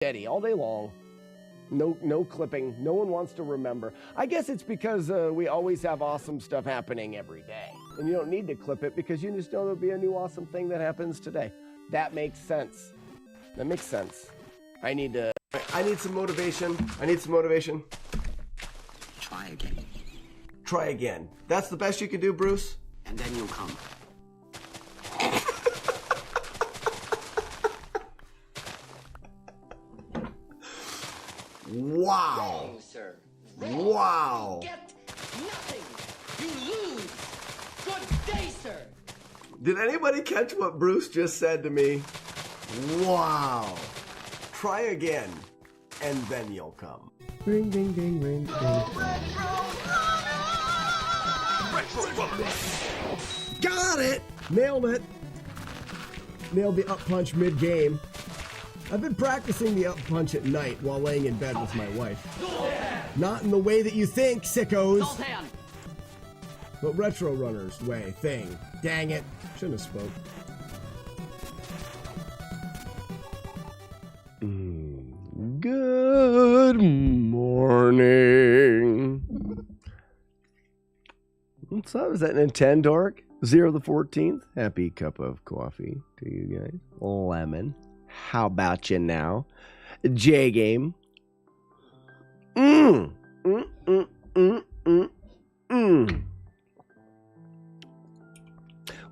steady all day long. No clipping. No one wants to remember. I guess it's because we always have awesome stuff happening every day. And you don't need to clip it because you just know there'll be a new awesome thing that happens today. That makes sense. That makes sense. I need some motivation. Try again. Try again. That's the best you can do, Bruce? And then you'll come. Wow. Wrong, sir. Wow. You get nothing. You lose. Good day, sir. Did anybody catch what Bruce just said to me? Wow. Try again, and then you'll come. Ring, ding, ding, ring, ding. Got it! Nailed it. Nailed the up punch mid-game. I've been practicing the up punch at night while laying in bed with my wife. Not in the way that you think, sickos. But Retro Runner's way, thing. Dang it. Shouldn't have spoke. Good morning. What's up? Is that Nintendork? 0 the 14th? Happy cup of coffee to you guys. Lemon. How about you now? J Game. Well,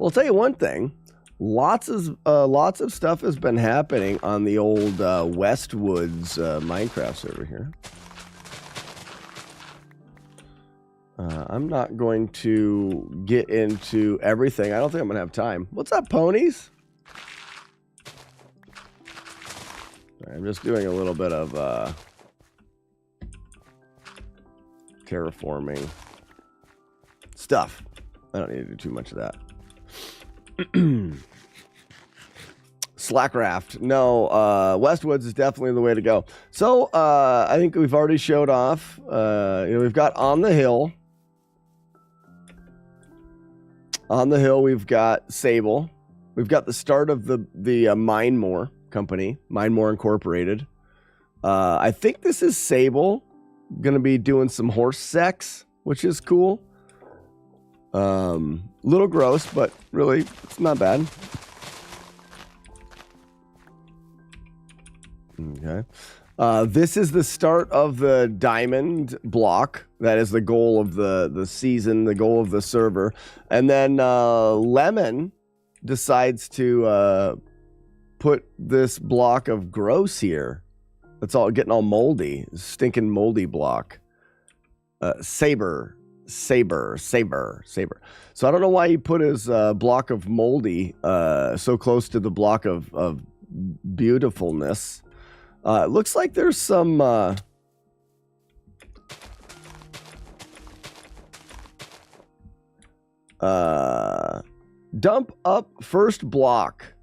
I'll tell you one thing. Lots of stuff has been happening on the old Westwoods Minecraft server here. I'm not going to get into everything. I don't think I'm gonna have time. What's up, ponies? I'm just doing a little bit of terraforming stuff. I don't need to do too much of that. Slackraft. No, Westwoods is definitely the way to go. So I think we've already showed off. We've got On the Hill. On the Hill, we've got Sable. We've got the start of the Mindmore company, Mindmore Incorporated. I think this is Sable. Gonna be doing some horse sex, which is cool. Little gross, but really, it's not bad. Okay. This is the start of the diamond block. That is the goal of the season, the goal of the server. And then Lemon decides to put this block of gross here. It's all getting all moldy. Stinking moldy block. Saber. So I don't know why he put his block of moldy so close to the block of beautifulness. It looks like there's some dump up first block.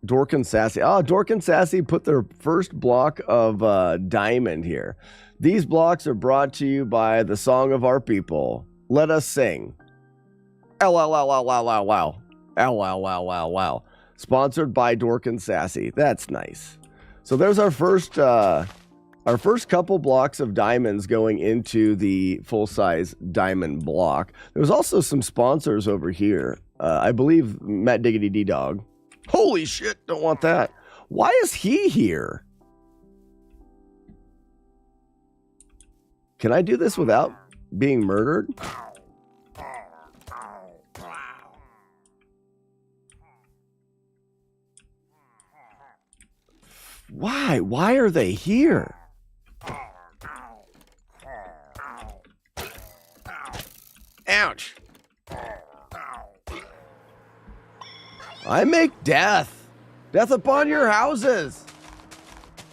Dork and Sassy. Oh, Dork and Sassy put their first block of diamond here. These blocks are brought to you by the song of our people. Let us sing. Wow. Sponsored by Dork and Sassy. That's nice. So there's our first couple blocks of diamonds going into the full-size diamond block. There's also some sponsors over here. I believe Matt Diggity D-Dog. Holy shit, don't want that. Why is he here? Can I do this without being murdered? Why? Why are they here? Ouch. I make death. Death upon your houses.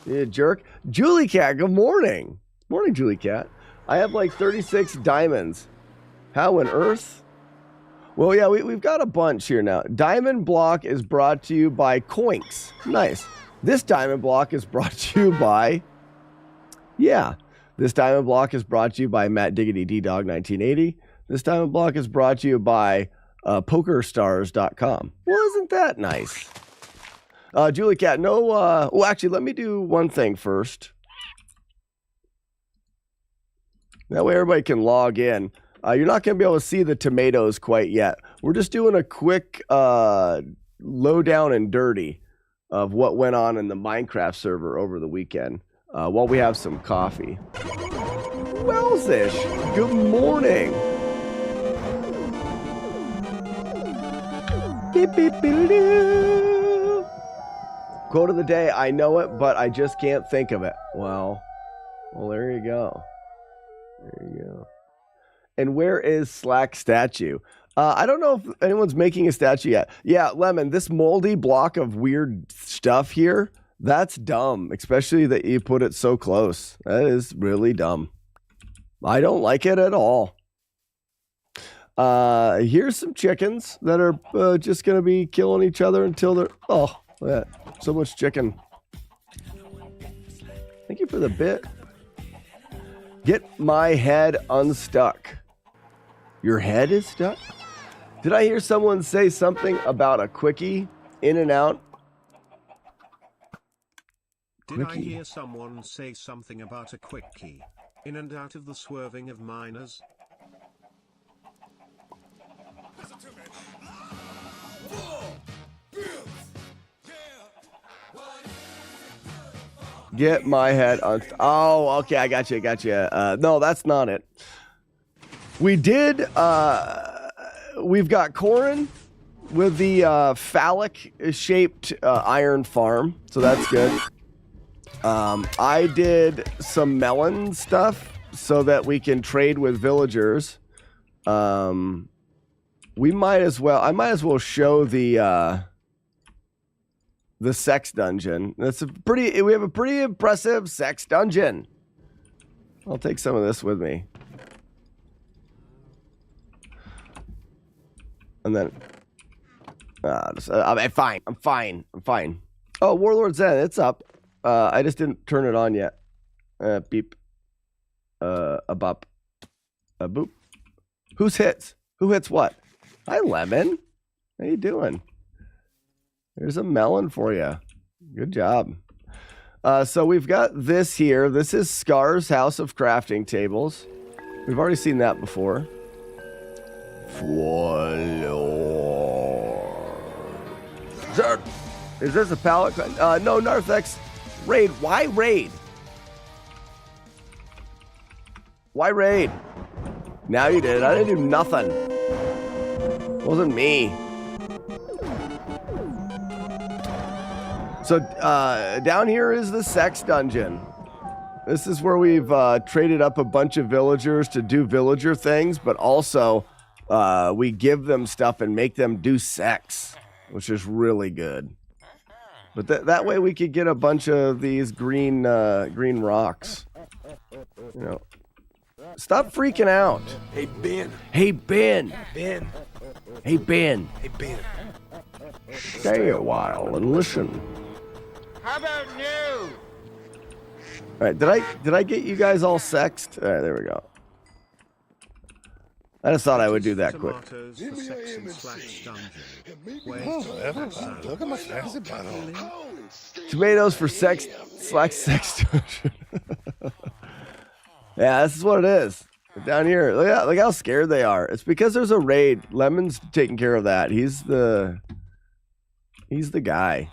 You jerk. Julie Cat, good morning. Morning, Julie Cat. I have like 36 diamonds. How on earth? Well, yeah, we've got a bunch here now. Diamond block is brought to you by Coinks. Nice. This diamond block is brought to you by... Yeah. This diamond block is brought to you by Matt Diggity D-Dog 1980. This diamond block is brought to you by PokerStars.com. Well, isn't that nice? Julie Cat, no, well, actually, let me do one thing first. That way everybody can log in. You're not going to be able to see the tomatoes quite yet. We're just doing a quick low down and dirty of what went on in the Minecraft server over the weekend while we have some coffee. Wellsish, good morning. Beep, beep, beep, beep. Quote of the day, I know it, but I just can't think of it. Well, there you go. There you go. And where is Slack statue? I don't know if anyone's making a statue yet. Yeah, Lemon, this moldy block of weird stuff here, that's dumb, especially that you put it so close. That is really dumb. I don't like it at all. Here's some chickens that are just going to be killing each other until they're... Oh, so much chicken. Thank you for the bit. Get my head unstuck. Your head is stuck? Did I hear someone say something about a quickie? In and out? Did I hear someone say something about a quickie? In and out of the swerving of miners? Get my head on. Oh, okay. I got you. No, that's not it. We did. We've got Corin with the phallic shaped iron farm. So that's good. I did some melon stuff so that we can trade with villagers. We might as well. I might as well show the sex dungeon. That's a pretty. We have a pretty impressive sex dungeon. I'll take some of this with me. And then, I'm fine. I'm fine. Oh, Warlord Zen, it's up. I just didn't turn it on yet. Beep. A bop. A boop. Who's hits? Who hits what? Hi, Lemon. How you doing? There's a melon for you. Good job. So we've got this here. This is Scar's House of Crafting Tables. We've already seen that before. Is this a pallet? No, Narthex. Raid. Why raid? Why raid? Now you did. I didn't do nothing. It wasn't me. So down here is the sex dungeon. This is where we've traded up a bunch of villagers to do villager things, but also we give them stuff and make them do sex, which is really good. But that way we could get a bunch of these green rocks. You know, stop freaking out. Hey Ben. Hey Ben. Ben. Hey Ben. Hey Ben. Stay a while and listen. How about you? All right, did I get you guys all sexed? All right, there we go. I just thought I would do that quick. Tomatoes for sex and slash dungeon. Wait, Look at my fancy bottle. Tomatoes for sex / sex dungeon. Yeah, this is what it is. Down here, look how scared they are. It's because there's a raid. Lemon's taking care of that. He's the guy.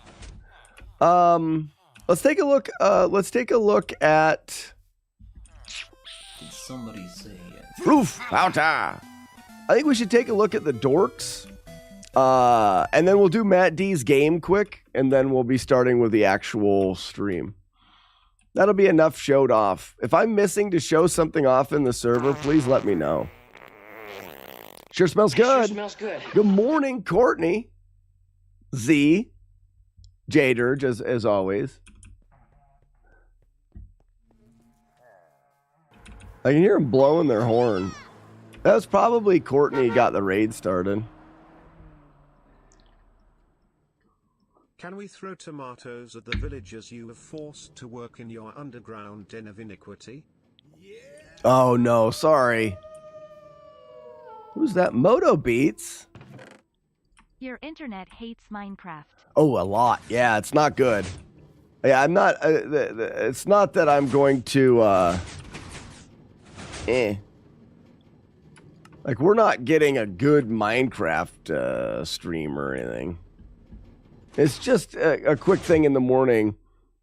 Let's take a look. Let's take a look at. Did somebody say it? Roof outa. I think we should take a look at the dorks. And then we'll do Matt D's game quick, and then we'll be starting with the actual stream. That'll be enough showed off. If I'm missing to show something off in the server, please let me know. Sure smells good. Sure smells good. Good morning, Courtney. Z. Jader, as always. I can hear them blowing their horn. That was probably Courtney got the raid started. Can we throw tomatoes at the villagers you have forced to work in your underground den of iniquity? Oh no, sorry. Who's that? Moto Beats? Your internet hates Minecraft. Oh, a lot. Yeah, it's not good. Yeah, I'm not. It's not that I'm going to. Like, we're not getting a good Minecraft stream or anything. It's just a quick thing in the morning.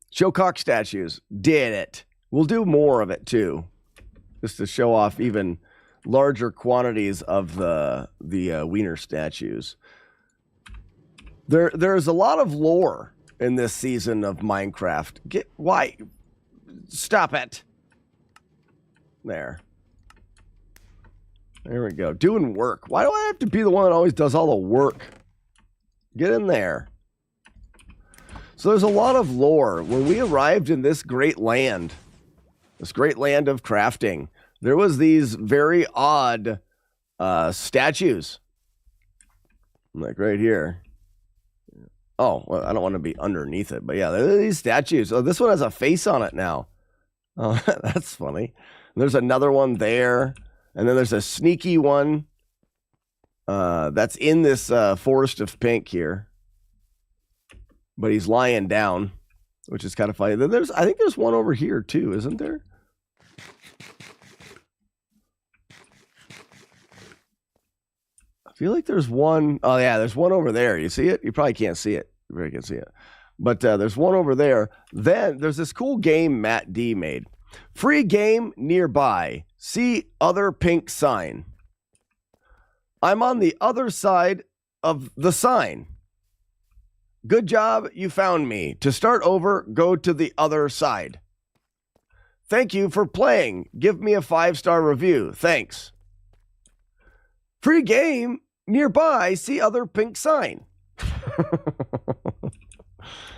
Show cock statues. Did it. We'll do more of it too, just to show off even larger quantities of the wiener statues. There's a lot of lore in this season of Minecraft. Why? Stop it. There we go. Doing work. Why do I have to be the one that always does all the work? Get in there. So there's a lot of lore. When we arrived in this great land of crafting, there was these very odd statues. Like right here. Oh, well, I don't want to be underneath it, but yeah, there are these statues. Oh, this one has a face on it now. Oh, that's funny. There's another one there. And then there's a sneaky one that's in this forest of pink here. But he's lying down, which is kind of funny. Then I think there's one over here too, isn't there? I feel like there's one. Oh yeah, there's one over there. You see it? You probably can't see it. You probably can't see it. But there's one over there. Then there's this cool game Matt D made. Free game nearby. See other pink sign. I'm on the other side of the sign. Good job, you found me. To start over, go to the other side. Thank you for playing. Give me a 5-star review. Thanks. Free game nearby. See other pink sign.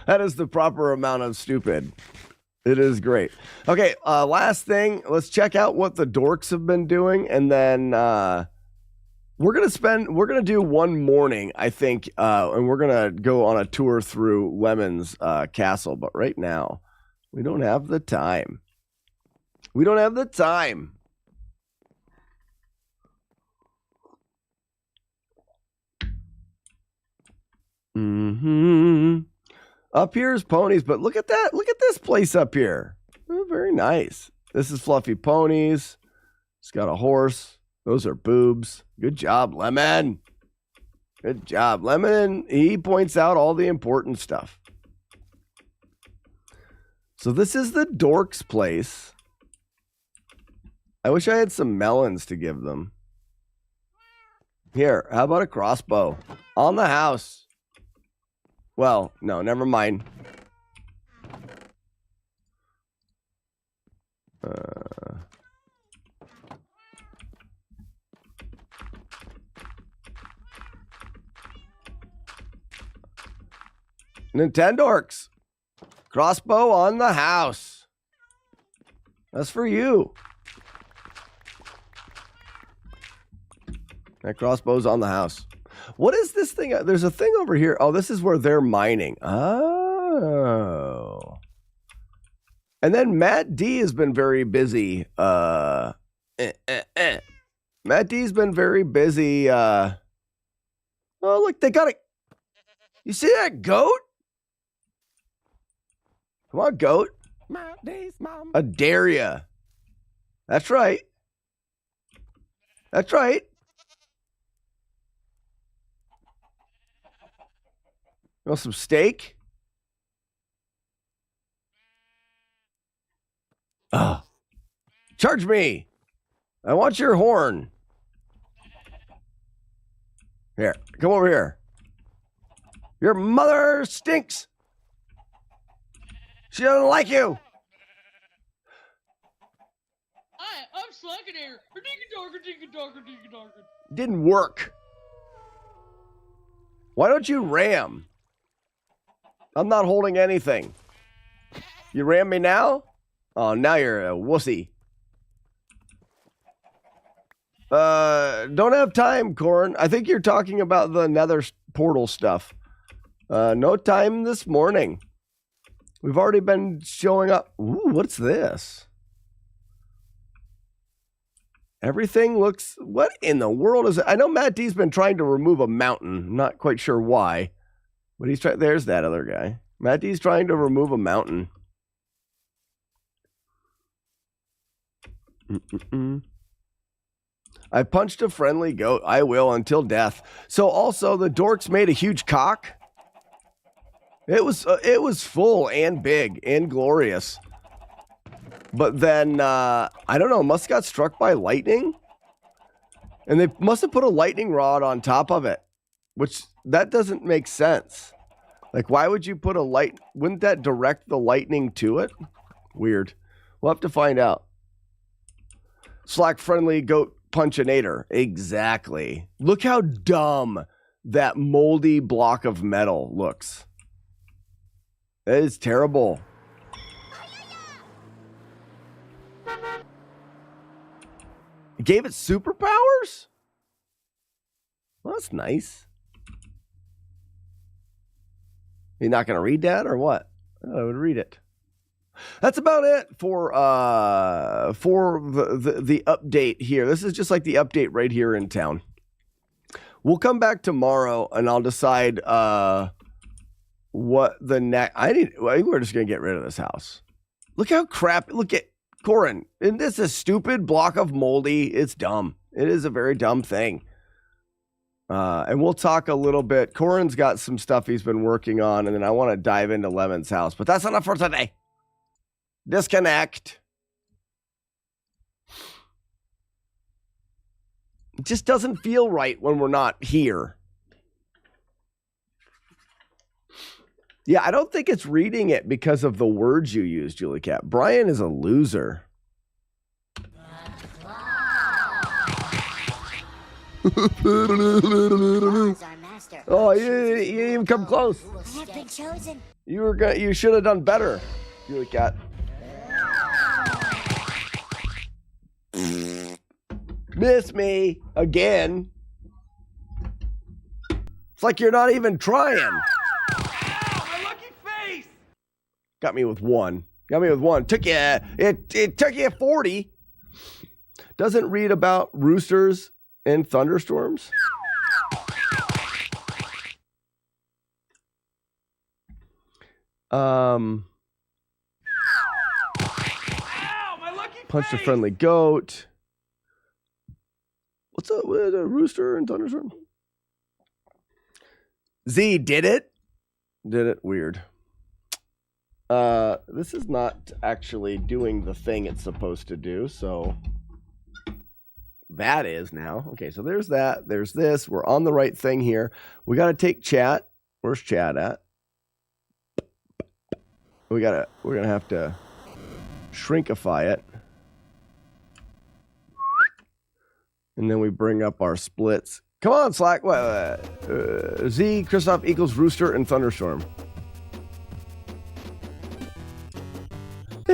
That is the proper amount of stupid. It is great. Okay, last thing. Let's check out what the dorks have been doing, and then we're gonna do one morning, I think, and we're gonna go on a tour through Lemon's castle. But right now, we don't have the time. We don't have the time. Up here is ponies, but look at that. Look at this place up here. Oh, very nice. This is Fluffy Ponies. It's got a horse. Those are boobs. Good job, Lemon. Good job, Lemon. He points out all the important stuff. So this is the dork's place. I wish I had some melons to give them. Here, how about a crossbow? On the house. Well, no, never mind. Nintendorks. Crossbow on the house. That's for you. That crossbow's on the house. What is this thing? There's a thing over here. Oh, this is where they're mining. Oh. And then Matt D has been very busy. Matt D's been very busy. Oh, look, they got it. You see that goat? Come on, goat. Matt D's mom. I dare ya. That's right. That's right. You want some steak? Oh. Charge me. I want your horn. Here, come over here. Your mother stinks. She doesn't like you. I'm slacking here. Didn't work. Why don't you ram? I'm not holding anything. You ram me now? Oh, now you're a wussy. Don't have time, Corn. I think you're talking about the nether portal stuff. No time this morning. We've already been showing up. Ooh, what's this? Everything looks... What in the world is it? I know Matt D's been trying to remove a mountain. I'm not quite sure why. But he's trying... There's that other guy. Matt D's trying to remove a mountain. I punched a friendly goat. I will until death. So also, the dorks made a huge cock. It was full and big and glorious. But then, I don't know, must have got struck by lightning. And they must have put a lightning rod on top of it. Which, that doesn't make sense. Like, why would you put a light... Wouldn't that direct the lightning to it? Weird. We'll have to find out. Slack-friendly goat punchinator. Exactly. Look how dumb that moldy block of metal looks. That is terrible. It gave it superpowers? Well, that's nice. You're not going to read that or what? I would read it. That's about it for the update here. This is just like the update right here in town. We'll come back tomorrow and I'll decide what the next... I think we're just going to get rid of this house. Look how crap... Look at... Corin, isn't this a stupid block of moldy? It's dumb. It is a very dumb thing. And we'll talk a little bit. Corin's got some stuff he's been working on, and then I want to dive into Lemon's house. But that's enough for today. Disconnect. It just doesn't feel right when we're not here. Yeah, I don't think it's reading it because of the words you use, Julie Cat. Brian is a loser. Oh, you didn't even come close. You should have done better, Julie Cat. Miss me again. It's like you're not even trying. Ow, my lucky face! Got me with one. Took you. It took you 40. Doesn't read about roosters and thunderstorms. Ow, my lucky Punched a face! friendly goat. What's up with a rooster and thunderstorm? Z did it. Did it weird. This is not actually doing the thing it's supposed to do, so that is now. Okay, so there's that. There's this. We're on the right thing here. We got to take chat. Where's chat at? We're going to have to shrinkify it. And then we bring up our splits. Come on, Slack. Z, Christoph equals rooster and thunderstorm. I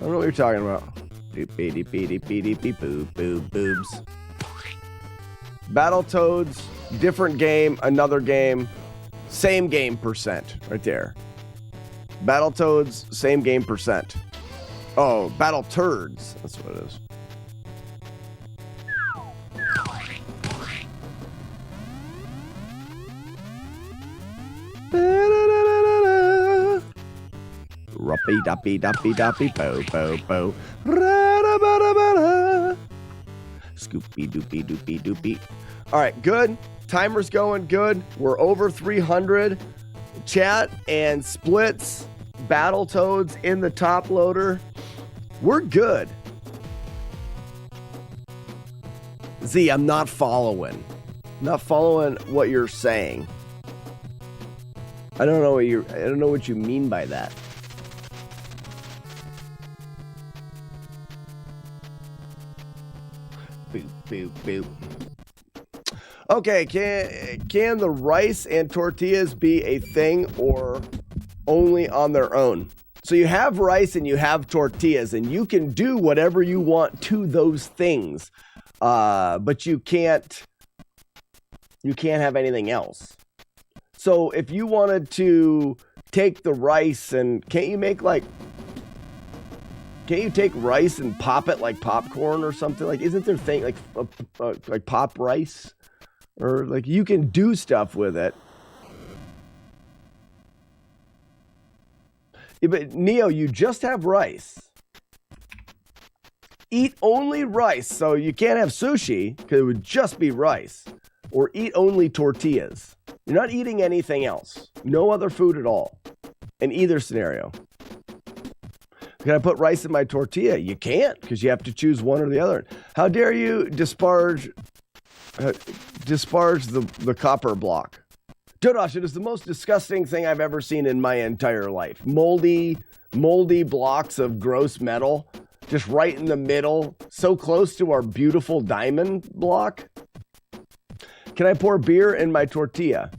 don't know what you're talking about. Boobs. Battletoads, different game, another game, same game percent right there. Battletoads, same game percent. Oh, Battletoads. That's what it is. Ruppy duppy duppy duppy bo bo bo. Scoopy doopy doopy doopy. All right, good. Timer's going good. We're over 300. Chat and splits. Battletoads in the top loader. We're good. Z, I'm not following. Not following what you're saying. I don't know what you mean by that. Boop, boop, boop. Okay, can the rice and tortillas be a thing or only on their own? So you have rice and you have tortillas, and you can do whatever you want to those things, but you can't have anything else. So if you wanted to take the rice and can't you make like Can't you take rice and pop it like popcorn or something? Like, isn't there thing like pop rice? Or like you can do stuff with it. Yeah, but Neo, you just have rice. Eat only rice. So you can't have sushi because it would just be rice. Or eat only tortillas. You're not eating anything else. No other food at all. In either scenario. Can I put rice in my tortilla? You can't because you have to choose one or the other. How dare you disparage the copper block? Dodosh, it is the most disgusting thing I've ever seen in my entire life. Moldy blocks of gross metal, just right in the middle, so close to our beautiful diamond block. Can I pour beer in my tortilla?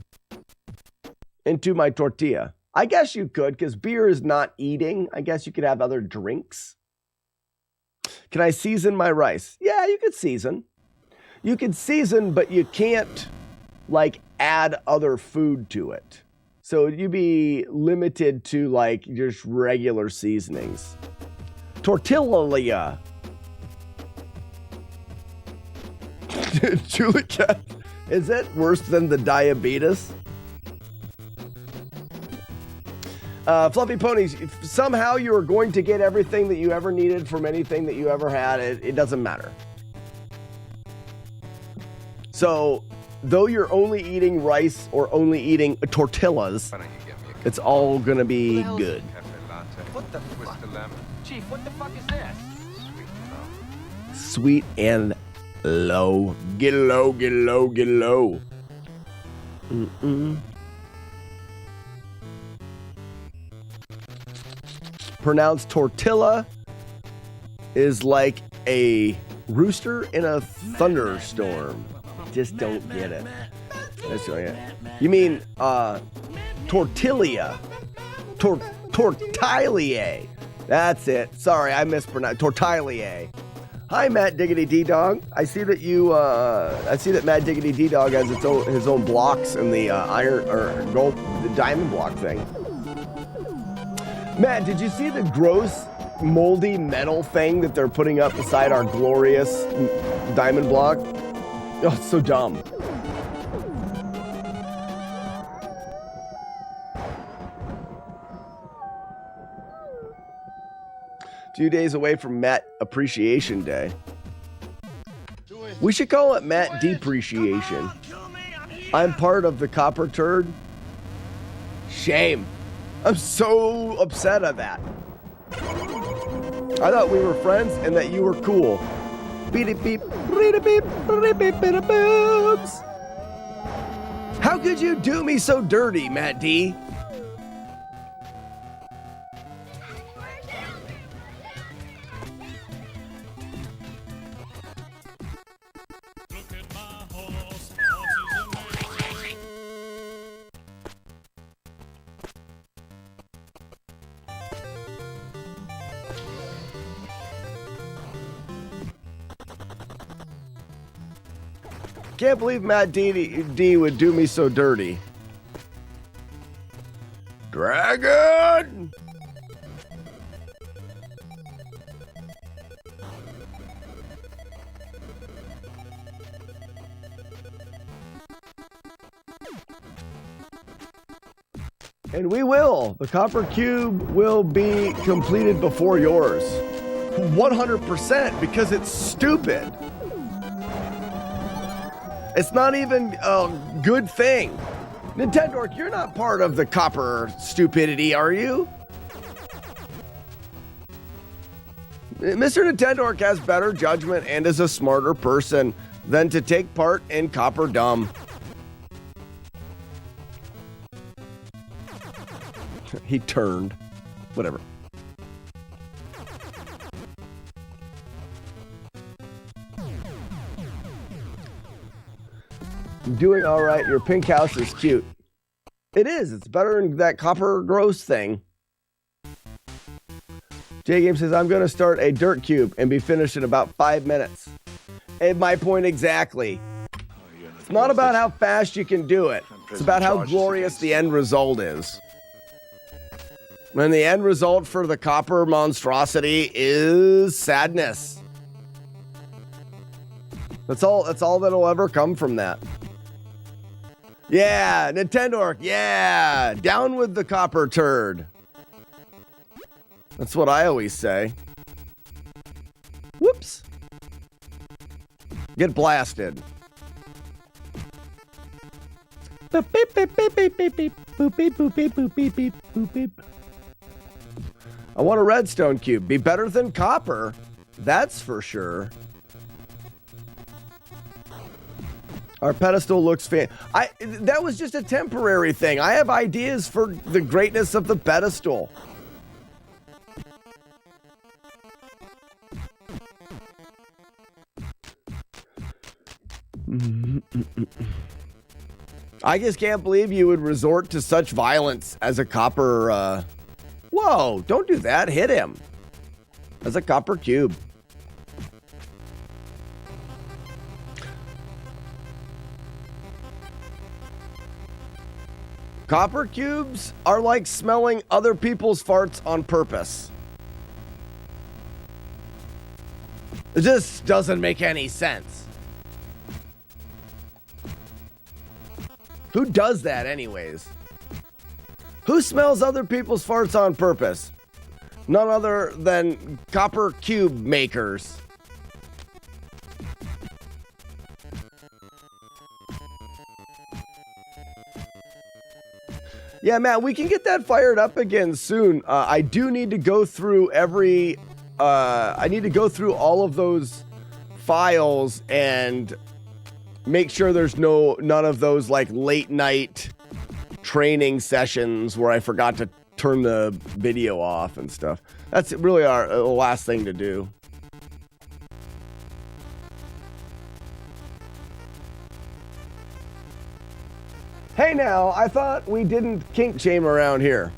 Into my tortilla? I guess you could, because beer is not eating. I guess you could have other drinks. Can I season my rice? Yeah, you could season. You could season, but you can't, like, add other food to it. So you'd be limited to, like, just regular seasonings. Tortilla. Julia, is it worse than the diabetes? Fluffy Ponies, if somehow you are going to get everything that you ever needed from anything that you ever had. It doesn't matter. So, though you're only eating rice or only eating tortillas, it's all going to be good. What the fuck? Chief, what the fuck is this? Sweet and low. Get low, get low, get low. Pronounced tortilla is like a rooster in a thunderstorm. Just don't get it. That's right. You mean tortilla. Tortilla. That's it. Sorry, I mispronounced. Tortilla. Hi, Matt Diggity D-Dog. I see that Matt Diggity D-Dog has his own blocks in the iron or gold, the diamond block thing. Matt, did you see the gross, moldy metal thing that they're putting up beside our glorious diamond block? Oh, it's so dumb. Few days away from Matt Appreciation Day. We should call it Matt Depreciation. I'm part of the copper turd. Shame. I'm so upset at that. I thought we were friends and that you were cool. Beep beep, beep beep, beep boobs. How could you do me so dirty, Matt D? Can't believe Matt D would do me so dirty. Dragon! And we will. The copper cube will be completed before yours. 100% because it's stupid. It's not even a good thing. Nintendo, you're not part of the copper stupidity, are you? Mr. Nintendo has better judgment and is a smarter person than to take part in copper dumb. He turned. Whatever. I'm doing all right. Your pink house is cute. It is. It's better than that copper gross thing. J-Game says, I'm going to start a dirt cube and be finished in about 5 minutes. And my point exactly. It's not about how fast you can do it. It's about how glorious the end result is. And the end result for the copper monstrosity is sadness. That's all that'll ever come from that. Yeah, Nintendo, yeah, down with the copper turd. That's what I always say. Whoops. Get blasted. Boop, beep, beep, beep, beep, beep, beep. Boop, beep, boop, beep, boop, beep, beep, boop, beep. I want a redstone cube. Be better than copper. That's for sure. Our pedestal looks that was just a temporary thing. I have ideas for the greatness of the pedestal. I just can't believe you would resort to such violence as a copper. Whoa, don't do that. Hit him. As a copper cube. Copper cubes are like smelling other people's farts on purpose. It just doesn't make any sense. Who does that anyways? Who smells other people's farts on purpose? None other than copper cube makers. Yeah, Matt, we can get that fired up again soon. I do need to go through I need to go through all of those files and make sure there's none of those like late night training sessions where I forgot to turn the video off and stuff. That's really our last thing to do. Hey now, I thought we didn't kink shame around here.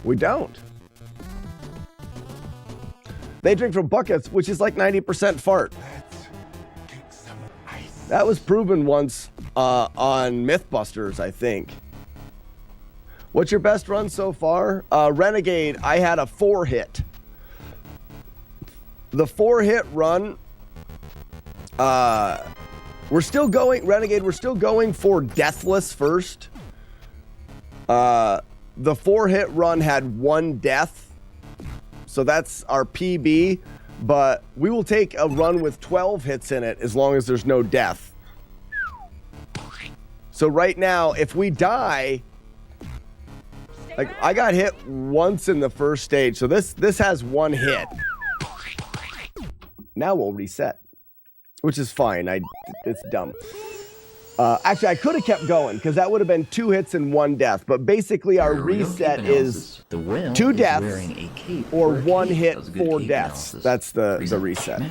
We don't. They drink from buckets, which is like 90% fart. That was proven once on Mythbusters, I think. What's your best run so far? Renegade, I had a 4-hit. The 4-hit run, we're still going, Renegade, we're still going for Deathless first. The 4-hit run had 1 death. So that's our PB, but we will take a run with 12 hits in it as long as there's no death. So right now, if we die, like I got hit once in the first stage, so this has 1 hit. Now we'll reset, which is fine. It's dumb. Actually, I could have kept going because that would have been 2 hits and 1 death. But basically, our reset is 2 deaths or 1 hit, 4 deaths. That's the reset.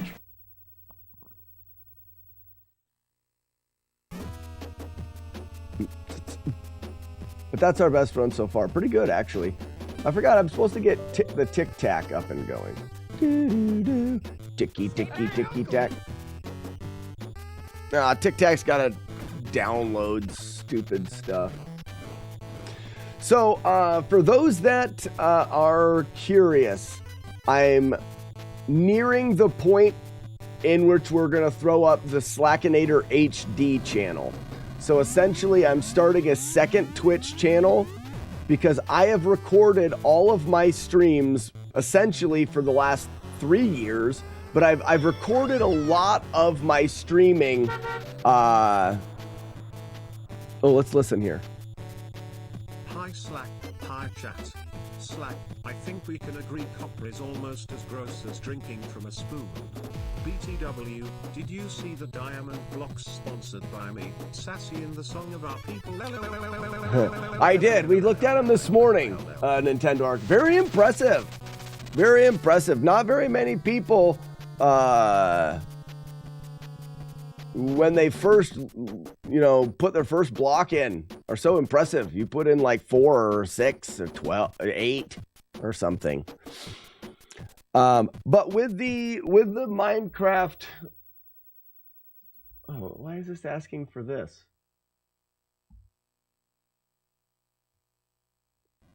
But that's our best run so far. Pretty good, actually. I forgot I'm supposed to get the Tic Tac up and going. Ticky, ticky, ticky, tack. Tic Tac's got to download stupid stuff. So, for those that are curious, I'm nearing the point in which we're going to throw up the Slackinator HD channel. So essentially, I'm starting a second Twitch channel because I have recorded all of my streams essentially for the last 3 years, but I've recorded a lot of my streaming. Let's listen here. Hi Slack, hi chat. Slack, I think we can agree copper is almost as gross as drinking from a spoon. BTW, did you see the diamond blocks sponsored by me? Sassy in the song of our people. I did. We looked at them this morning, Nintendo Arc. Very impressive. Very impressive. Not very many people, when they first, put their first block in, are so impressive. You put in like 4 or 6 or 12 or 8 or something. But with the Minecraft, why is this asking for this?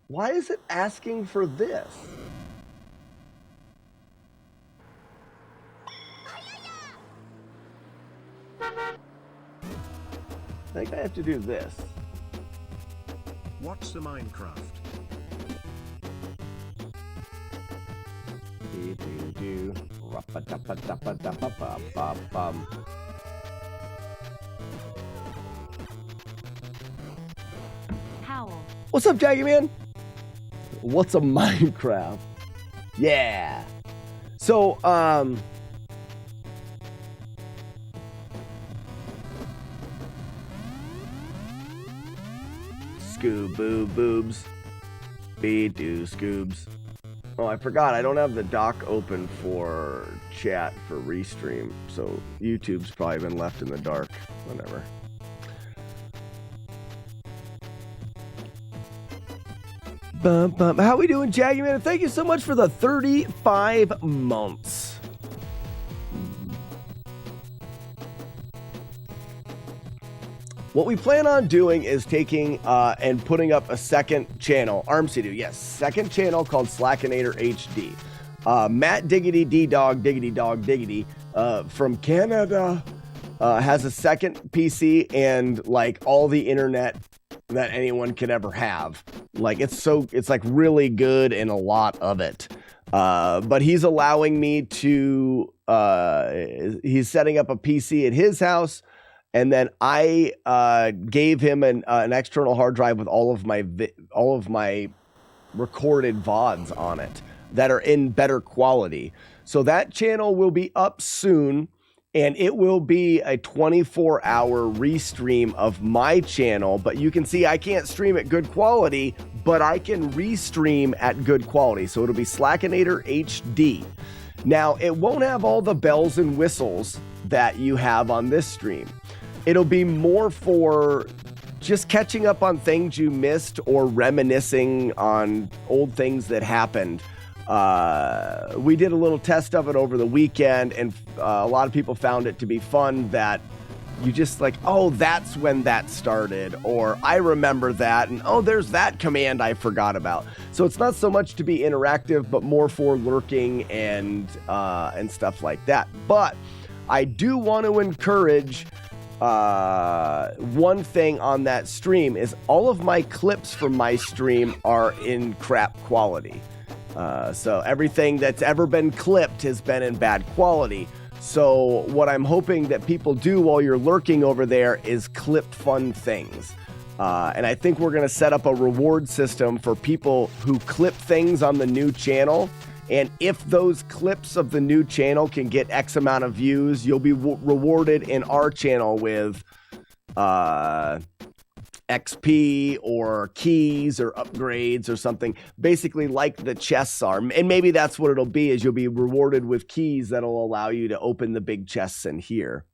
Why is it asking for this? I think I have to do this. What's a Minecraft? Do. Rapa-dapa-dapa-dapa-ba-bum. Howl. What's up, Jaggy Man? What's a Minecraft? Yeah. So, Scoob boobs. Be-do scoobs. Oh, I forgot. I don't have the dock open for chat for restream, so YouTube's probably been left in the dark. Whatever. Bum, bum. How we doing, Jaggy Man? Thank you so much for the 35 months. What we plan on doing is taking and putting up a second channel. Armseedo, yes, second channel called Slackinator HD. Matt Diggity D-Dog Diggity Dog Diggity from Canada has a second PC and like all the internet that anyone could ever have. Like it's like really good and a lot of it. But he's allowing me to he's setting up a PC at his house. And then I gave him an external hard drive with all of my recorded VODs on it that are in better quality. So that channel will be up soon, and it will be a 24-hour restream of my channel. But you can see I can't stream at good quality, but I can restream at good quality. So it'll be Slackinator HD. Now, it won't have all the bells and whistles that you have on this stream. It'll be more for just catching up on things you missed or reminiscing on old things that happened. We did a little test of it over the weekend, and a lot of people found it to be fun that you just like, oh, that's when that started, or I remember that, and oh, there's that command I forgot about. So it's not so much to be interactive, but more for lurking and stuff like that. But I do want to encourage one thing on that stream is all of my clips from my stream are in crap quality. So everything that's ever been clipped has been in bad quality. So what I'm hoping that people do while you're lurking over there is clip fun things. And I think we're going to set up a reward system for people who clip things on the new channel. And if those clips of the new channel can get X amount of views, you'll be rewarded in our channel with XP or keys or upgrades or something, basically like the chests are. And maybe that's what it'll be, is you'll be rewarded with keys that'll allow you to open the big chests in here.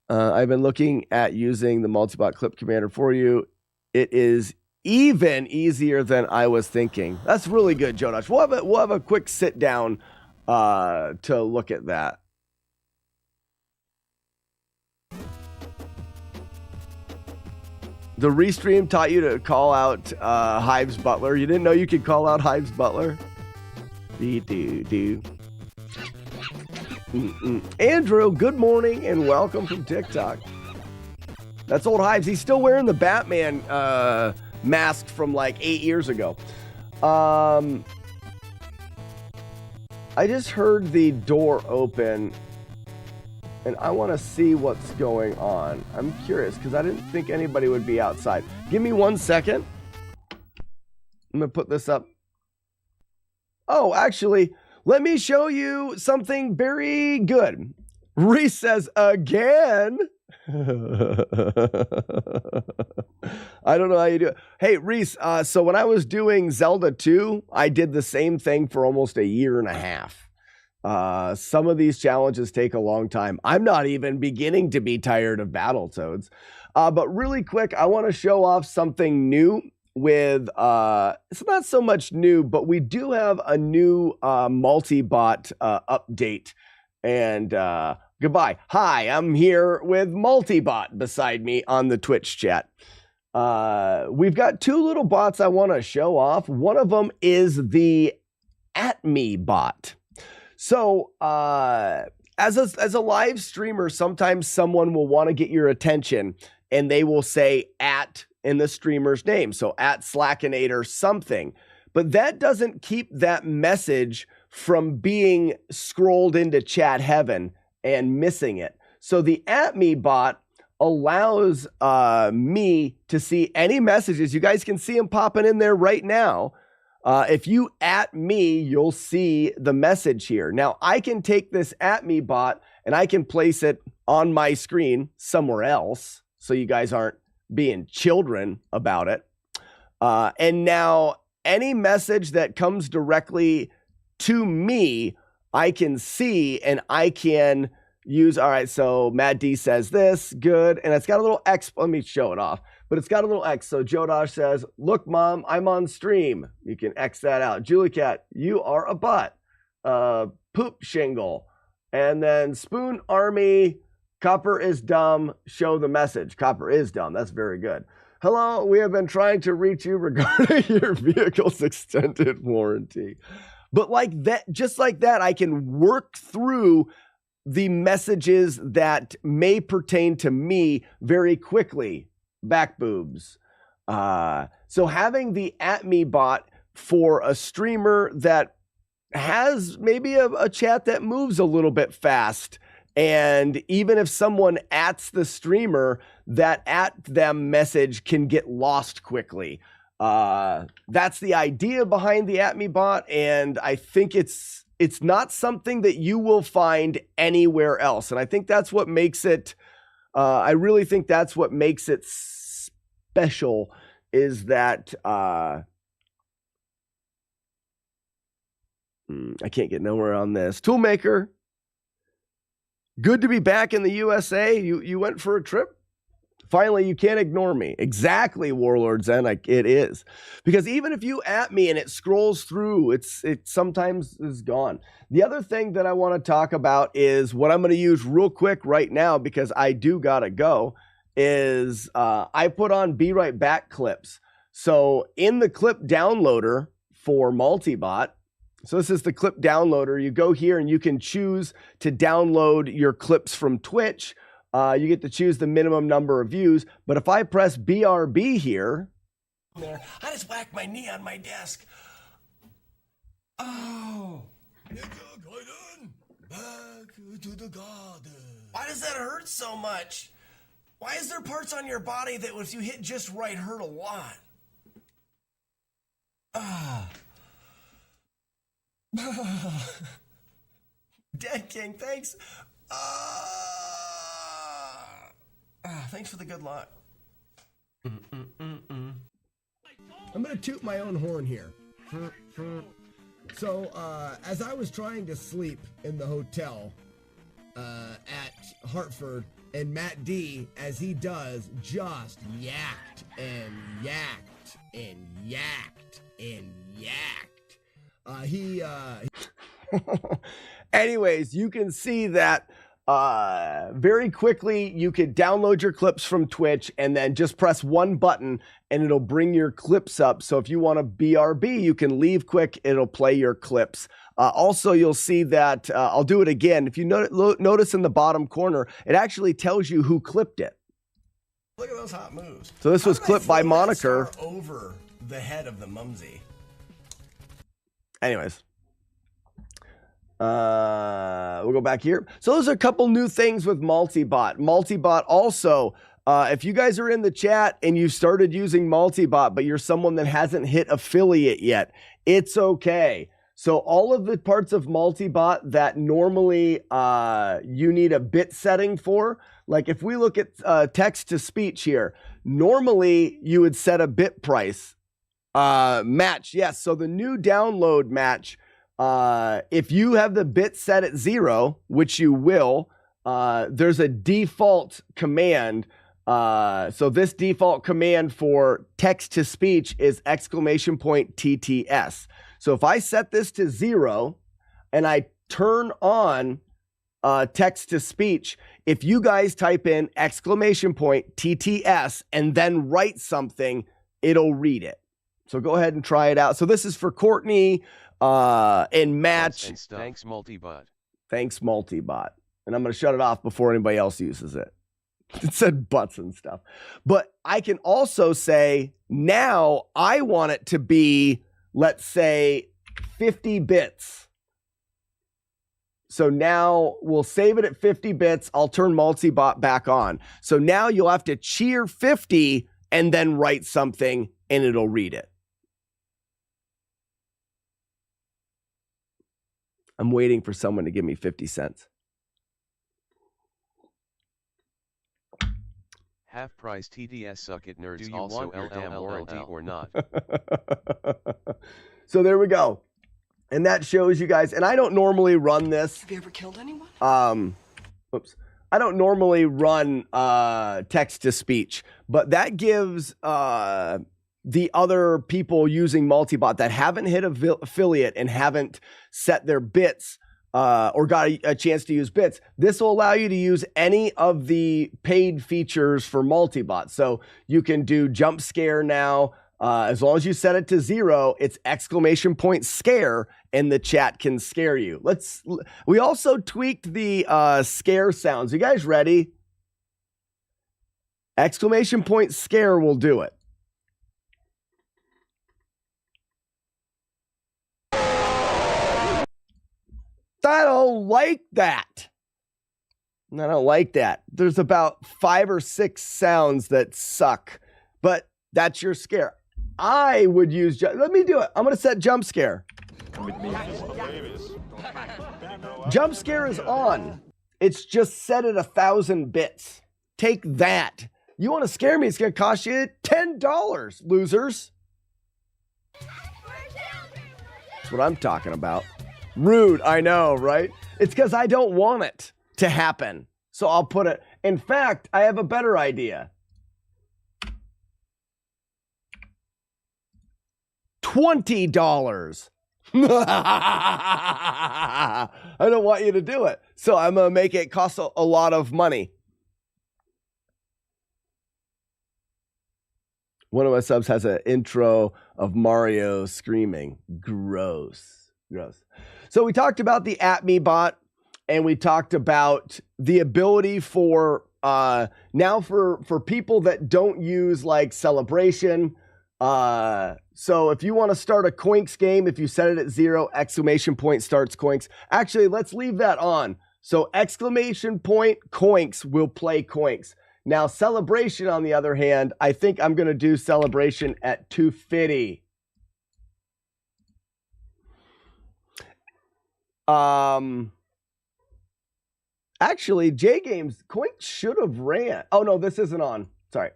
I've been looking at using the multibot clip commander for you. It is even easier than I was thinking. That's really good, Jonash. We'll have a quick sit down to look at that. The restream taught you to call out Hives Butler. You didn't know you could call out Hives Butler? Do. Andrew, good morning and welcome from TikTok. That's old Hives. He's still wearing the Batman mask from like 8 years ago. I just heard the door open and I want to see what's going on. I'm curious because I didn't think anybody would be outside. Give me 1 second. I'm going to put this up. Oh, actually, let me show you something very good. Reese says, again. I don't know how you do it. Hey, Reese, so when I was doing Zelda 2, I did the same thing for almost a year and a half. Some of these challenges take a long time. I'm not even beginning to be tired of Battletoads. But really quick, I want to show off something new with, it's not so much new, but we do have a new multi-bot update. And goodbye. Hi, I'm here with Multibot beside me on the Twitch chat. we've got two little bots I want to show off. One of them is the @me bot. So as a live streamer, sometimes someone will want to get your attention and they will say @ in the streamer's name. So @Slackinator something. But that doesn't keep that message from being scrolled into chat heaven and missing it. So the @me bot allows me to see any messages. You guys can see them popping in there right now. If you @me, you'll see the message here. Now, I can take this @me bot and I can place it on my screen somewhere else so you guys aren't being children about it. And now any message that comes directly to me, I can see and I can use. All right, so Matt D says this, good. And it's got a little X. Let me show it off. But it's got a little X. So Jodosh says, look, Mom, I'm on stream. You can X that out. Julie Cat, you are a butt. Poop Shingle. And then Spoon Army, Copper is dumb. Show the message. Copper is dumb. That's very good. Hello, we have been trying to reach you regarding your vehicle's extended warranty. But like that, just like that, I can work through the messages that may pertain to me very quickly. Back boobs. So having the @me bot for a streamer that has maybe a chat that moves a little bit fast, and even if someone @s the streamer, that @them message can get lost quickly. That's the idea behind the @me bot, and I think it's not something that you will find anywhere else. And I think that's what makes it, I really think that's what makes it special, is that, I can't get nowhere on this. Toolmaker, good to be back in the USA. You went for a trip? Finally, you can't ignore me. Exactly, Warlord Zen. It is. Because even if you @me and it scrolls through, it sometimes is gone. The other thing that I want to talk about is what I'm going to use real quick right now, because I do got to go, is I put on Be Right Back clips. So in the clip downloader for Multibot, so this is the clip downloader. You go here and you can choose to download your clips from Twitch. You get to choose the minimum number of views. But if I press BRB here, I just whacked my knee on my desk. Oh. Back to the garden. Why does that hurt so much? Why is there parts on your body that if you hit just right hurt a lot? Dead King, thanks. Thanks for the good luck. I'm going to toot my own horn here. So, as I was trying to sleep in the hotel at Hartford, and Matt D, as he does, just yacked and yacked and yacked and yacked. Anyways, you can see that very quickly you could download your clips from Twitch and then just press one button and it'll bring your clips up. So if you want to BRB, you can leave quick, it'll play your clips. Also, you'll see that, I'll do it again. If you notice in the bottom corner, it actually tells you who clipped it. Look at those hot moves. So this was clipped by Moniker. Over the head of the mumsy. Anyways. We'll go back here. So those are a couple new things with Multibot. Multibot also, if you guys are in the chat and you started using Multibot, but you're someone that hasn't hit affiliate yet, it's okay. So all of the parts of Multibot that normally you need a bit setting for, like if we look at text to speech here, normally you would set a bit price match. Yes, so the new download match, if you have the bit set at 0, which you will, there's a default command. So this default command for text to speech is !TTS. So if I set this to 0 and I turn on text to speech, if you guys type in !TTS and then write something, it'll read it. So go ahead and try it out. So this is for Courtney and Match. Thanks, Multibot. Thanks, Multibot. And I'm going to shut it off before anybody else uses it. It said butts and stuff. But I can also say, now I want it to be, let's say, 50 bits. So now we'll save it at 50 bits. I'll turn Multibot back on. So now you'll have to cheer 50 and then write something and it'll read it. I'm waiting for someone to give me 50 cents. Half price TDS suck it nerds. Do you also want LMORLD or not? So there we go. And that shows you guys, and I don't normally run this. Have you ever killed anyone? Oops. I don't normally run text to speech, but that gives the other people using Multibot that haven't hit affiliate and haven't set their bits or got a chance to use bits, this will allow you to use any of the paid features for Multibot. So you can do jump scare now. As long as you set it to 0, it's !scare, and the chat can scare you. We also tweaked the scare sounds. You guys ready? !scare will do it. I don't like that. I don't like that. There's about 5 or 6 sounds that suck, but that's your scare. I would use, let me do it. I'm going to set jump scare. Jump scare is on. It's just set at 1,000 bits. Take that. You want to scare me? It's going to cost you $10, losers. That's what I'm talking about. Rude, I know, right? It's because I don't want it to happen. So I'll put it. In fact, I have a better idea. $20. I don't want you to do it. So I'm going to make it cost a lot of money. One of my subs has an intro of Mario screaming. Gross. Gross. So we talked about the @MeBot, and we talked about the ability for now for people that don't use like Celebration. So if you want to start a Coinks game, if you set it at 0, ! Starts Coinks. Actually, let's leave that on. So ! Coinks will play Coinks. Now Celebration, on the other hand, I think I'm going to do Celebration at 250. Actually, J Games, Coinks should have ran. Oh no, this isn't on. Sorry.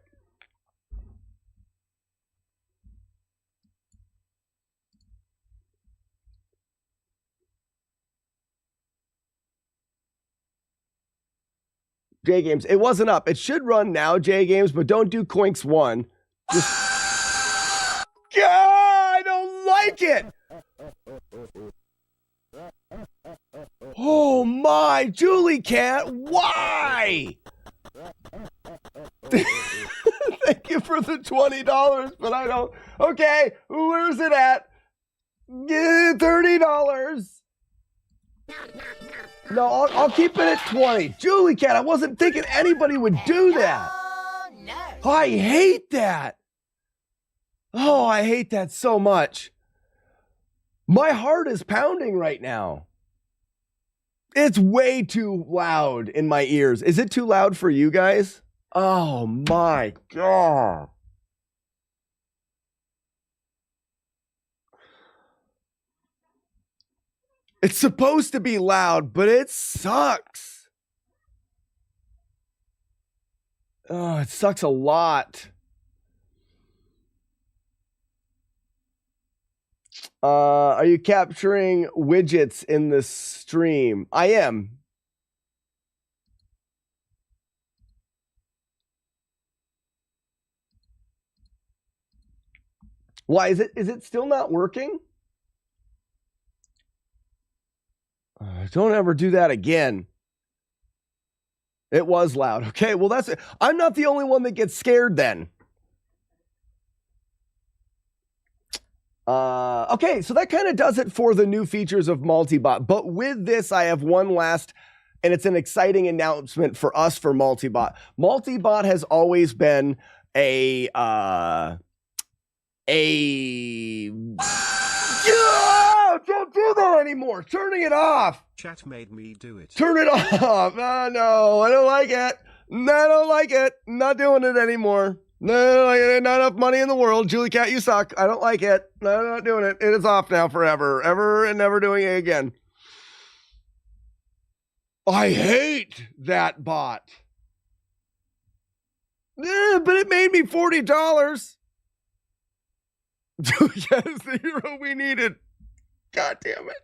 J Games, it wasn't up. It should run now, J Games, but don't do Coinks 1. Just... I don't like it. Oh my, Julie Cat, why? Thank you for the $20, but I don't. Okay, where's it at? $30. No, I'll keep it at 20. Julie Cat, I wasn't thinking anybody would do that. Oh, I hate that. Oh, I hate that so much. My heart is pounding right now. It's way too loud in my ears. Is it too loud for you guys? Oh my God. It's supposed to be loud, but it sucks. Oh, it sucks a lot. Are you capturing widgets in the stream? I am. Why is it still not working? Don't ever do that again. It was loud. Okay, well, that's it. I'm not the only one that gets scared then. Okay, so that kind of does it for the new features of Multibot. But with this, I have one last, and it's an exciting announcement for us for Multibot. Multibot has always been a don't do that anymore. Turning it off. Chat made me do it. Turn it off. No, I don't like it. No, I don't like it. Not doing it anymore. No, not enough money in the world. Julie Cat, you suck. I don't like it. No, I'm not doing it. It is off now forever. Ever and never doing it again. I hate that bot. But it made me $40. Julie Cat is the hero we needed. God damn it.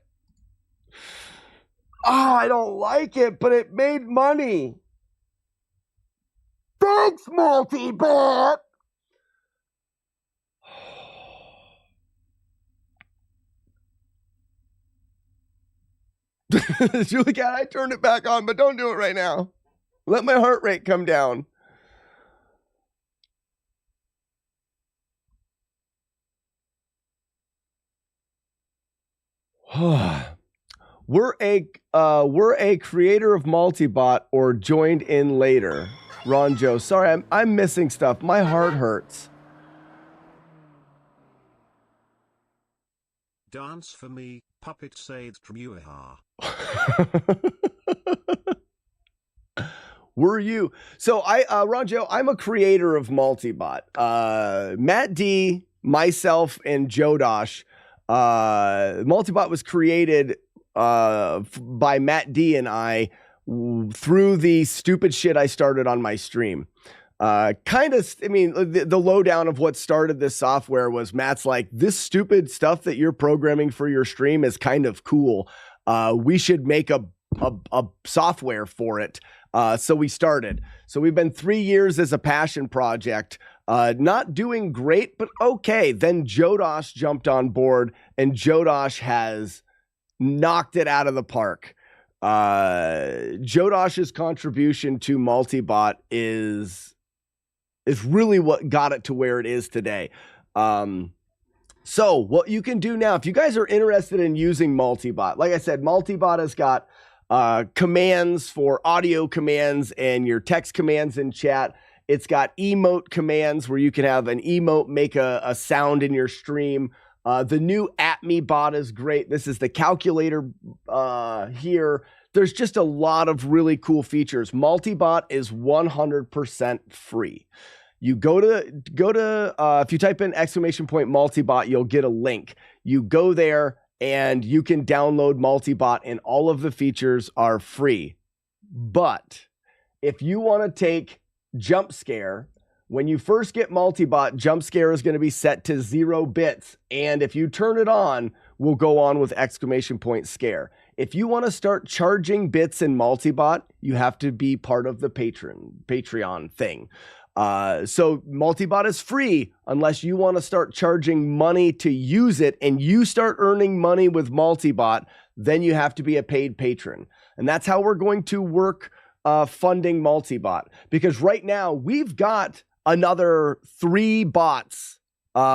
Oh, I don't like it, but it made money. Thanks, Multibot. Julie Cat, I turned it back on, but don't do it right now. Let my heart rate come down. We're a creator of Multibot or joined in later. Ron Joe, sorry, I'm missing stuff. My heart hurts. Dance for me, puppet said Truha. Were you? So Ron Joe, I'm a creator of Multibot. Matt D, myself, and Jodosh. Multibot was created by Matt D and I through the stupid shit I started on my stream. The lowdown of what started this software was Matt's like, this stupid stuff that you're programming for your stream is kind of cool. We should make a software for it. So we started. So we've been 3 years as a passion project. Not doing great, but okay. Then Jodosh jumped on board, and Jodosh has knocked it out of the park. Jodosh's contribution to Multibot is really what got it to where it is today. So what you can do now, if you guys are interested in using Multibot, like I said, Multibot has got commands for audio commands and your text commands in chat. It's got emote commands where you can have an emote make a sound in your stream. The new @me bot is great. This is the calculator here. There's just a lot of really cool features. Multibot is 100% free. You go to if you type in !Multibot, you'll get a link. You go there and you can download Multibot, and all of the features are free. But if you want to take Jump Scare, when you first get Multibot, Jump Scare is going to be set to 0 bits. And if you turn it on, we'll go on with !Scare. If you want to start charging bits in Multibot, you have to be part of the Patreon thing. So Multibot is free unless you want to start charging money to use it, and you start earning money with Multibot, then you have to be a paid patron. And that's how we're going to work funding Multibot, because right now we've got another 3 bots,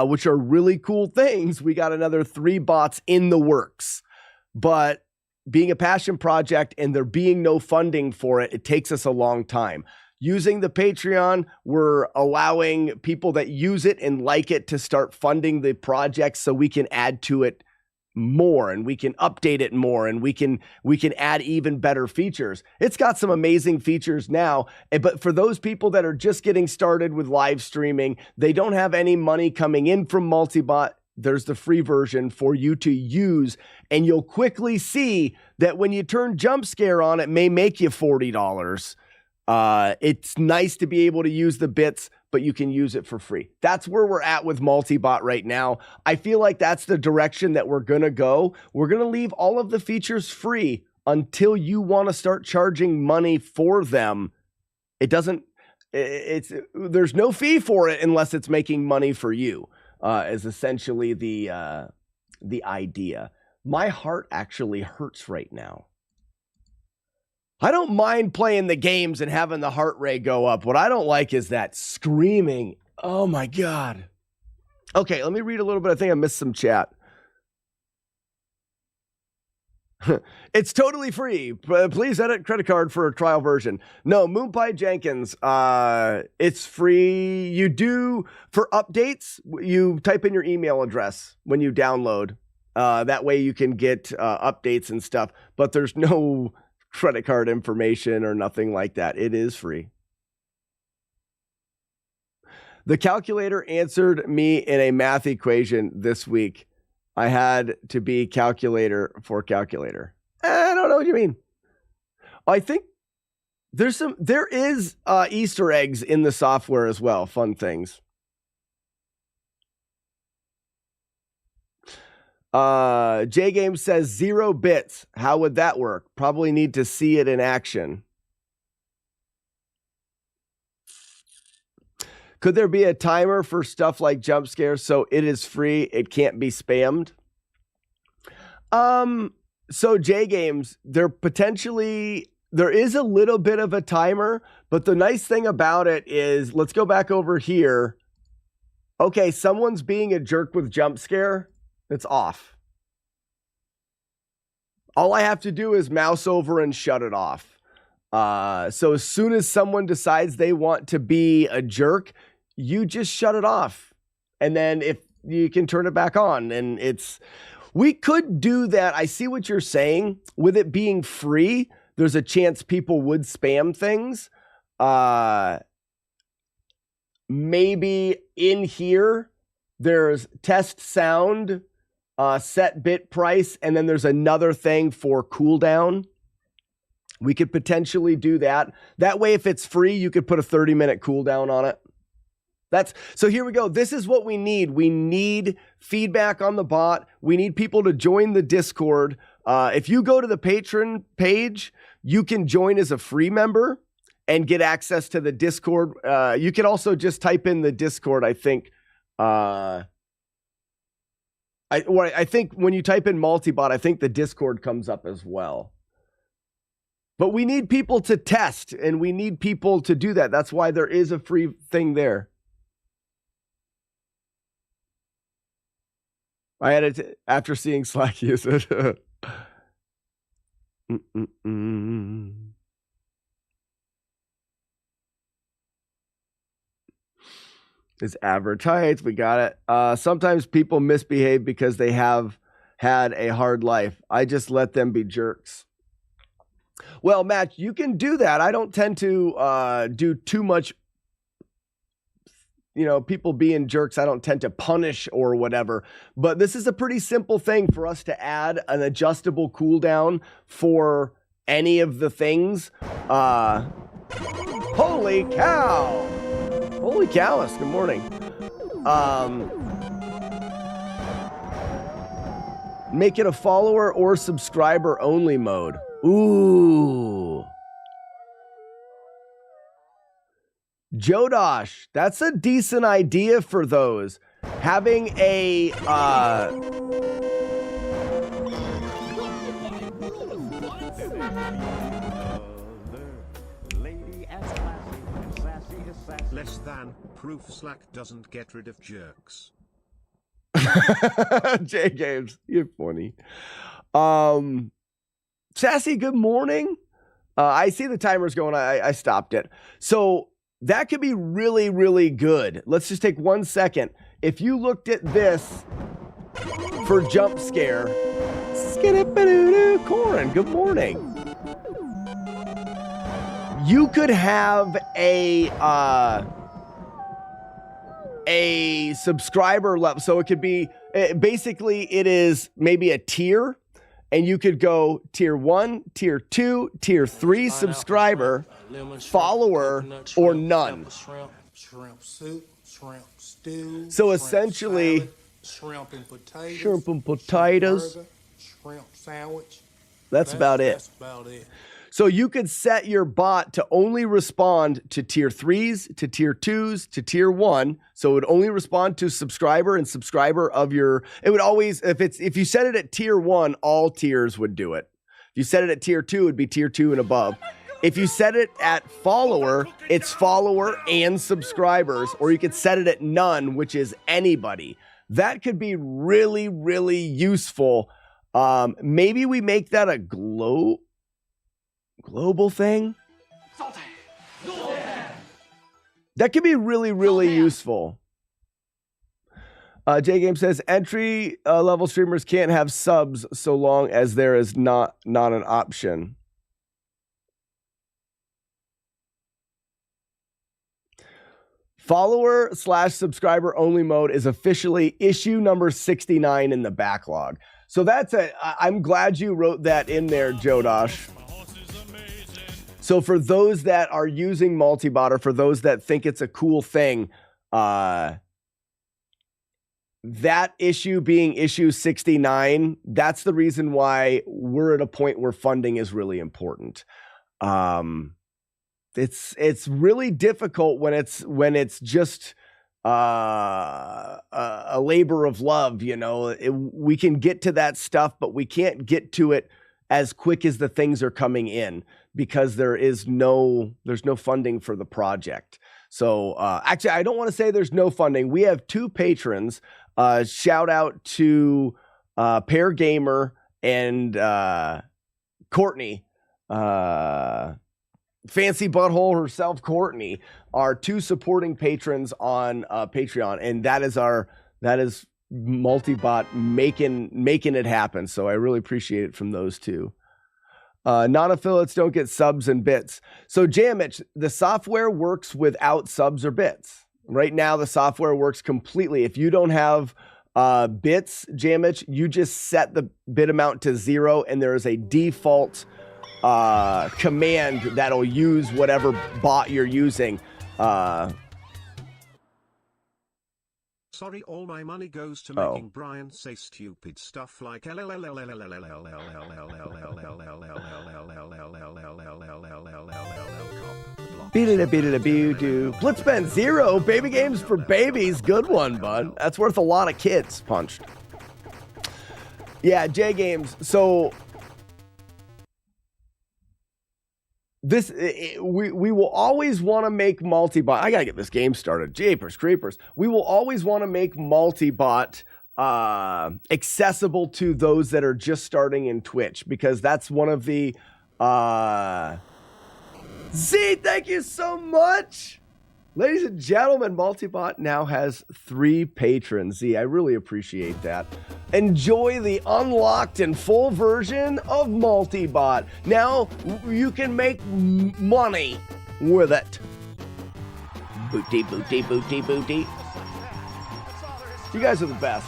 which are really cool things. We got another 3 bots in the works, but being a passion project and there being no funding for it, it takes us a long time. Using the Patreon, we're allowing people that use it and like it to start funding the project so we can add to it more and we can update it more and we can add even better features. It's got some amazing features now, but for those people that are just getting started with live streaming, they don't have any money coming in from Multibot. There's the free version for you to use, and you'll quickly see that when you turn Jump Scare on, it may make you $40. It's nice to be able to use the bits, but you can use it for free. That's where we're at with Multibot right now. I feel like that's the direction that we're going to go. We're going to leave all of the features free until you want to start charging money for them. There's no fee for it unless it's making money for you, is essentially the idea. My heart actually hurts right now. I don't mind playing the games and having the heart rate go up. What I don't like is that screaming. Oh my God. Okay, let me read a little bit. I think I missed some chat. It's totally free. Please edit credit card for a trial version. No, Moonpie Jenkins, it's free. You do, for updates, you type in your email address when you download. That way you can get updates and stuff. But there's no credit card information or nothing like that. It is free. The calculator answered me in a math equation this week. I had to be calculator for calculator. I don't know what you mean. I think there is Easter eggs in the software as well. Fun things. J Game says 0 bits. How would that work? Probably need to see it in action. Could there be a timer for stuff like jump scares so it is free, it can't be spammed? So J Games, there is a little bit of a timer, but the nice thing about it is, let's go back over here. Okay, someone's being a jerk with jump scare. It's off. All I have to do is mouse over and shut it off. So as soon as someone decides they want to be a jerk, you just shut it off. And then if you can turn it back on, and we could do that. I see what you're saying. With it being free, there's a chance people would spam things. Maybe in here, there's test sound, set bit price, and then there's another thing for cooldown. We could potentially do that. That way, if it's free, you could put a 30-minute cooldown on it. So here we go. This is what we need. We need feedback on the bot. We need people to join the Discord. If you go to the Patreon page, you can join as a free member and get access to the Discord. You can also just type in the Discord, I think. I think when you type in multibot, I think the Discord comes up as well. But we need people to test, and we need people to do that. That's why there is a free thing there. I had it after seeing Slack use it. It's advertised. We got it. Sometimes people misbehave because they have had a hard life. I just let them be jerks. Well, Matt, you can do that. I don't tend to do too much. People being jerks, I don't tend to punish or whatever. But this is a pretty simple thing for us to add an adjustable cooldown for any of the things. Holy cow! Holy cow, good morning. Make it a follower or subscriber only mode. Ooh. Jodosh, that's a decent idea for those. Having a less than proof Slack doesn't get rid of jerks. J Games, you're funny. Sassy, good morning. I see the timer's going. I stopped it. So that could be really, really good. Let's just take 1 second. If you looked at this for jump scare, Corin, good morning. You could have a subscriber level. So it could be, basically it is maybe a tier, and you could go tier 1, tier 2, tier 3 subscriber, follower, or none. Shrimp soup, shrimp stew. So essentially, shrimp and potatoes. Shrimp and potatoes. Shrimp sandwich. That's about it. That's about it. So you could set your bot to only respond to tier 3s, to tier 2s, to tier 1. So it would only respond to subscriber and subscriber of your, it would always, if you set it at tier 1, all tiers would do it. If you set it at tier 2, it'd be tier 2 and above. If you set it at follower, it's follower and subscribers, or you could set it at none, which is anybody. That could be really, really useful. Maybe we make that a global thing. That could be really, really useful. J Game says entry level streamers can't have subs so long as there is not an option. Follower/subscriber only mode is officially issue number 69 in the backlog. So I'm glad you wrote that in there, Jodosh. So for those that are using multibot, or for those that think it's a cool thing, that issue being issue 69, that's the reason why we're at a point where funding is really important. It's really difficult when it's just a labor of love, you know. We can get to that stuff, but we can't get to it as quick as the things are coming in, because there's no funding for the project. So actually, I don't want to say there's no funding. We have 2 patrons. Shout out to Pear Gamer and Courtney. Fancy Butthole herself, Courtney, are 2 supporting patrons on Patreon, and that is Multibot making it happen. So I really appreciate it from those 2. Non-affiliates don't get subs and bits. So Jamich, the software works without subs or bits. Right now, the software works completely. If you don't have bits, Jamich, you just set the bit amount to 0, and there is a default command that'll use whatever bot you're using. Sorry, all my money goes to making Brian say stupid stuff like Blitzband 0, baby games for babies. Good one, bud. That's worth a lot of kids punched. Yeah, J Games. So we will always want to make multibot. I gotta get this game started. Jeepers creepers. We will always want to make multibot accessible to those that are just starting in Twitch, because that's one of the Z, thank you so much. Ladies and gentlemen, Multibot now has 3 patrons. Z, I really appreciate that. Enjoy the unlocked and full version of Multibot. Now you can make money with it. Booty, booty, booty, booty. You guys are the best.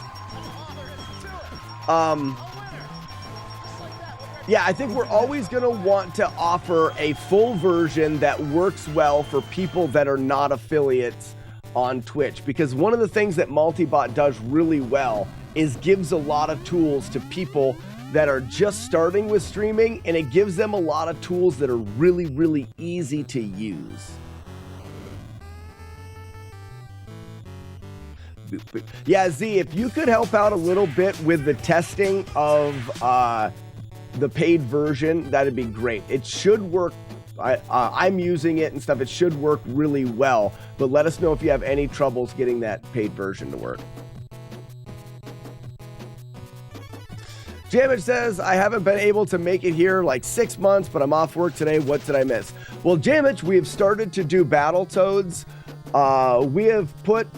Yeah, I think we're always going to want to offer a full version that works well for people that are not affiliates on Twitch, because one of the things that Multibot does really well is gives a lot of tools to people that are just starting with streaming, and it gives them a lot of tools that are really, really easy to use. Yeah, Z, if you could help out a little bit with the testing of the paid version, that'd be great. It should work. I'm using it and stuff. It should work really well, but let us know if you have any troubles getting that paid version to work. Jamich says, I haven't been able to make it here like 6 months, but I'm off work today. What did I miss? Well, Jamich, we have started to do Battletoads. We have put...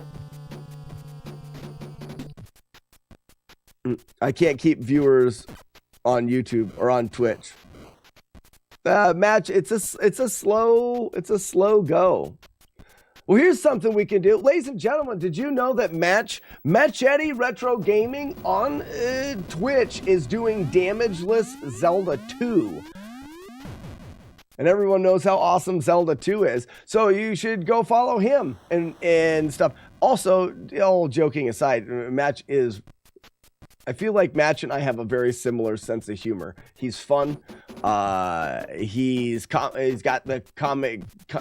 I can't keep viewers on YouTube or on Twitch. Match, it's a slow go. Well, here's something we can do. Ladies and gentlemen, did you know that Machete Retro Gaming on Twitch is doing damageless Zelda 2? And everyone knows how awesome Zelda 2 is. So you should go follow him and stuff. Also, all joking aside, I feel like Match and I have a very similar sense of humor. He's fun. He's got the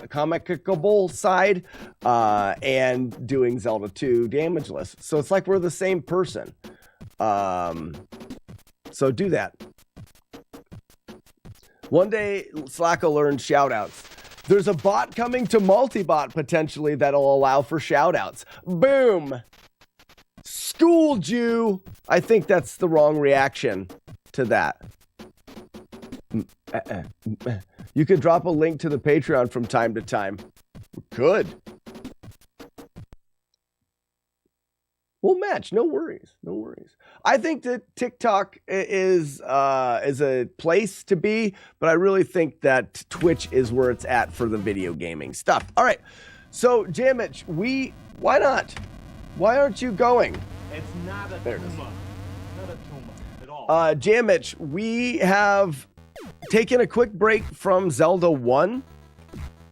comicable side, and doing Zelda 2 damageless. So it's like we're the same person. So do that. One day, Slack will learn shoutouts. There's a bot coming to Multibot potentially that'll allow for shoutouts. Boom! Schooled you! I think that's the wrong reaction to that. You could drop a link to the Patreon from time to time. Could. We'll match. No worries. No worries. I think that TikTok is a place to be, but I really think that Twitch is where it's at for the video gaming stuff. All right. So, Jamich, why not? Why aren't you going? It's not a tumor. Not a tumor at all. Jamich, we have taken a quick break from Zelda 1.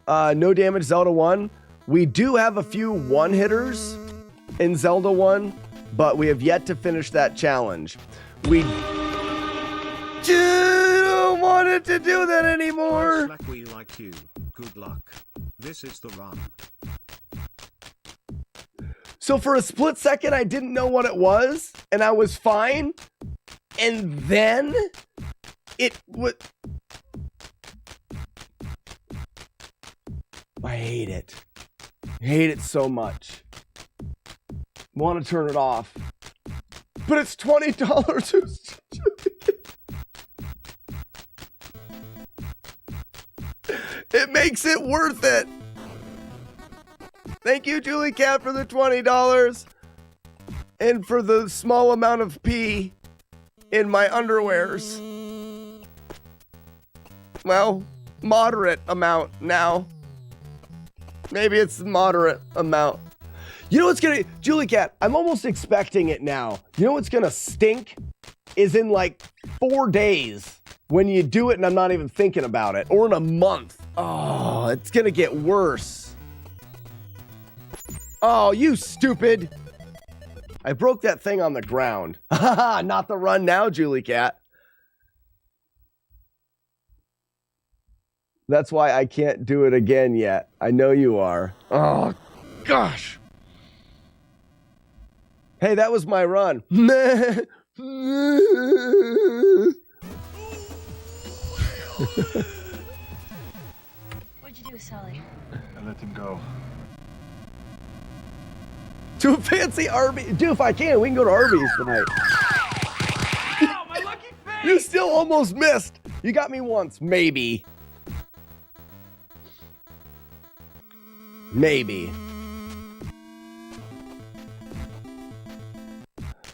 No damage Zelda 1. We do have a few one-hitters in Zelda 1, but we have yet to finish that challenge. We don't want it to do that anymore. Slack, we like you. Good luck. This is the run. So for a split second, I didn't know what it was, and I was fine. And then it would. I hate it. I hate it so much. Want to turn it off, but it's $20. It makes it worth it. Thank you, Julie Cat, for the $20 and for the small amount of pee in my underwears. Well, moderate amount now. Maybe it's moderate amount. You know what's gonna, Julie Cat, I'm almost expecting it now. You know what's gonna stink is in like 4 days when you do it and I'm not even thinking about it, or in a month. Oh, it's gonna get worse. Oh, you stupid. I broke that thing on the ground. Haha, not the run now, Julie Cat. That's why I can't do it again yet. I know you are. Oh, gosh. Hey, that was my run. What'd you do, Sully? I let him go. To a fancy Arby's. Dude, if I can, we can go to Arby's tonight. Ow, my lucky face! You still almost missed. You got me once. Maybe. Maybe.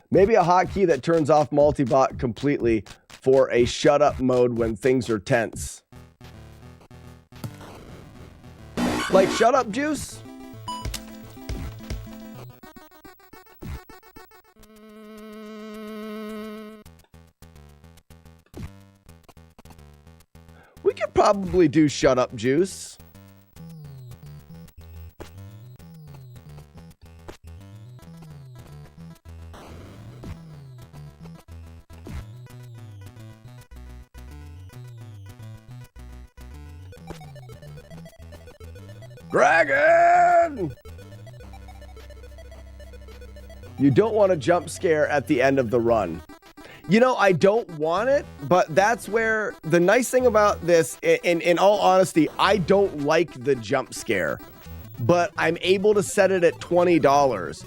Maybe a hotkey that turns off multibot completely for a shut up mode when things are tense. Like shut up juice? We could probably do shut up juice. Dragon! You don't want a jump scare at the end of the run. You know, I don't want it, but that's where the nice thing about this, in all honesty, I don't like the jump scare, but I'm able to set it at $20.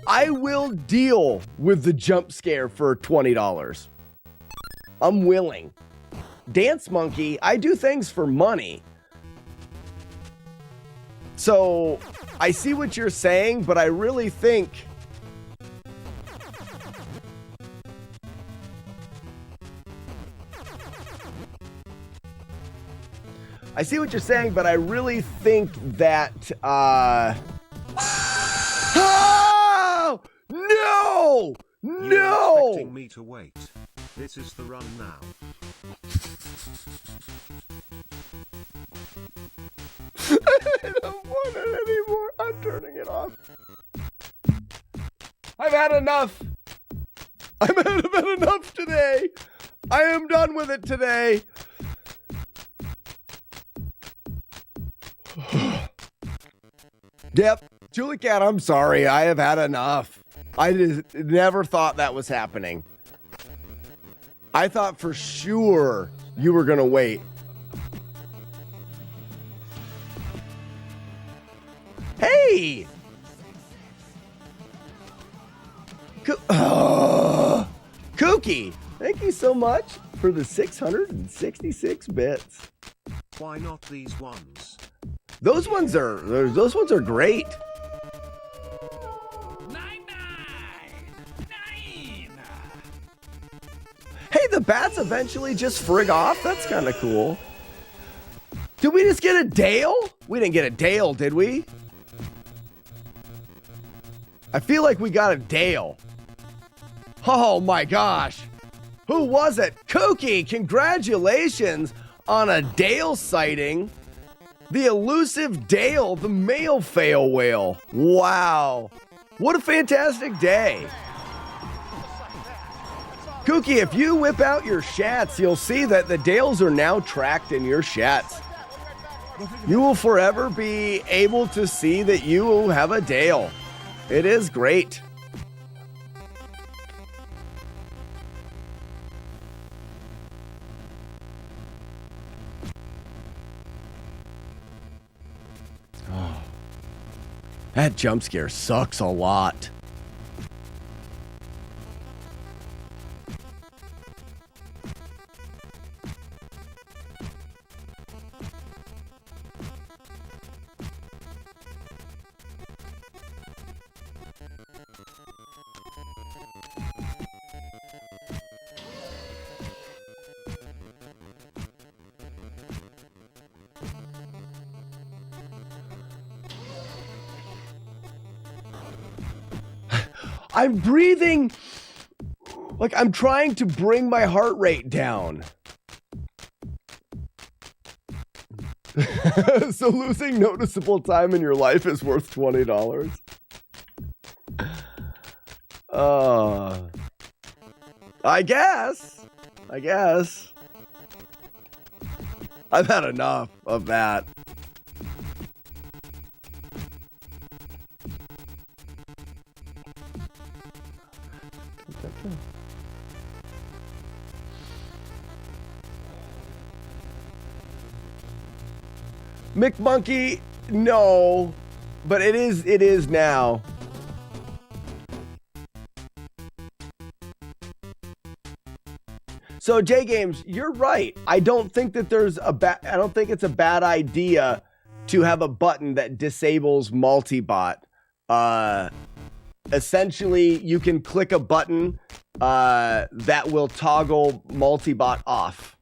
I will deal with the jump scare for $20. I'm willing. Dance Monkey, I do things for money. So I see what you're saying, but I really think that oh! No! You're expecting me to wait. This is the run now. I don't want it anymore. I'm turning it off. I've had enough. I've had enough today. I am done with it today. Yep. Julie Cat, I'm sorry. I have had enough. I just never thought that was happening. I thought for sure you were gonna wait. Hey! Kooky, thank you so much for the 666 bits. Why not these ones? Those ones are great. Hey, the bats eventually just frig off. That's kind of cool. Did we just get a Dale? We didn't get a Dale, did we? I feel like we got a Dale. Oh my gosh. Who was it? Kooky, congratulations on a Dale sighting. The elusive Dale, the male fail whale. Wow. What a fantastic day. Kooky, if you whip out your shats, you'll see that the Dales are now tracked in your shats. You will forever be able to see that you have a Dale. It is great. Oh, that jump scare sucks a lot. I'm breathing like I'm trying to bring my heart rate down. So losing noticeable time in your life is worth $20. I guess. I've had enough of that. McMonkey, no, but it is now. So J Games, you're right. I don't think that I don't think it's a bad idea to have a button that disables multibot. Essentially, you can click a button that will toggle multibot off.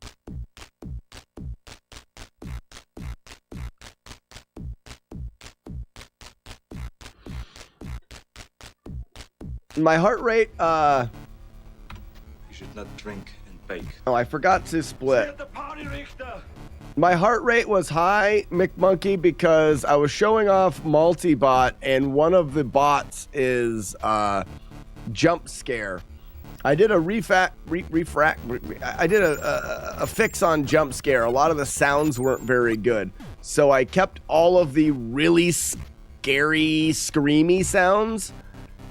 My heart rate, You should not drink and bake. oh, I forgot to split. My heart rate was high, McMonkey, because I was showing off multibot, and one of the bots is jump scare. I did a a fix on jump scare. A lot of the sounds weren't very good, so I kept all of the really scary, screamy sounds.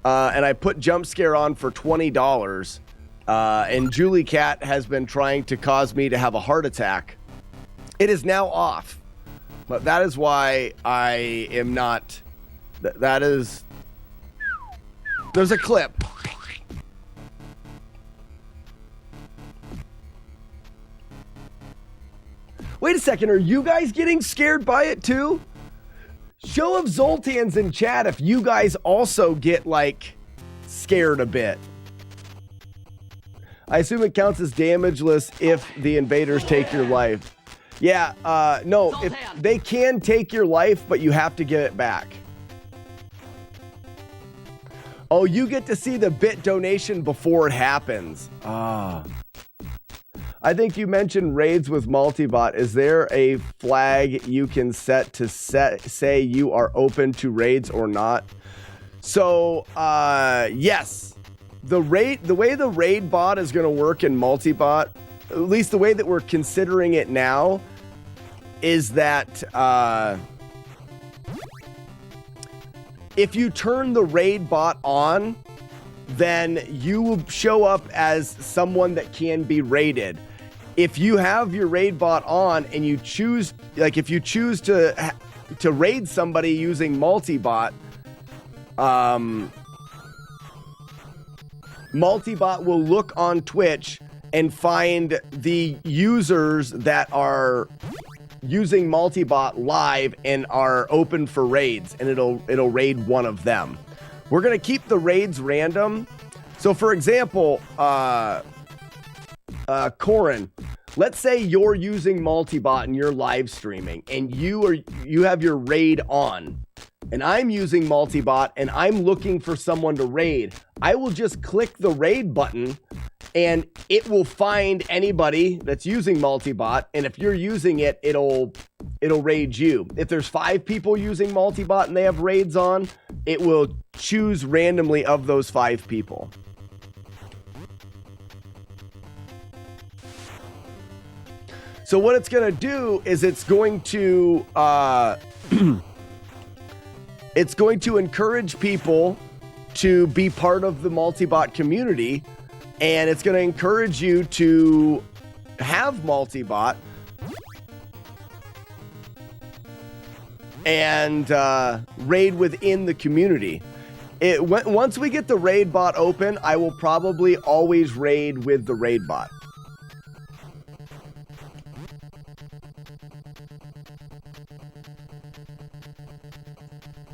And I put jump scare on for $20. And Julie Cat has been trying to cause me to have a heart attack. It is now off. But that is why I am not. That is. There's a clip. Wait a second. Are you guys getting scared by it too? Show of Zoltans in chat if you guys also get, like, scared a bit. I assume it counts as damageless if the invaders take your life. Yeah, no, if they can take your life, but you have to get it back. Oh, you get to see the bit donation before it happens. Ah. I think you mentioned raids with multibot. Is there a flag you can set to say you are open to raids or not? So, yes. The way the raid bot is going to work in multibot, at least the way that we're considering it now, is that if you turn the raid bot on, then you will show up as someone that can be raided. if you have your raid bot on and you choose, like if you choose to raid somebody using multi-bot, multi-bot will look on Twitch and find the users that are using multi-bot live and are open for raids, and it'll raid one of them. We're gonna keep the raids random. So for example, Corin, let's say you're using multi-bot and you're live streaming and you have your raid on, and I'm using multi-bot and I'm looking for someone to raid. I will just click the raid button and it will find anybody that's using multi-bot, and if you're using it, it'll raid you. If there's 5 people using multi-bot and they have raids on, it will choose randomly of those 5 people. So what it's going to do is it's going to encourage people to be part of the multi-bot community, and it's going to encourage you to have multi-bot and raid within the community. Once we get the raid bot open, I will probably always raid with the raid bot.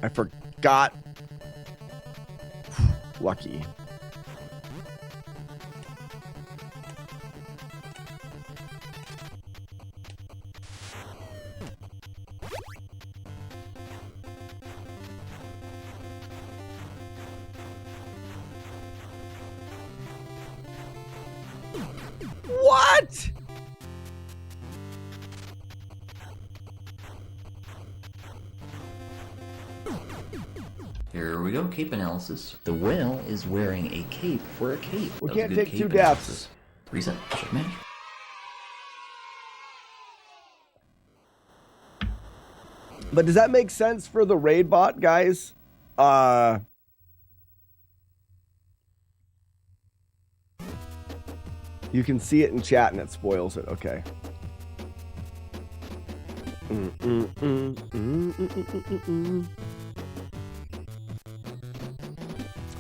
I forgot. Lucky. What? Here we go, cape analysis. The whale is wearing a cape for a cape. We That was can't a good take 2 cape deaths. analysis. Reset, check match. But does that make sense for the raid bot, guys? You can see it in chat and it spoils it. Okay.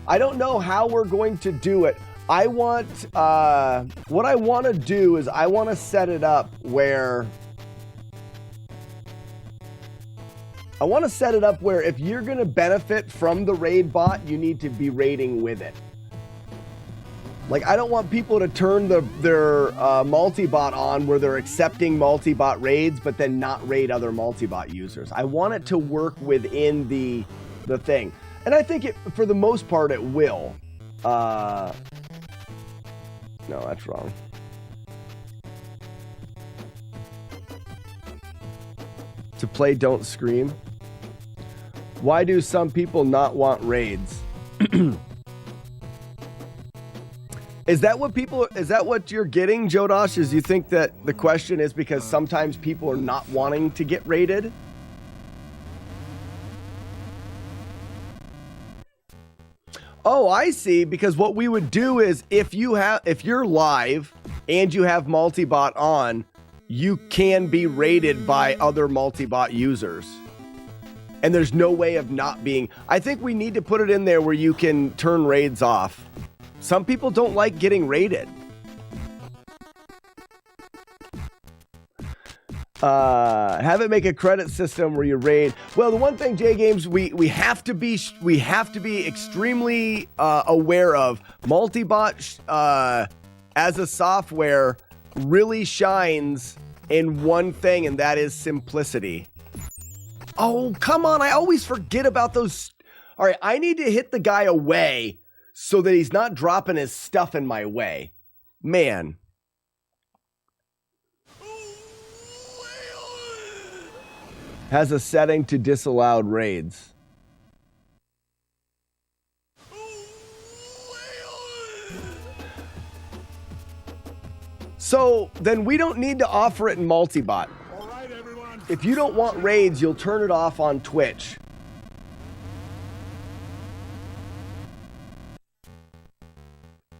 I don't know how we're going to do it. I want, what I want to do is I want to set it up where if you're going to benefit from the raid bot, you need to be raiding with it. Like, I don't want people to turn their multi-bot on where they're accepting multi-bot raids, but then not raid other multi-bot users. I want it to work within the thing. And I think for the most part, it will. No, that's wrong. To play Don't Scream. Why do some people not want raids? Is that what you're getting, Jodosh? Is you think that the question is because sometimes people are not wanting to get raided? Oh, I see. Because what we would do is if you're live and you have multi-bot on, you can be raided by other multi-bot users. And there's no way of not being. I think we need to put it in there where you can turn raids off. Some people don't like getting raided. Have it make a credit system where you raid. Well, the one thing, J Games, we have to be extremely aware of. Multibot as a software really shines in one thing, and that is simplicity. Oh, come on! I always forget about those. All right, I need to hit the guy away so that he's not dropping his stuff in my way. Man. Has a setting to disallowed raids. So then we don't need to offer it in multibot. All right, everyone. If you don't want raids, you'll turn it off on Twitch.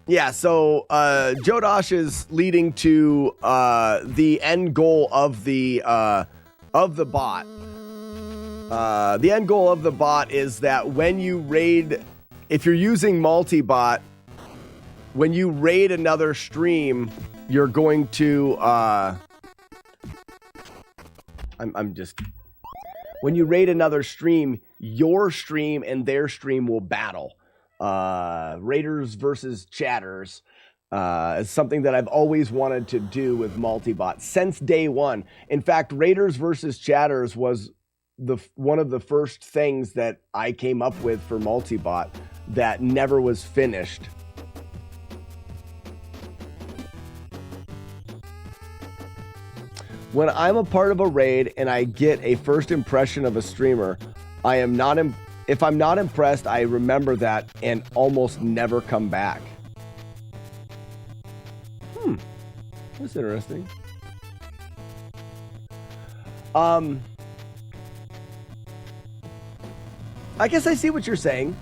Yeah, so Jodosh is leading to the end goal of the bot. The end goal of the bot is that when you raid, if you're using multi-bot, when you raid another stream, you're going to when you raid another stream, your stream and their stream will battle. Raiders versus chatters is something that I've always wanted to do with multibot since day one. In fact, Raiders versus chatters was one of the first things that I came up with for multibot that never was finished. When I'm a part of a raid and I get a first impression of a streamer, I am not if I'm not impressed, I remember that and almost never come back. That's interesting. I guess I see what you're saying.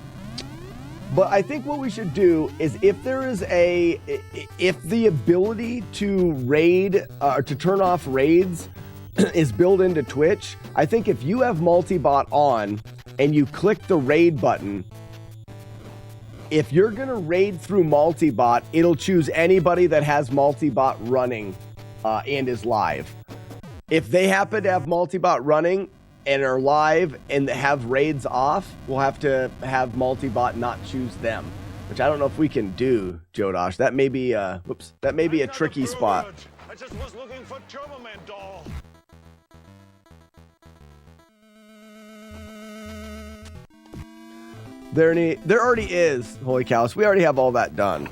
But I think what we should do is if the ability to raid or to turn off raids is built into Twitch, I think if you have multibot on and you click the raid button, if you're going to raid through multibot, it'll choose anybody that has multibot running and is live. If they happen to have multibot running and are live and have raids off, we'll have to have multibot not choose them, which I don't know if we can do, Jodosh. That may be a tricky spot. I just was looking for Turbo Man doll. There already is, holy cows. We already have all that done.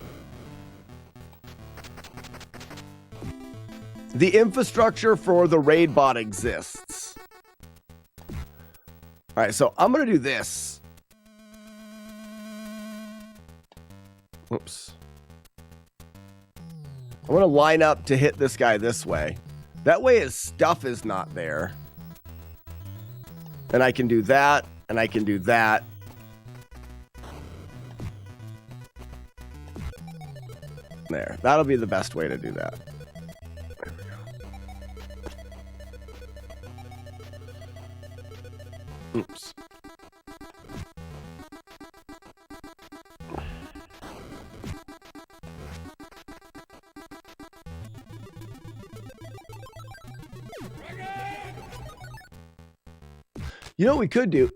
The infrastructure for the raid bot exists. All right, so I'm going to do this. Oops. I want to line up to hit this guy this way. That way his stuff is not there. And I can do that, and I can do that. There. That'll be the best way to do that. There we go. Oops. You know what we could do?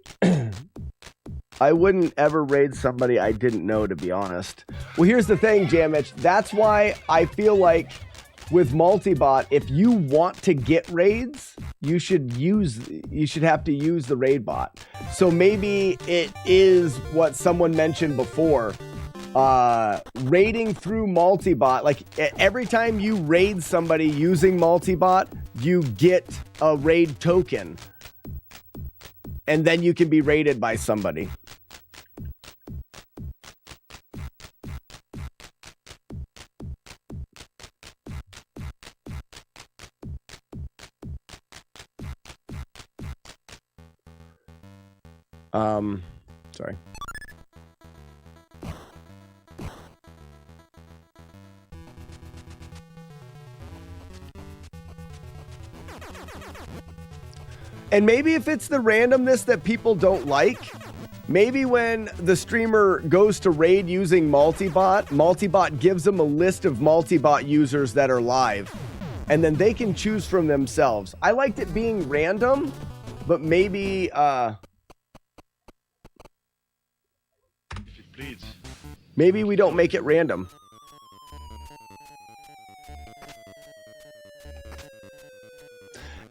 I wouldn't ever raid somebody I didn't know, to be honest. Well, here's the thing, Jamich. That's why I feel like with multibot, if you want to get raids, you should have to use the raid bot. So maybe it is what someone mentioned before. Raiding through multibot, like every time you raid somebody using multibot, you get a raid token. And then you can be raided by somebody. Sorry. And maybe if it's the randomness that people don't like, maybe when the streamer goes to raid using multibot gives them a list of multibot users that are live, and then they can choose from themselves. I liked it being random, but maybe maybe we don't make it random.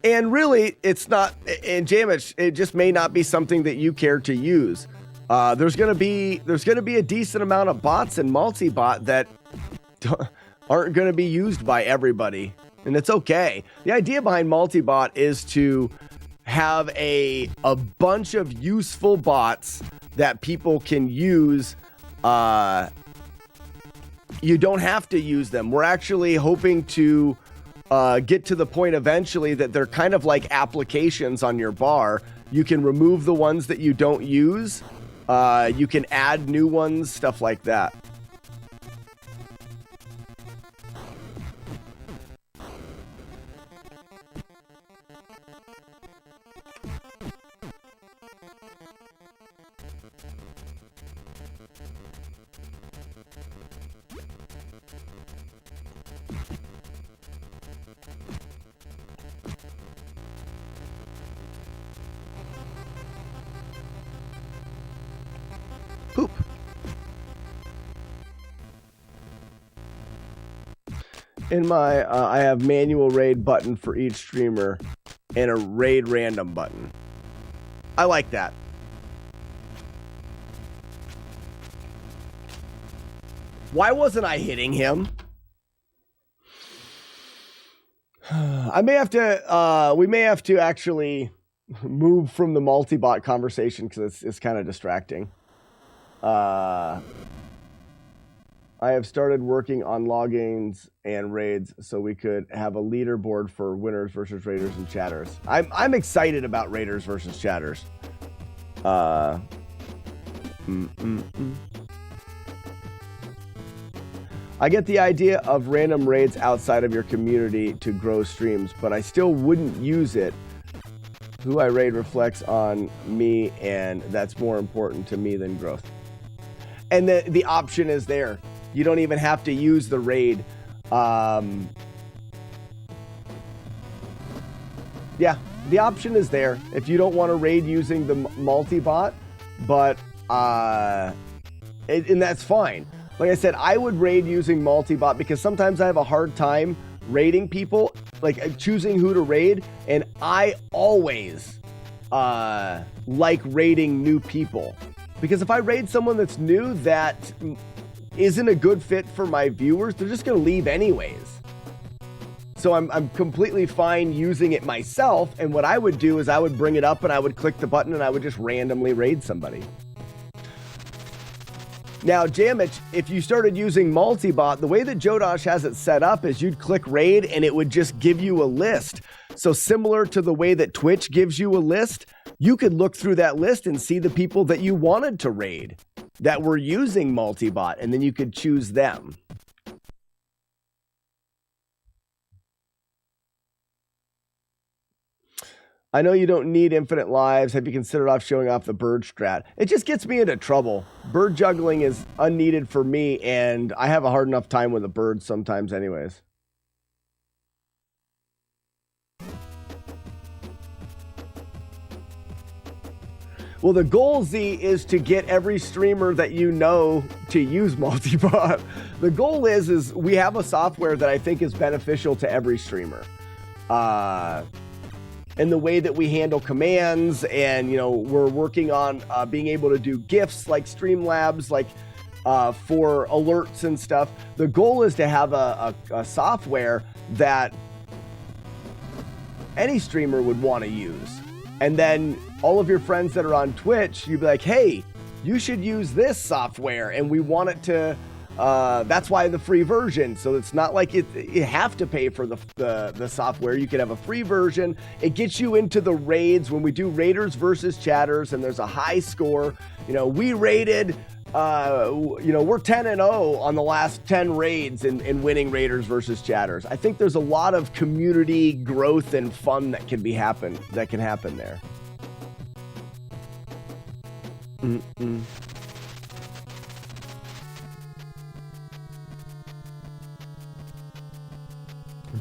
And really, it's not, and Jamich, it just may not be something that you care to use. There's gonna be a decent amount of bots and multi-bot that aren't gonna be used by everybody, and it's okay. The idea behind multi-bot is to have a bunch of useful bots that people can use. You don't have to use them. We're actually hoping to get to the point eventually that they're kind of like applications on your bar. You can remove the ones that you don't use. You can add new ones, stuff like that. In my, I have manual raid button for each streamer and a raid random button. I like that. Why wasn't I hitting him? I may have to, we may have to actually move from the multi-bot conversation because it's kind of distracting. I have started working on logins and raids so we could have a leaderboard for winners versus raiders and chatters. I'm excited about raiders versus chatters. I get the idea of random raids outside of your community to grow streams, but I still wouldn't use it. Who I raid reflects on me, and that's more important to me than growth. And the option is there. You don't even have to use the raid. Yeah, the option is there if you don't want to raid using the multi-bot, but and that's fine. Like I said, I would raid using multi-bot because sometimes I have a hard time raiding people, like choosing who to raid, and I always like raiding new people. Because if I raid someone that's new that isn't a good fit for my viewers, they're just going to leave anyways. So I'm completely fine using it myself, and what I would do is I would bring it up and I would click the button and I would just randomly raid somebody. Now, Jamich, if you started using multi-bot, the way that Jodosh has it set up is you'd click raid and it would just give you a list. So similar to the way that Twitch gives you a list, you could look through that list and see the people that you wanted to raid that were using multi-bot, and then you could choose them. I know you don't need infinite lives. Have you considered showing off the bird strat? It just gets me into trouble. Bird juggling is unneeded for me, and I have a hard enough time with the birds sometimes anyways. Well, the goal, Z, is to get every streamer that you know to use multi-bot. The goal is we have a software that I think is beneficial to every streamer. And the way that we handle commands, and, you know, we're working on being able to do GIFs like Streamlabs, like for alerts and stuff. The goal is to have a software that any streamer would want to use. And then all of your friends that are on Twitch, you'd be like, hey, you should use this software, and we want it to, that's why the free version. So it's not like you have to pay for the software. You can have a free version. It gets you into the raids when we do raiders versus chatters, and there's a high score. You know, we raided, you know, we're 10-0 on the last 10 raids in winning raiders versus chatters. I think there's a lot of community growth and fun that can happen there.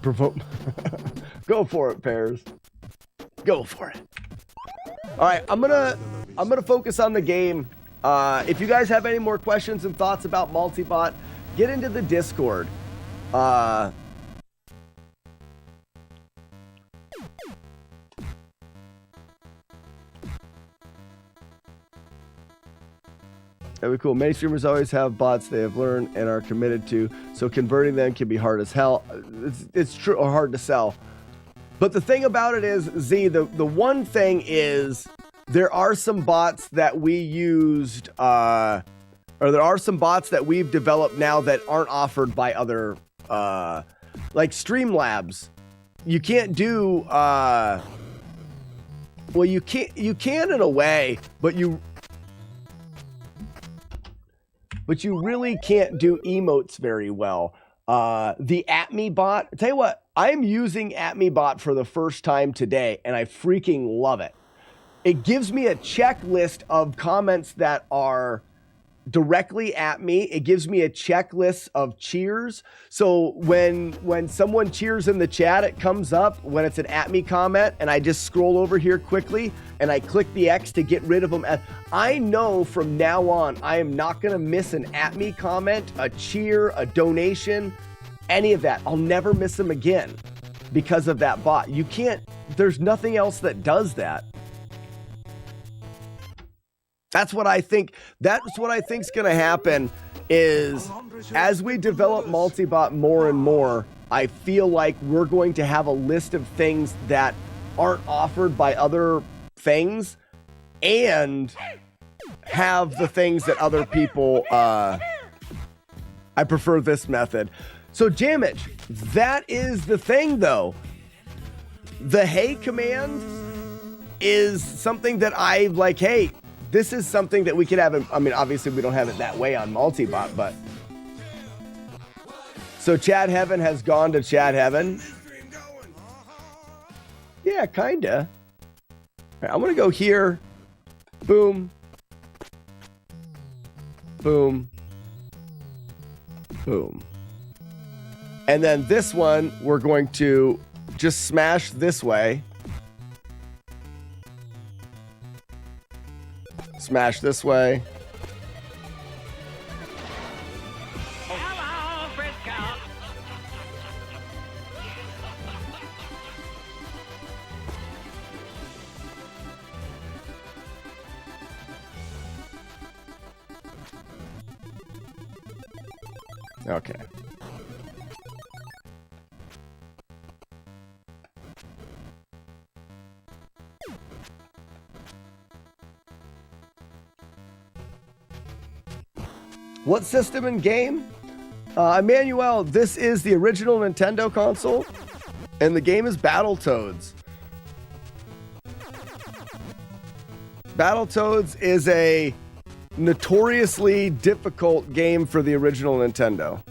Provoke. Go for it, Pears. Go for it. All right, I'm gonna focus on the game. If you guys have any more questions and thoughts about multi-bot, get into the Discord. That'd be cool. Many streamers always have bots they have learned and are committed to, so converting them can be hard as hell. It's true, or hard to sell. But the thing about it is, Z, the one thing is, there are some bots that we used, or there are some bots that we've developed now that aren't offered by other, like Streamlabs. You can't do, well, you can in a way, but you really can't do emotes very well. The @me bot, I'll tell you what, I'm using @me bot for the first time today, and I freaking love it. It gives me a checklist of comments that are directly at me. It gives me a checklist of cheers. So when someone cheers in the chat, it comes up when it's an @me comment, and I just scroll over here quickly and I click the X to get rid of them. I know from now on, I am not going to miss an @me comment, a cheer, a donation, any of that. I'll never miss them again because of that bot. You can't, there's nothing else that does that. That's what I think. That's what I think's going to happen is as we develop multi-bot more and more, I feel like we're going to have a list of things that aren't offered by other things and have the things that other people, I prefer this method. So Jamage, that is the thing though. The hey command is something that I like, hey, this is something that we could have. I mean, obviously we don't have it that way on multi-bot, but. So Chad Heaven has gone to Chad Heaven. Yeah, kinda. All right, I'm gonna go here. Boom. Boom. Boom. And then this one, we're going to just smash this way. Smash this way. Okay. What system and game? Emmanuel, this is the original Nintendo console, and the game is Battletoads. Battletoads is a notoriously difficult game for the original Nintendo.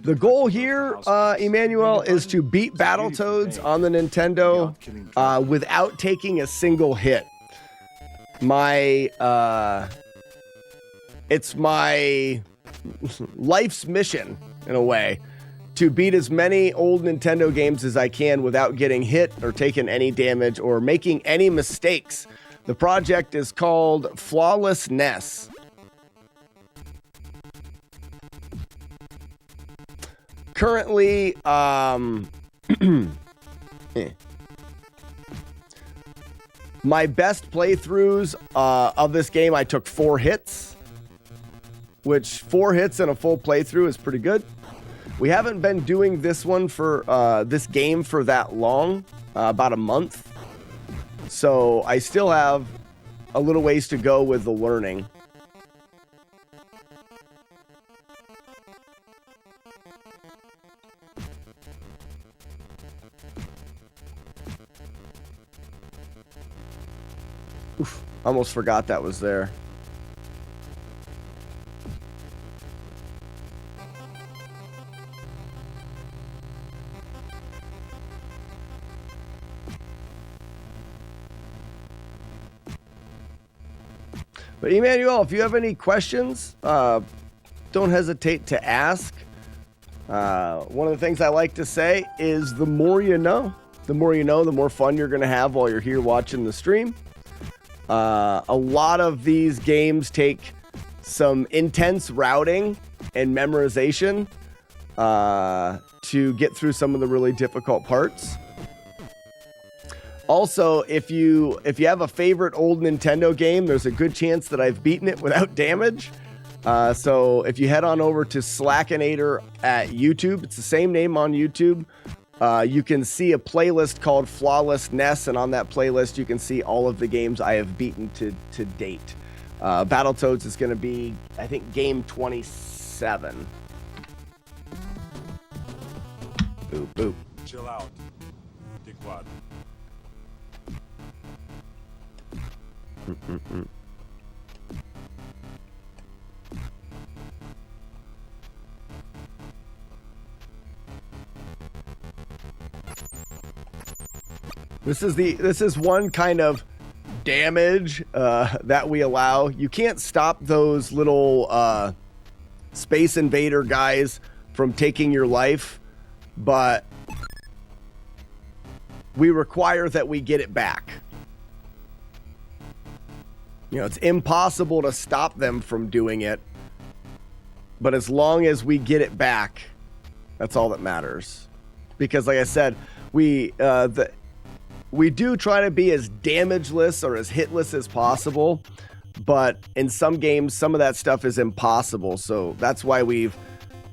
The goal here, Emmanuel, is to beat Battletoads on the Nintendo without taking a single hit. It's my life's mission, in a way, to beat as many old Nintendo games as I can without getting hit or taking any damage or making any mistakes. The project is called FlawlessNES. Currently, my best playthroughs of this game, I took 4 hits, which 4 hits in a full playthrough is pretty good. We haven't been doing this one for this game for that long, about a month. So I still have a little ways to go with the learning. Oof, almost forgot that was there. But Emmanuel, if you have any questions, don't hesitate to ask. One of the things I like to say is the more you know. The more you know, the more fun you're going to have while you're here watching the stream. A lot of these games take some intense routing and memorization to get through some of the really difficult parts. Also, if you have a favorite old Nintendo game, there's a good chance that I've beaten it without damage. So if you head on over to Slackinator at YouTube, it's the same name on YouTube. You can see a playlist called FlawlessNES, and on that playlist you can see all of the games I have beaten to date. Battletoads is going to be, I think, game 27. Boop, boop. Chill out. Dickwad. This is one kind of damage that we allow. You can't stop those little Space Invader guys from taking your life, but we require that we get it back. You know, it's impossible to stop them from doing it, but as long as we get it back, that's all that matters. Because like I said, we do try to be as damageless or as hitless as possible, but in some games, some of that stuff is impossible. So that's why we've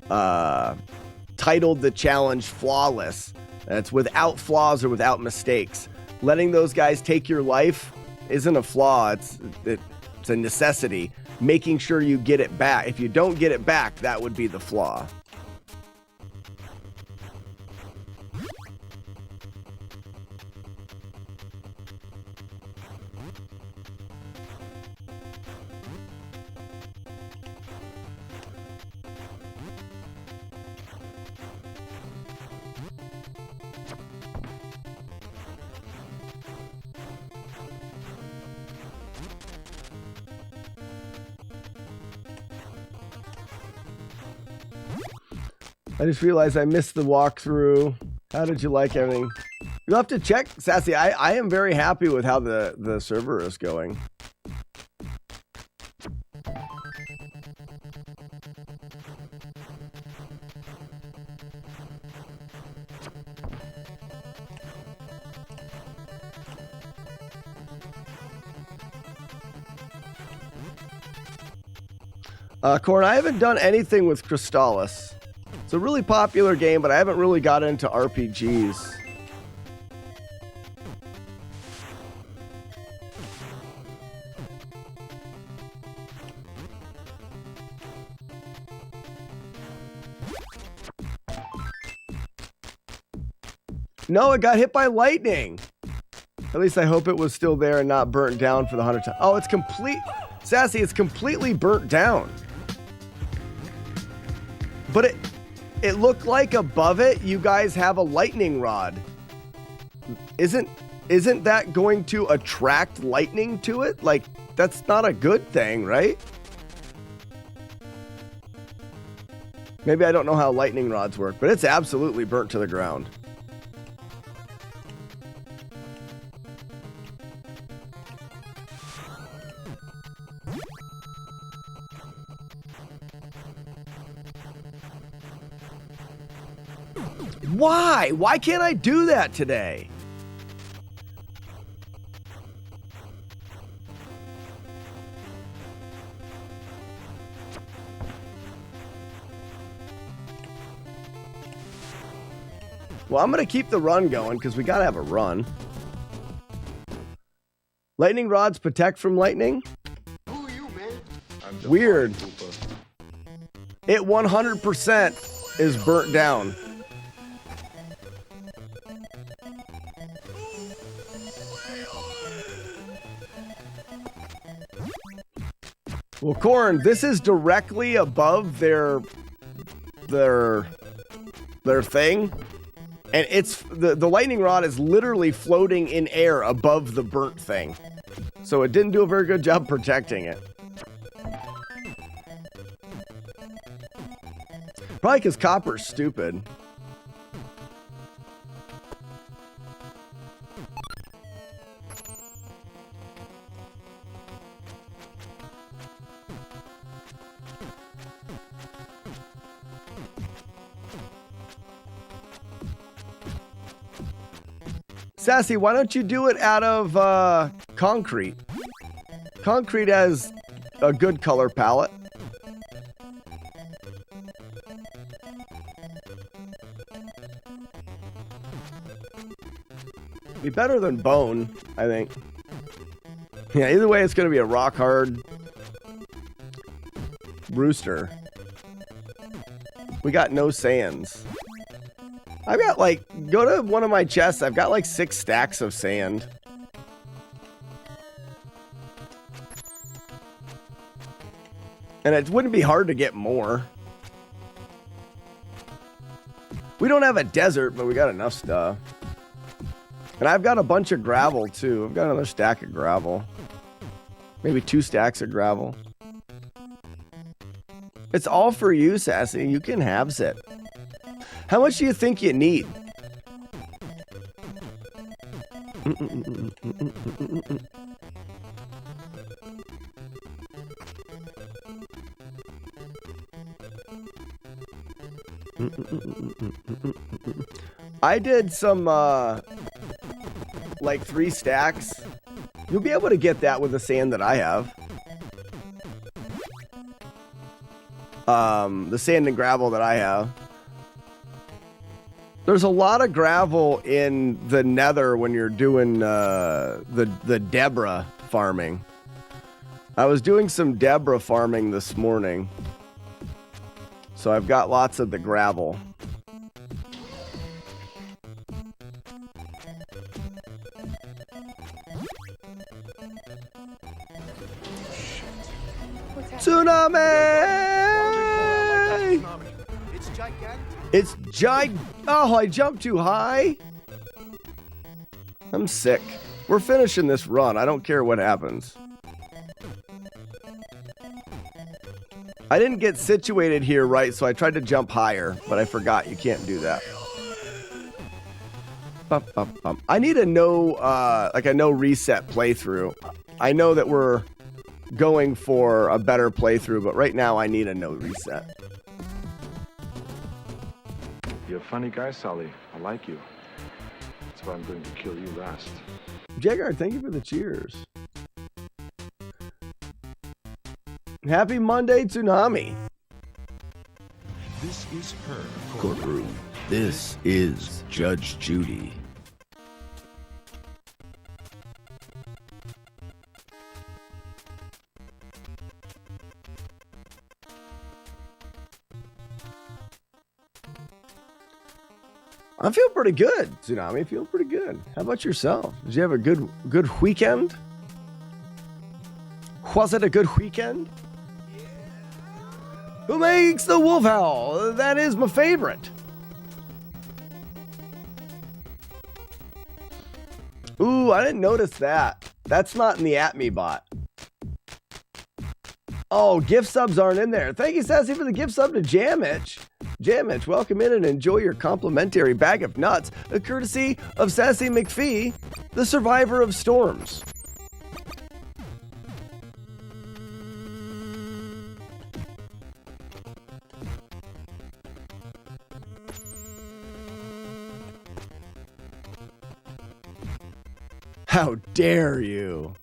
titled the challenge Flawless. That's without flaws or without mistakes. Letting those guys take your life isn't a flaw. It's a necessity. Making sure you get it back. If you don't get it back, that would be the flaw. I just realized I missed the walkthrough. How did you like everything? You'll have to check, Sassy. I am very happy with how the server is going. Corn, I haven't done anything with Crystallis. It's a really popular game, but I haven't really got into RPGs. No, it got hit by lightning. At least I hope it was still there and not burnt down for the 100 times. Oh, it's complete. Sassy, it's completely burnt down. But it looked like above it, you guys have a lightning rod. Isn't that going to attract lightning to it? Like, that's not a good thing, right? Maybe I don't know how lightning rods work, but it's absolutely burnt to the ground. Why? Why can't I do that today? Well, I'm going to keep the run going because we got to have a run. Lightning rods protect from lightning? Who are you, man? Weird. It 100% is burnt down. Well, Corn, this is directly above their thing, and it's the lightning rod is literally floating in air above the burnt thing, so it didn't do a very good job protecting it. Probably because copper's stupid. Sassy, why don't you do it out of concrete? Concrete has a good color palette. Be better than bone, I think. Yeah, either way, it's going to be a rock hard rooster. We got no sands. I've got like, go to one of my chests. I've got like 6 stacks of sand. And it wouldn't be hard to get more. We don't have a desert, but we got enough stuff. And I've got a bunch of gravel too. I've got another stack of gravel. Maybe 2 stacks of gravel. It's all for you, Sassy. You can have it. How much do you think you need? I did some like 3 stacks. You'll be able to get that with the sand that I have. The sand and gravel that I have. There's a lot of gravel in the nether when you're doing the Deborah farming. I was doing some Deborah farming this morning. So I've got lots of the gravel. Tsunami! It's gigantic. It's Oh, I jumped too high. I'm sick. We're finishing this run. I don't care what happens. I didn't get situated here right, so I tried to jump higher, but I forgot you can't do that. I need a no reset playthrough. I know that we're going for a better playthrough, but right now I need a no reset. You're a funny guy, Sully. I like you. That's why I'm going to kill you last. Jagger, thank you for the cheers. Happy Monday, Tsunami. This is her courtroom. This is Judge Judy. I feel pretty good, Tsunami. I feel pretty good. How about yourself? Did you have a good weekend? Was it a good weekend? Who makes the wolf howl? That is my favorite. Ooh, I didn't notice that. That's not in the @me bot. Oh, gift subs aren't in there. Thank you, Sassy, for the gift sub to Jamich. Jamich, welcome in and enjoy your complimentary bag of nuts, a courtesy of Sassy McPhee, the survivor of storms. How dare you?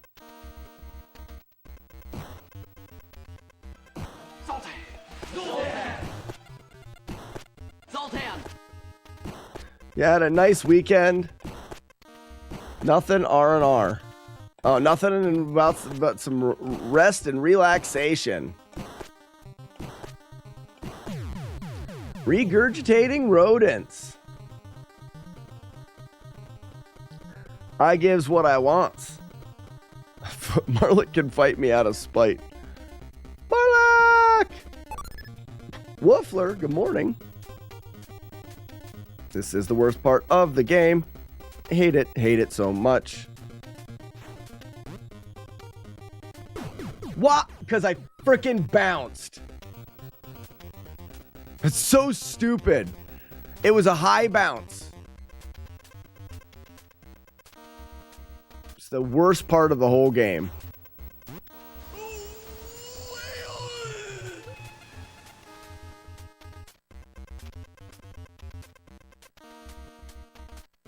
You had a nice weekend. Nothing R&R. Oh, nothing about some rest and relaxation. Regurgitating rodents. I gives what I wants. Marlick can fight me out of spite. Marlick! Woofler, good morning. This is the worst part of the game. Hate it so much. What? Because I freaking bounced. It's so stupid. It was a high bounce. It's the worst part of the whole game.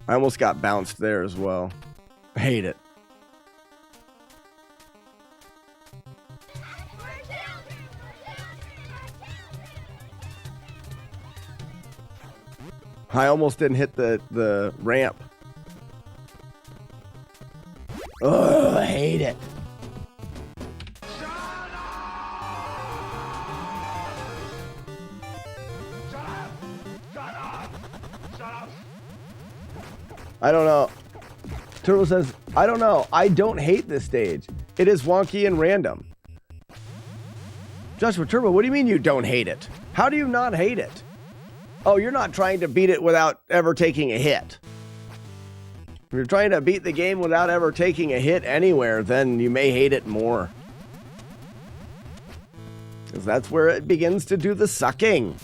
I almost got bounced there as well. I hate it. I almost didn't hit the ramp. Ugh, I hate it. I don't know. Turtle says, I don't know. I don't hate this stage. It is wonky and random. Joshua Turbo, what do you mean you don't hate it? How do you not hate it? Oh, you're not trying to beat it without ever taking a hit. If you're trying to beat the game without ever taking a hit anywhere, then you may hate it more. Because that's where it begins to do the sucking.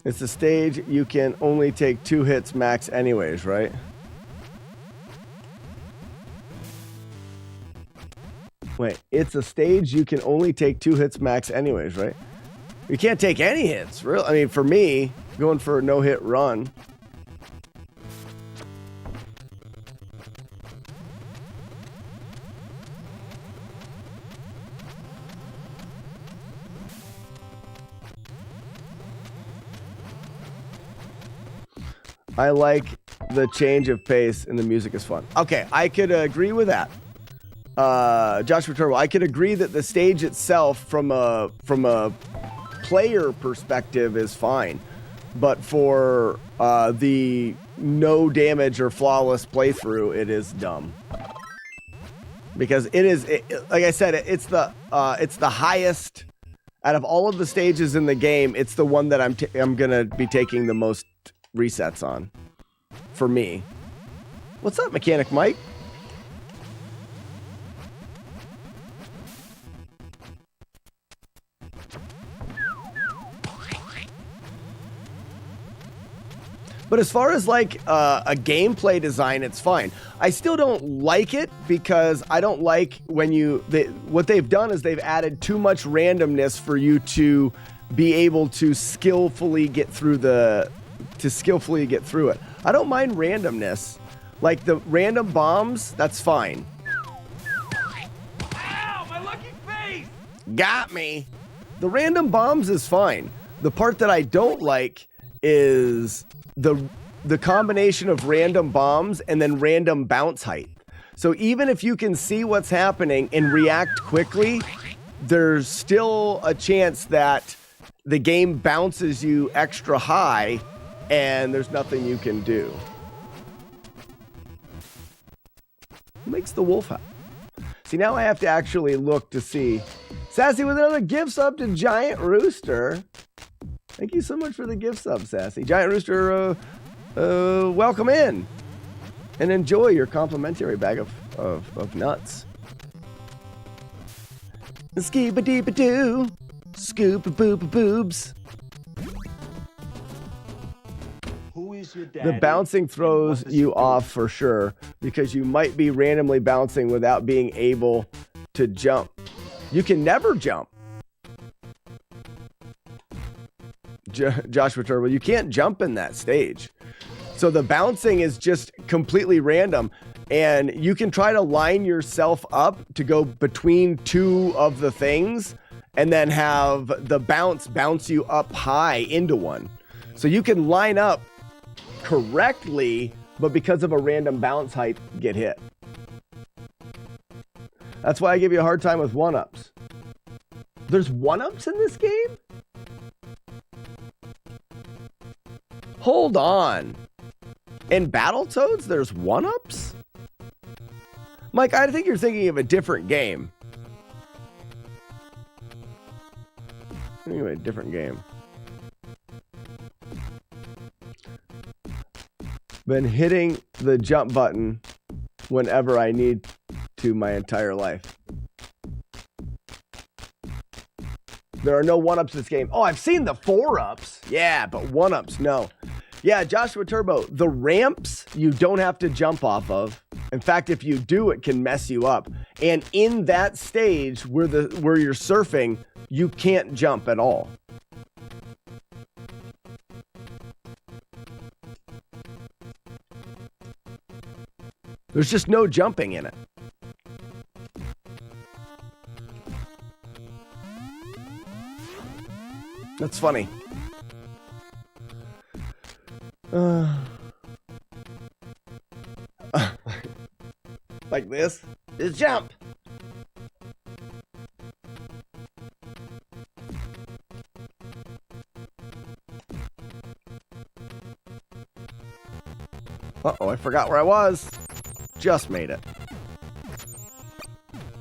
It's a stage you can only take 2 hits max anyways, right? Wait, it's a stage you can only take 2 hits max anyways, right? You can't take any hits, really. I mean, for me, going for a no-hit run. I like the change of pace and the music is fun. Okay, I could agree with that. Joshua Turbo, I could agree that the stage itself from a player perspective is fine, but for the no damage or flawless playthrough, it is dumb. Because it is, like I said, it's the highest out of all of the stages in the game. It's the one that I'm gonna be taking the most resets on for me. What's up, Mechanic Mike? But as far as like a gameplay design, it's fine. I still don't like it because I don't like when what they've done is they've added too much randomness for you to be able to skillfully get through it. I don't mind randomness. Like the random bombs, that's fine. Ow, my lucky face! Got me. The random bombs is fine. The part that I don't like is the combination of random bombs and then random bounce height. So even if you can see what's happening and react quickly, there's still a chance that the game bounces you extra high and there's nothing you can do. Who makes the wolf howl? See, now I have to actually look to see. Sassy with another gift sub to Giant Rooster. Thank you so much for the gift sub, Sassy. Giant Rooster, welcome in. And enjoy your complimentary bag of nuts. Skee-ba-dee-ba-doo. Scoop-a-boop-a-boobs. The bouncing throws you off for sure because you might be randomly bouncing without being able to jump. You can never jump. Joshua Turbo, you can't jump in that stage. So the bouncing is just completely random and you can try to line yourself up to go between 2 of the things and then have the bounce you up high into one. So you can line up correctly, but because of a random bounce height, get hit. That's why I give you a hard time with 1-ups. There's 1-ups in this game? Hold on. In Battletoads, there's 1-ups? Mike, I think you're thinking of a different game. Anyway, different game. Been hitting the jump button whenever I need to my entire life. There are no 1-ups in this game. Oh, I've seen the 4-ups. Yeah, but 1-ups, no. Yeah, Joshua Turbo, the ramps you don't have to jump off of. In fact, if you do, it can mess you up. And in that stage where you're surfing, you can't jump at all. There's just no jumping in it. That's funny. Like this? Just jump. Uh-oh, I forgot where I was. Just made it.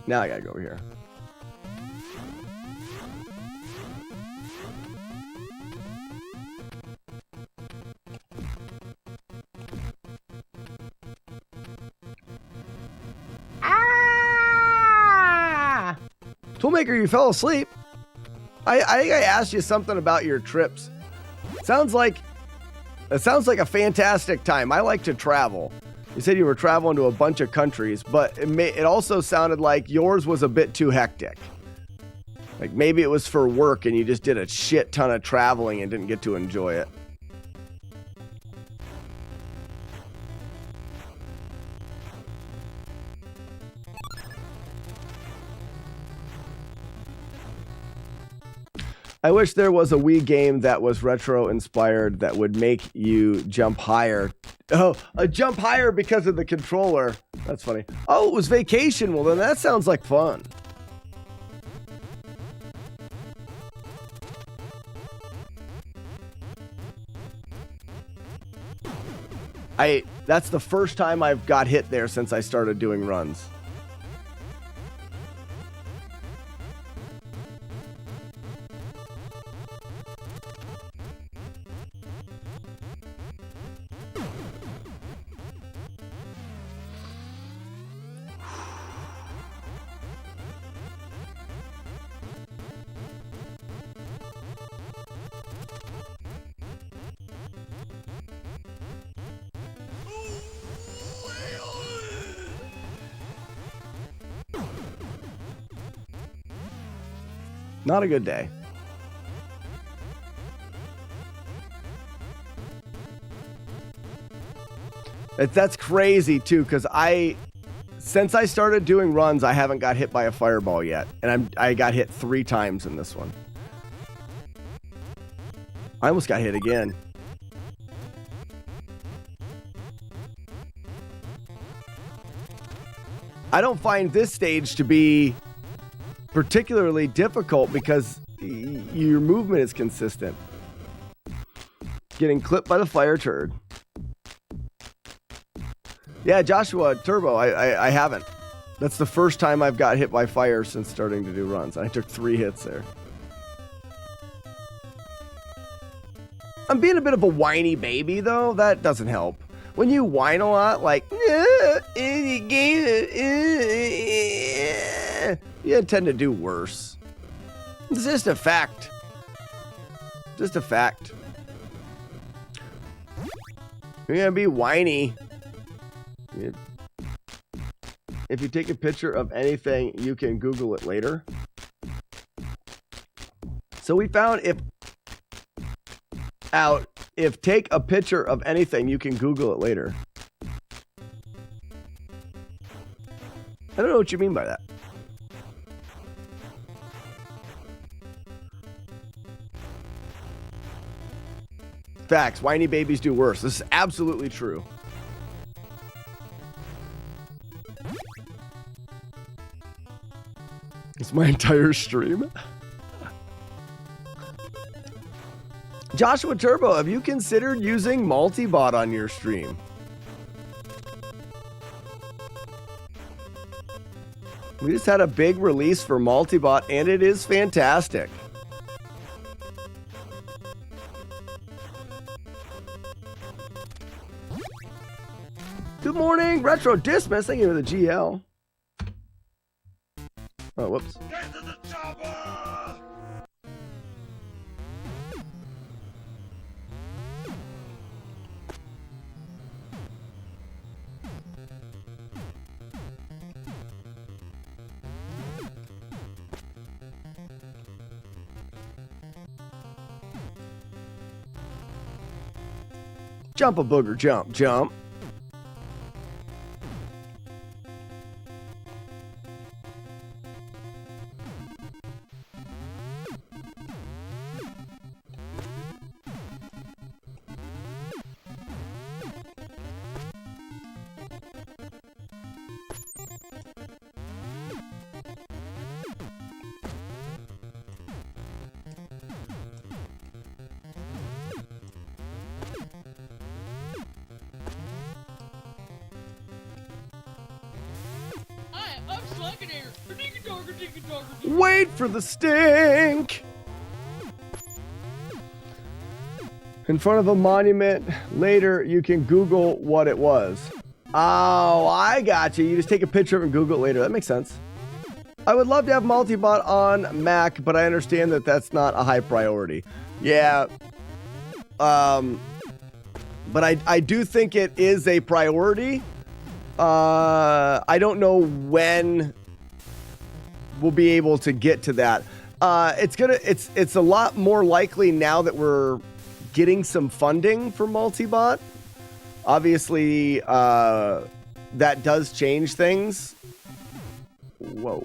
Now I gotta go over here. Ah! Toolmaker, you fell asleep. I think I asked you something about your trips. Sounds like a fantastic time. I like to travel. You said you were traveling to a bunch of countries, but it also sounded like yours was a bit too hectic. Like maybe it was for work and you just did a shit ton of traveling and didn't get to enjoy it. I wish there was a Wii game that was retro inspired that would make you jump higher. Oh, a jump higher because of the controller. That's funny. Oh, it was Vacation. Well, then that sounds like fun. That's the first time I've got hit there since I started doing runs. Not a good day. That's crazy too, because since I started doing runs, I haven't got hit by a fireball yet, and I got hit 3 times in this one. I almost got hit again. I don't find this stage to be particularly difficult because your movement is consistent. Getting clipped by the fire turd. Yeah, Joshua Turbo, I haven't. That's the first time I've got hit by fire since starting to do runs. I took 3 hits there. I'm being a bit of a whiny baby, though. That doesn't help. When you whine a lot, like, you tend to do worse. It's just a fact. Just a fact. You're gonna be whiny. If you take a picture of anything, you can Google it later. So we found if take a picture of anything, you can Google it later. I don't know what you mean by that. Facts. Whiny babies do worse. This is absolutely true. It's my entire stream. Joshua Turbo, have you considered using multibot on your stream? We just had a big release for multibot, and it is fantastic. Good morning, Retro Dismiss. Thank you for the GL. Oh, whoops. Get to the chopper! Jump a booger, jump, jump. Wait for the stink! In front of a monument. Later, you can Google what it was. Oh, I got you. You just take a picture of it and Google it later. That makes sense. I would love to have multibot on Mac, but I understand that that's not a high priority. Yeah. But I do think it is a priority. I don't know when we'll be able to get to that. It's a lot more likely now that we're getting some funding for multibot. Obviously, that does change things. Whoa.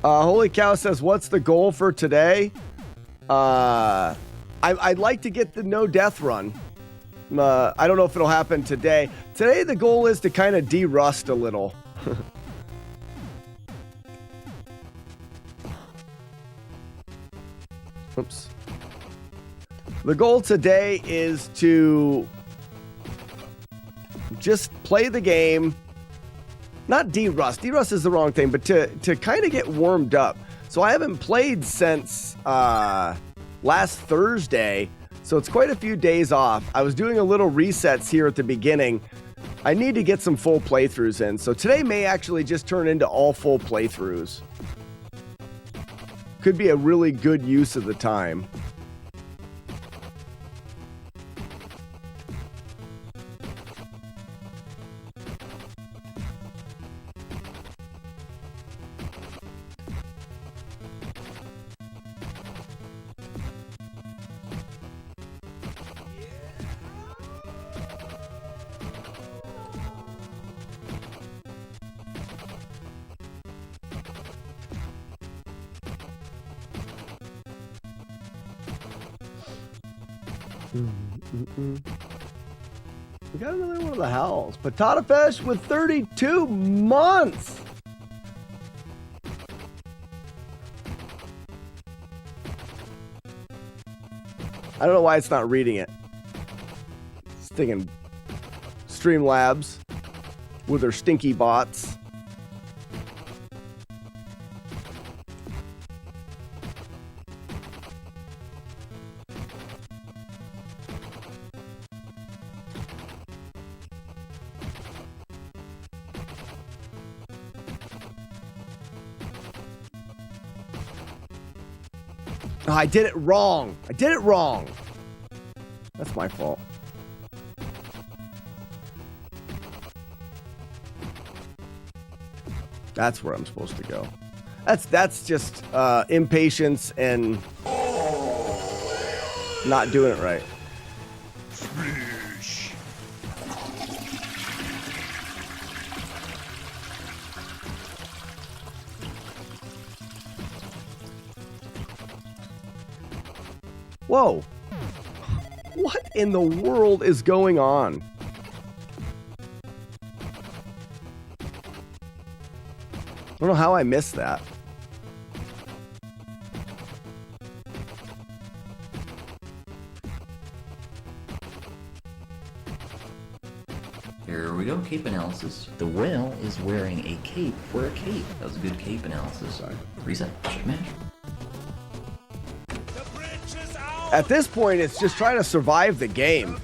Holy Cow says, what's the goal for today? I'd like to get the no death run. I don't know if it'll happen today. Today, the goal is to kind of de-rust a little. Oops. The goal today is to just play the game. Not de-rust. De-rust is the wrong thing, but to kind of get warmed up. So I haven't played since last Thursday, so it's quite a few days off. I was doing a little resets here at the beginning. I need to get some full playthroughs in. So today may actually just turn into all full playthroughs. Could be a really good use of the time. We got another one of the howls. Patata Fish with 32 months. I don't know why it's not reading it. It's thinking Streamlabs with their stinky bots. Oh, I did it wrong. I did it wrong. That's my fault. That's where I'm supposed to go. That's just impatience and not doing it right. Whoa. What in the world is going on? I don't know how I missed that. Here we go, cape analysis. The whale is wearing a cape for a cape. That was a good cape analysis. Sorry. Reset. Check match. At this point, it's just trying to survive the game.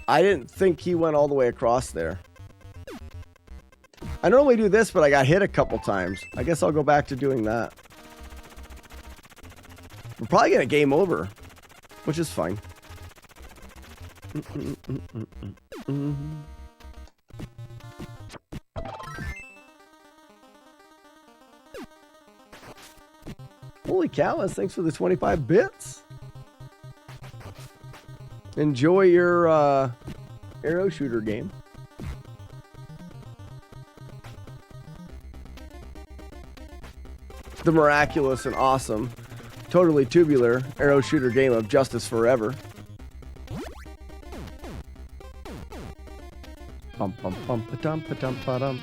I didn't think he went all the way across there. I normally do this, but I got hit a couple times. I guess I'll go back to doing that. We're probably going to game over, which is fine. Holy cow, thanks for the 25 bits. Enjoy your arrow shooter game. The miraculous and awesome, totally tubular arrow shooter game of Justice Forever. Pum pum pum pa-dum pa-dum pa-dum.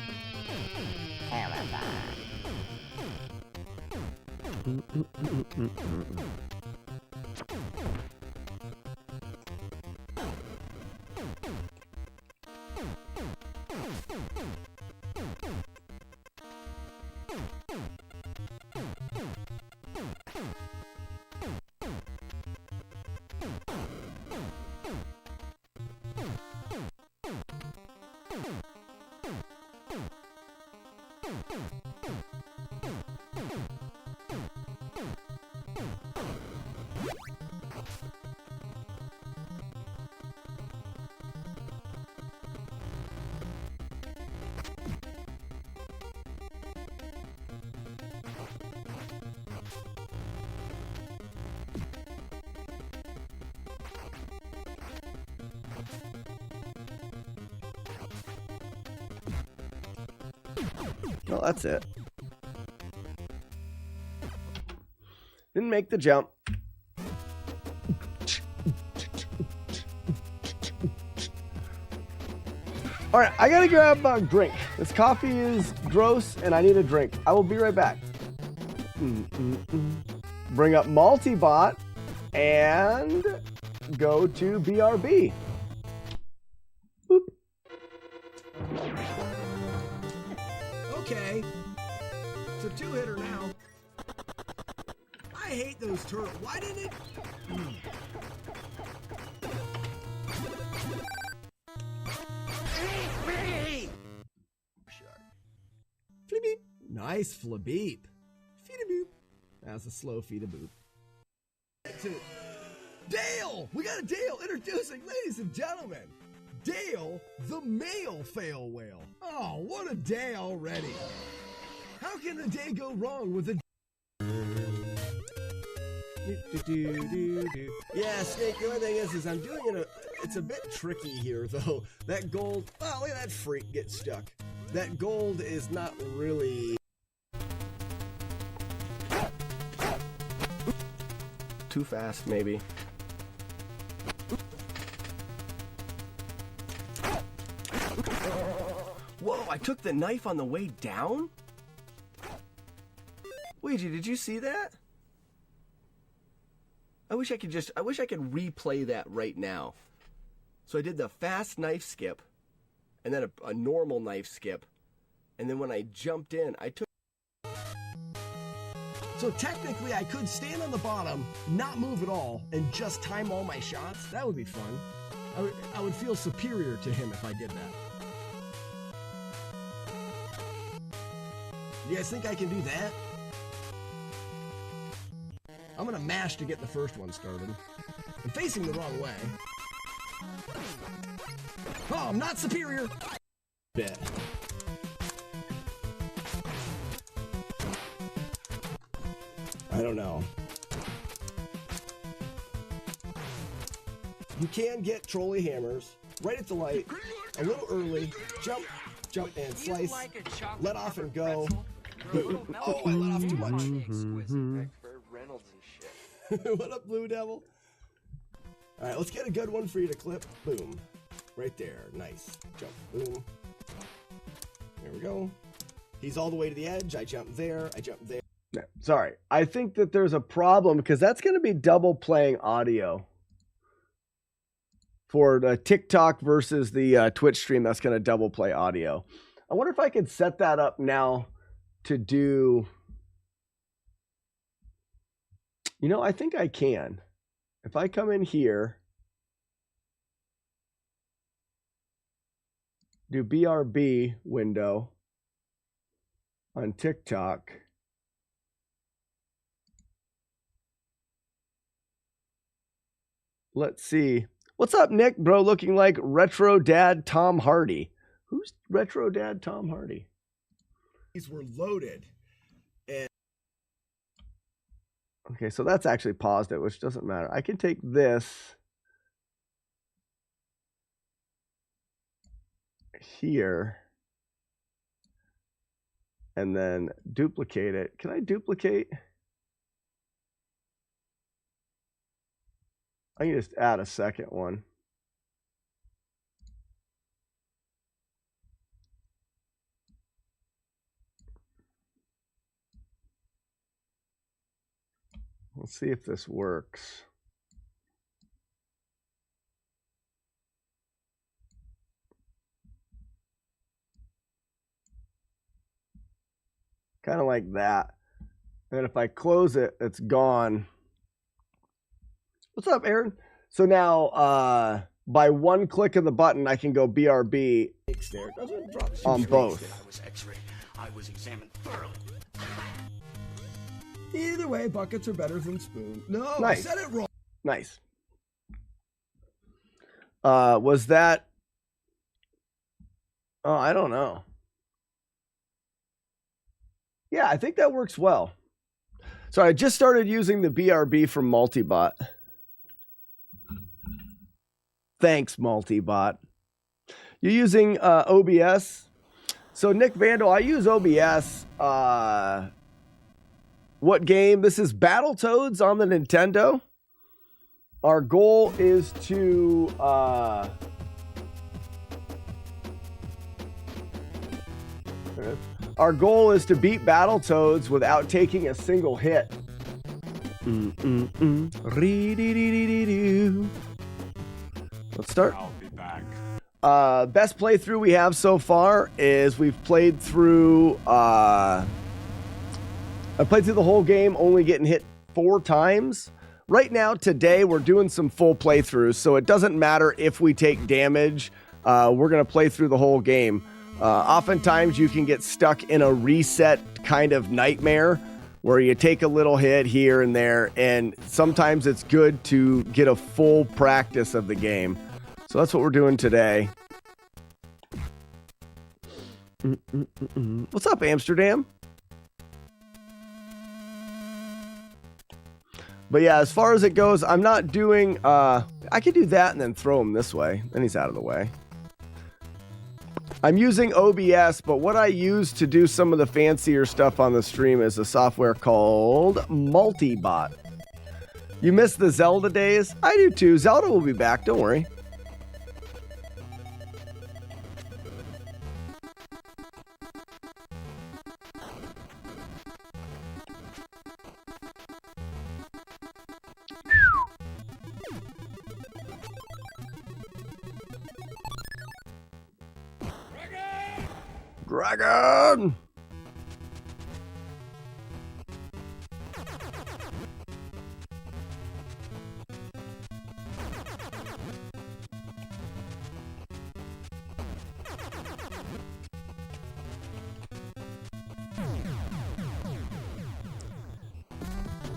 Well, that's it. Didn't make the jump. All right, I gotta grab a drink. This coffee is gross and I need a drink. I will be right back. Bring up Multibot and go to BRB. Boop. Okay, it's a two-hitter now. I hate those turtles. Why didn't it? Flibeep. Nice flabeep. Feed-a-boop. That's a slow feed-a-boop. Dale! We got a Dale introducing, ladies and gentlemen. Dale, the male fail whale. Oh, what a day already. How can a day go wrong with a... Yeah, Snake, the only thing is I'm doing it it's a bit tricky here, though. That gold... Oh, look at that freak get stuck. That gold is not really... Too fast, maybe. Whoa, I took the knife on the way down? Ouija, did you see that? I wish I could replay that right now. So I did the fast knife skip, and then a normal knife skip, and then when I jumped in, I took... So technically I could stand on the bottom, not move at all, and just time all my shots. That would be fun. I would feel superior to him if I did that. You guys think I can do that? I'm gonna mash to get the first one started. I'm facing the wrong way. Oh, I'm not superior! Bet. I don't know. You can get trolley hammers right at the light, a little early, jump, and slice, let off and go. Oh, I let off too much. What up, Blue Devil? All right, let's get a good one for you to clip. Boom. Right there. Nice. Jump. Boom. There we go. He's all the way to the edge. I jump there. I jump there. No, sorry. I think that there's a problem because that's going to be double playing audio. For the TikTok versus the Twitch stream, that's going to double play audio. I wonder if I could set that up now to do... You know, I think I can. If I come in here, do BRB window on TikTok. Let's see. What's up, Nick? Bro, looking like Retro Dad Tom Hardy. Who's Retro Dad Tom Hardy? These were loaded. And okay, so that's actually paused it, which doesn't matter. I can take this here and then duplicate it. Can I duplicate? I can just add a second one. Let's see if this works. Kind of like that. And then if I close it, it's gone. What's up, Aaron? So now, by one click of the button, I can go BRB on both. I was examined thoroughly. Either way, buckets are better than spoons. No, Nice. I said it wrong. Nice. Was that... Oh, I don't know. Yeah, I think that works well. So I just started using the BRB from Multibot. Thanks, Multibot. You're using OBS? So Nick Vandal, I use OBS. What game? This is Battletoads on the Nintendo. Our goal is to beat Battletoads without taking a single hit. Let's start. I'll be back. Best playthrough we have so far is we've played through I played through the whole game only getting hit 4 times. Right now, today, we're doing some full playthroughs, so it doesn't matter if we take damage. We're going to play through the whole game. Oftentimes, you can get stuck in a reset kind of nightmare where you take a little hit here and there, and sometimes it's good to get a full practice of the game. So that's what we're doing today. What's up, Amsterdam? But yeah, as far as it goes, I'm not doing... I could do that and then throw him this way. Then he's out of the way. I'm using OBS, but what I use to do some of the fancier stuff on the stream is a software called Multibot. You miss the Zelda days? I do too. Zelda will be back, don't worry. Dragon!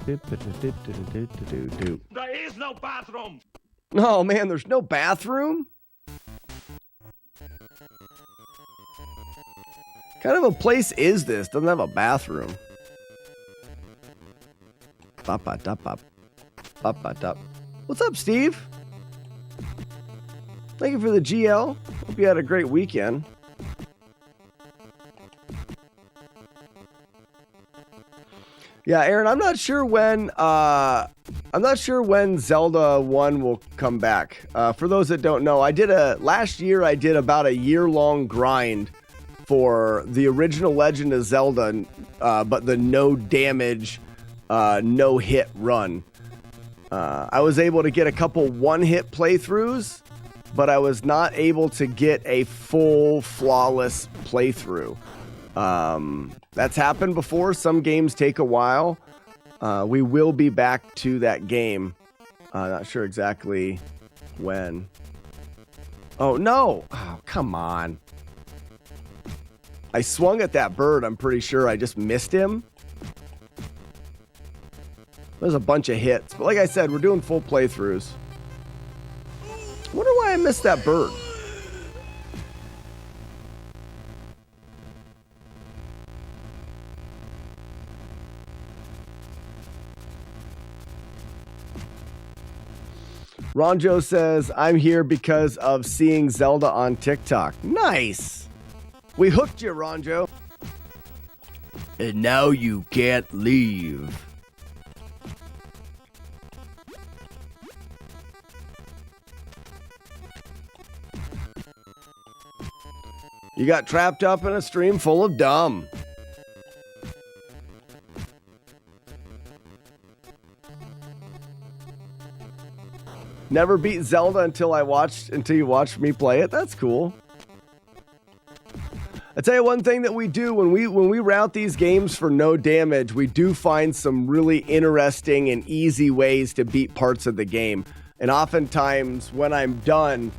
There is no bathroom! Oh man, there's no bathroom? What kind of a place is this? Doesn't have a bathroom. What's up, Steve? Thank you for the GL. Hope you had a great weekend. Yeah, Aaron, I'm not sure when Zelda 1 will come back. For those that don't know, last year I did about a year-long grind for the original Legend of Zelda, but the no damage, no hit run. I was able to get a couple one-hit playthroughs, but I was not able to get a full flawless playthrough. That's happened before. Some games take a while. We will be back to that game. Not sure exactly when. Oh, no. Oh, come on. I swung at that bird. I'm pretty sure I just missed him. There's a bunch of hits. But like I said, we're doing full playthroughs. Wonder why I missed that bird. Ronjo says, I'm here because of seeing Zelda on TikTok. Nice. We hooked you, Ronjo. And now you can't leave. You got trapped up in a stream full of dumb. Never beat Zelda until you watched me play it. That's cool. I tell you one thing that we do when we route these games for no damage, we do find some really interesting and easy ways to beat parts of the game. And oftentimes when I'm done,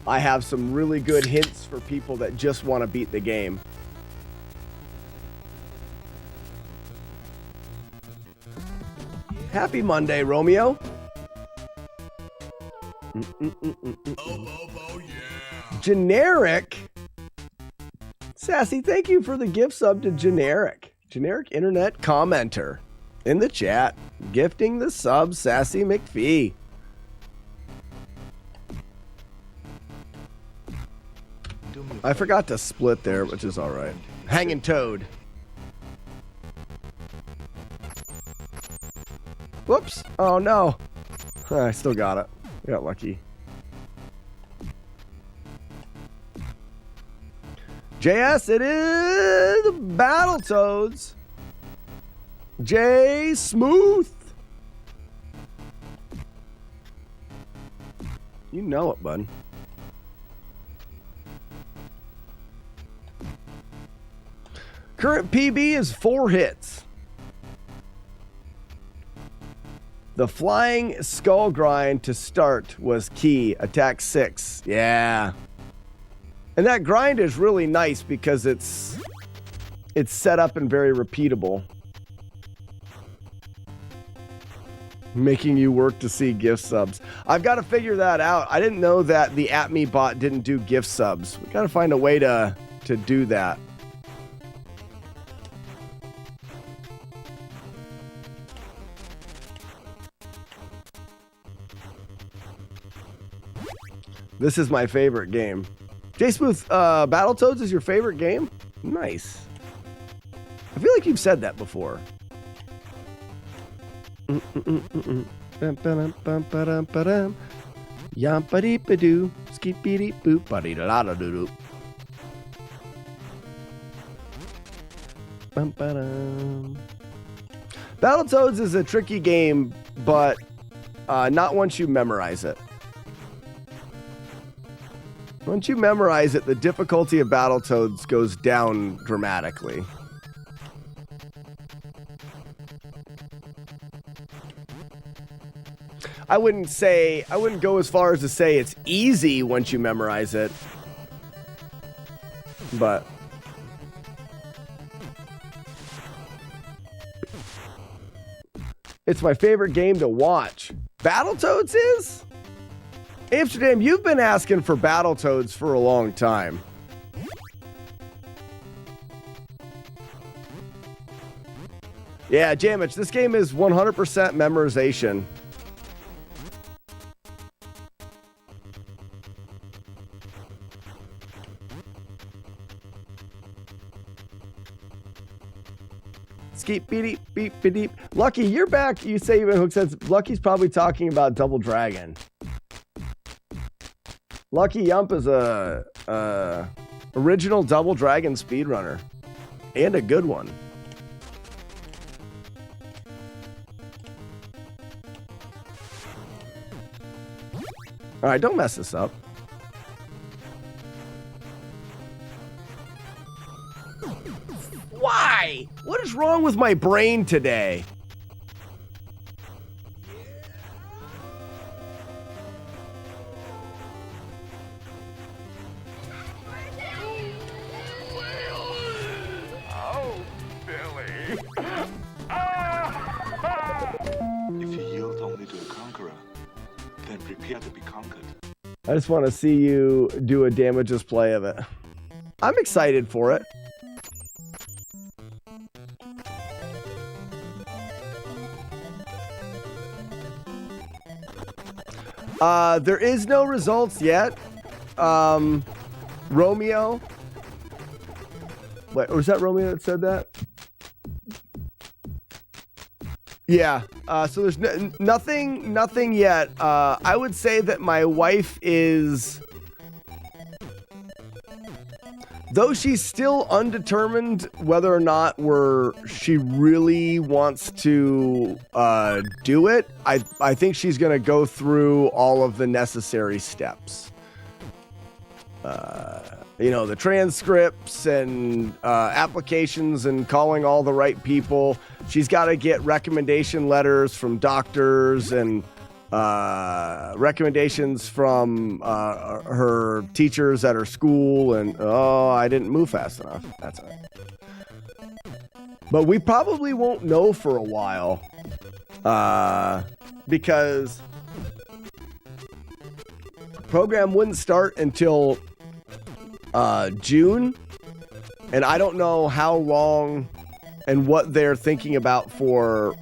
I have some really good hints for people that just want to beat the game. Happy Monday, Romeo. Generic. Sassy, thank you for the gift sub to Generic. Generic internet commenter in the chat. Gifting the sub, Sassy McPhee. I forgot to split there, which is all right. Hanging Toad. Whoops. Oh, no. I still got it. I got lucky. JS, it is Battletoads. J Smooth. You know it, bud. Current PB is 4 hits. The flying skull grind to start was key. Attack 6. Yeah. And that grind is really nice because it's set up and very repeatable. Making you work to see gift subs. I've got to figure that out. I didn't know that the @me bot didn't do gift subs. We got to find a way to do that. This is my favorite game. J-Smooth, Battletoads is your favorite game? Nice. I feel like you've said that before. Yampa-dee-pa-doo, skip-dee-dee-boop-ba-dee-da-da-da-doo-doo. Battletoads is a tricky game, but not once you memorize it. Once you memorize it, the difficulty of Battletoads goes down dramatically. I wouldn't go as far as to say it's easy once you memorize it. But it's my favorite game to watch. Battletoads is? Amsterdam, you've been asking for Battletoads for a long time. Yeah, Jamich, this game is 100% memorization. Skeep beep beep beep. Lucky, you're back. You say you've been hooked since. Lucky's probably talking about Double Dragon. Lucky Yump is a original Double Dragon speedrunner. And a good one. Alright, don't mess this up. Why? What is wrong with my brain today? I just want to see you do a damages play of it. I'm excited for it. There is no results yet. Romeo. Wait, was that Romeo that said that? Yeah. So there's nothing yet. I would say that my wife is, though she's still undetermined whether or not she really wants to do it. I think she's gonna go through all of the necessary steps. You know, the transcripts and applications and calling all the right people. She's got to get recommendation letters from doctors and recommendations from her teachers at her school. And, oh, I didn't move fast enough. That's all right. But we probably won't know for a while. because program wouldn't start until June, and I don't know how long and what they're thinking about for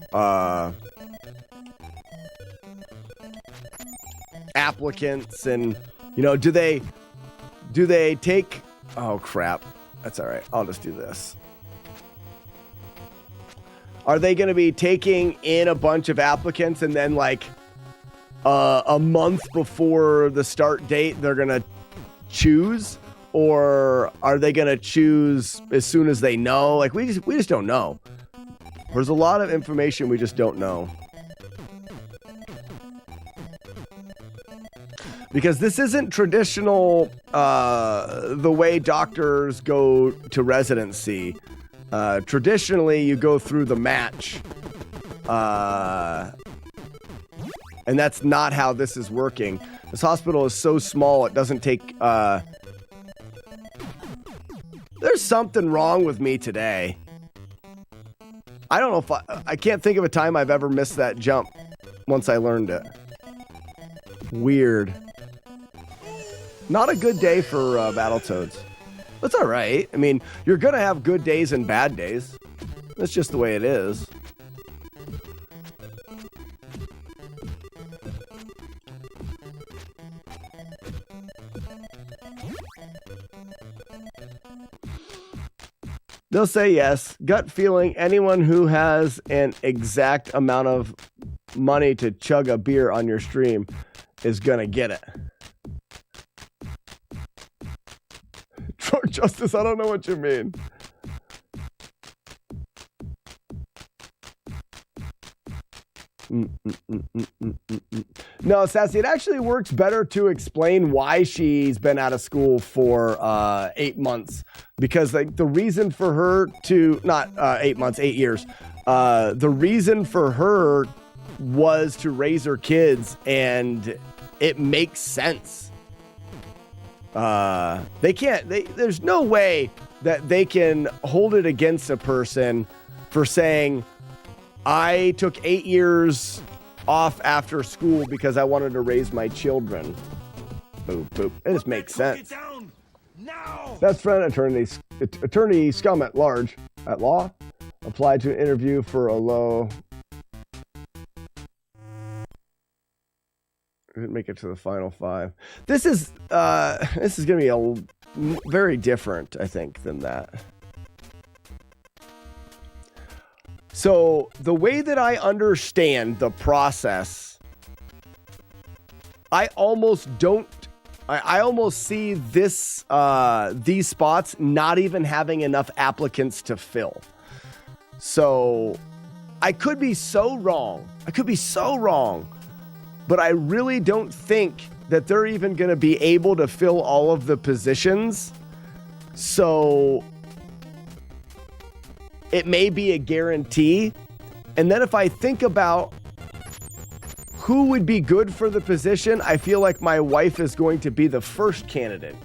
applicants, and do they take, oh crap, that's all right, I'll just do this. Are they going to be taking in a bunch of applicants and then like a month before the start date they're going to choose, or are they going to choose as soon as they know? Like we just don't know. There's a lot of information we just don't know. Because this isn't traditional the way doctors go to residency. Traditionally, you go through the match. And that's not how this is working. This hospital is so small, it doesn't take... There's something wrong with me today. I don't know if I can't think of a time I've ever missed that jump once I learned it. Weird. Not a good day for Battletoads. That's all right. I mean, you're going to have good days and bad days. That's just the way it is. They'll say yes. Gut feeling, anyone who has an exact amount of money to chug a beer on your stream is going to get it. Justice, I don't know what you mean. No, Sassy, it actually works better to explain why she's been out of school for 8 months. Because like the reason for her to, not 8 months, 8 years. The reason for her was to raise her kids, and it makes sense. There's no way that they can hold it against a person for saying, I took 8 years off after school because I wanted to raise my children. Boop, boop. It just makes sense. Best friend attorney scum at large, at law, applied to an interview for a low. Didn't make it to the final 5. This is gonna be a very different, I think, than that. So the way that I understand the process, I almost see this these spots not even having enough applicants to fill. So I could be so wrong. But I really don't think that they're even going to be able to fill all of the positions. So it may be a guarantee. And then if I think about who would be good for the position, I feel like my wife is going to be the first candidate.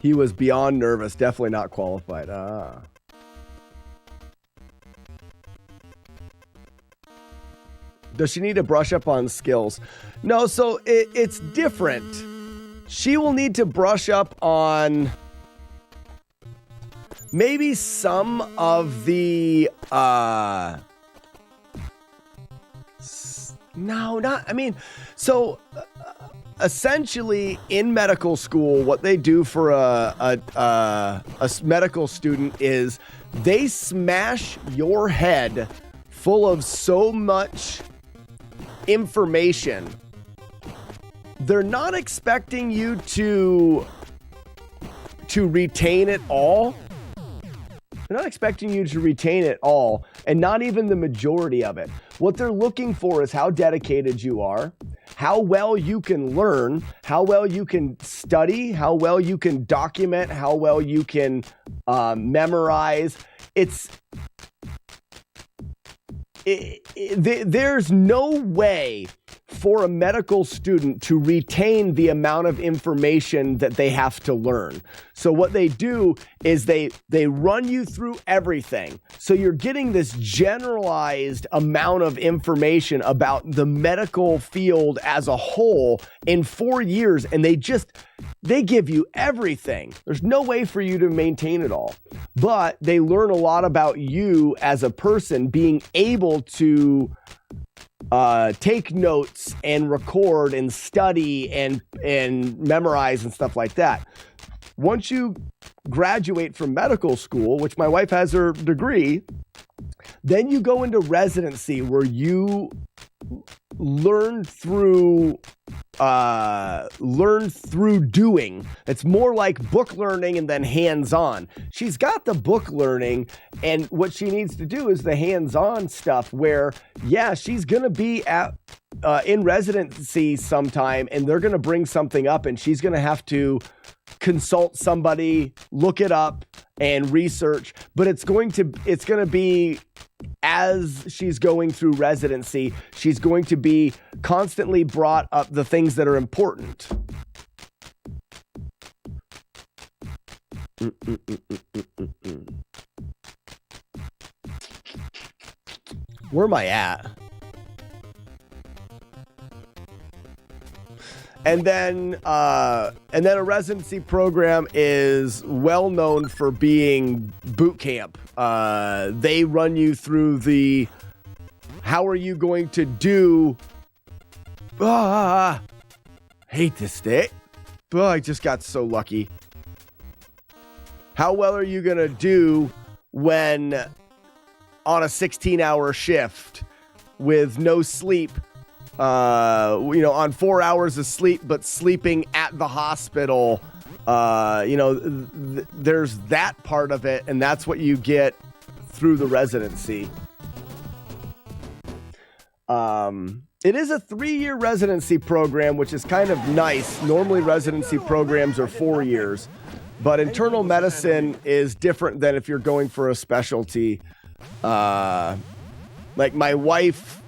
He was beyond nervous, definitely not qualified. Does she need to brush up on skills? No, so it's different. She will need to brush up on maybe some of the essentially in medical school, what they do for a medical student is they smash your head full of so much information. They're not expecting you to retain it all. They're not expecting you to retain it all, and not even the majority of it. What they're looking for is how dedicated you are, how well you can learn, how well you can study, how well you can document, how well you can memorize. There's no way for a medical student to retain the amount of information that they have to learn. So what they do is they run you through everything. So you're getting this generalized amount of information about the medical field as a whole in 4 years, and they give you everything. There's no way for you to maintain it all, but they learn a lot about you as a person, being able to take notes and record and study and memorize and stuff like that. Once you graduate from medical school, which my wife has her degree, then you go into residency where you learn through doing. It's more like book learning and then hands-on. She's got the book learning, and what she needs to do is the hands-on stuff where, yeah, she's gonna be at in residency sometime, and they're gonna bring something up, and she's gonna have to consult somebody, look it up, and research. But it's gonna be, as she's going through residency, she's going to be constantly brought up the things that are important. Where am I at? And then a residency program is well known for being boot camp. They run you through how are you going to do? Hate this day. I just got so lucky. How well are you gonna do when on a 16-hour shift with no sleep? On 4 hours of sleep, but sleeping at the hospital. There's that part of it, and that's what you get through the residency. It is a 3-year residency program, which is kind of nice. Normally residency programs are 4 years, but internal medicine is different than if you're going for a specialty. Like my wife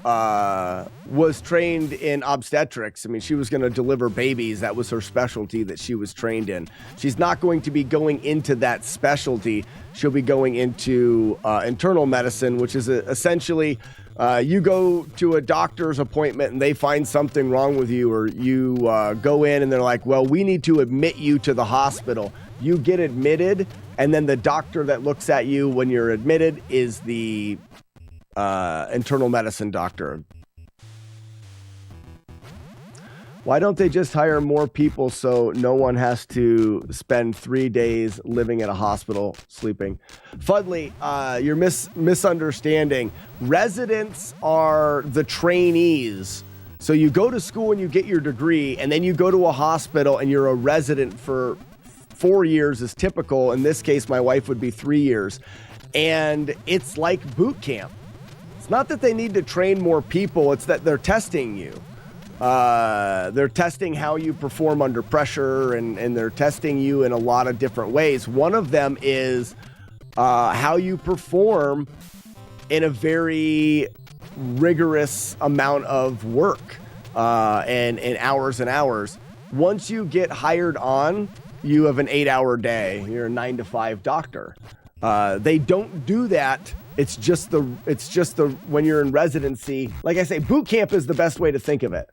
was trained in obstetrics. I mean, she was going to deliver babies. That was her specialty that she was trained in. She's not going to be going into that specialty. She'll be going into internal medicine, which is essentially you go to a doctor's appointment and they find something wrong with you, or you go in and they're like, well, we need to admit you to the hospital. You get admitted, and then the doctor that looks at you when you're admitted is the internal medicine doctor. Why don't they just hire more people so no one has to spend 3 days living at a hospital sleeping? Fudley, you're misunderstanding. Residents are the trainees. So you go to school and you get your degree, and then you go to a hospital and you're a resident for 4 years is typical. In this case, my wife would be 3 years. And it's like boot camp. It's not that they need to train more people. It's that they're testing you. They're testing how you perform under pressure, and they're testing you in a lot of different ways. One of them is how you perform in a very rigorous amount of work and hours and hours. Once you get hired on, you have an 8-hour day. You're a 9-to-5 doctor. They don't do that. It's just the when you're in residency. Like I say, boot camp is the best way to think of it.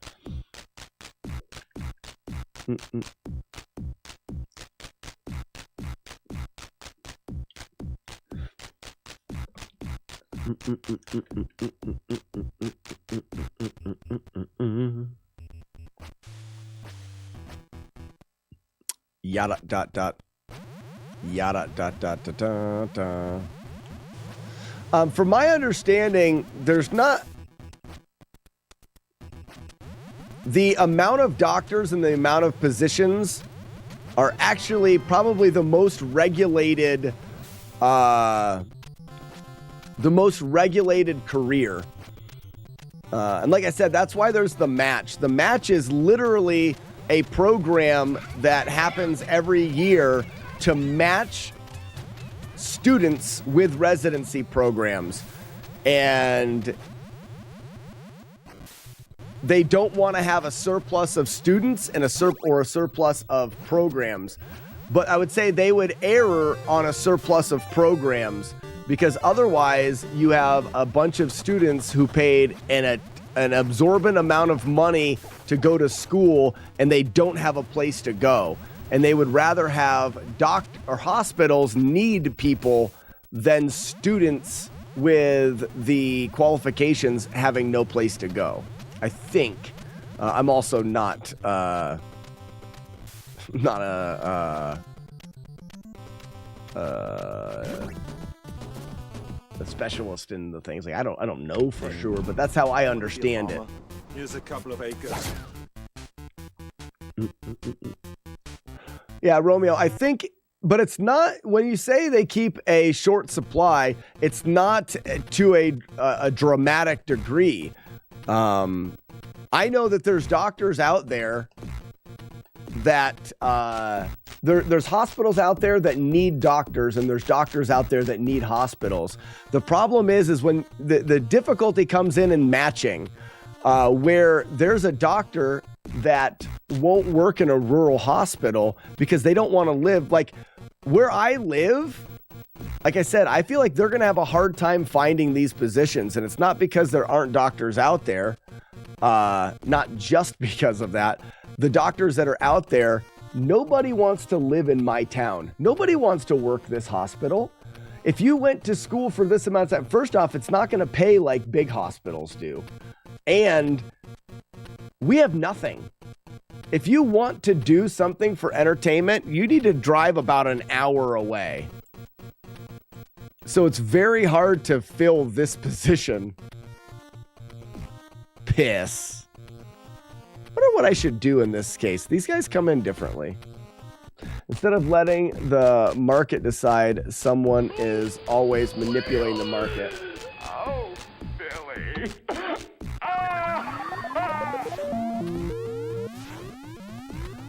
Yada dot dot. Yada dot dot dot dot dot. From my understanding, there's not the amount of doctors and the amount of positions are actually probably the most regulated career. And like I said, that's why there's the match. The match is literally a program that happens every year to match students with residency programs. And they don't want to have a surplus of students and a surplus of programs. But I would say they would err on a surplus of programs, because otherwise you have a bunch of students who paid an absorbent amount of money to go to school and they don't have a place to go. And they would rather have hospitals need people than students with the qualifications having no place to go. I think. I'm also not a specialist in the things. Like I don't know for sure, but that's how I understand it. Here's a couple of acres. Yeah, Romeo, I think, but it's not, when you say they keep a short supply, it's not to a dramatic degree. I know that there's doctors out there that there's hospitals out there that need doctors, and there's doctors out there that need hospitals. The problem is when the difficulty comes in matching, where there's a doctor that won't work in a rural hospital because they don't want to live like where I live. Like I said, I feel like they're going to have a hard time finding these positions, and it's not because there aren't doctors out there. Not just because of that. The doctors that are out there, nobody wants to live in my town. Nobody wants to work this hospital. If you went to school for this amount of time, first off, it's not going to pay like big hospitals do. And we have nothing. If you want to do something for entertainment, you need to drive about an hour away. So it's very hard to fill this position. Piss. I wonder what I should do in this case. These guys come in differently. Instead of letting the market decide, someone is always manipulating the market. Oh, Billy.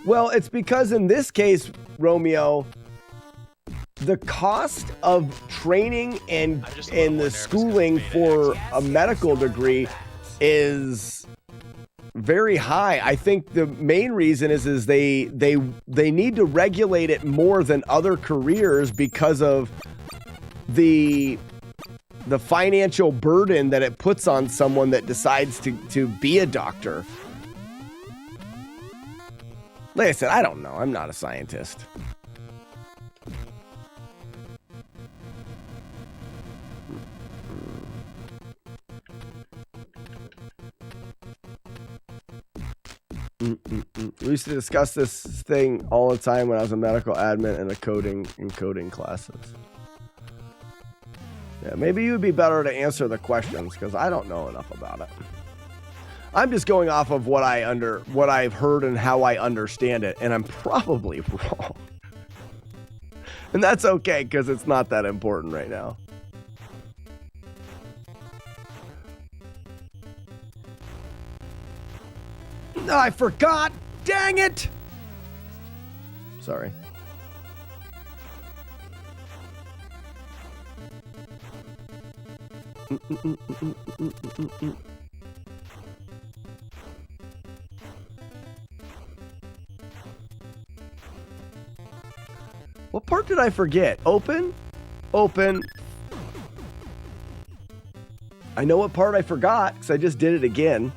Well, it's because in this case, Romeo, the cost of training and the schooling for a medical degree is very high. I think the main reason is they need to regulate it more than other careers because of the financial burden that it puts on someone that decides to be a doctor. Like I said, I don't know. I'm not a scientist. We used to discuss this thing all the time when I was a medical admin and coding classes. Yeah, maybe you would be better to answer the questions because I don't know enough about it. I'm just going off of what I've heard and how I understand it, and I'm probably wrong. And that's okay because it's not that important right now. No, I forgot. Dang it. Sorry. What part did I forget? Open? Open. I know what part I forgot because I just did it again.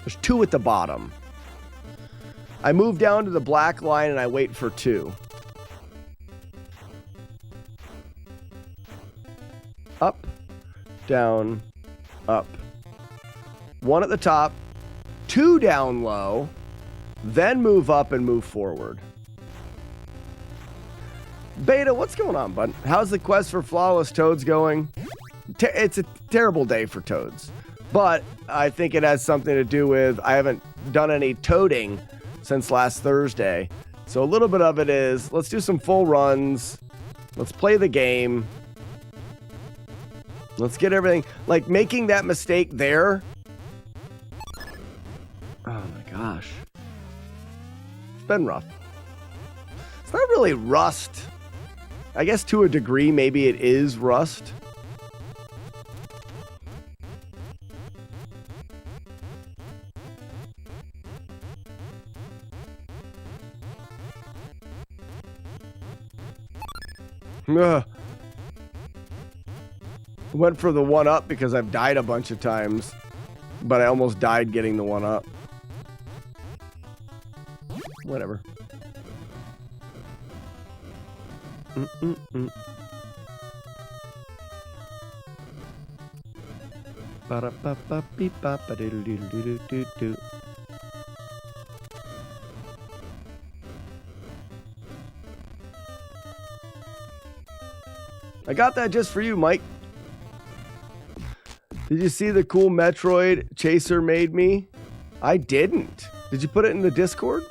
There's 2 at the bottom. I move down to the black line and I wait for 2. Up, down, up. 1 at the top, 2 down low, then move up and move forward. Beta, what's going on, bud? How's the quest for Flawless Toads going? It's a terrible day for Toads. But I think it has something to do with I haven't done any toading since last Thursday. So a little bit of it is, let's do some full runs. Let's play the game. Let's get everything. Like, making that mistake there. Oh, my gosh. It's been rough. It's not really rust. I guess to a degree, maybe it is rust. Ugh. Went for the 1-up because I've died a bunch of times, but I almost died getting the 1-up. Whatever. Ba-da-ba-ba-beep-ba-ba-doodle-doodle-doodle-doo-doo. I got that just for you, Mike. Did you see the cool Metroid Chaser made me? I didn't. Did you put it in the Discord?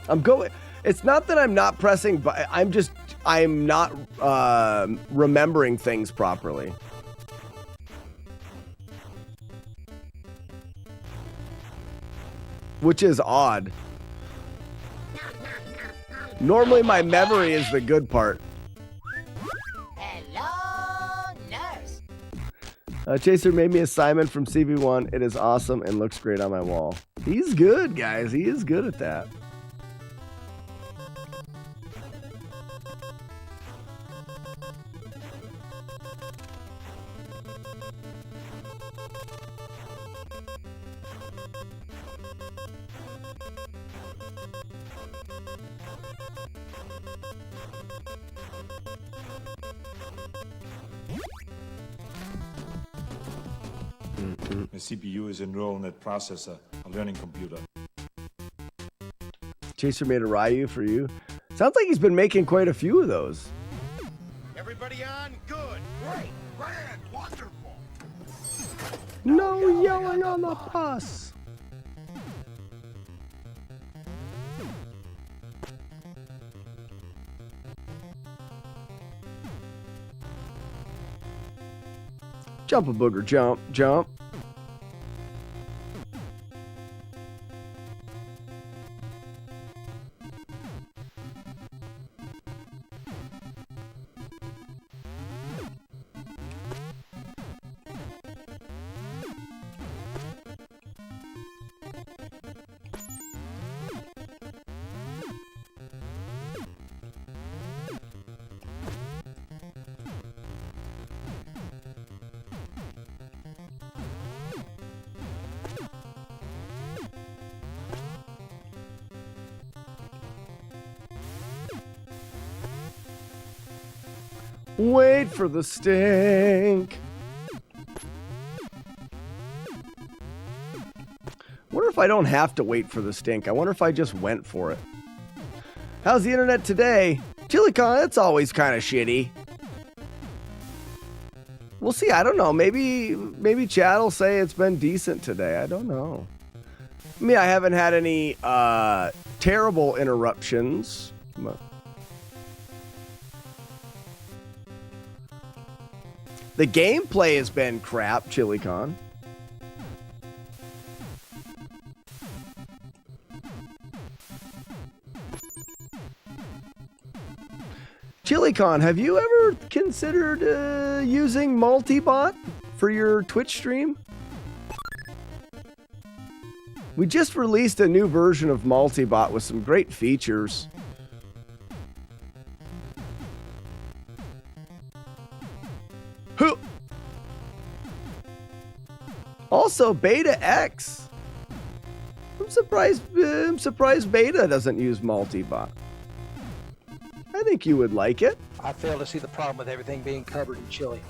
I'm going. It's not that I'm not pressing, but I'm not remembering things properly. Which is odd. Normally my memory is the good part. Hello, nurse. Chaser made me a Simon from CV1. It is awesome and looks great on my wall. He's good, guys. He is good at that. The CPU is a neural net processor, a learning computer. Chaser made a Ryu for you. Sounds like he's been making quite a few of those. Everybody on? Good. Great. Grand. Wonderful. No yelling on the bus. Jump a booger, jump, jump. Wait for the stink. Wonder if I don't have to wait for the stink. I wonder if I just went for it. How's the internet today? ChiliCon, it's always kind of shitty. We'll see. I don't know. Maybe chat will say it's been decent today. I don't know. I mean, I haven't had any terrible interruptions. The gameplay has been crap, ChiliCon. ChiliCon, have you ever considered using multi-bot for your Twitch stream? We just released a new version of multi-bot with some great features. Also, Beta X. I'm surprised Beta doesn't use multi-bot. I think you would like it. I fail to see the problem with everything being covered in chili.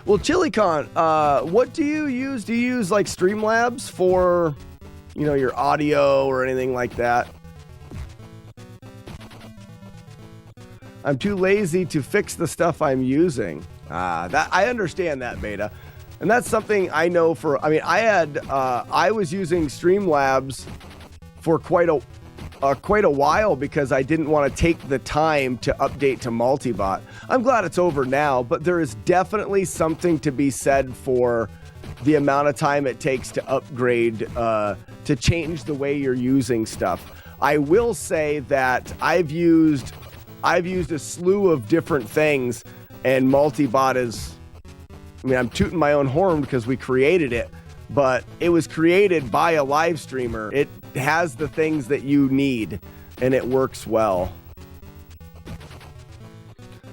Well, ChiliCon, what do you use? Do you use like Streamlabs for, you know, your audio or anything like that? I'm too lazy to fix the stuff I'm using. That I understand that, Beta. And that's something I know for, I mean, I was using Streamlabs for quite quite a while because I didn't want to take the time to update to multibot. I'm glad it's over now, but there is definitely something to be said for the amount of time it takes to upgrade, to change the way you're using stuff. I will say that I've used a slew of different things, and multibot is, I mean, I'm tooting my own horn because we created it, but it was created by a live streamer. It has the things that you need, and it works well.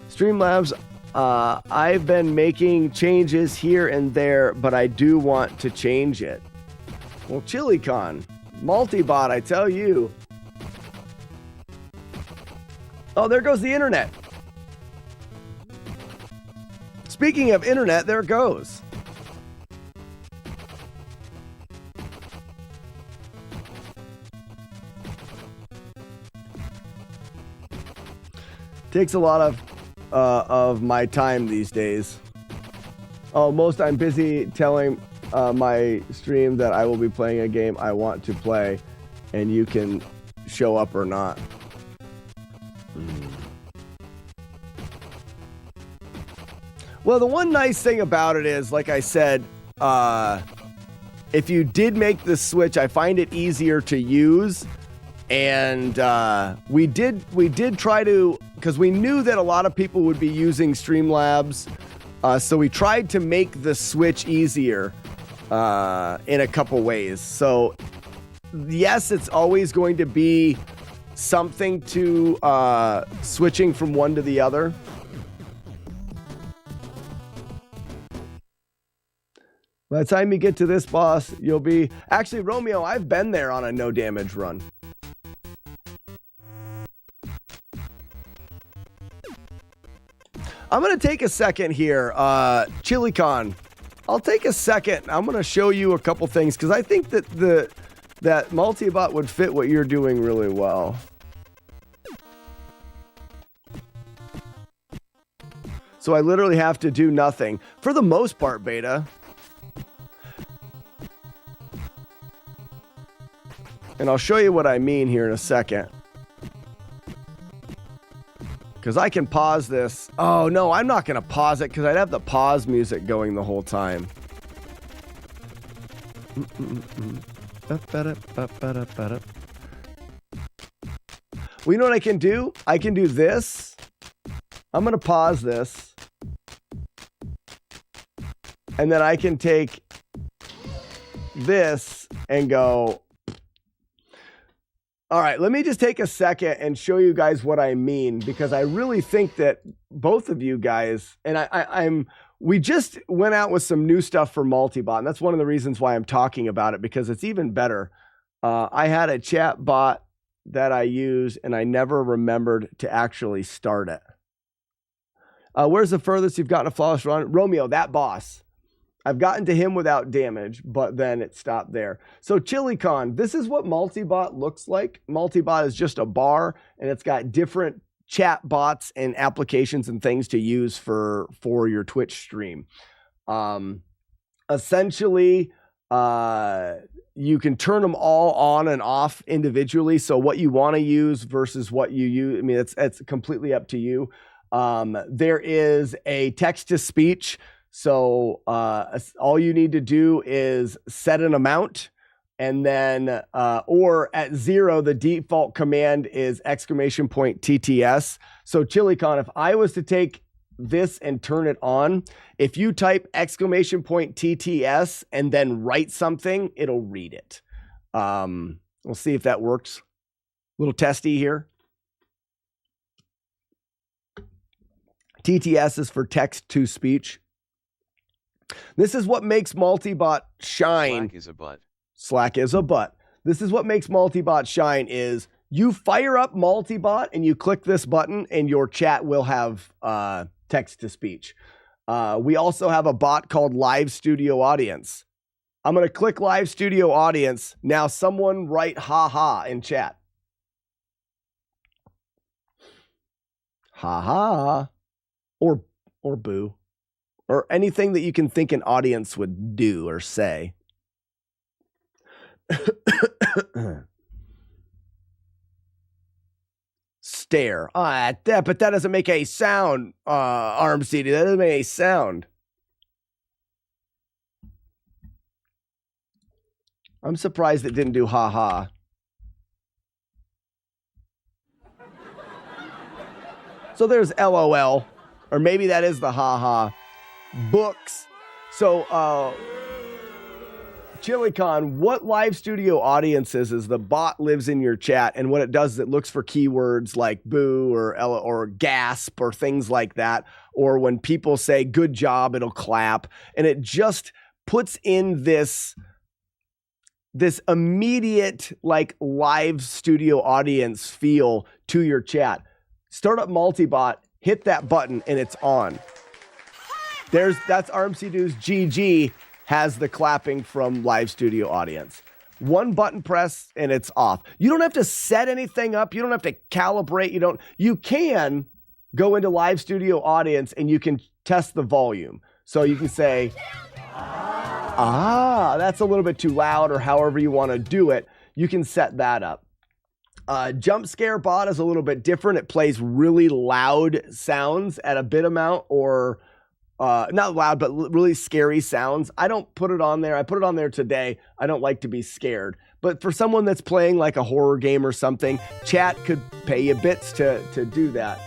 Streamlabs, I've been making changes here and there, but I do want to change it. Well, ChiliCon, multibot, I tell you. Oh, there goes the internet. Speaking of internet, there it goes. Takes a lot of my time these days. Oh, most I'm busy telling my stream that I will be playing a game I want to play, and you can show up or not. Well, the one nice thing about it is, like I said, if you did make the switch, I find it easier to use. And we did try to, because we knew that a lot of people would be using Streamlabs, so we tried to make the switch easier in a couple ways. So yes, it's always going to be something to switching from one to the other. By the time you get to this boss, you'll be... Actually, Romeo, I've been there on a no damage run. I'm going to take a second here. ChiliCon, I'll take a second. I'm going to show you a couple things because I think that that multibot would fit what you're doing really well. So I literally have to do nothing. For the most part, Beta. And I'll show you what I mean here in a second. Because I can pause this. Oh, no, I'm not going to pause it because I'd have the pause music going the whole time. Well, you know what I can do? I can do this. I'm going to pause this. And then I can take this and go... All right, let me just take a second and show you guys what I mean, because I really think that both of you guys, and we just went out with some new stuff for multibot, and that's one of the reasons why I'm talking about it, because it's even better. I had a chat bot that I use, and I never remembered to actually start it. Where's the furthest you've gotten a flawless run? Romeo, that boss. I've gotten to him without damage, but then it stopped there. So ChiliCon, this is what multibot looks like. Multibot is just a bar, and it's got different chat bots and applications and things to use for your Twitch stream. Essentially, you can turn them all on and off individually. So what you want to use versus what you use, I mean, it's completely up to you. There is a text-to-speech. So all you need to do is set an amount, and then or at 0, the default command is !TTS. So ChiliCon, if I was to take this and turn it on, if you type !TTS and then write something, it'll read it. We'll see if that works. A little testy here. TTS is for text to speech. This is what makes multibot shine. Slack is a butt. Slack is a butt. This is what makes multibot shine is you fire up multibot and you click this button and your chat will have text to speech. We also have a bot called Live Studio Audience. I'm going to click Live Studio Audience. Now someone write ha in chat. Ha or boo. Or anything that you can think an audience would do or say. stare. But that doesn't make any sound, Arm CD. That doesn't make any sound. I'm surprised it didn't do ha-ha. So there's LOL, or maybe that is the ha-ha. Books. So, ChiliCon, what live studio audiences is the bot lives in your chat, and what it does is it looks for keywords like boo or gasp or things like that, or when people say good job, it'll clap, and it just puts in this immediate like live studio audience feel to your chat. Start up Multibot, hit that button, and it's on. That's RMC2's GG has the clapping from live studio audience. One button press and it's off. You don't have to set anything up. You don't have to calibrate. You can go into live studio audience and you can test the volume. So you can say, that's a little bit too loud, or however you want to do it. You can set that up. Jump scare bot is a little bit different. It plays really loud sounds at a bit amount, or not loud, but really scary sounds. I don't put it on there. I put it on there today. I don't like to be scared. But for someone that's playing like a horror game or something, chat could pay you bits to do that.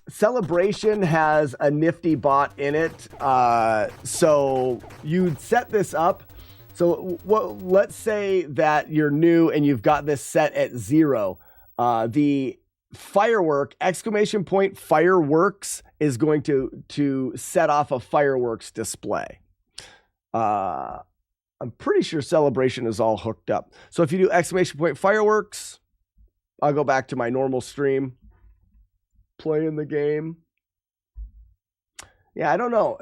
Celebration has a nifty bot in it. So you'd set this up. So let's say that you're new and you've got this set at 0. The firework, exclamation point fireworks, is going to set off a fireworks display. I'm pretty sure Celebration is all hooked up. So if you do exclamation point fireworks, I'll go back to my normal stream, playing the game. Yeah, I don't know.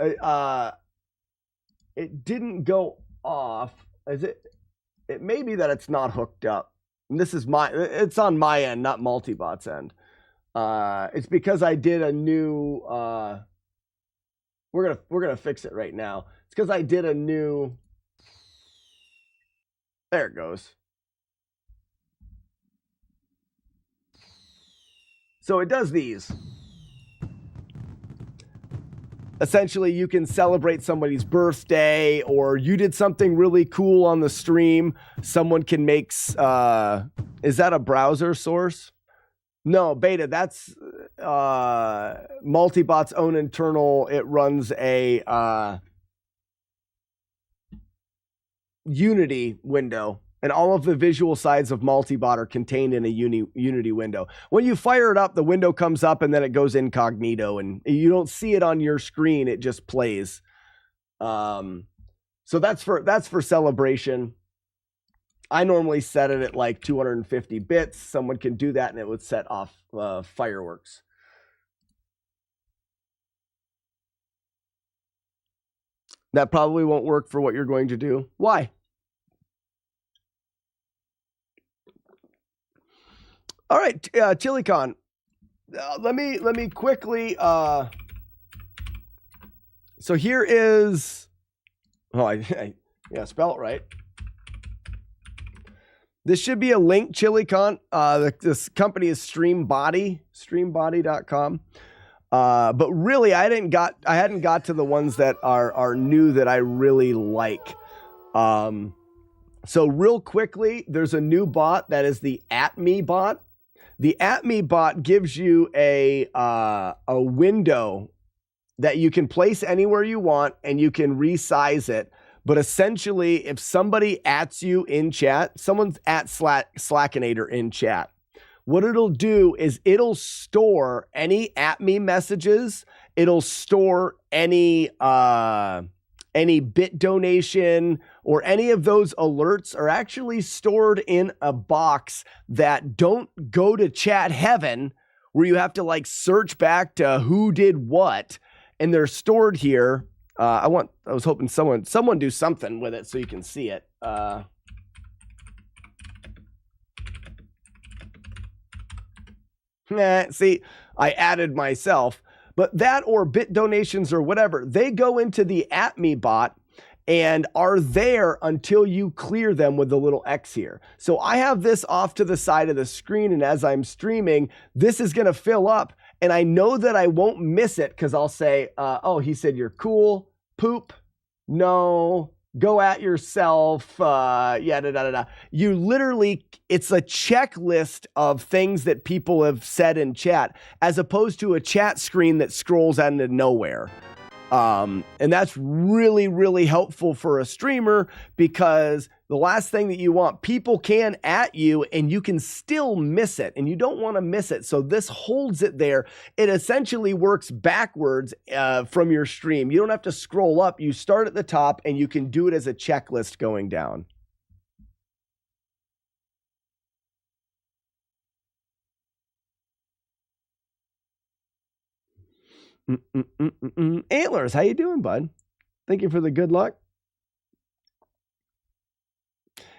It didn't go off. It may be that it's not hooked up. And it's on my end, not Multibot's end. It's because I did a new we're gonna fix it right now. It's because I did a new, there it goes. So it does these. Essentially, you can celebrate somebody's birthday, or you did something really cool on the stream. Someone can make, is that a browser source? No, beta, that's Multibot's own internal. It runs a Unity window, and all of the visual sides of Multibot are contained in a Unity window. When you fire it up, the window comes up and then it goes incognito, and you don't see it on your screen. It just plays. So that's for Celebration. I normally set it at like 250 bits. Someone can do that and it would set off fireworks. That probably won't work for what you're going to do. Why? All right, ChiliCon. Let me quickly. So here is. Oh, yeah, spell it right. This should be a link, ChiliCon. This company is streambody.com. But really, I hadn't got to the ones that are new that I really like. So real quickly, there's a new bot that is the @me bot. The @me bot gives you a window that you can place anywhere you want, and you can resize it. But essentially, if somebody ats you in chat, someone's at Slackinator in chat, what it'll do is it'll store any @me messages. It'll store any bit donation, or any of those alerts are actually stored in a box that don't go to chat heaven, where you have to like search back to who did what, and they're stored here. I was hoping someone do something with it so you can see it. See, I added myself, but that or bit donations or whatever, they go into the @me bot, and are there until you clear them with the little X here. So I have this off to the side of the screen, and as I'm streaming, this is going to fill up, and I know that I won't miss it because I'll say, oh, he said you're cool, poop, no, go at yourself, yeah, da, da, da, da. You literally, it's a checklist of things that people have said in chat, as opposed to a chat screen that scrolls out into nowhere. And that's really, really helpful for a streamer, because the last thing that you want, people can at you and you can still miss it, and you don't want to miss it. So this holds it there. It essentially works backwards from your stream. You don't have to scroll up. You start at the top and you can do it as a checklist going down. Antlers, how you doing, bud? Thank you for the good luck.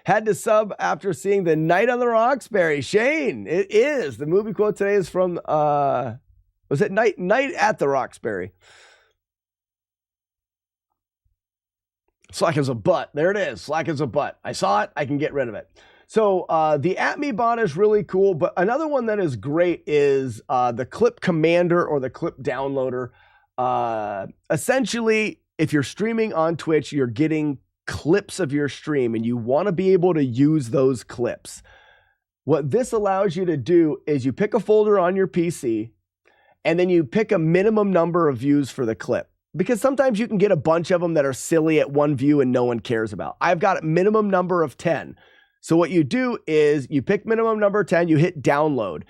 Had to sub after seeing The Night on the Roxbury. Shane, it is. The movie quote today is from, was it Night at the Roxbury? Slack as a butt. There it is. Slack as a butt. I saw it. I can get rid of it. So the @me bot is really cool, but another one that is great is the clip commander or the clip downloader. Essentially, if you're streaming on Twitch, you're getting clips of your stream and you want to be able to use those clips. What this allows you to do is you pick a folder on your PC and then you pick a minimum number of views for the clip. Because sometimes you can get a bunch of them that are silly at one view and no one cares about. I've got a minimum number of 10. So what you do is you pick minimum number 10, you hit download.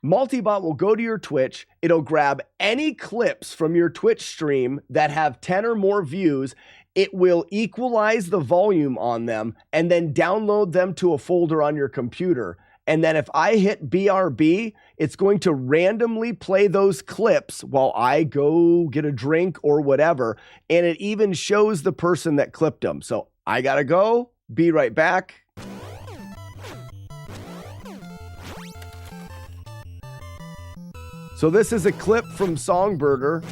Multibot will go to your Twitch. It'll grab any clips from your Twitch stream that have 10 or more views. It will equalize the volume on them and then download them to a folder on your computer. And then if I hit BRB, it's going to randomly play those clips while I go get a drink or whatever. And it even shows the person that clipped them. So I gotta go, be right back. So this is a clip from Songbirder.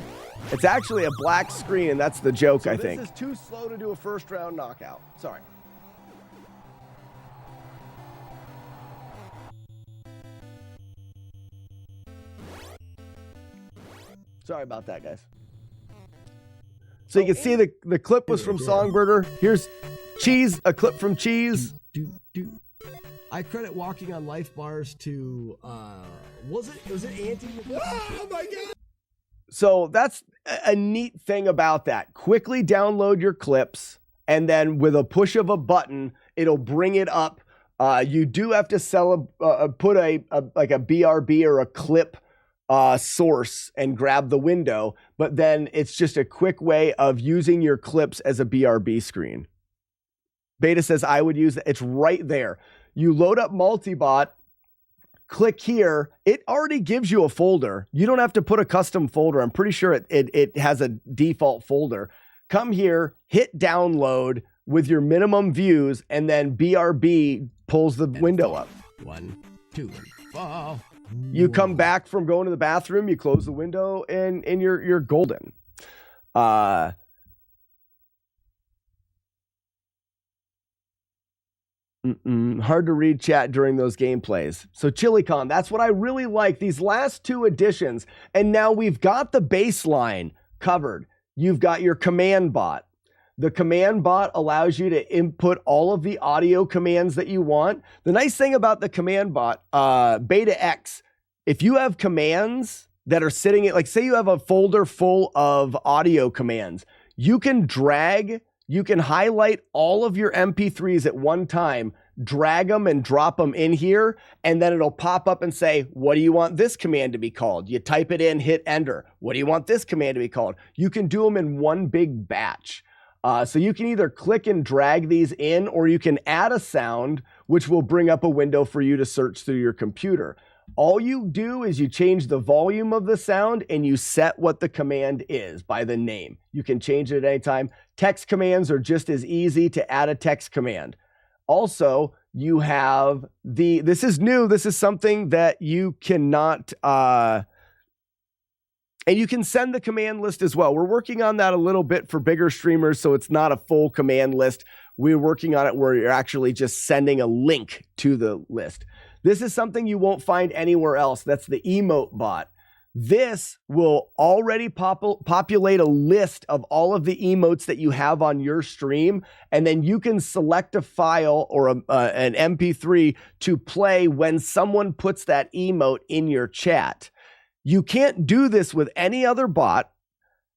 It's actually a black screen, and that's the joke, I think. This is too slow to do a first round knockout. Sorry. Sorry about that, guys. So you can see the clip was from Songbirder. Here's Cheese, a clip from Cheese. I credit walking on life bars to, was it Auntie? Oh my God. So that's a neat thing about that. Quickly download your clips, and then with a push of a button, it'll bring it up. You do have to put a BRB or a clip source and grab the window, but then it's just a quick way of using your clips as a BRB screen. Beta says I would use it. It's right there. You load up Multibot, click here. It already gives you a folder. You don't have to put a custom folder. I'm pretty sure it has a default folder. Come here, hit download with your minimum views, and then BRB pulls the window up. 1, 2, 4. You come back from going to the bathroom, you close the window, and you're golden. Hard to read chat during those gameplays. So ChiliCon, that's what I really like. These last two editions, and now we've got the baseline covered. You've got your command bot. The command bot allows you to input all of the audio commands that you want. The nice thing about the command bot, Beta X, if you have commands that are sitting at, like say you have a folder full of audio commands, you can highlight all of your MP3s at one time, drag them and drop them in here, and then it'll pop up and say, what do you want this command to be called? You type it in, hit enter. What do you want this command to be called? You can do them in one big batch. So you can either click and drag these in, or you can add a sound, which will bring up a window for you to search through your computer. All you do is you change the volume of the sound and you set what the command is by the name. You can change it at any time. Text commands are just as easy to add a text command. Also, you have this is new. This is something that you cannot And you can send the command list as well. We're working on that a little bit for bigger streamers, so it's not a full command list. We're working on it where you're actually just sending a link to the list. This is something you won't find anywhere else. That's the emote bot. This will already populate a list of all of the emotes that you have on your stream, and then you can select a file or an MP3 to play when someone puts that emote in your chat. You can't do this with any other bot,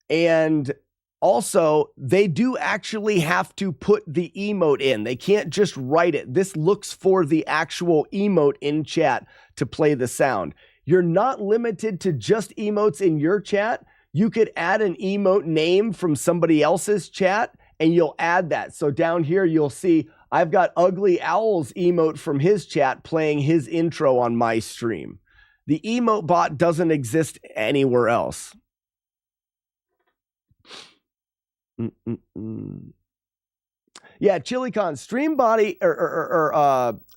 and also they do actually have to put the emote in. They can't just write it. This looks for the actual emote in chat to play the sound. You're not limited to just emotes in your chat. You could add an emote name from somebody else's chat, and you'll add that. So down here, you'll see I've got Ugly Owl's emote from his chat playing his intro on my stream. The emote bot doesn't exist anywhere else. Yeah, ChiliCon,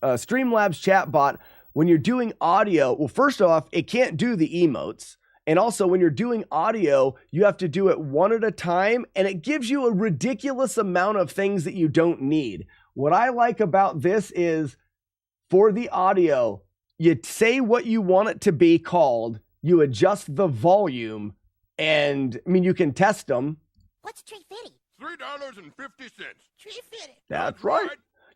Streamlabs chat bot. When you're doing audio, well, first off, it can't do the emotes. And also, when you're doing audio, you have to do it one at a time, and it gives you a ridiculous amount of things that you don't need. What I like about this is, for the audio, you say what you want it to be called, you adjust the volume, and, I mean, you can test them. What's $3.50? $3.50. $3.50. That's right.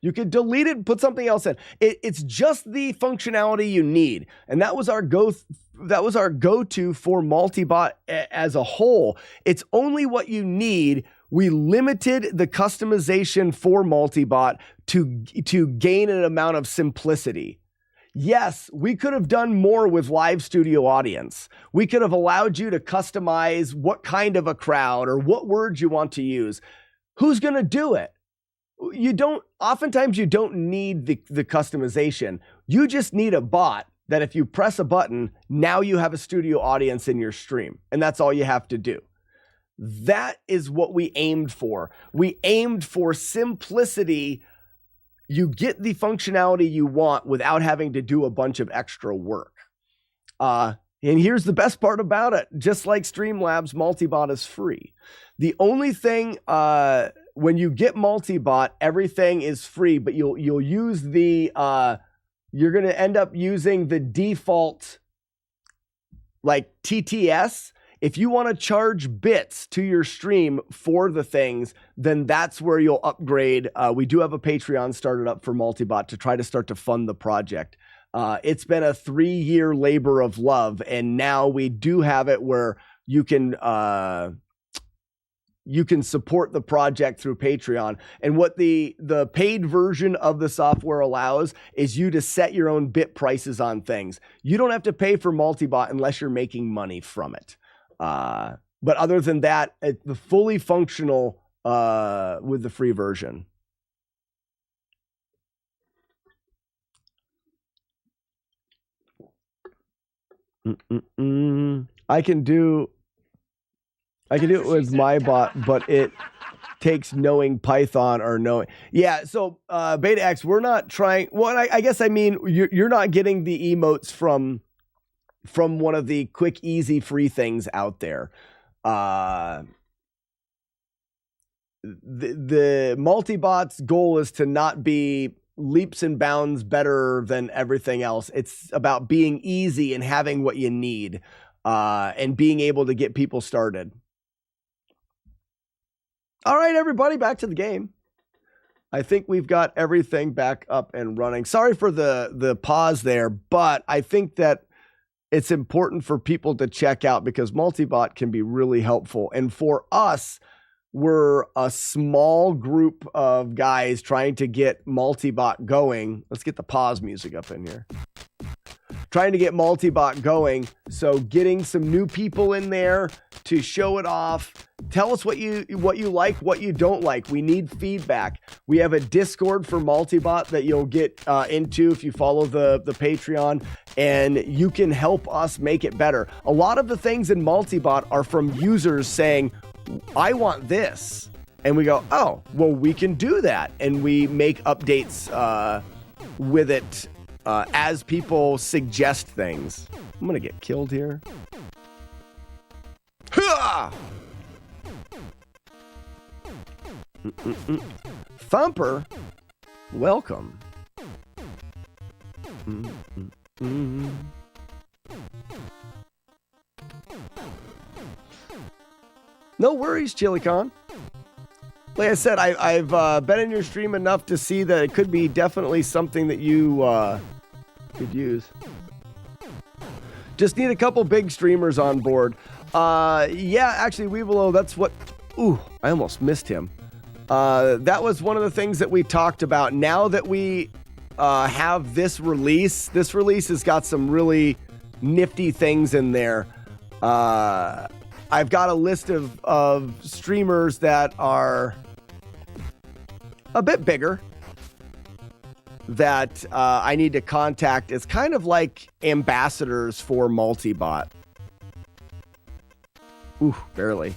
You could delete it and put something else in. It's just the functionality you need. And that was our go-to for Multibot as a whole. It's only what you need. We limited the customization for Multibot to gain an amount of simplicity. Yes, we could have done more with Live Studio Audience. We could have allowed you to customize what kind of a crowd or what words you want to use. Who's going to do it? Oftentimes you don't need the customization. You just need a bot that if you press a button, now you have a studio audience in your stream. And that's all you have to do. That is what we aimed for. We aimed for simplicity. You get the functionality you want without having to do a bunch of extra work. And here's the best part about it. Just like Streamlabs, Multibot is free. The only thing, when you get Multibot, everything is free, but you'll use the, you're going to end up using the default, like TTS. If you want to charge bits to your stream for the things, then that's where you'll upgrade. We do have a Patreon started up for Multibot to try to start to fund the project. It's been a 3-year labor of love, and now we do have it where you can support the project through Patreon. And what the paid version of the software allows is you to set your own bit prices on things. You don't have to pay for Multibot unless you're making money from it. But other than that, the fully functional with the free version. I can do it with my bot, but it takes knowing Python or knowing. Yeah, so Beta X, we're not trying. Well, I guess I mean you're not getting the emotes from one of the quick, easy, free things out there. The Multibot's goal is to not be leaps and bounds better than everything else. It's about being easy and having what you need, and being able to get people started. All right, everybody, back to the game. I think we've got everything back up and running. Sorry for the pause there, but I think that it's important for people to check out because Multibot can be really helpful. And for us, we're a small group of guys trying to get Multibot going. Let's get the pause music up in here. Trying to get Multibot going. So getting some new people in there to show it off. Tell us what you like, what you don't like. We need feedback. We have a Discord for Multibot that you'll get into if you follow the Patreon, and you can help us make it better. A lot of the things in Multibot are from users saying, I want this. And we go, oh, well, we can do that. And we make updates with it as people suggest things. I'm going to get killed here. Ha! Thumper, welcome. No worries, ChiliCon. Like I said, I've been in your stream enough to see that it could be definitely something that you could use. Just need a couple big streamers on board. Yeah, actually, Weevilo, that's what... Ooh, I almost missed him. That was one of the things that we talked about. Now that we have this release has got some really nifty things in there. I've got a list of streamers that are a bit bigger that I need to contact. It's kind of like ambassadors for Multibot. Ooh, barely.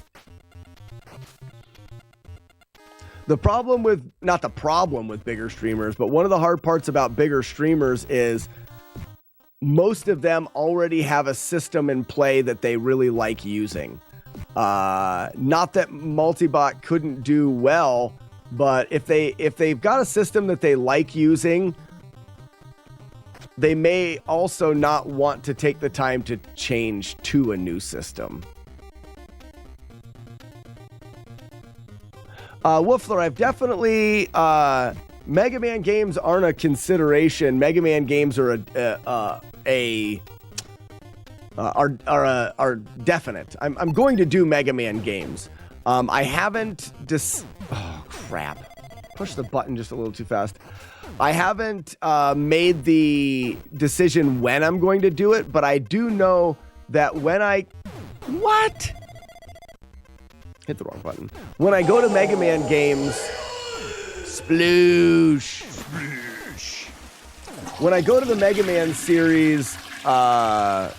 The problem with, not the problem with bigger streamers, but one of the hard parts about bigger streamers is most of them already have a system in play that they really like using. Not that Multibot couldn't do well, but if they've got a system that they like using, they may also not want to take the time to change to a new system. Woofler, I've definitely Mega Man games aren't a consideration. Mega Man games are are definite. I'm going to do Mega Man games. I haven't oh crap. Push the button just a little too fast. I haven't made the decision when I'm going to do it, but I do know that when I hit the wrong button. When I go to Mega Man games, sploosh. When I go to the Mega Man series, I'm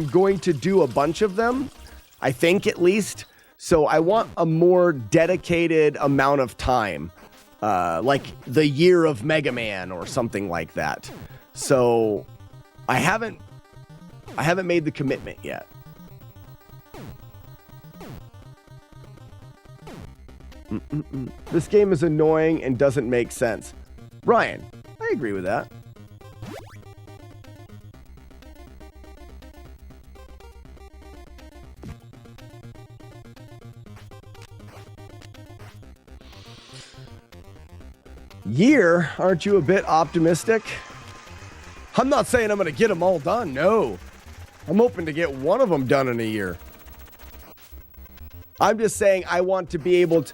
going to do a bunch of them, I think at least. So I want a more dedicated amount of time, like the year of Mega Man or something like that. So I haven't made the commitment yet. This game is annoying and doesn't make sense. Ryan, I agree with that. Year, aren't you a bit optimistic? I'm not saying I'm going to get them all done. No. I'm hoping to get one of them done in a year. I'm just saying I want to be able to,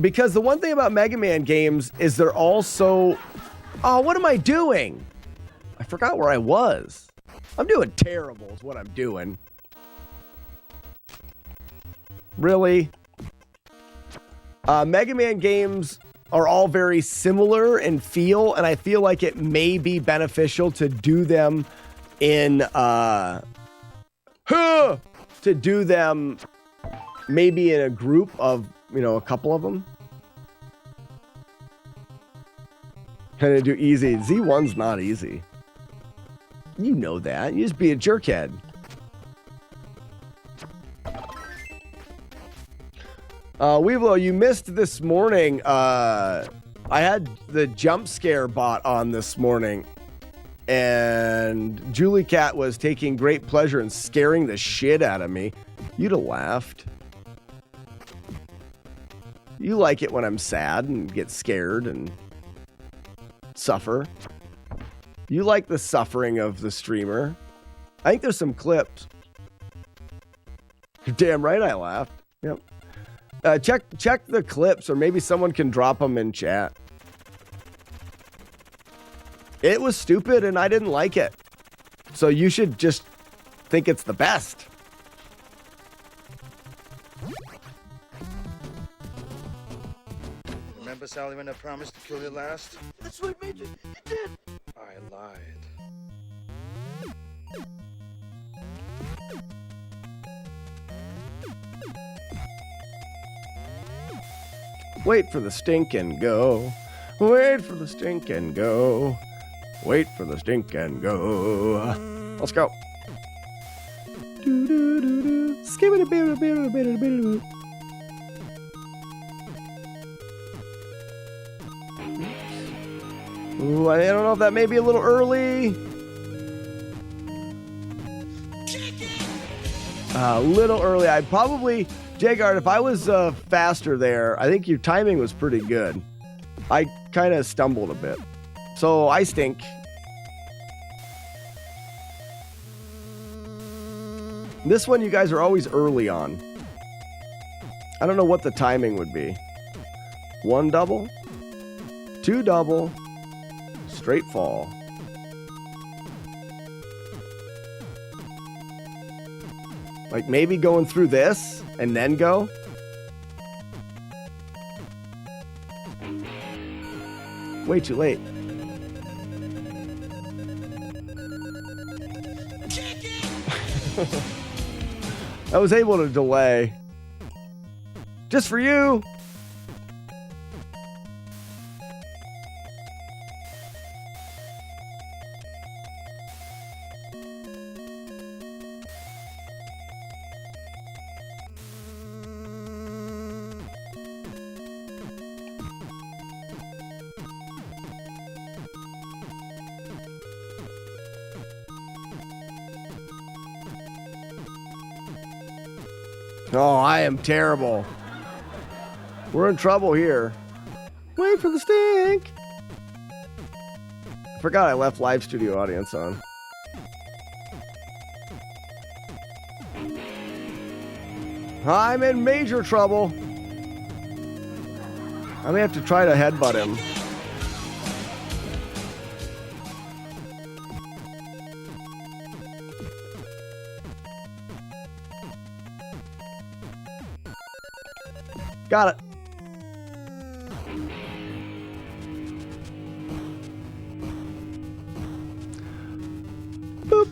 because the one thing about Mega Man games is they're all so, oh, what am I doing? I forgot where I was. I'm doing terrible is what I'm doing. Really? Mega Man games are all very similar in feel, and I feel like it may be beneficial to do them in, maybe in a group of, a couple of them. Kind of do easy. Z1's not easy. You know that. You just be a jerkhead. Weevilo, you missed this morning. I had the jump scare bot on this morning, and Julie Cat was taking great pleasure in scaring the shit out of me. You'd have laughed. You like it when I'm sad and get scared and suffer. You like the suffering of the streamer. I think there's some clips. You're damn right I laughed. Yep. Check the clips, or maybe someone can drop them in chat. It was stupid and I didn't like it. So you should just think it's the best. Remember, Sally, when I promised to kill you last? That's what made you did. I lied. Wait for the stink and go. Wait for the stink and go. Wait for the stink and go. Let's go. Ooh, I don't know if that may be a little early. A little early. I probably, Jagard, if I was faster there, I think your timing was pretty good. I kind of stumbled a bit. So I stink. This one you guys are always early on. I don't know what the timing would be. 1 double, 2 double, straight fall. Like maybe going through this and then go. Way too late. I was able to delay. Just for you. Oh, I am terrible. We're in trouble here. Wait for the stink. I forgot I left live studio audience on. I'm in major trouble. I may have to try to headbutt him. Got it. Boop.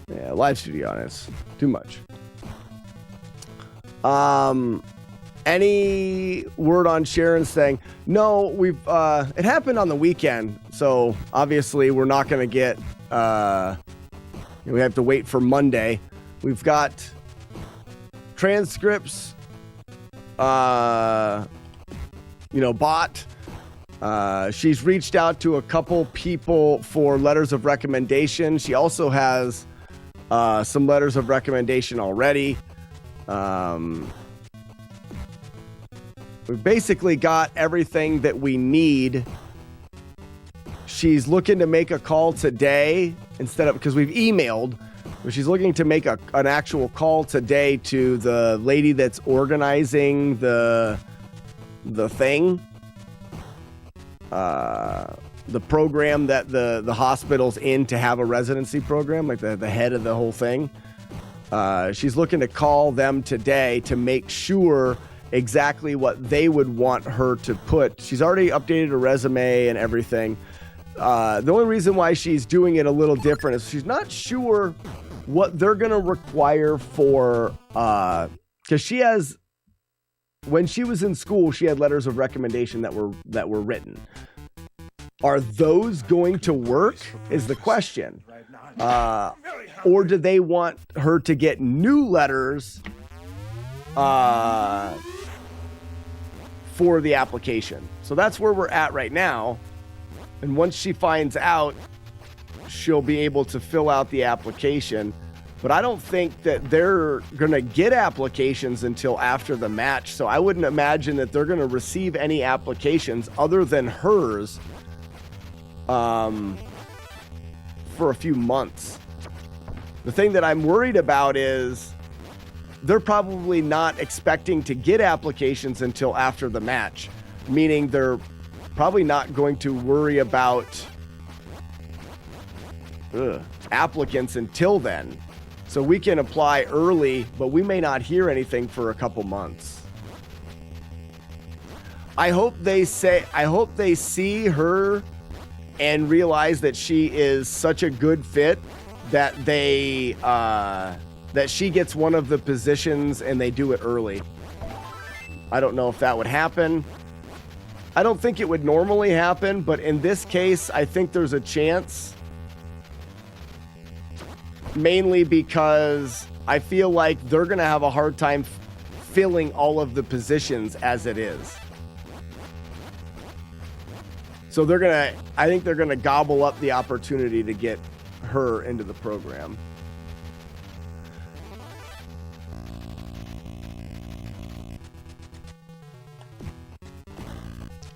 Yeah, live studio on it. Too much. Any word on Sharon's thing? No, we've it happened on the weekend, so obviously we're not gonna get we have to wait for Monday. We've got transcripts, bought. She's reached out to a couple people for letters of recommendation. She also has some letters of recommendation already. We've basically got everything that we need. She's looking to make a call today instead of, because we've emailed, but she's looking to make an actual call today to the lady that's organizing the thing, the program that the hospital's in to have a residency program, like the head of the whole thing. She's looking to call them today to make sure exactly what they would want her to put. She's already updated her resume and everything. The only reason why she's doing it a little different is she's not sure what they're going to require for, because she has, when she was in school, she had letters of recommendation that were written. Are those going to work is the question. Or do they want her to get new letters for the application? So that's where we're at right now. And once she finds out, she'll be able to fill out the application. But I don't think that they're going to get applications until after the match. So I wouldn't imagine that they're going to receive any applications other than hers for a few months. The thing that I'm worried about is they're probably not expecting to get applications until after the match, meaning they're probably not going to worry about applicants until then. So we can apply early, but we may not hear anything for a couple months. I hope they see her and realize that she is such a good fit that that she gets one of the positions and they do it early. I don't know if that would happen. I don't think it would normally happen, but in this case, I think there's a chance. Mainly because I feel like they're going to have a hard time filling all of the positions as it is. So I think they're going to gobble up the opportunity to get her into the program.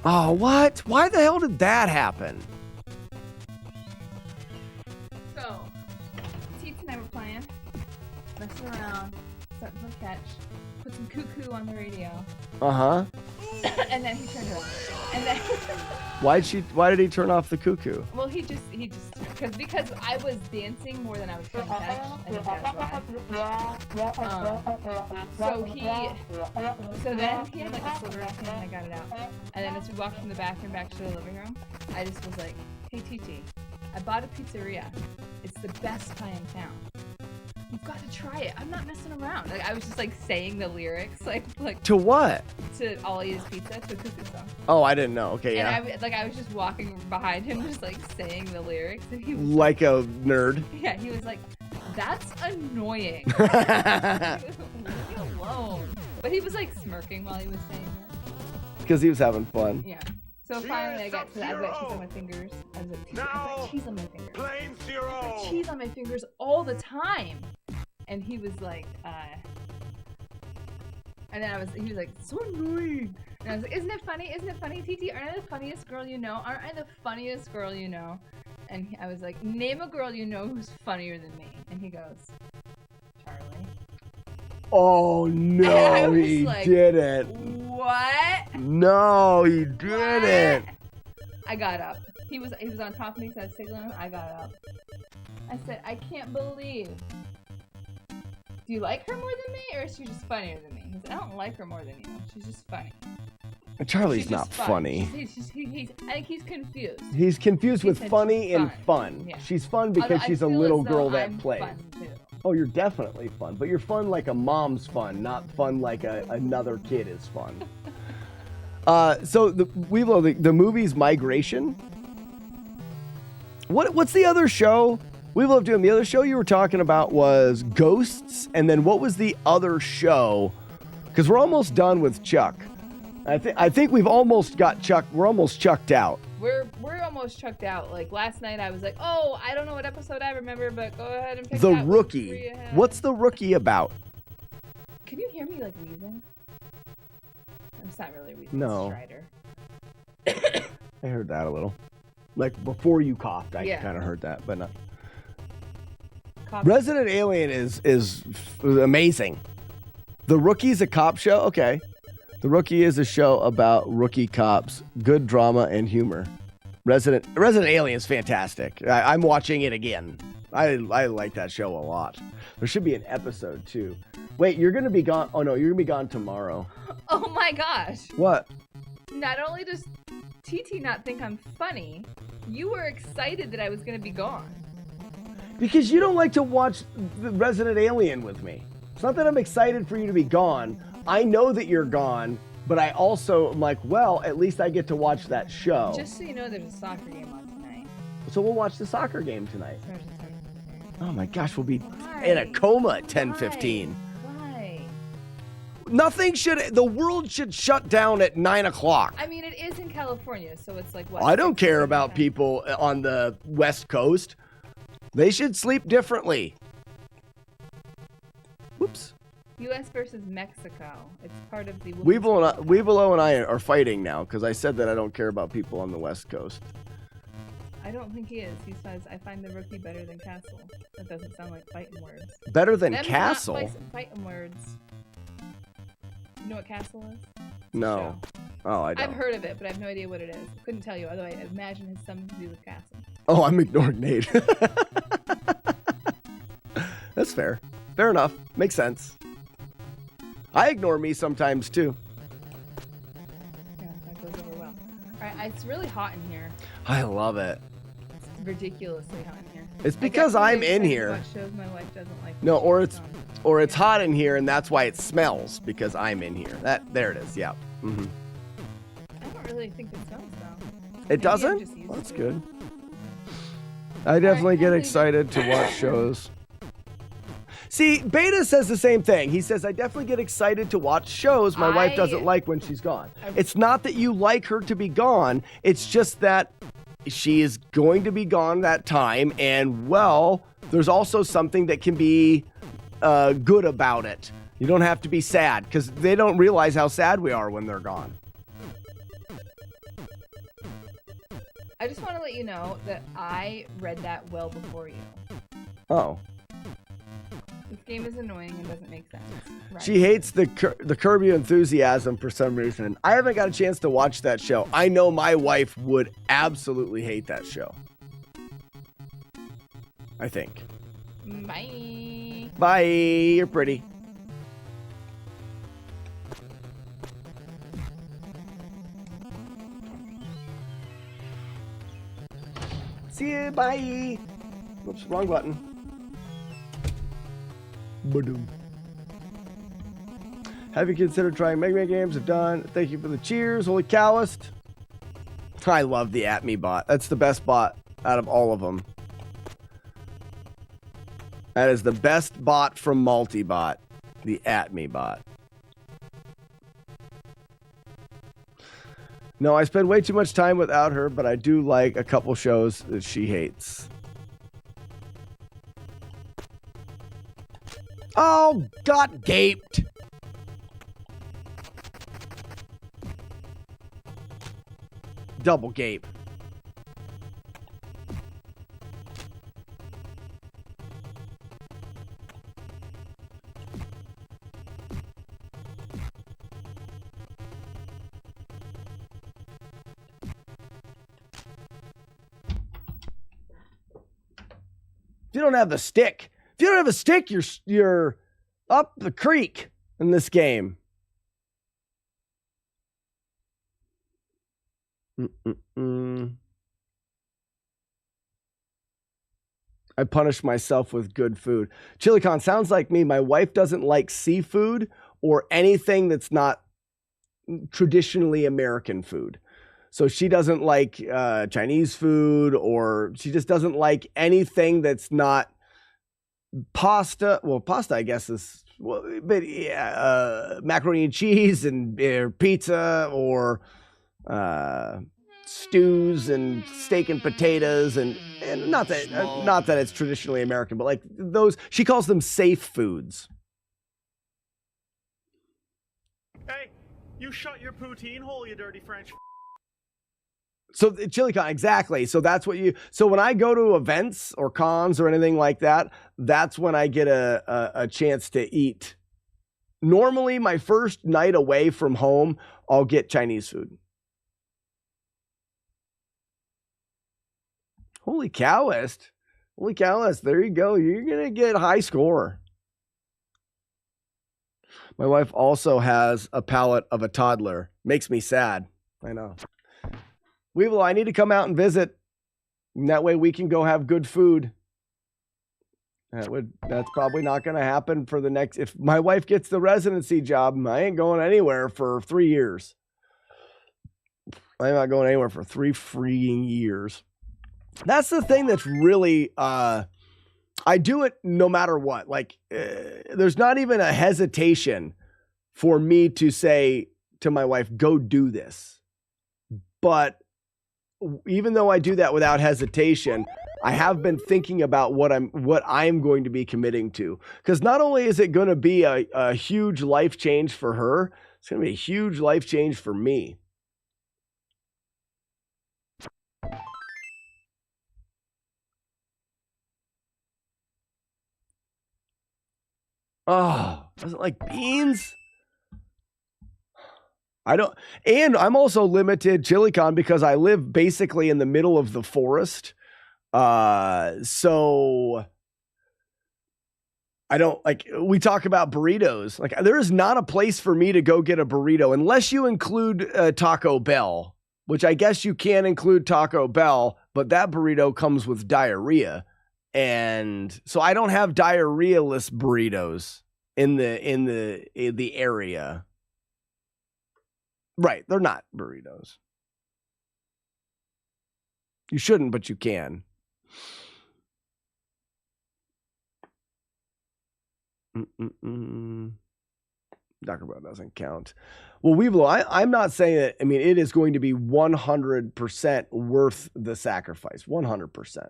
Oh, what? Why the hell did that happen? So, Teets and I were playing, messing around, starting to catch, put some cuckoo on the radio. Uh-huh. And then he turned it off. And then Why did he turn off the cuckoo? well, he just because I was dancing more than I was playing catch. I think that's why. So then he had like a silver in his hand, and I got it out. And then as we walked from the bathroom back to the living room, I just was like, "Hey TT, I bought a pizzeria. It's the best pie in town. You've got to try it. I'm not messing around." Like I was just like saying the lyrics, like To what? to Ollie's Pizza, to a cuckoo song. Oh, I didn't know. Okay, yeah. And I was just walking behind him, just like saying the lyrics, and he was Like a nerd. yeah, he was like, "That's annoying." Leave me alone. But he was like smirking while he was saying that. Because he was having fun. Yeah. So finally, I got to that. I've got cheese on my fingers. I've got cheese on my fingers. I've got cheese on my fingers all the time. And he was like, and then he was like, "So annoying." And I was like, "Isn't it funny? Isn't it funny, TT? Aren't I the funniest girl you know? Aren't I the funniest girl you know?" And I was like, "Name a girl you know who's funnier than me." And he goes, "Charlie." Oh, no, he like, didn't. What? No, he didn't. I got up. He was on top of me, so I was signaling him. I got up. I said, "I can't believe. Do you like her more than me, or is she just funnier than me?" He said, "I don't like her more than you. She's just funny." Charlie's She's not just fun. funny. I think he's confused. He's confused with said funny she's and fun. Yeah. She's fun because Although I she's a feel little as though girl that I'm plays. fun, too. Oh, you're definitely fun, but you're fun like a mom's fun, not fun like another kid is fun. So the movie's Migration. What's the other show? We love doing the other show you were talking about was Ghosts, and then what was the other show? Because we're almost done with Chuck. I think we've almost got Chuck. We're almost chucked out. We're almost chucked out. Like last night, I was like, "Oh, I don't know what episode I remember, but go ahead and pick The that Rookie. What's The Rookie about? Can you hear me like wheezing? It's not really wheezing. No. It's Strider. I heard that a little. Like before you coughed, I Yeah. kind of heard that, but not. Cop- Resident Alien is amazing. The Rookie's a cop show? Okay. The Rookie is a show about rookie cops, good drama and humor. Resident Alien is fantastic. I'm watching it again. I like that show a lot. There should be an episode too. Wait, you're going to be gone. Oh no, you're going to be gone tomorrow. Oh my gosh. What? Not only does TT not think I'm funny, you were excited that I was going to be gone. Because you don't like to watch the Resident Alien with me. It's not that I'm excited for you to be gone. I know that you're gone, but I also am like, well, at least I get to watch that show. Just so you know, there's a soccer game on tonight. So we'll watch the soccer game tonight. Oh my gosh, we'll be Why? in a coma at 10:15. Why? The world should shut down at 9 o'clock. I mean, it is in California, so it's like what? I don't care about people on the West Coast. They should sleep differently. Whoops. U.S. versus Mexico. It's part of the. Weebelo and I are fighting now because I said that I don't care about people on the West Coast. I don't think he is. He says, "I find the Rookie better than Castle." That doesn't sound like fighting words. Better than Them's Castle? Not fighting words. You know what Castle is? No. Oh, I don't. I've heard of it, but I have no idea what it is. Couldn't tell you. Although I imagine it has something to do with Castle. Oh, I'm ignoring Nate. That's fair. Fair enough. Makes sense. I ignore me sometimes too. Yeah, that goes over well. All right, it's really hot in here. I love it. It's ridiculously hot in here. It's because I'm in here. What shows my wife doesn't like. No, or it's hot in here and that's why it smells because I'm in here. There it is. Yeah. Mm-hmm. I don't really really think it smells though. It Maybe I'm doesn't? just used Well, that's to good. I definitely get I'll leave it. excited to watch shows. See, Beta says the same thing. He says, I definitely get excited to watch shows my wife doesn't like when she's gone. It's not that you like her to be gone. It's just that she is going to be gone that time. And, well, there's also something that can be good about it. You don't have to be sad because they don't realize how sad we are when they're gone. I just want to let you know that I read that well before you. Oh. This game is annoying and doesn't make sense. Right. She hates the Curb Your Enthusiasm for some reason. I haven't got a chance to watch that show. I know my wife would absolutely hate that show. I think. Bye. Bye. You're pretty. See you. Bye. Oops, wrong button. Ba-doom. Have you considered trying Mega Man games? If done, thank you for the cheers. Holy Calloused. I love the At Me bot. That's the best bot out of all of them. That is the best bot from Multibot. The At Me bot. No, I spend way too much time without her, but I do like a couple shows that she hates. Oh, got gaped. Double gape. If you don't have the stick, you're up the creek in this game. I punish myself with good food. ChiliCon sounds like me. My wife doesn't like seafood or anything that's not traditionally American food. So she doesn't like Chinese food, or she just doesn't like anything that's not pasta. Well, pasta, I guess, is, well, but yeah, macaroni and cheese and pizza, or stews and steak and potatoes, and not that it's traditionally American, but like those, she calls them safe foods. Hey, you shut your poutine hole, you dirty French. So ChiliCon, exactly. So that's what so when I go to events or cons or anything like that, that's when I get a chance to eat. Normally, my first night away from home, I'll get Chinese food. Holy Calloused. Holy Calloused. There you go. You're going to get a high score. My wife also has a palate of a toddler. Makes me sad. I know. Weevil, I need to come out and visit. And that way we can go have good food. That's probably not going to happen for the next, if my wife gets the residency job, I ain't going anywhere for 3 years. I'm not going anywhere for 3 freaking years. That's the thing that's really, I do it no matter what. Like, there's not even a hesitation for me to say to my wife, go do this. But even though I do that without hesitation, I have been thinking about what I'm going to be committing to. Because not only is it going to be a huge life change for her, it's going to be a huge life change for me. Oh, doesn't like beans? I don't, and I'm also limited, ChiliCon, because I live basically in the middle of the forest. So I don't, like, we talk about burritos. Like, there is not a place for me to go get a burrito unless you include Taco Bell, which I guess you can include Taco Bell, but that burrito comes with diarrhea. And so I don't have diarrhea-less burritos in the area. Right, they're not burritos. You shouldn't, but you can. Taco Bell doesn't count. Well, I'm not saying that. I mean, it is going to be 100% worth the sacrifice. 100%.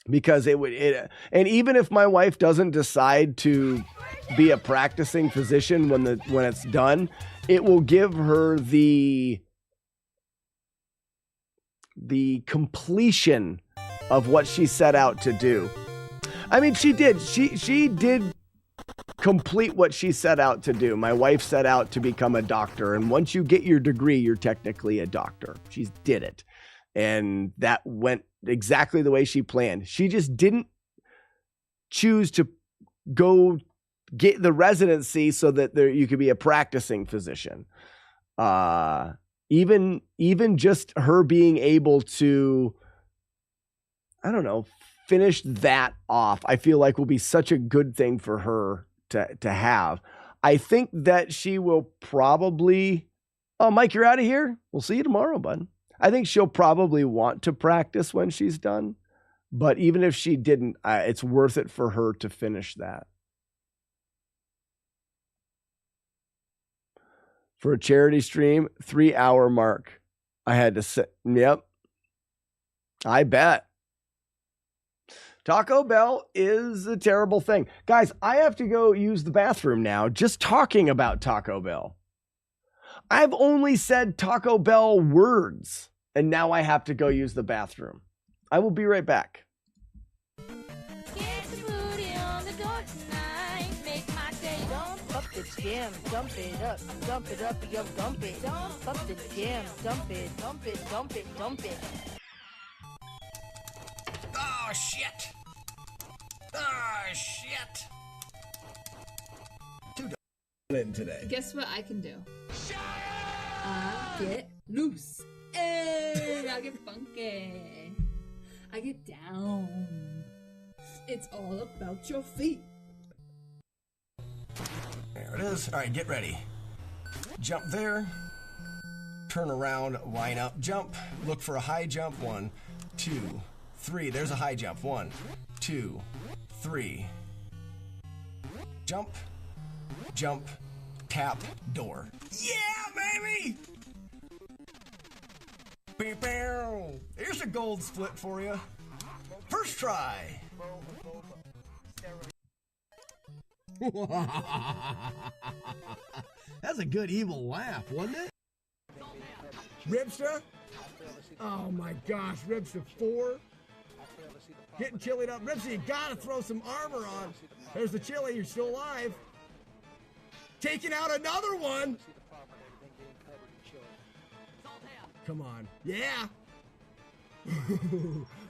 Because and even if my wife doesn't decide to be a practicing physician when it's done, it will give her the completion of what she set out to do. I mean, she did complete what she set out to do. My wife set out to become a doctor, and once you get your degree, you're technically a doctor. She did it, and that went exactly the way she planned. She just didn't choose to go get the residency so that you could be a practicing physician. Even just her being able to, I don't know, finish that off, I feel like will be such a good thing for her to have. I think that she will probably, oh, Mike, you're out of here. We'll see you tomorrow, bud. I think she'll probably want to practice when she's done, but even if she didn't, it's worth it for her to finish that. For a charity stream, 3-hour mark. I had to sit. Yep. I bet. Taco Bell is a terrible thing. Guys, I have to go use the bathroom now just talking about Taco Bell. I've only said Taco Bell words, and now I have to go use the bathroom. I will be right back. Jam, dump it up, yo, dump it. Dump up the jam, dump it, dump it, dump it, dump it. Oh, shit. Oh, shit. In today. Guess what I can do? I get loose. Hey, I get funky. I get down. It's all about your feet. There it is. All right, get ready. Jump there. Turn around, line up, jump. Look for a high jump. 1, 2, 3. There's a high jump. 1, 2, 3. Jump, jump, tap, door. Yeah, baby! Here's a gold split for you. First try. That's a good evil laugh, wasn't it? Ribster? Oh my gosh, Ribster 4. Getting chillied up. Ribster, you gotta throw some armor on. There's the chili, you're still alive. Taking out another one. Come on. Yeah.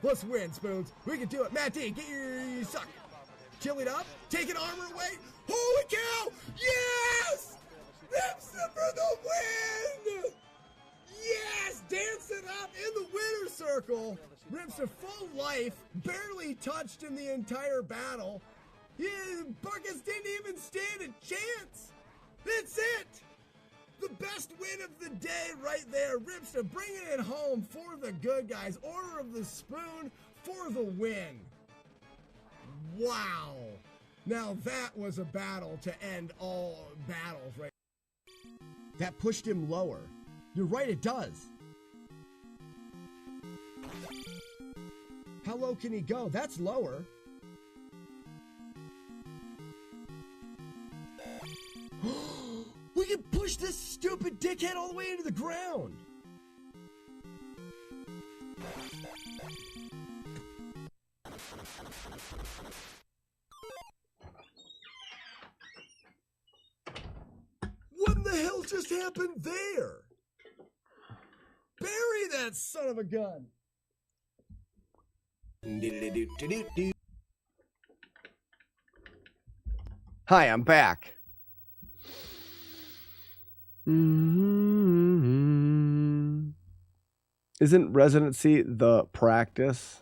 Let's win, Spoons. We can do it. Matt D, get your suck. Chillied up. Taking armor away. Holy cow! Yes! Ribster for the win! Yes! Dancing up in the winner's circle. Ribster full life. Barely touched in the entire battle. Yeah, Buckets didn't even stand a chance. That's it. The best win of the day right there. Ribster bringing it home for the good guys. Order of the Spoon for the win. Wow. Now that was a battle to end all battles, right? That pushed him lower. You're right, it does. How low can he go? That's lower. We can push this stupid dickhead all the way into the ground. What the hell just happened there? Bury that son of a gun. Hi, I'm back. Isn't residency the practice?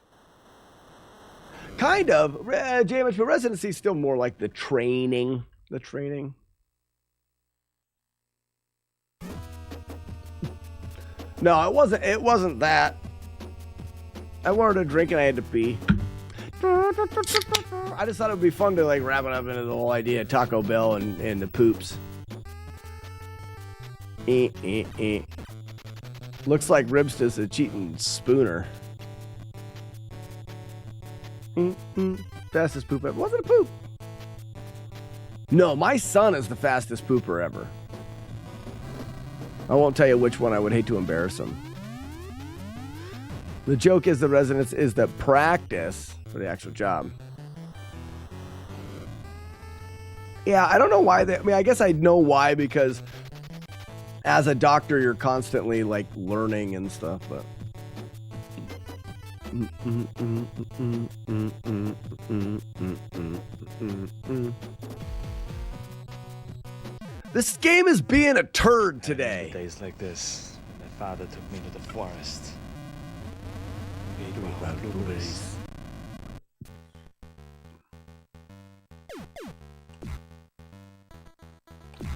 Kind of. James, but residency is still more like the training. The training. No, it wasn't that. I wanted a drink and I had to pee. I just thought it would be fun to like wrap it up into the whole idea of Taco Bell and the poops. Looks like Ribsta's a cheating spooner. Fastest poop ever. Wasn't a poop. No, my son is the fastest pooper ever. I won't tell you which one. I would hate to embarrass him. The joke is the residence is the practice for the actual job. Yeah, I don't know why I mean, I guess I know why, because as a doctor, you're constantly like learning and stuff, but. This game is being a turd today. Days like this, my father took me to the forest. Blueberries.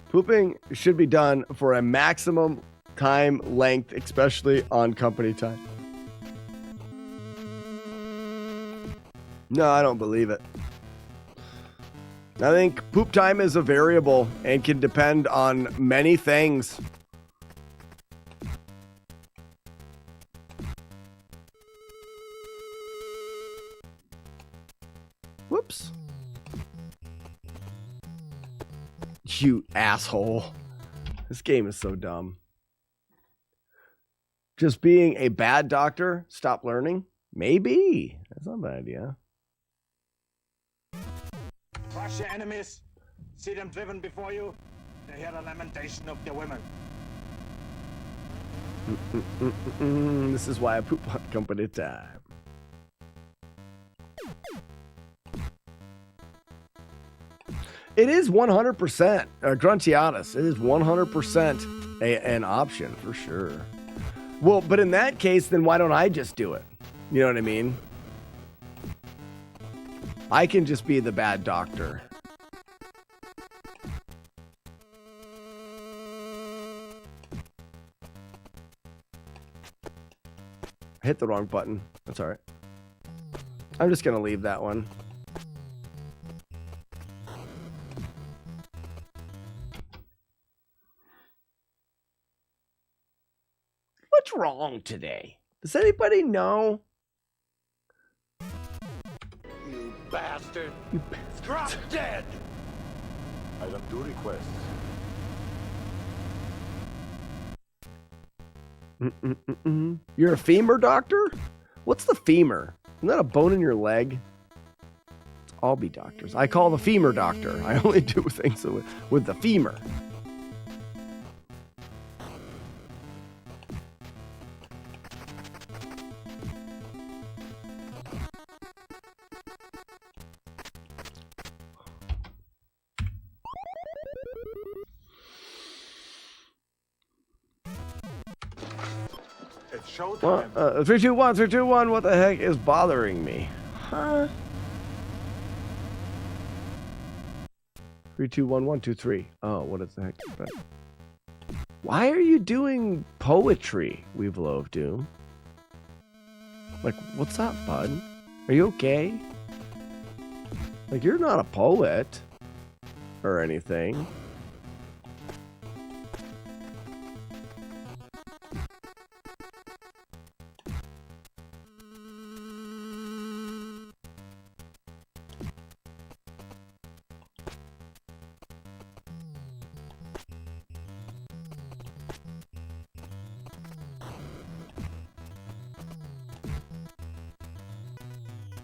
Pooping should be done for a maximum time length, especially on company time. No, I don't believe it. I think poop time is a variable and can depend on many things. Whoops. You asshole. This game is so dumb. Just being a bad doctor, stop learning? Maybe. That's not a bad idea. Crush your enemies. See them driven before you. They hear the lamentation of their women. This is why I poop on company time. It is 100% Gruntiatus. It is 100% an option for sure. Well, but in that case, then why don't I just do it? You know what I mean? I can just be the bad doctor. I hit the wrong button. That's all right. I'm just going to leave that one. What's wrong today? Does anybody know? You bastard. You bastard. Drop dead. I don't do requests. You're a femur doctor? What's the femur? Isn't that a bone in your leg? Let's all be doctors. I call the femur doctor. I only do things with the femur. It's showtime. 3, 2, 1, 3, 2, 1. What the heck is bothering me? Huh? 3, 2, 1, 1, 2, 3. Oh, what is the heck? Why are you doing poetry, Weevil of Doom? Like, what's up, bud? Are you okay? Like, you're not a poet or anything.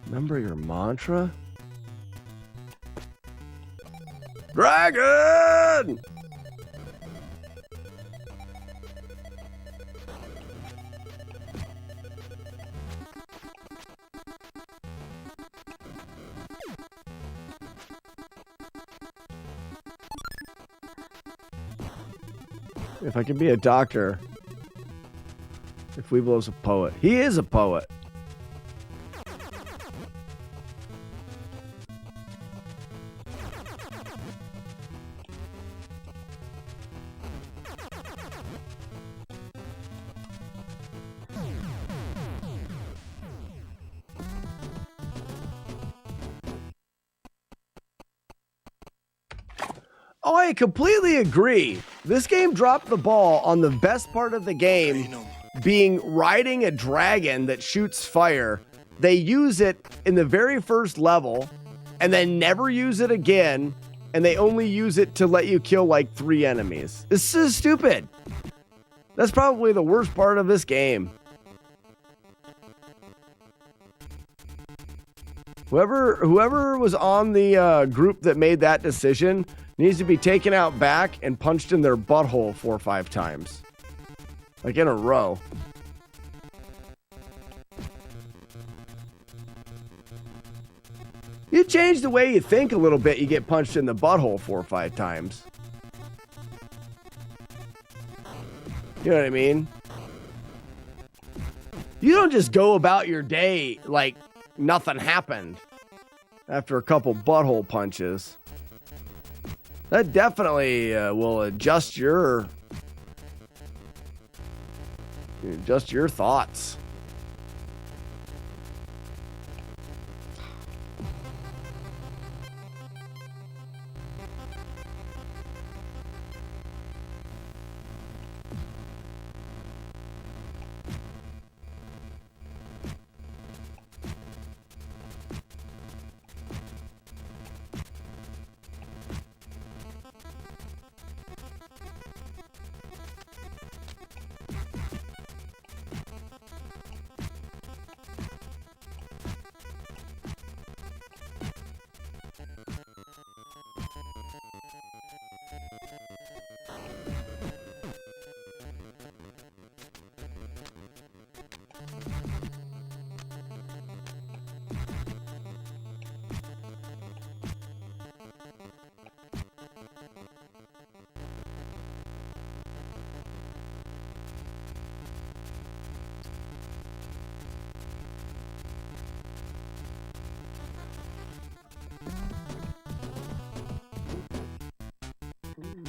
Remember your mantra? Dragon! If I could be a doctor, if Weeblow's a poet. He is a poet. Oh, I completely agree. This game dropped the ball on the best part of the game, being riding a dragon that shoots fire. They use it in the very first level and then never use it again, and they only use it to let you kill like 3 enemies. This is stupid. That's probably the worst part of this game. Whoever was on the group that made that decision needs to be taken out back and punched in their butthole 4 or 5 times. Like in a row. You change the way you think a little bit, you get punched in the butthole 4 or 5 times. You know what I mean? You don't just go about your day like nothing happened after a couple butthole punches. That definitely will adjust your thoughts.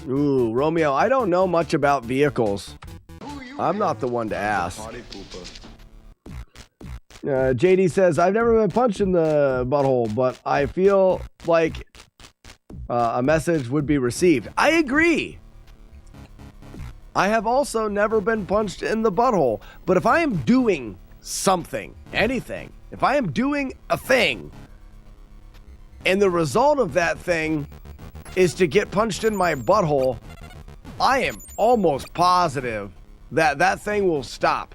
Ooh, Romeo, I don't know much about vehicles. I'm not the one to ask. JD says, I've never been punched in the butthole, but I feel like a message would be received. I agree. I have also never been punched in the butthole, but if I am doing something, anything, if I am doing a thing, and the result of that thing is to get punched in my butthole, I am almost positive that that thing will stop.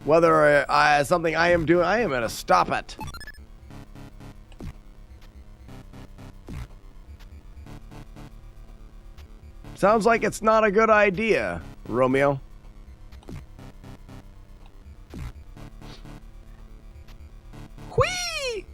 Whether something I am doing, I am going to stop it. Sounds like it's not a good idea, Romeo. Whee!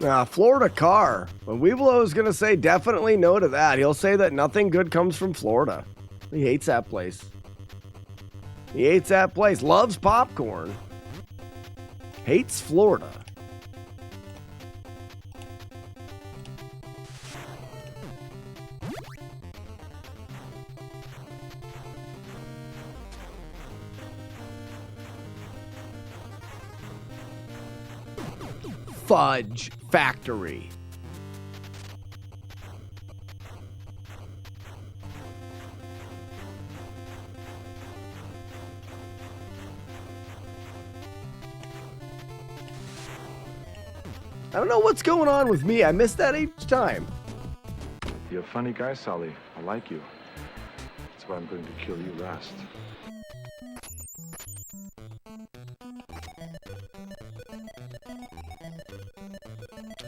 Florida car. Well, Weeblo is going to say definitely no to that. He'll say that nothing good comes from Florida. He hates that place. He hates that place. Loves popcorn. Hates Florida. Fudge Factory. I don't know what's going on with me. I miss that each time. You're a funny guy, Sully. I like you. That's why I'm going to kill you last.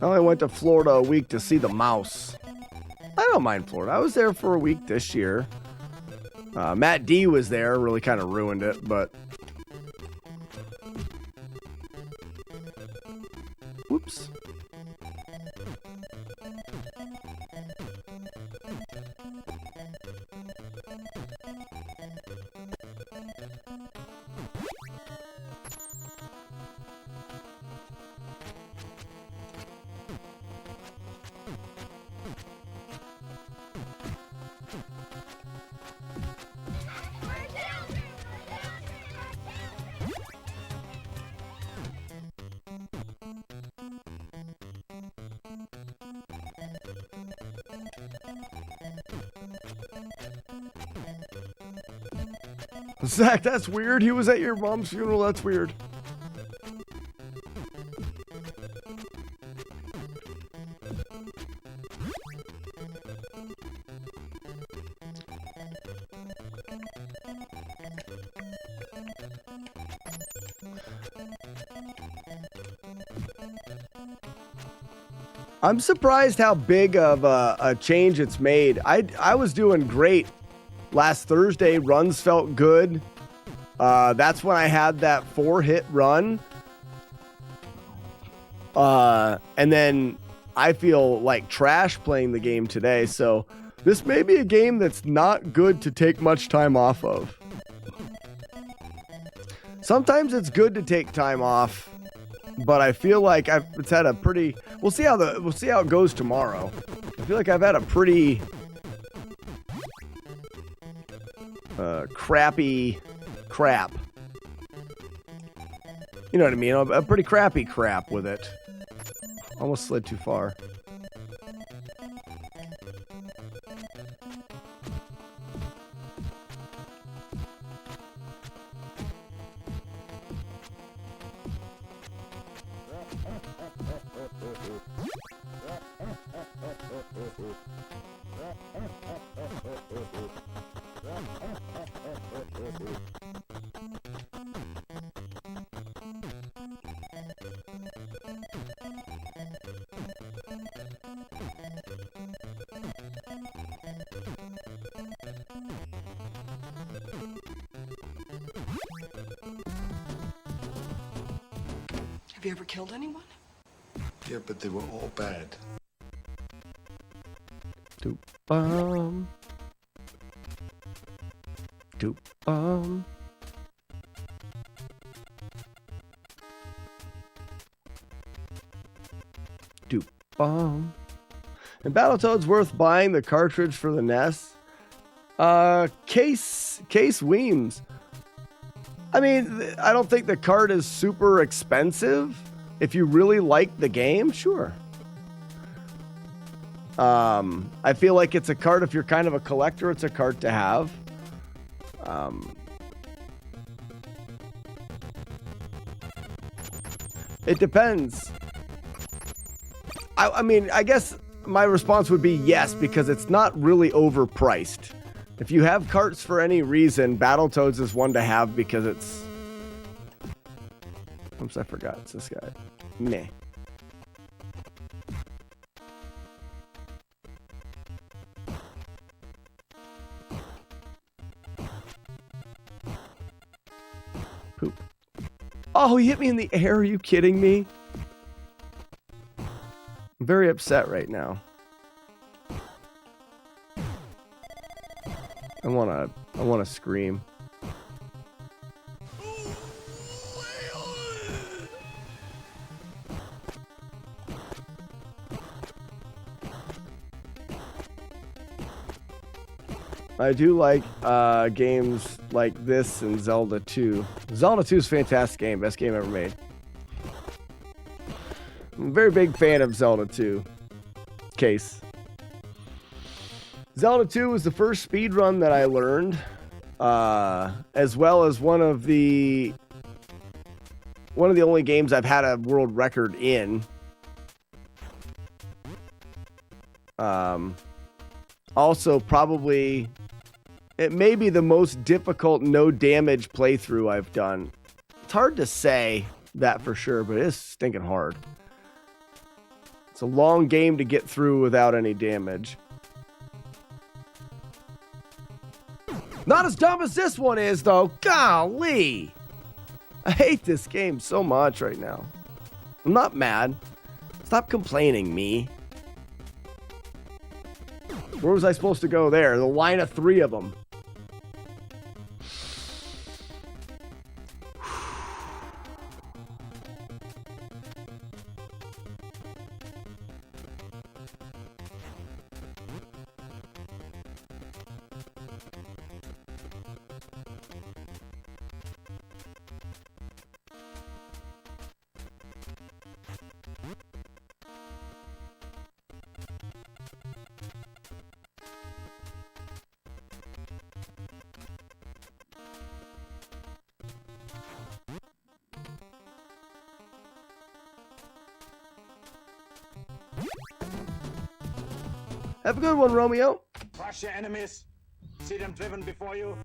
I only went to Florida a week to see the mouse. I don't mind Florida. I was there for a week this year. Matt D was there, really kind of ruined it, but... Whoops. Zach, that's weird. He was at your mom's funeral. That's weird. I'm surprised how big of a change it's made. I was doing great last Thursday. Runs felt good. That's when I had that 4-hit run. And then I feel like trash playing the game today. So this may be a game that's not good to take much time off of. Sometimes it's good to take time off, but I feel like it's had a pretty. We'll see how it goes tomorrow. I feel like I've had a pretty crappy crap. You know what I mean? A pretty crappy crap with it. Almost slid too far. Have you ever killed anyone? Yeah, but they were all bad. Doop bomb. Doop bomb. Doop bomb. And Battletoads worth buying the cartridge for the NES? Case Weems. I mean, I don't think the card is super expensive. If you really like the game, sure. I feel like it's a card, if you're kind of a collector, it's a card to have. It depends. I mean, I guess my response would be yes, because it's not really overpriced. If you have carts for any reason, Battletoads is one to have because it's... Oops, I forgot. It's this guy. Meh. Poop. Oh, he hit me in the air. Are you kidding me? I'm very upset right now. I wanna scream. I do like games like this and Zelda 2. Zelda 2 is a fantastic game. Best game ever made. I'm a very big fan of Zelda 2. Case. Zelda 2 was the first speedrun that I learned, as well as one of the only games I've had a world record in. Also, probably, it may be the most difficult no damage playthrough I've done. It's hard to say that for sure, but it is stinking hard. It's a long game to get through without any damage. Not as dumb as this one is, though. Golly! I hate this game so much right now. I'm not mad. Stop complaining, me. Where was I supposed to go there? The line of 3 of them. Have a good one, Romeo. Crush your enemies. See them driven before you.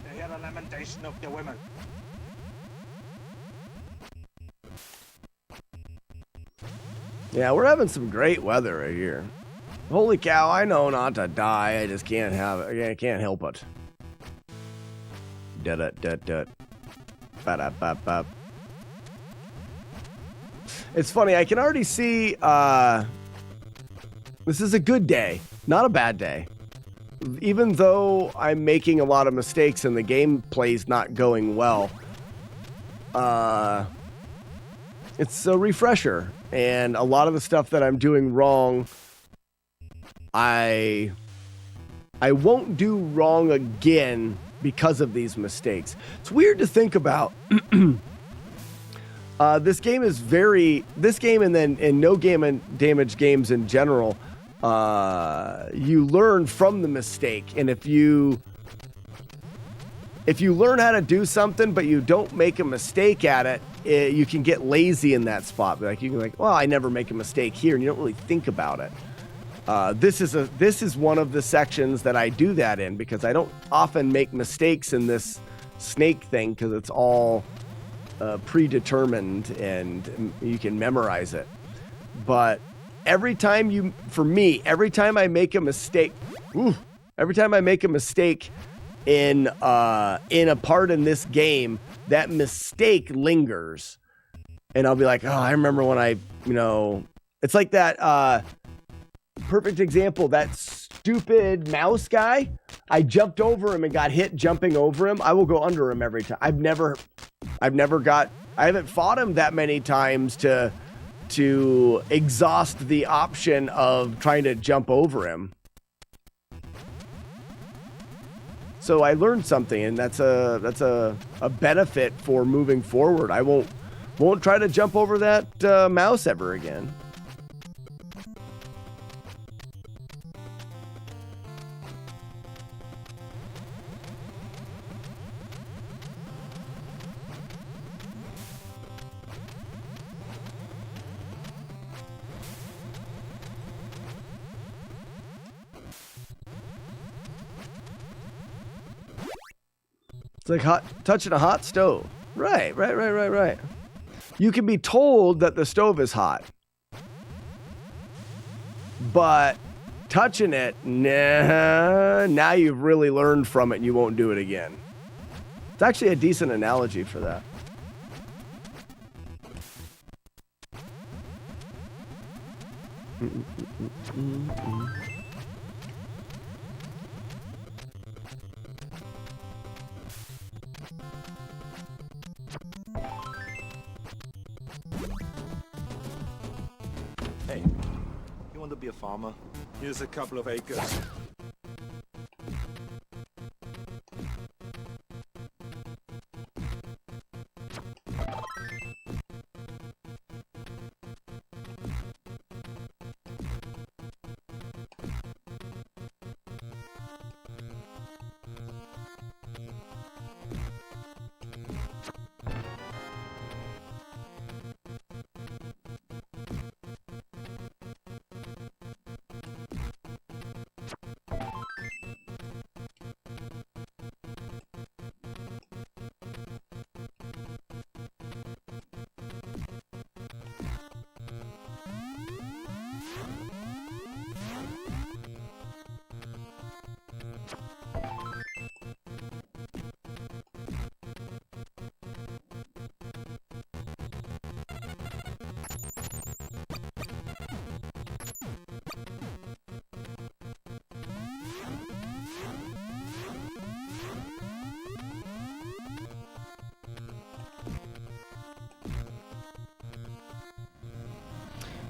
They hear the lamentation of the women. Yeah, we're having some great weather right here. Holy cow, I know not to die. I just can't have it. I can't help it. Da-da-da-da. Ba-da-ba-ba. It's funny, I can already see this is a good day, not a bad day. Even though I'm making a lot of mistakes and the gameplay's not going well, it's a refresher. And a lot of the stuff that I'm doing wrong, I won't do wrong again because of these mistakes. It's weird to think about. This game and no game and damage games in general, you learn from the mistake. And if you learn how to do something, but you don't make a mistake at it, you can get lazy in that spot. Like you can well, I never make a mistake here, and you don't really think about it. This is one of the sections that I do that in, because I don't often make mistakes in this snake thing, because it's all predetermined and you can memorize it. But every time I make a mistake, in a part in this game, that mistake lingers, and I'll be like, oh, I remember when it's like that. Perfect example, that stupid mouse guy. I jumped over him and got hit jumping over him. I will go under him every time. I haven't fought him that many times to exhaust the option of trying to jump over him. So I learned something, and that's a benefit for moving forward. I won't try to jump over that mouse ever again. It's like touching a hot stove. Right. You can be told that the stove is hot, but touching it, nah, now you've really learned from it and you won't do it again. It's actually a decent analogy for that. Hey, you want to be a farmer? Here's a couple of acres.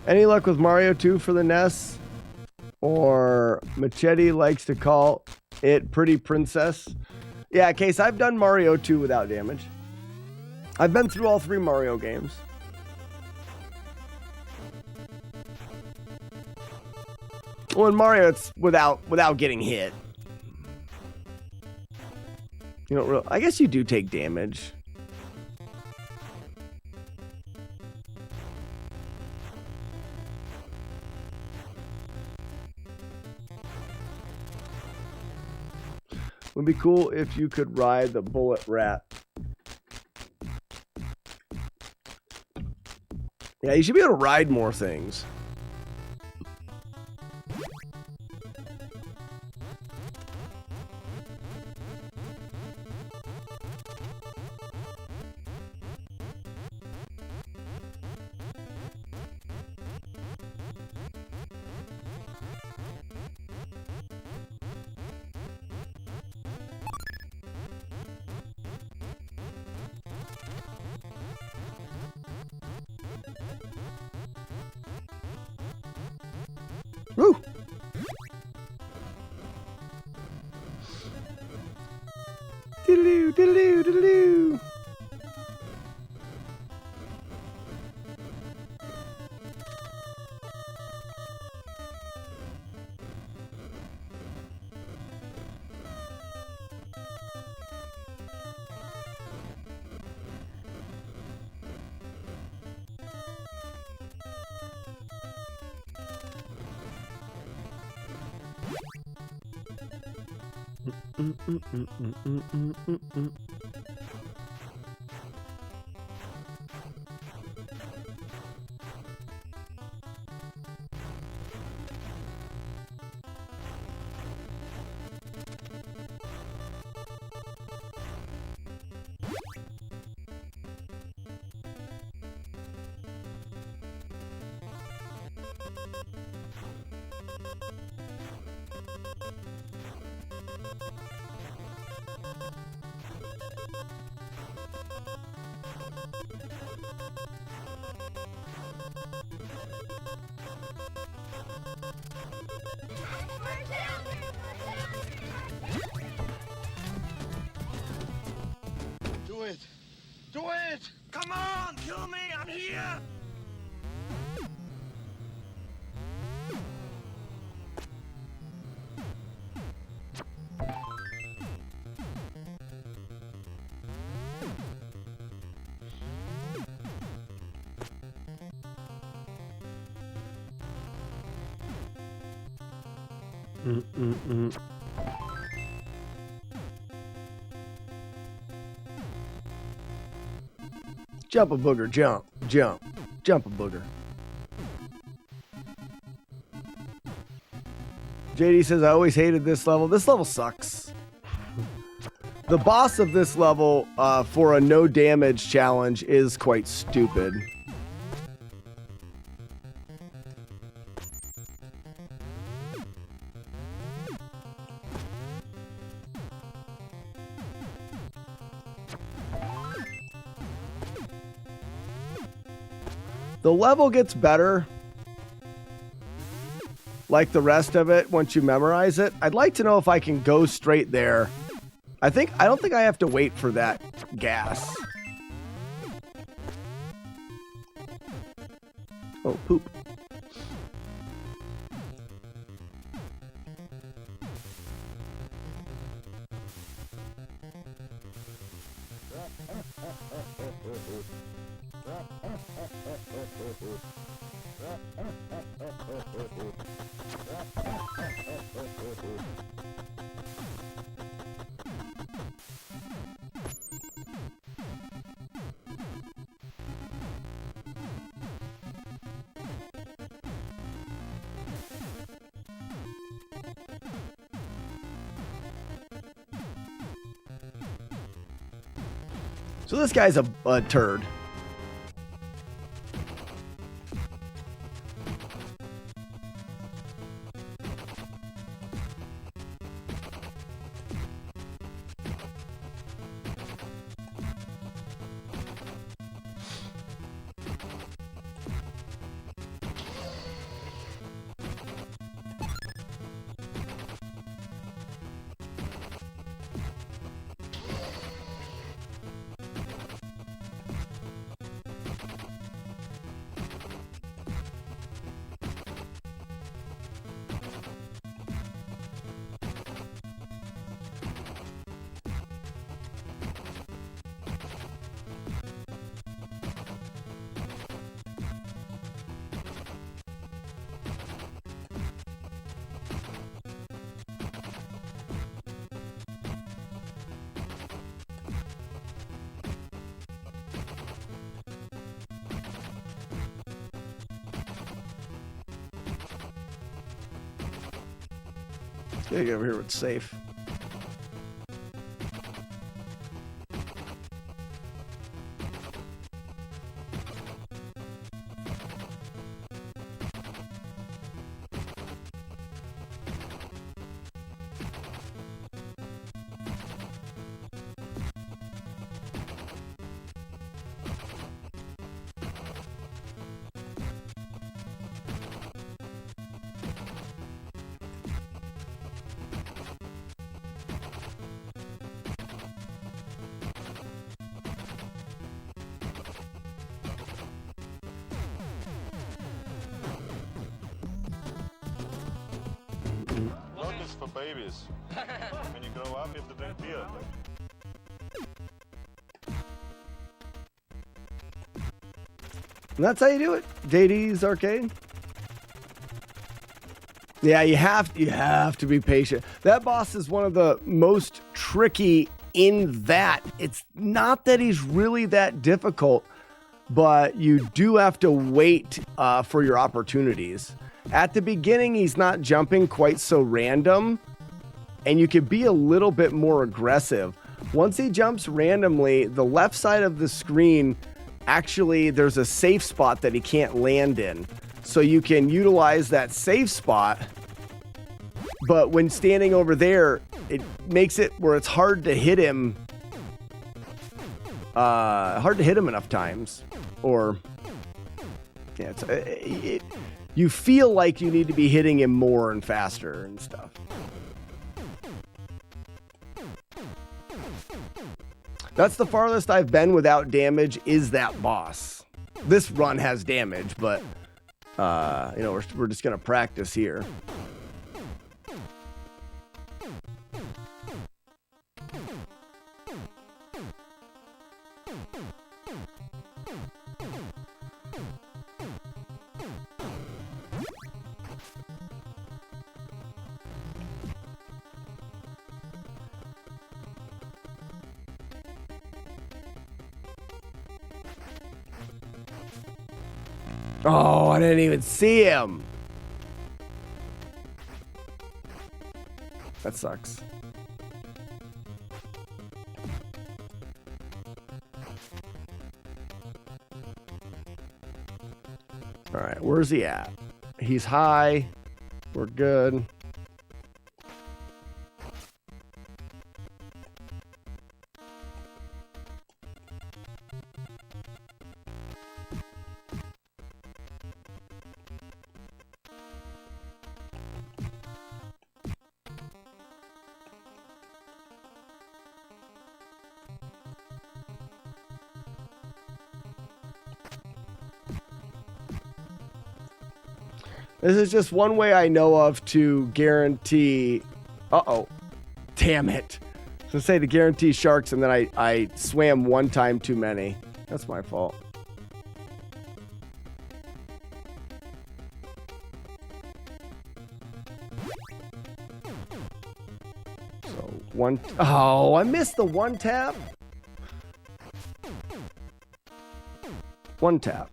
Any luck with Mario 2 for the NES? Or Machete likes to call it Pretty Princess. Yeah, Case, I've done Mario 2 without damage. I've been through all 3 Mario games. Well, in Mario, it's without getting hit. You don't really, I guess you do take damage. Would be cool if you could ride the bullet rat. Yeah, you should be able to ride more things. Woo! Diddle-doo, diddle-doo, diddle-doo. Do it! Do it! Come on! Kill me! I'm here! Jump a booger, jump, jump, jump a booger. JD says, I always hated this level. This level sucks. The boss of this level for a no damage challenge is quite stupid. The level gets better, like the rest of it, once you memorize it. I'd like to know if I can go straight there. I don't think I have to wait for that gas. Oh, poop. So this guy's a turd. Gotta get over here where it's safe. Milk is for babies. When you grow up, you have to drink beer. And that's how you do it. JD's Arcade. Yeah, you have to be patient. That boss is one of the most tricky in that. It's not that he's really that difficult, but you do have to wait for your opportunities. At the beginning, he's not jumping quite so random, and you can be a little bit more aggressive. Once he jumps randomly, the left side of the screen, actually, there's a safe spot that he can't land in. So you can utilize that safe spot, but when standing over there, it makes it where it's hard to hit him. Enough times, or yeah, you feel like you need to be hitting him more and faster and stuff. That's the farthest I've been without damage, is that boss. This run has damage, but we're just gonna practice here. Oh, I didn't even see him. That sucks. All right, where's he at? He's high. We're good. This is just one way I know of to guarantee. Uh-oh. Damn it. I was going to say to guarantee sharks, and then I swam one time too many. That's my fault. So, one. Oh, I missed the one tap. One tap.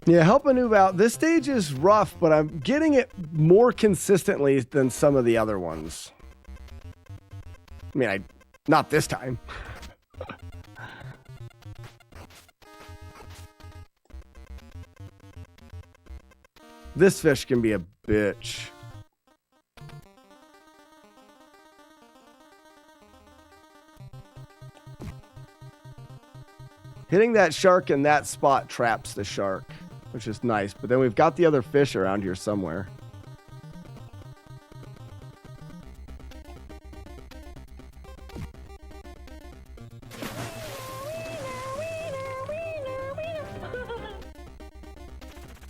Yeah, help a noob out. This stage is rough, but I'm getting it more consistently than some of the other ones. I mean, not this time. This fish can be a bitch. Hitting that shark in that spot traps the shark, which is nice. But then we've got the other fish around here somewhere.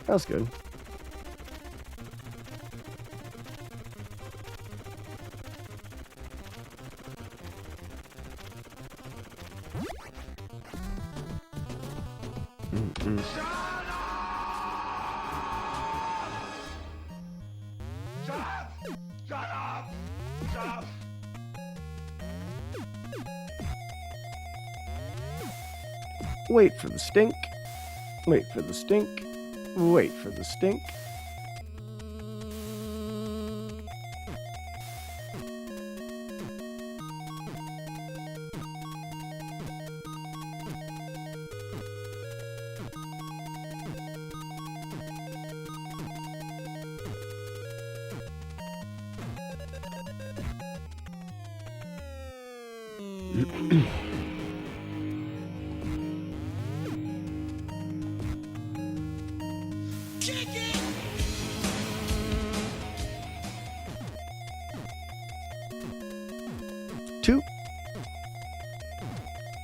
That's good. Wait for the stink. Wait for the stink. Wait for the stink.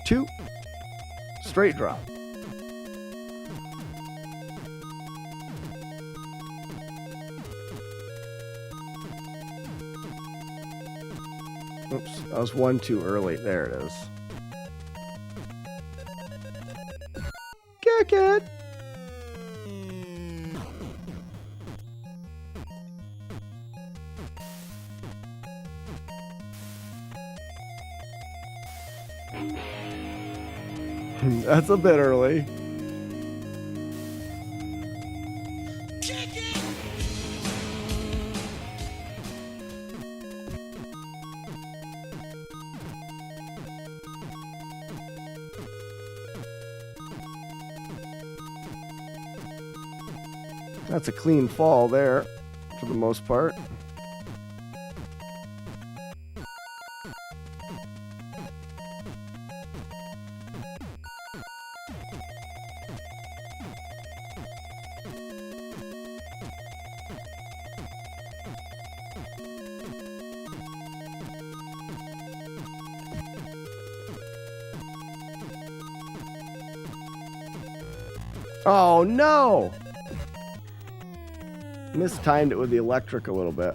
Two. Straight drop. Oops, that was one too early. There it is. Kick it. That's a bit early. That's a clean fall there, for the most part. Oh no! Mistimed it with the electric a little bit.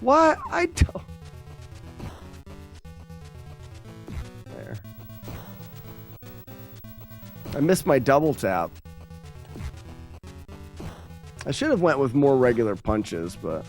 What? I don't. There. I missed my double tap. I should have went with more regular punches, but...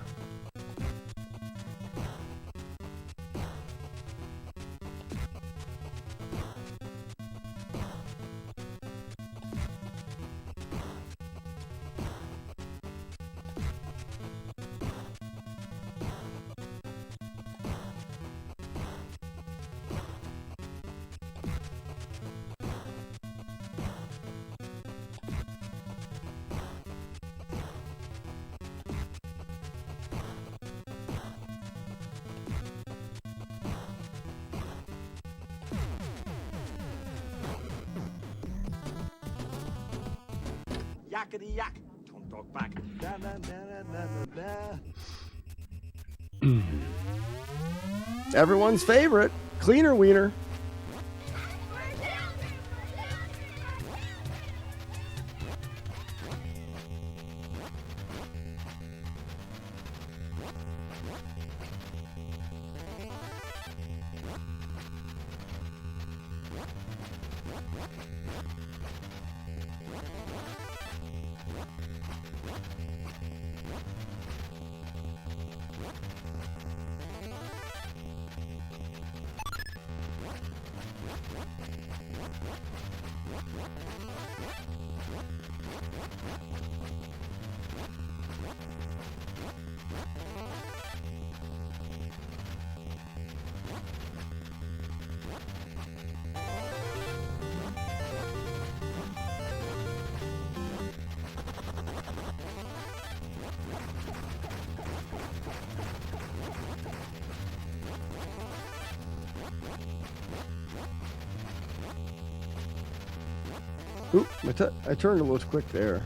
Yakety yak. Don't talk back. Da, da, da, da, da, da. Everyone's favorite, Cleaner Wiener. Oop, I turned a little quick there.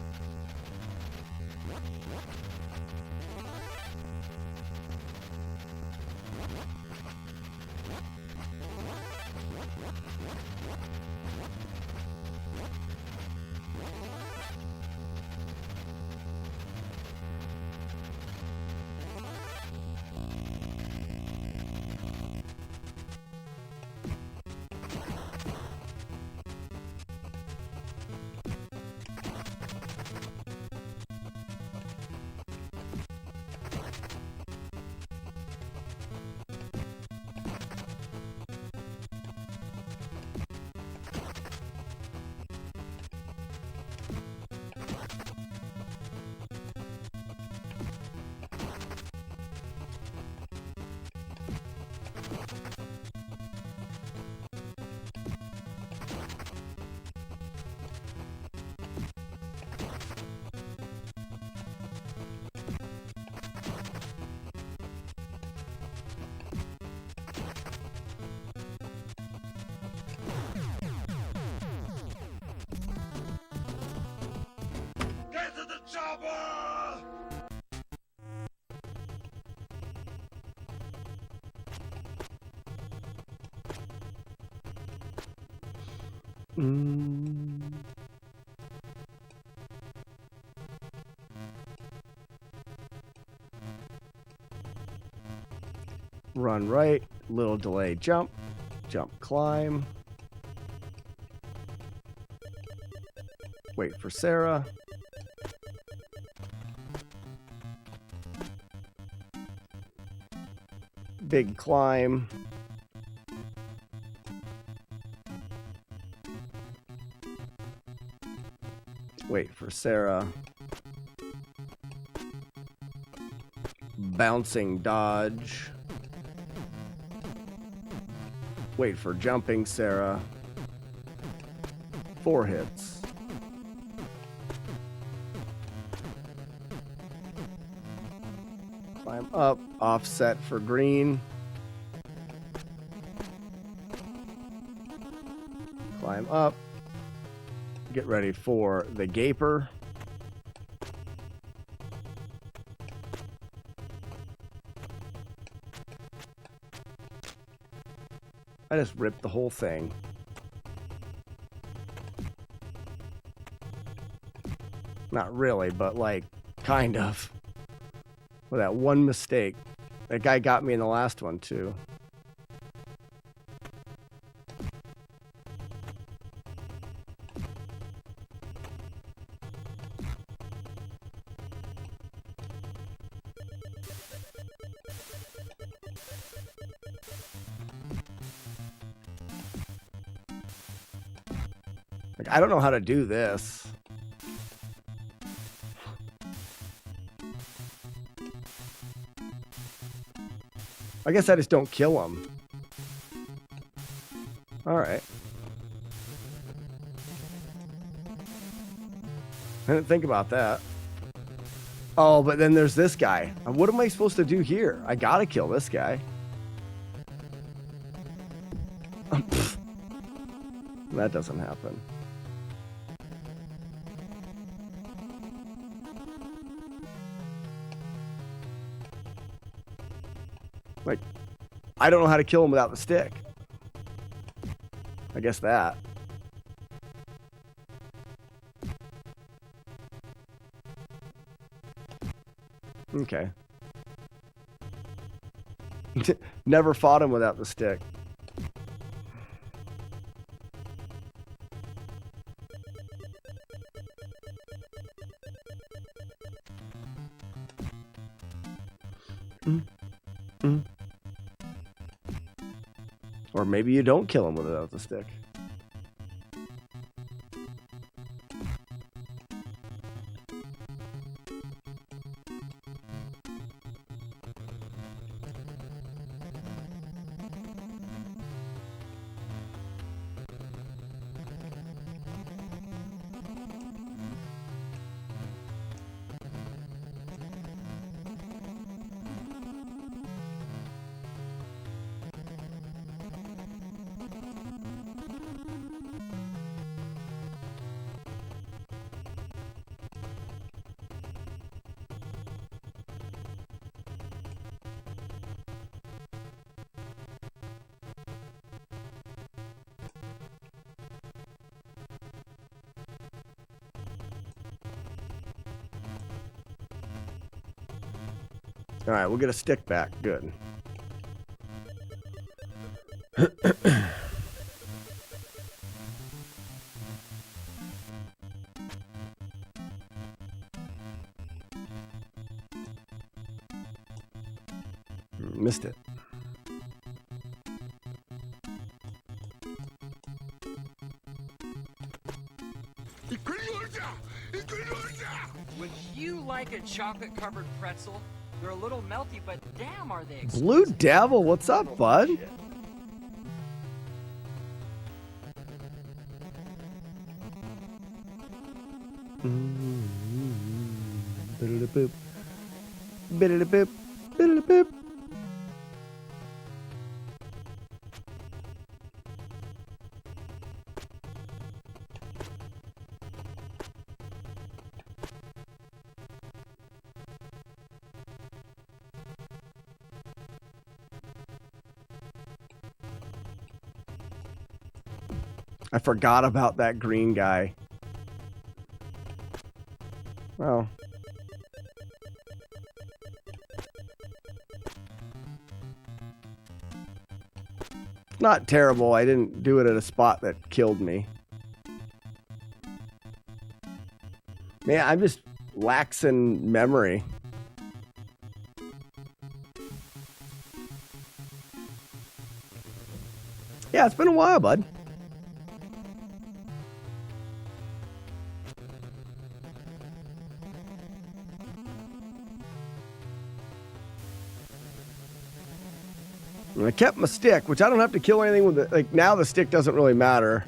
Get to the chopper! Run right, little delay jump, jump climb. Wait for Sarah. Big climb. Wait for Sarah. Bouncing dodge. Wait for jumping Sarah. 4 hits. Climb up, offset for green. Climb up. Get ready for the gaper. I just ripped the whole thing. Not really, but like Kind of. With that one mistake. That guy got me in the last one, too. Like, I don't know how to do this. I guess I just don't kill him. Alright. I didn't think about that. Oh, but then there's this guy. What am I supposed to do here? I gotta kill this guy. That doesn't happen. Like, I don't know how to kill him without the stick. I guess that. Okay. Never fought him without the stick. Or maybe you don't kill him without the stick. All right, we'll get a stick back. Good. Missed it. Would you like a chocolate-covered pretzel? They're a little melty, but damn, are they expensive. Blue Devil, what's up, bud? Biddle-a-boop. Biddle-a-boop. Biddle-a-boop. I forgot about that green guy. Well. Not terrible. I didn't do it at a spot that killed me. Man, I'm just lax in memory. Yeah, it's been a while, bud. I kept my stick, which I don't have to kill anything with it. Like, now the stick doesn't really matter.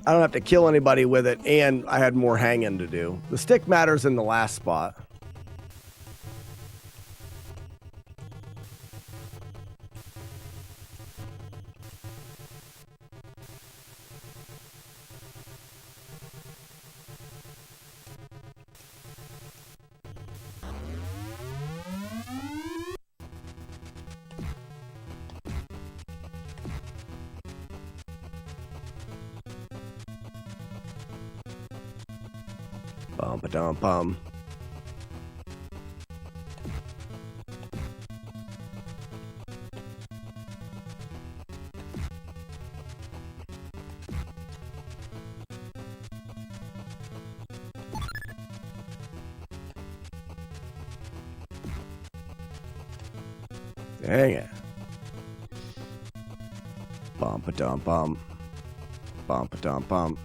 I don't have to kill anybody with it, and I had more hanging to do. The stick matters in the last spot. Bum-ba-dum-bum. Dang it. Bum-pa-dum-bum. Bum-pa-dum-bum.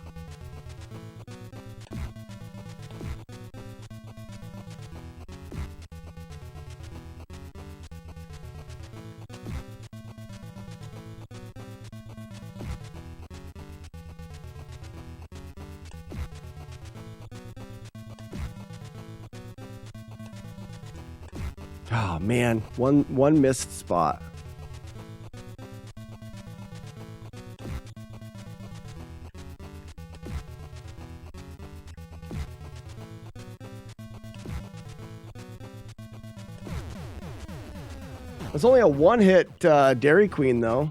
Oh man, one missed spot. It's only a one-hit Dairy Queen though.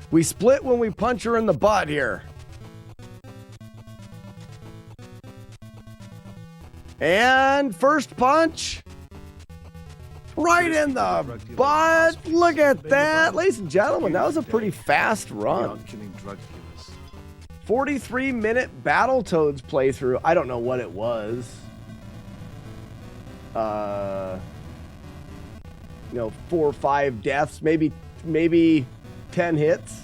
We split when we punch her in the butt here. And first punch. Right in the butt. Look at that. Ladies and gentlemen, that was a pretty fast run. 43-minute Battletoads playthrough. I don't know what it was. 4 or 5 deaths, maybe 10 hits.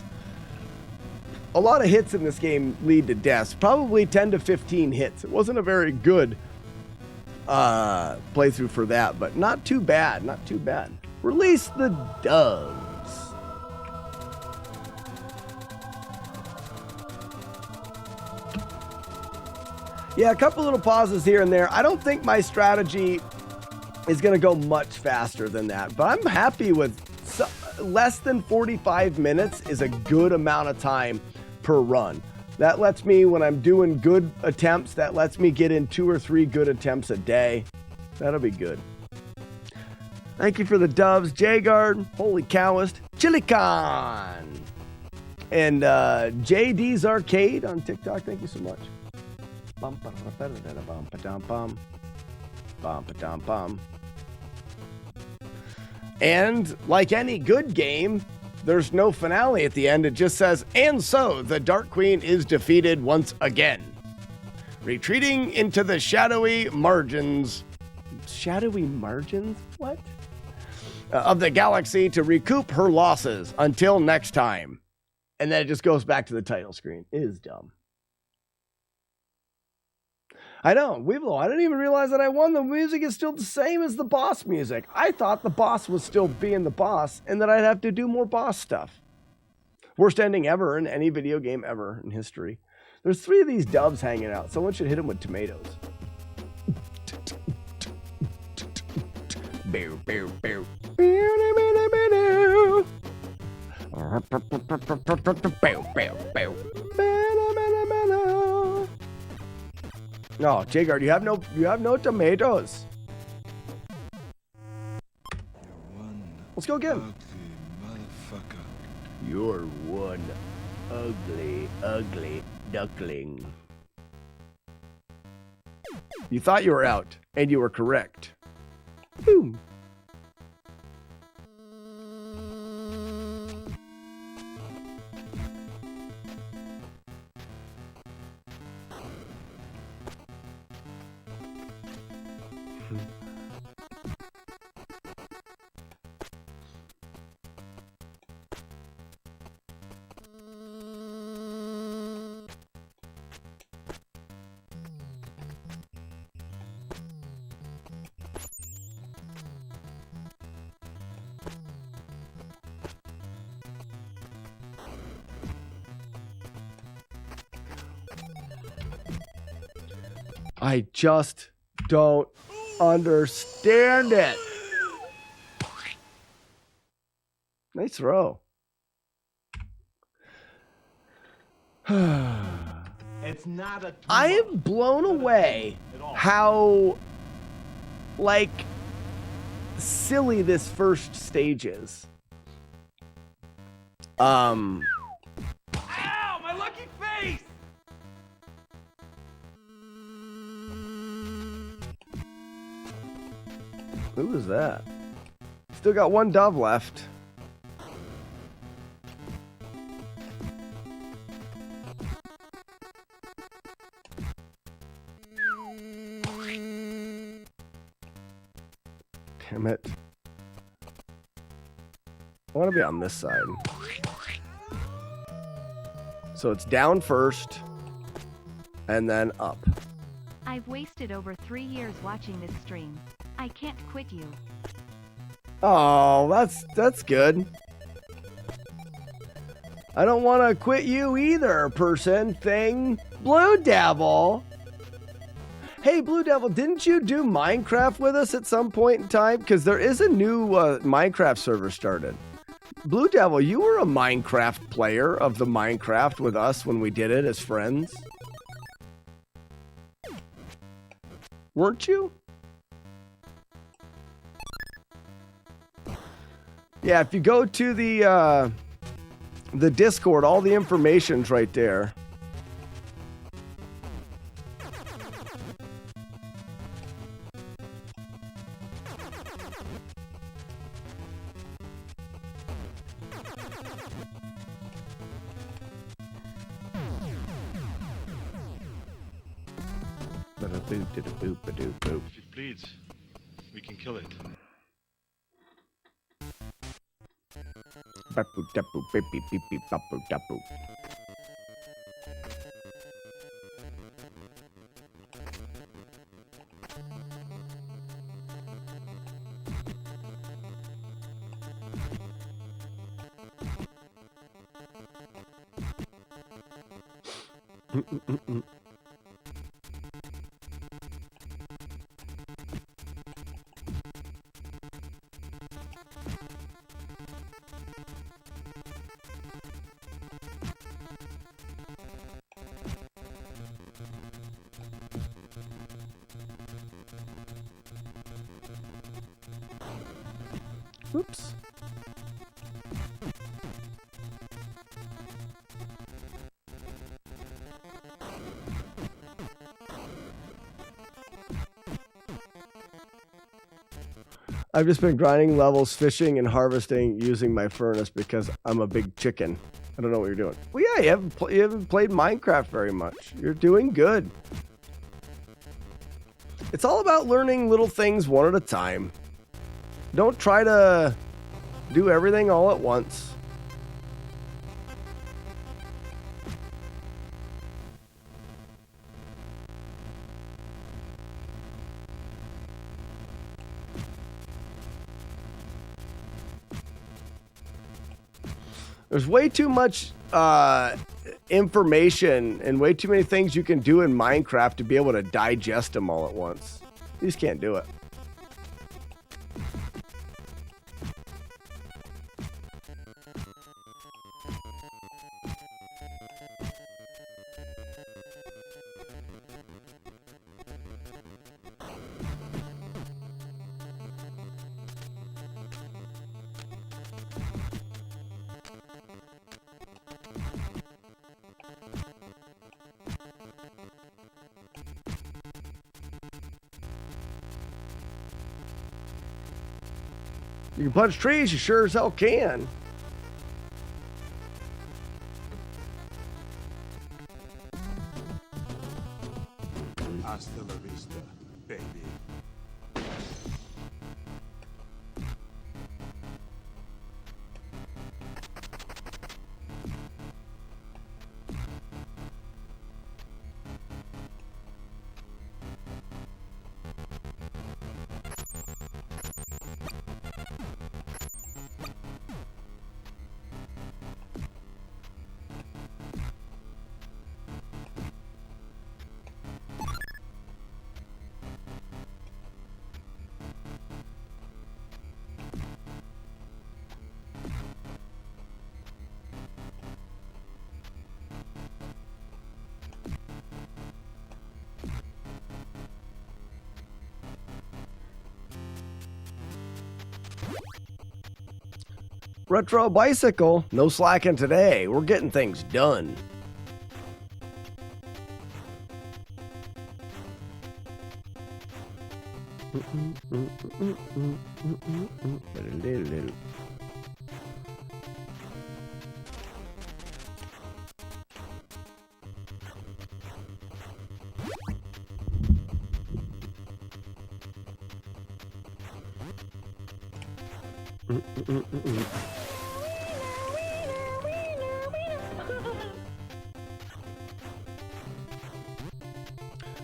A lot of hits in this game lead to deaths. Probably 10 to 15 hits. It wasn't a very good playthrough for that, but not too bad. Not too bad. Release the doves. Yeah, a couple little pauses here and there. I don't think my strategy is going to go much faster than that, but I'm happy with less than 45 minutes is a good amount of time per run. That lets me, when I'm doing good attempts, that lets me get in 2 or 3 good attempts a day. That'll be good. Thank you for the doves, Jagard, Holy Cowist, Chilicon, and JD's Arcade on TikTok. Thank you so much. And like any good game, there's no finale at the end. It just says, and so the Dark Queen is defeated once again, retreating into the shadowy margins. Shadowy margins? What? Of the galaxy to recoup her losses until next time. And then it just goes back to the title screen. It is dumb. I know, Weeblo, I didn't even realize that I won. The music is still the same as the boss music. I thought the boss was still being the boss and that I'd have to do more boss stuff. Worst ending ever in any video game ever in history. There's 3 of these doves hanging out. Someone should hit them with tomatoes. Bow, bow, bow. No, Jagard, you have no tomatoes. Let's go again. You're one ugly duckling. You thought you were out, and you were correct. Boom. I just don't understand it. Nice throw. It's not a. I am blown away how, like, silly this first stage is. Ow! My lucky face! Who was that? Still got 1 dove left. Damn it. I want to be on this side. So it's down first, and then up. I've wasted over 3 years watching this stream. I can't quit you. Oh, that's good. I don't want to quit you either, person, thing. Blue Devil. Hey, Blue Devil, didn't you do Minecraft with us at some point in time? Because there is a new Minecraft server started. Blue Devil, you were a Minecraft player of the Minecraft with us when we did it as friends. Weren't you? Yeah, if you go to the Discord, all the information's right there. If it bleeds, we can kill it. Oops. I've just been grinding levels, fishing, and harvesting using my furnace because I'm a big chicken. I don't know what you're doing. Well, yeah, you haven't played Minecraft very much. You're doing good. It's all about learning little things one at a time. Don't try to do everything all at once. There's way too much information and way too many things you can do in Minecraft to be able to digest them all at once. You just can't do it. You can punch trees, you sure as hell can. Hasta la vista, baby. Retro Bicycle, no slacking today. We're getting things done.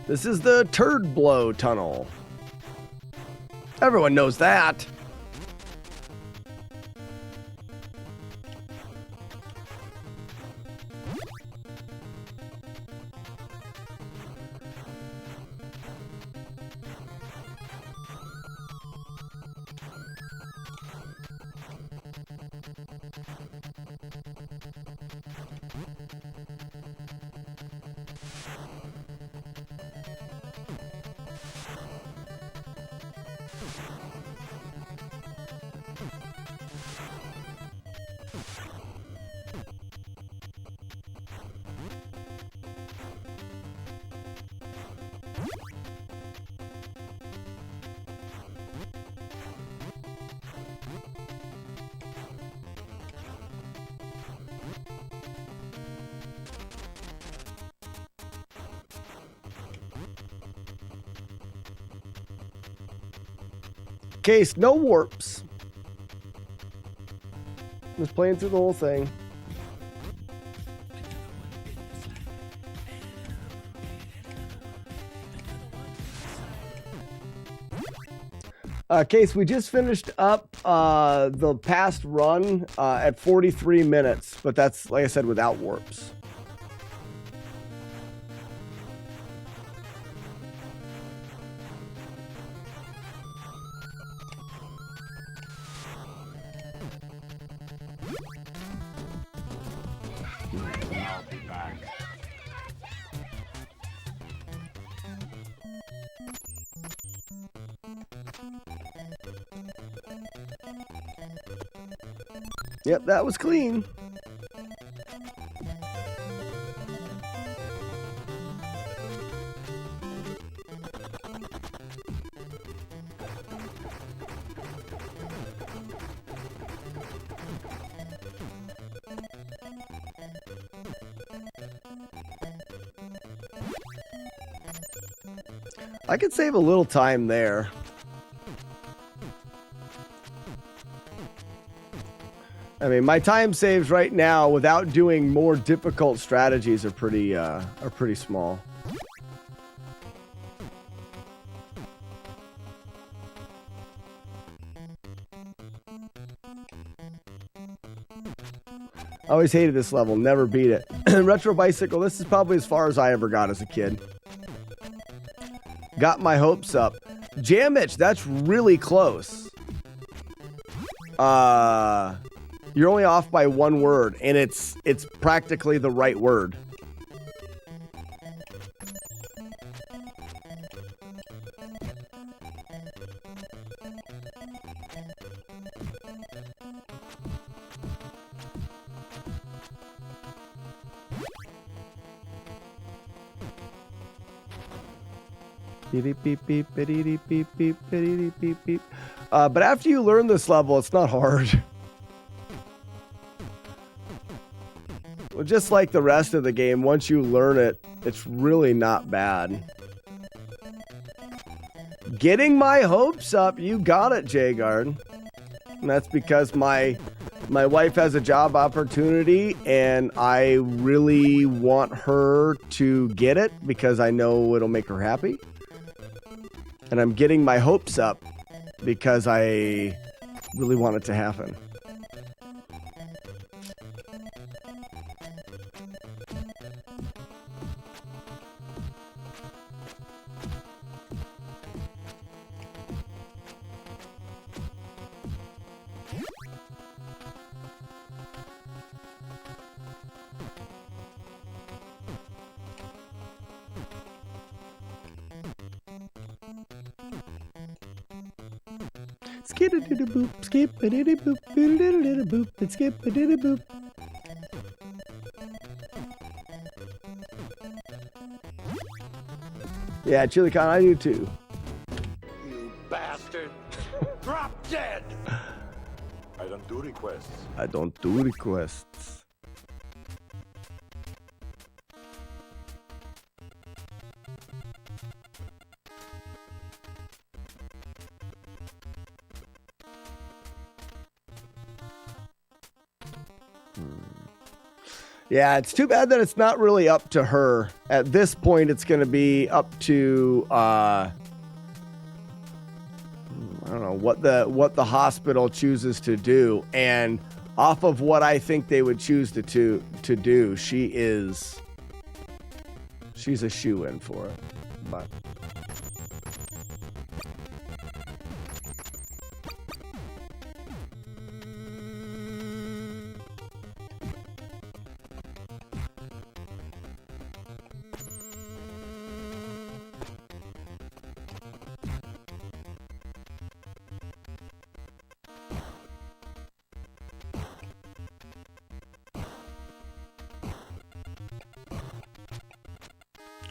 This is the Turd Blow Tunnel. Everyone knows that. Case, no warps. Just playing through the whole thing. Case, we just finished up the past run at 43 minutes, but that's, like I said, without warps. Yep, that was clean. I could save a little time there. I mean, my time saves right now without doing more difficult strategies are pretty small. I always hated this level, never beat it. Retro Bicycle, this is probably as far as I ever got as a kid. Got my hopes up. Jam Itch, that's really close. You're only off by one word, and it's practically the right word. Beep, beep, beep, beep, beep, beep, beep, beep, beep, beep. But after you learn this level, it's not hard. Well, just like the rest of the game, once you learn it, it's really not bad. Getting my hopes up, you got it, J-Guard. And that's because my wife has a job opportunity, and I really want her to get it because I know it'll make her happy. And I'm getting my hopes up because I really want it to happen. Skip-a-diddy-boop, skip-a-diddy-boop, boop-a-diddy-boop, and skip-a-diddy-boop. Yeah, Chili Con, I do too. You bastard! Drop dead! I don't do requests. I don't do requests. Yeah, it's too bad that it's not really up to her. At this point, it's going to be up to I don't know what the hospital chooses to do, and off of what I think they would choose to do, she's a shoo-in for it. But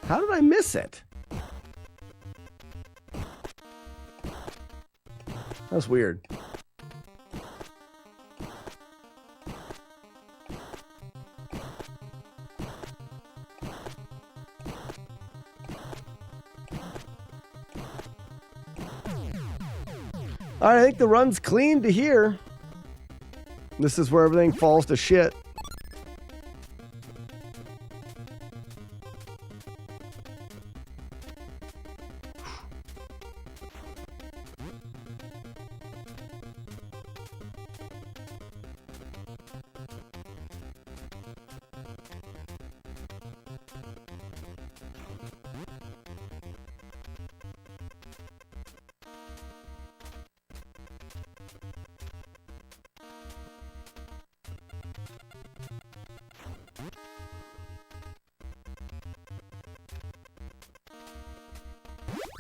how did I miss it? That's weird. All right, I think the run's clean to here. This is where everything falls to shit.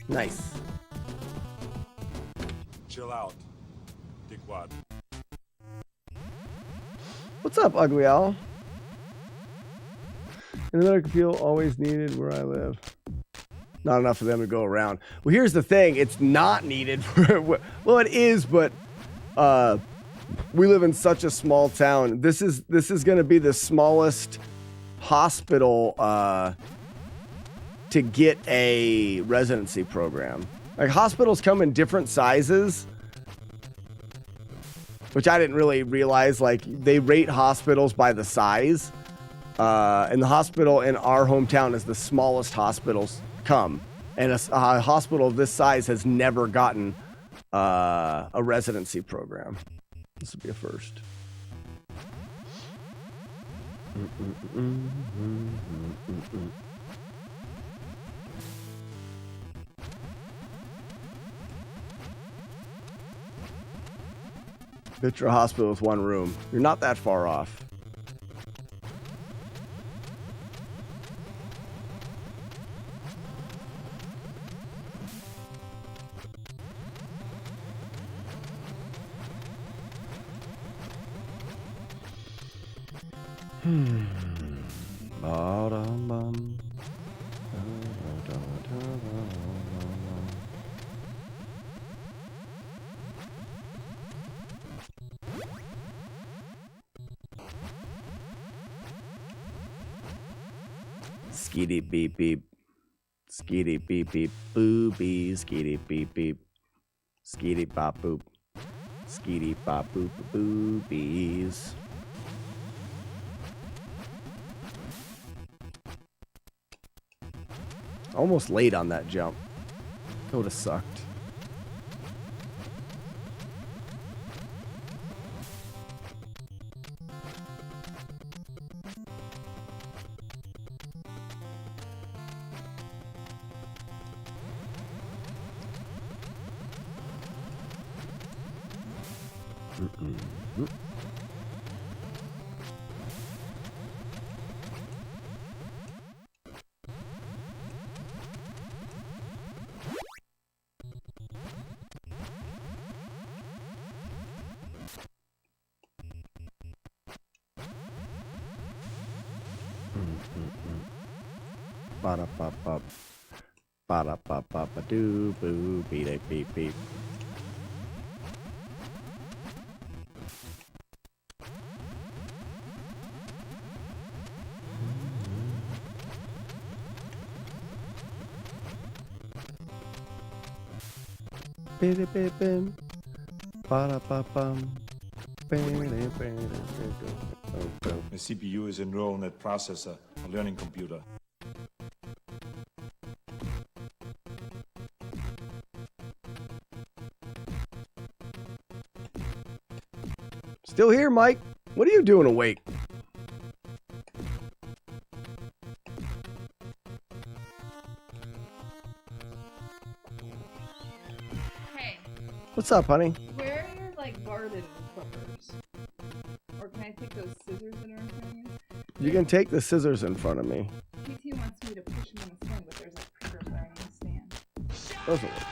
Nice. Chill out, dickwad. What's up, Ugly Owl? Another fuel always needed where I live. Not enough for them to go around. Well, here's the thing. It's not needed. Well, it is, but we live in such a small town. This is going to be the smallest hospital to get a residency program. Like, hospitals come in different sizes, which I didn't really realize. Like, they rate hospitals by the size. And the hospital in our hometown is the smallest hospitals come. And a hospital of this size has never gotten a residency program. This would be a first. Picture a hospital with one room. You're not that far off. Skeety beep beep. Skeety beep beep. Boobies. Skeety beep beep. Skeety bop boop. Skeety bop boop boobies. Almost late on that jump. That would have sucked. Ba-da-ba-ba. Ba-da-ba-ba-ba-doo, boo, beep, beep, beep. Biddy-bip-bim. Ba-da-ba-bum. The CPU is a neural net processor, a learning computer. Still here, Mike? What are you doing awake? Hey. What's up, honey? Where are your, like, garden clippers? Or can I take those scissors that are in front of you? You can take the scissors in front of me. PT wants me to push them in a stand, but there's, like, clippers that I need to stand. Doesn't work.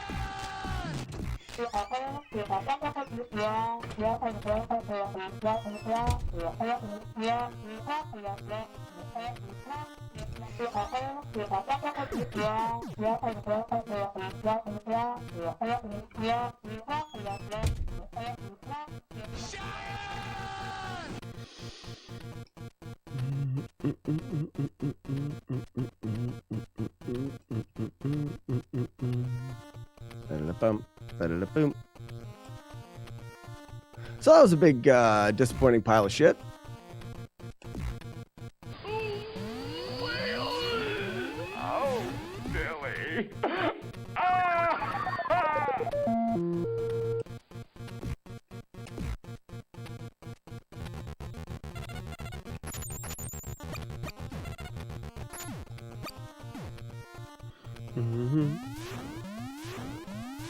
Ba-da-da-bum. So that was a big disappointing pile of shit. Oh, Billy.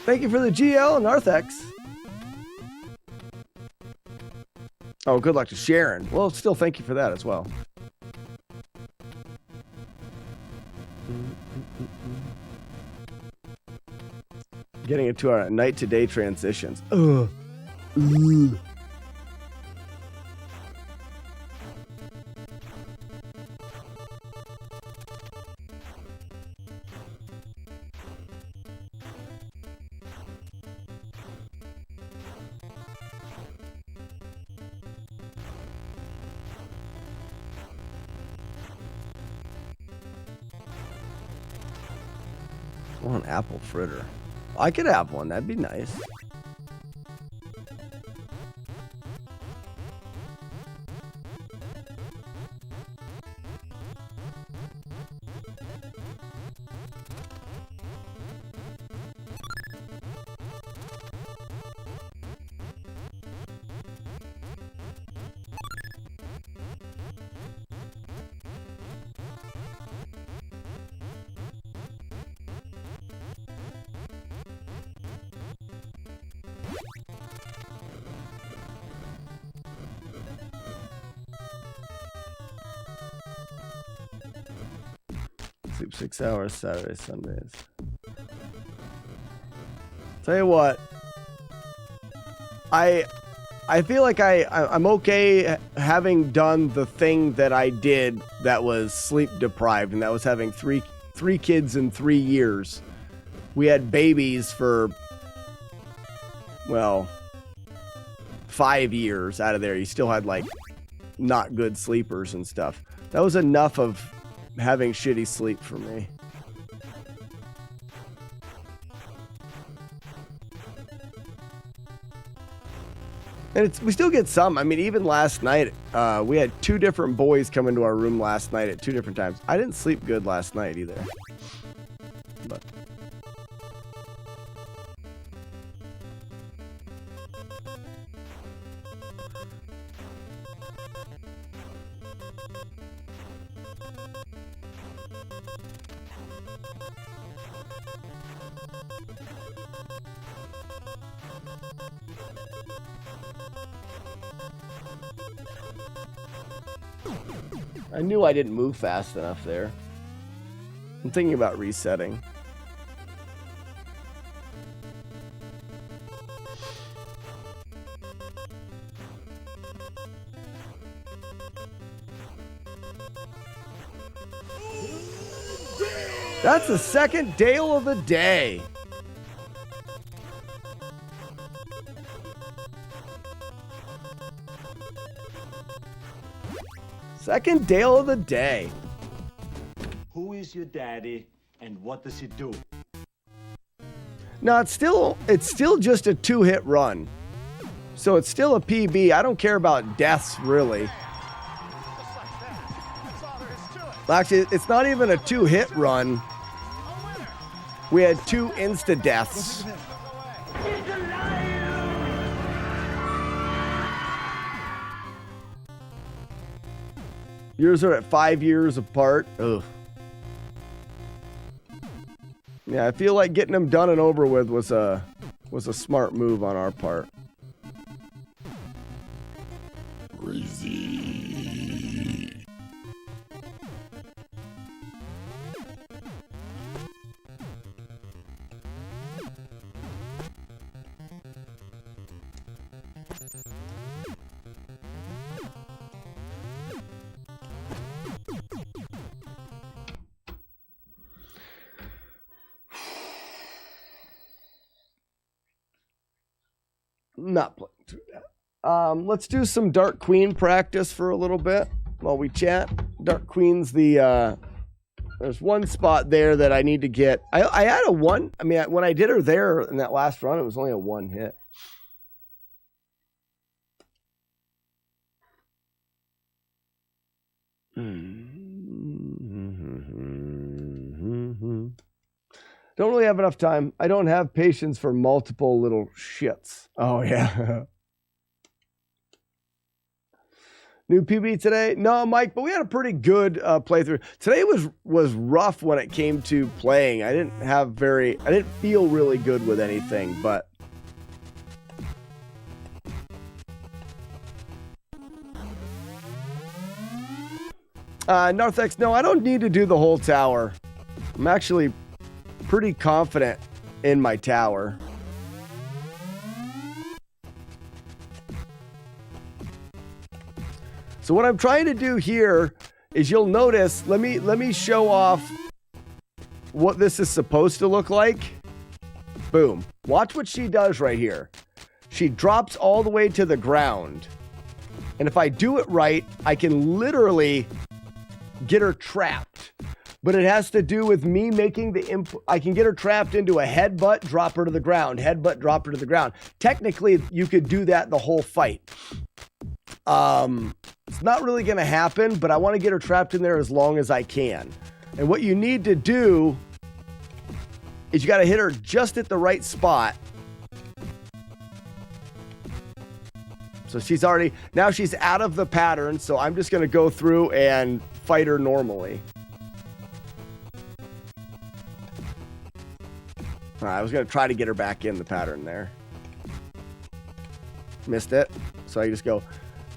Thank you for the GL and Narthex. Oh, good luck to Sharon. Well, still thank you for that as well. Getting into our night to day transitions. Ugh. Ugh. I want an apple fritter. I could have one. That'd be nice. Sleep 6 hours Saturdays, Sundays. Tell you what, I feel like I'm okay having done the thing that I did that was sleep deprived, and that was having three kids in 3 years. We had babies for, well, 5 years out of there. You still had like not good sleepers and stuff. That was enough of having shitty sleep for me. And we still get some. I mean, even last night, we had 2 different boys come into our room last night at 2 different times. I didn't sleep good last night either. But I knew I didn't move fast enough there. I'm thinking about resetting. That's the second Dale of the day. Second Dale of the day. Who is your daddy and what does he do? No, it's still just a 2-hit run. So it's still a PB. I don't care about deaths, really. Actually, it's not even a 2-hit run. We had 2 insta-deaths. Yours are at 5 years apart. Ugh. Yeah, I feel like getting them done and over with was a smart move on our part. Crazy. Not playing through that. Let's do some Dark Queen practice for a little bit while we chat. Dark Queen's the there's one spot there that I need to get. I had a 1. I mean, when I did her there in that last run, it was only a 1 hit. Don't really have enough time. I don't have patience for multiple little shits. Oh, yeah. New PB today? No, Mike, but we had a pretty good playthrough. Today was rough when it came to playing. I didn't feel really good with anything, but Narthex, no, I don't need to do the whole tower. I'm actually pretty confident in my tower. So what I'm trying to do here is, you'll notice, let me show off what this is supposed to look like. Boom. Watch what she does right here. She drops all the way to the ground. And if I do it right, I can literally get her trapped. But it has to do with me making the input. I can get her trapped into a headbutt, drop her to the ground, headbutt, drop her to the ground. Technically, you could do that the whole fight. It's not really going to happen, but I want to get her trapped in there as long as I can. And what you need to do is you got to hit her just at the right spot. So she's out of the pattern, so I'm just going to go through and fight her normally. I was going to try to get her back in the pattern there. Missed it. So I just go,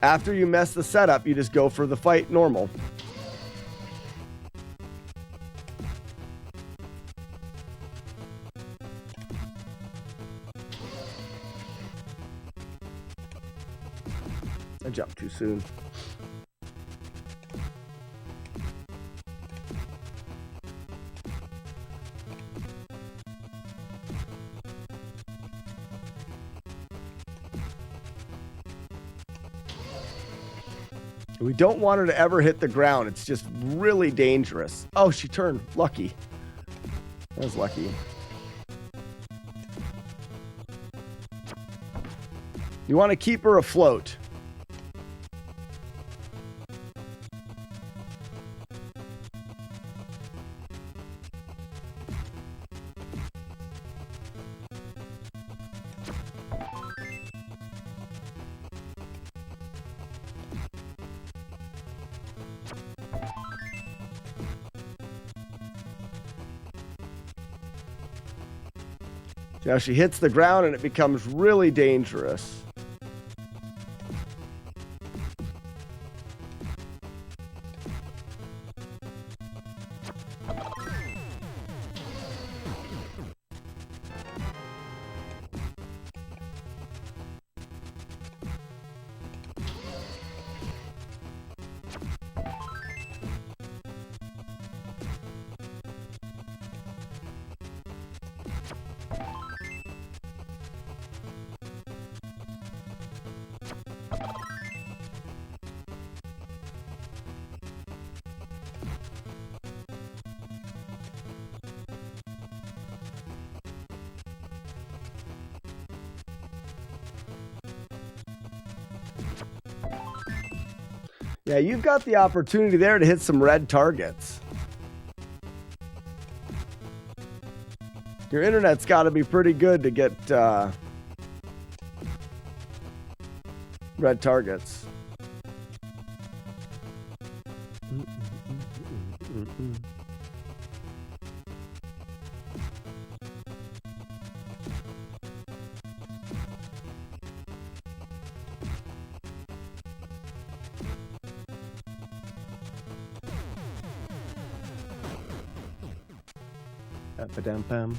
after you mess the setup, you just go for the fight normal. I jumped too soon. We don't want her to ever hit the ground. It's just really dangerous. Oh, she turned. Lucky. That was lucky. You want to keep her afloat. Now she hits the ground and it becomes really dangerous. Yeah, you've got the opportunity there to hit some red targets. Your internet's got to be pretty good to get red targets. Ba-dum-bum.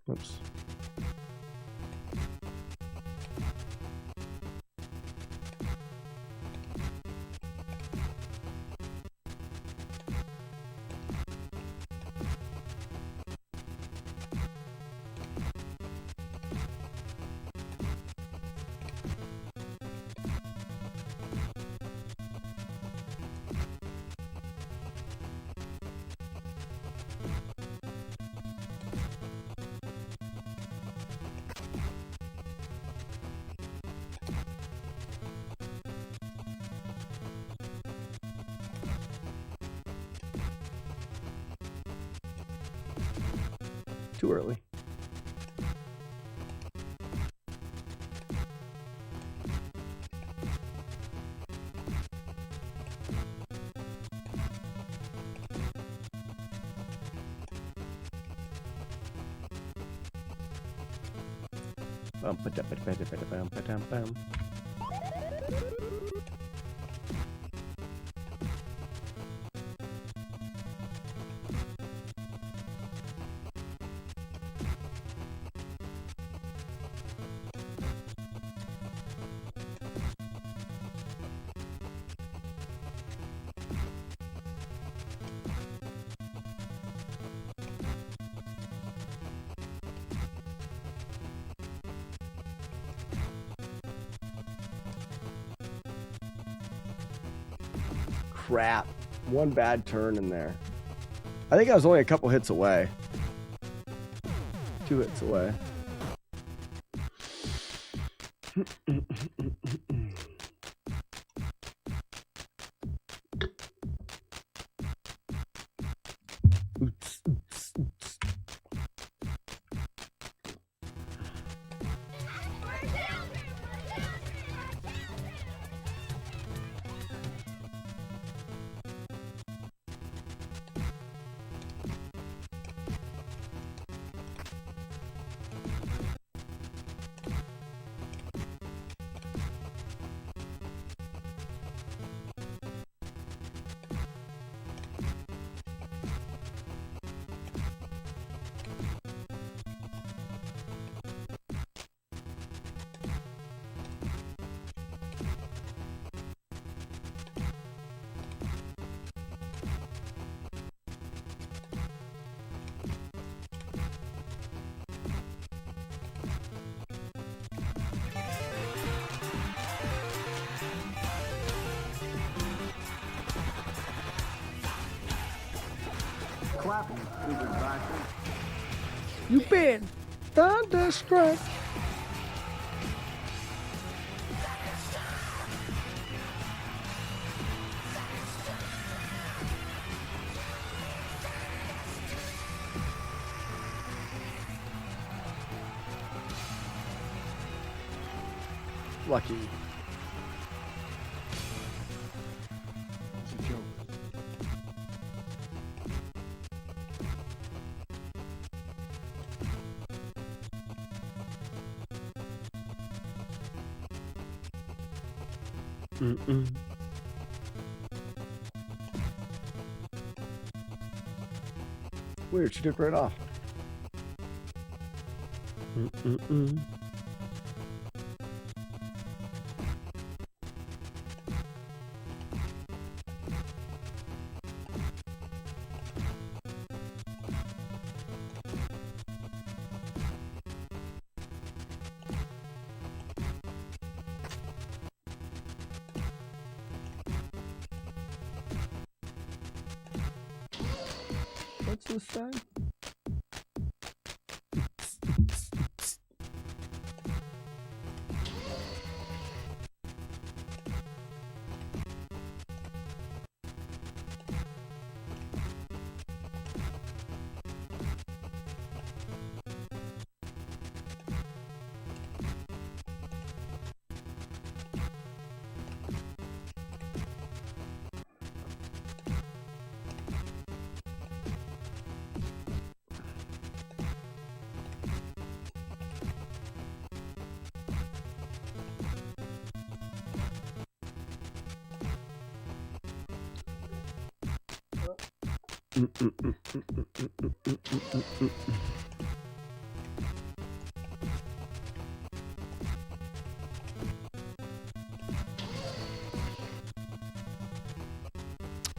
Oops. Too early. Bum-ba-da-ba-da-ba-da-bum-ba-dum-bum. Crap. One bad turn in there. I think I was only a couple hits away. 2 hits away. Oops, oops, oops. Clapping, stupid bastard. You been thunderstruck. Lucky. It's a joke. Mm-mm. Weird, she took right off. Mm-mm-mm. What's this say?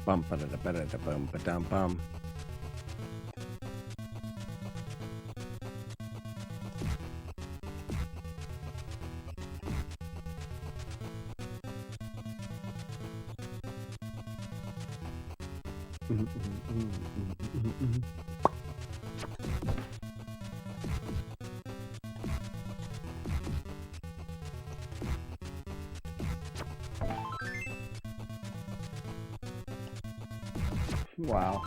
Bum ba da ba da bum ba dum bum. Wow.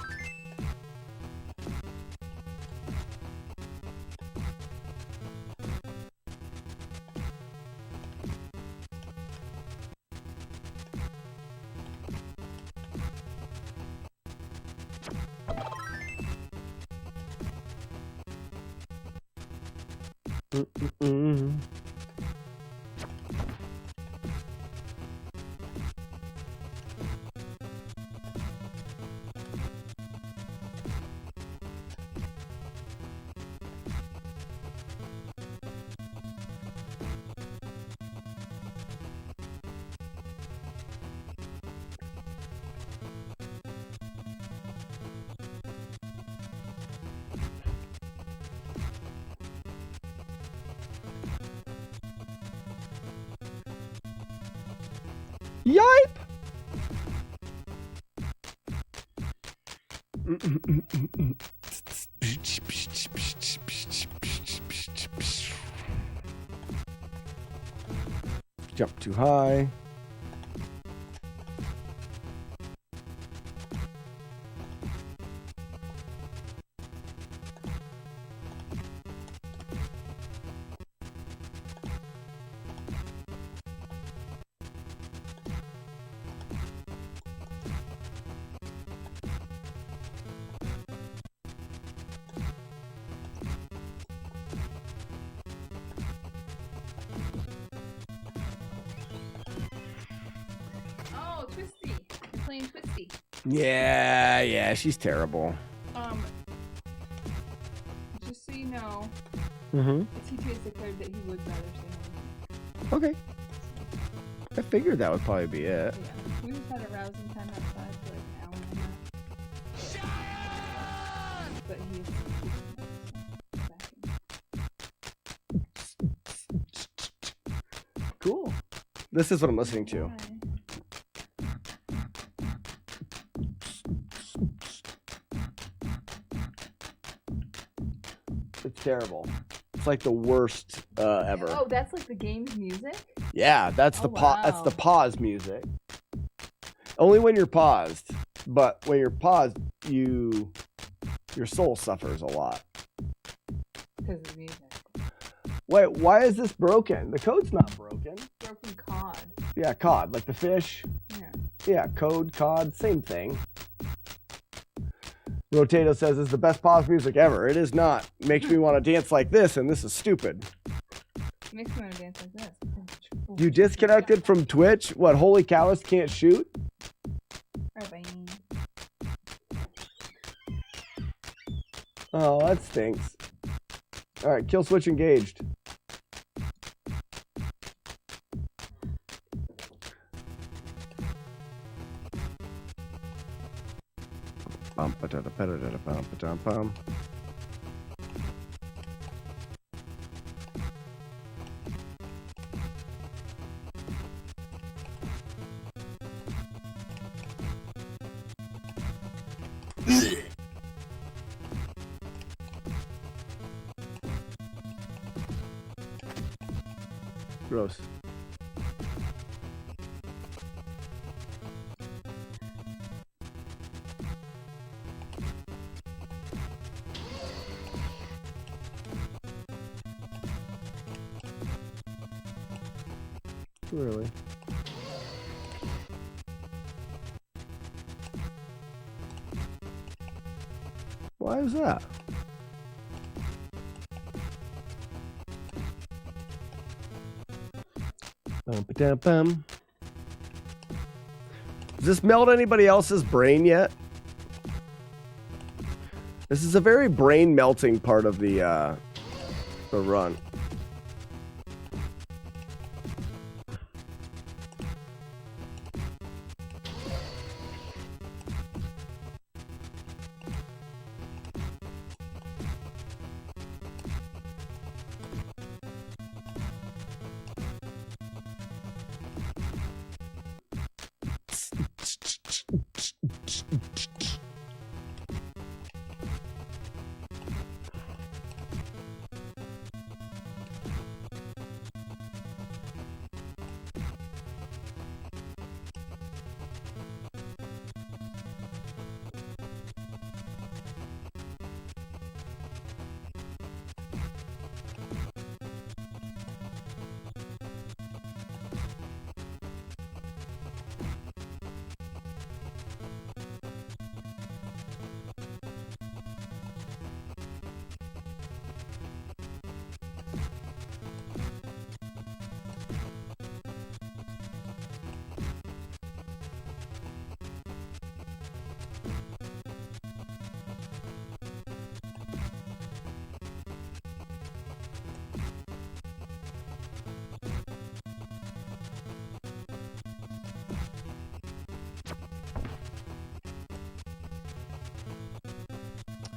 Yipe! Jump too high. Oh, Twisty. You're playing Twisty. Yeah, she's terrible. Just so you know, Mm-hmm. TT has declared that he would rather stay home. Okay. I figured that would probably be it. Yeah. We just had a rousing time outside for like an hour and a half. But he's Cool. This is what I'm listening to. It's terrible. It's like the worst ever. Oh, that's like the game's music? Yeah, that's the that's the pause music. Only when you're paused, but when you're paused, your soul suffers a lot. Because of the music. Wait, why is this broken? The code's not broken. Broken cod. Yeah, cod, like the fish. Yeah. Yeah, code, cod, same thing. Rotato says it's the best pause music ever. It is not. Makes me want to dance like this, and this is stupid. Makes me want to dance like this. You disconnected from Twitch? What, Holy Callus can't shoot? Alright, bye. Oh, that stinks. Alright, kill switch engaged. Bum ba da da ba da da bum ba dum bum. Gross. Really? Why is that? Bum. Does this melt anybody else's brain yet? This is a very brain melting part of the run.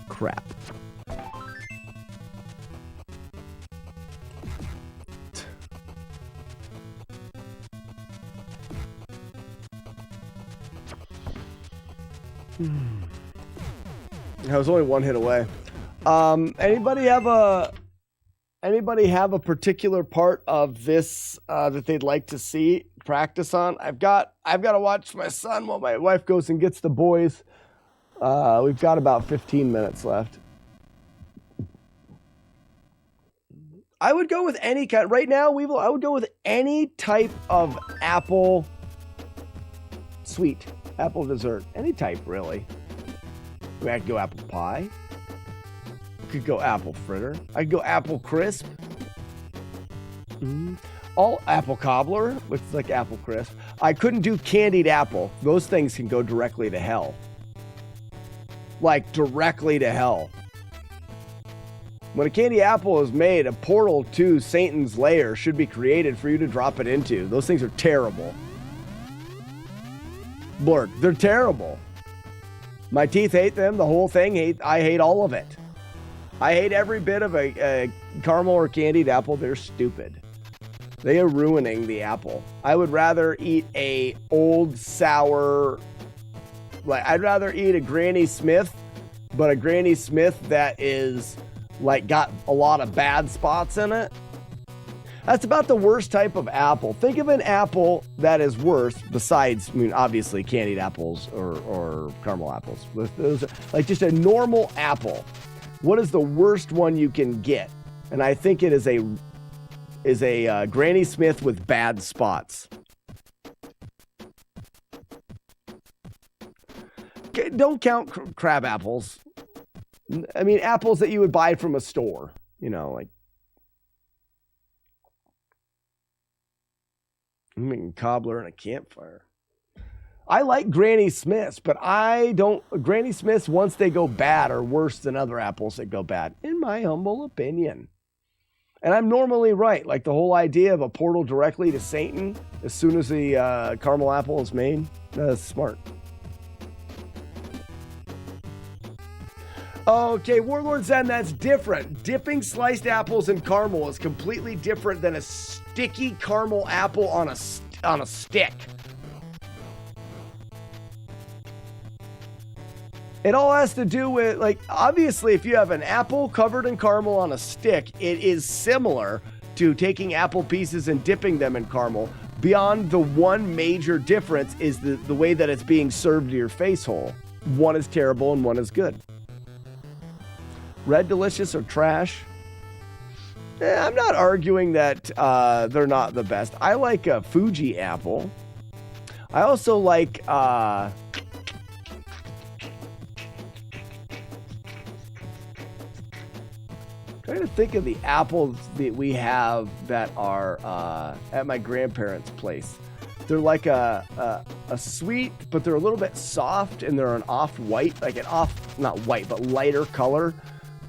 Crap. I was only one hit away. Anybody have a particular part of this that they'd like to see practice on? I've got to watch my son while my wife goes and gets the boys. We've got about 15 minutes left. I would go with any kind. Right now, I would go with any type of apple sweet, apple dessert, any type really. I could go apple pie. Could go apple fritter. I could go apple crisp. All apple cobbler, which is like apple crisp. I couldn't do candied apple. Those things can go directly to hell. Like directly to hell. When a candy apple is made, a portal to Satan's lair should be created for you to drop it into. Those things are terrible. Blurk, they're terrible. My teeth hate them. The whole thing, I hate all of it. I hate every bit of a caramel or candied apple. They're stupid. They are ruining the apple. I would rather eat a old sour, I'd rather eat a Granny Smith, but a Granny Smith that is like got a lot of bad spots in it. That's about the worst type of apple. Think of an apple that is worse besides, I mean, obviously candied apples or caramel apples. Those are, like just a normal apple. What is the worst one you can get? And I think it is a Granny Smith with bad spots. Don't count crab apples. I mean, apples that you would buy from a store, you know, like I'm making cobbler and a campfire. I like Granny Smiths, but I don't. Granny Smiths, once they go bad, are worse than other apples that go bad, in my humble opinion. And I'm normally right. Like the whole idea of a portal directly to Satan as soon as the caramel apple is made, that's smart. Okay, Warlord Zen, that's different. Dipping sliced apples in caramel is completely different than a sticky caramel apple on a stick. It all has to do with, like, obviously, if you have an apple covered in caramel on a stick, it is similar to taking apple pieces and dipping them in caramel. Beyond the one major difference is the way that it's being served to your face hole. One is terrible and one is good. Red Delicious or trash? I'm not arguing that they're not the best. I like a Fuji apple. I also like... trying to think of the apples that we have that are at my grandparents' place. They're like a sweet, but they're a little bit soft and they're an off-white, like an off, not white, but lighter color.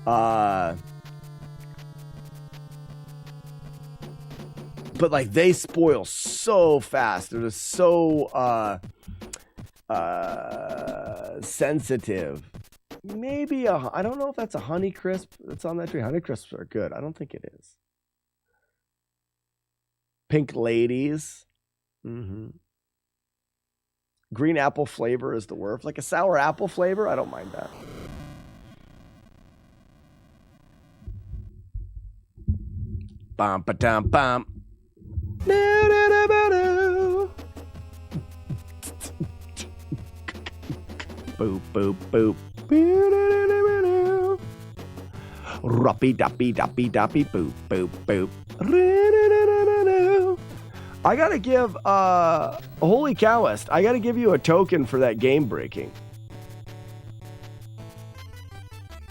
But like they spoil so fast. They're just so sensitive. Maybe I don't know if that's a Honeycrisp that's on that tree. Honeycrisps are good. I don't think it is. Pink Ladies. Green apple flavor is the worst. Like a sour apple flavor, I don't mind that. Bum ba dum bum. Boop boop boop. Ruppy duppy duppy duppy boop boop boop. I gotta give holy cowist, I gotta give you a token for that game breaking.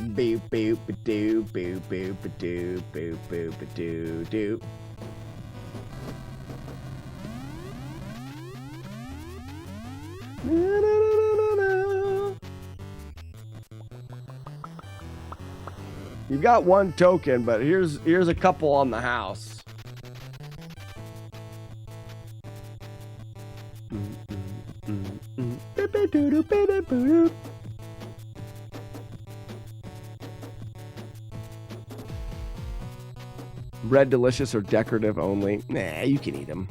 Boop boop ba doo boop boop ba doo boop boop ba doo doo. You've got one token, but here's a couple on the house. Red Delicious or decorative only? Nah, you can eat them.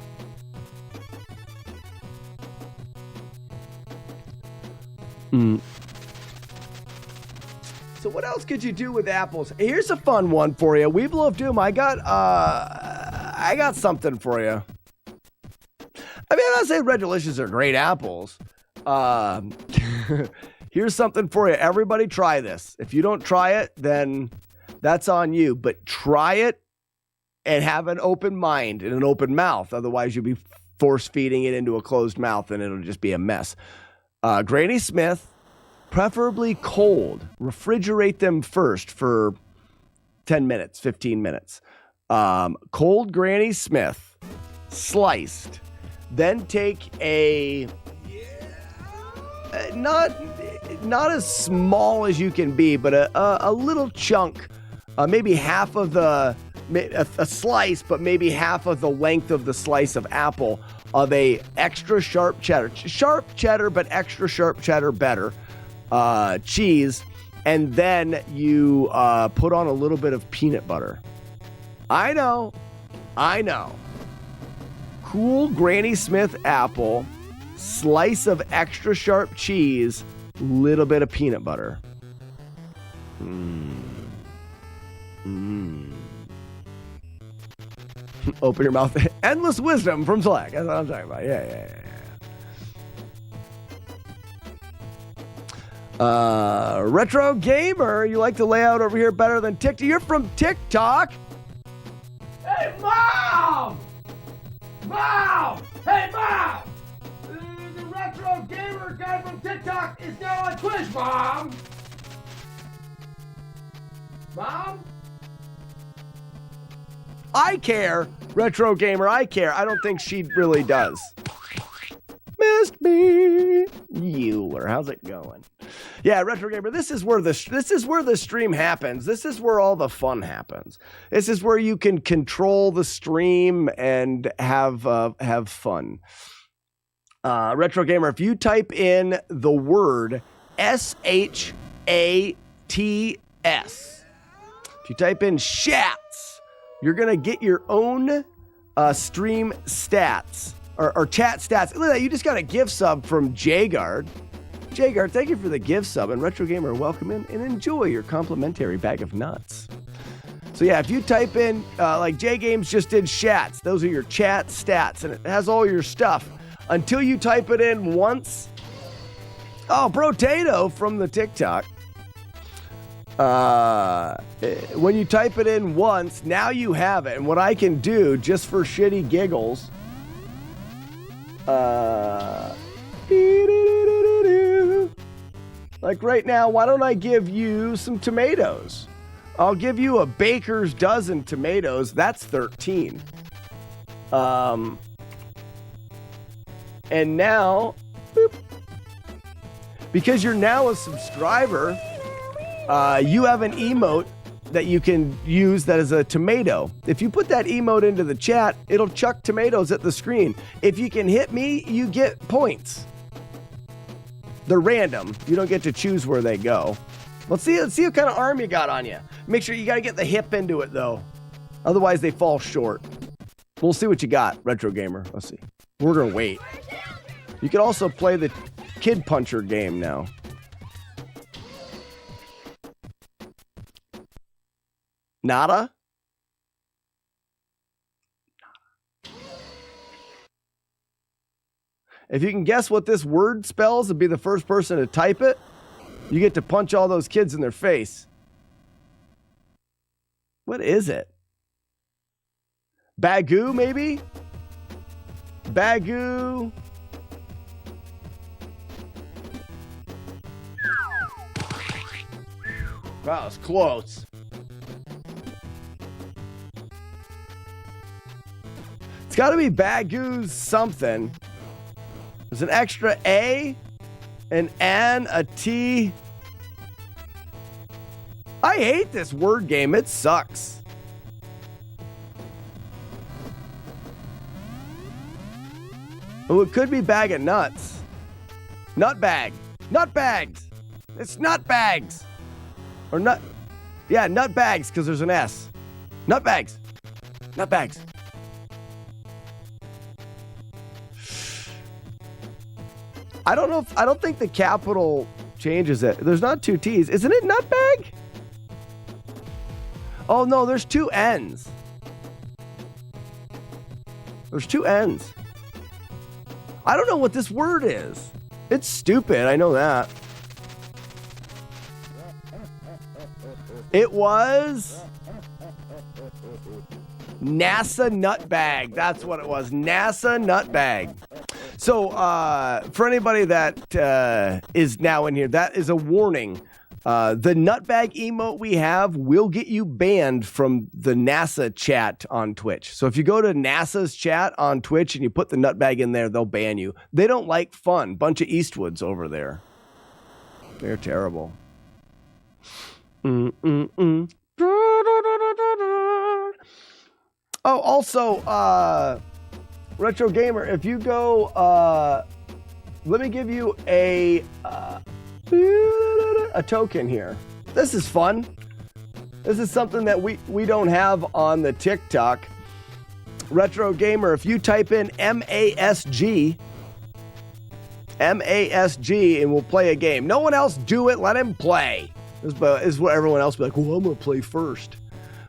So what else could you do with apples? Here's a fun one for you. Weevil of Doom, I got something for you. I mean, I'm not saying Red Delicious are great apples. Here's something for you. Everybody try this. If you don't try it, then that's on you. But try it and have an open mind and an open mouth. Otherwise, you'll be force feeding it into a closed mouth and it'll just be a mess. Granny Smith, preferably cold. Refrigerate them first for 10 minutes, 15 minutes. Cold Granny Smith, sliced. Then take a not as small as you can be, but a little chunk, maybe half of a slice, but maybe half of the length of the slice of apple of a extra sharp cheddar, but extra sharp cheddar better cheese, and then you put on a little bit of peanut butter. I know. Cool Granny Smith apple, slice of extra sharp cheese, little bit of peanut butter. Open your mouth. Endless wisdom from Slack. That's what I'm talking about. Yeah. Retro Gamer, you like the layout over here better than TikTok? You're from TikTok? Hey, Mom! Mom! Hey, Mom! The Retro Gamer guy from TikTok is now on Twitch, Mom! Mom? I care. Retro Gamer, I care. I don't think she really does. Missed me. Euler, how's it going? Yeah, Retro Gamer, this is where the stream happens. This is where all the fun happens. This is where you can control the stream and have fun. Retro Gamer, if you type in the word SHATS, if you type in shats, you're gonna get your own stream stats or chat stats. Look at that, you just got a gift sub from Jagard. Jagard, thank you for the gift sub, and Retro Gamer, welcome in and enjoy your complimentary bag of nuts. So yeah, if you type in, like J Games just did shats, those are your chat stats, and it has all your stuff. Until you type it in once. Oh, Brotato from the TikTok. When you type it in once, now you have it. And what I can do, just for shitty giggles, like right now, why don't I give you some tomatoes? I'll give you a baker's dozen tomatoes. That's 13. And now Boop. Because you're now a subscriber, you have an emote that you can use that is a tomato. If you put that emote into the chat, it'll chuck tomatoes at the screen. If you can hit me, you get points. They're random. You don't get to choose where they go. Let's see what kind of arm you got on you. Make sure you got to get the hip into it, though. Otherwise, they fall short. We'll see what you got, Retro Gamer. Let's see. We're going to wait. You can also play the Kid Puncher game now. Nada? If you can guess what this word spells and be the first person to type it, you get to punch all those kids in their face. What is it? Bagoo, maybe? Bagoo. Wow, it's close. It's got to be Bagoo's something. There's an extra A, an N, a T. I hate this word game. It sucks. Oh, it could be bag of nuts. Nut bag. Nut bags. It's nut bags. Or nut. Yeah, nut bags because there's an S. Nut bags. Nut bags. I don't think the capital changes it. There's not two T's. Isn't it nutbag? Oh no, there's two N's. There's two N's. I don't know what this word is. It's stupid, I know that. It was NASA nutbag. That's what it was. NASA nutbag. So, for anybody that is now in here, that is a warning. The nutbag emote we have will get you banned from the NASA chat on Twitch. So if you go to NASA's chat on Twitch and you put the nutbag in there, they'll ban you. They don't like fun. Bunch of Eastwoods over there. They're terrible. Oh, also, Retro Gamer, if you go, let me give you a token here. This is fun. This is something that we don't have on the TikTok. Retro Gamer, if you type in MASG, and we'll play a game. No one else do it. Let him play. This is what everyone else will be like, well, I'm going to play first.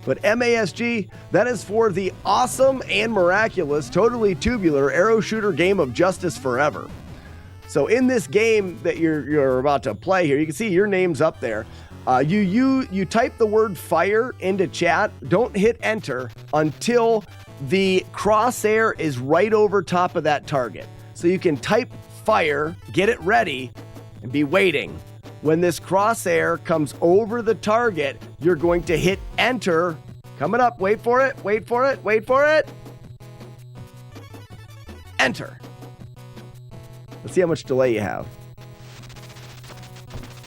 But MASG, that is for the awesome and miraculous, totally tubular arrow shooter game of Justice Forever. So in this game that you're about to play here, you can see your name's up there. You type the word fire into chat. Don't hit enter until the crosshair is right over top of that target. So you can type fire, get it ready, and be waiting. When this crosshair comes over the target, you're going to hit enter. Coming up, wait for it, wait for it, wait for it. Enter. Let's see how much delay you have.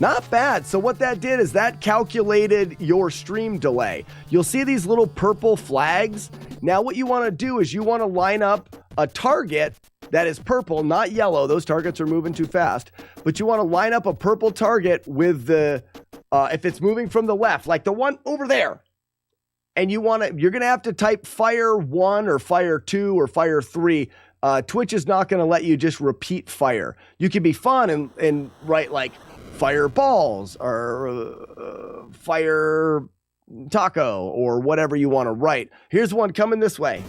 Not bad. So what that did is that calculated your stream delay. You'll see these little purple flags. Now what you want to do is you want to line up a target that is purple, not yellow. Those targets are moving too fast. But you want to line up a purple target with the, if it's moving from the left, like the one over there. And you're going to have to type fire 1 or fire 2 or fire 3. Twitch is not going to let you just repeat fire. You can be fun and write like fireballs or fire taco or whatever you want to write. Here's one coming this way.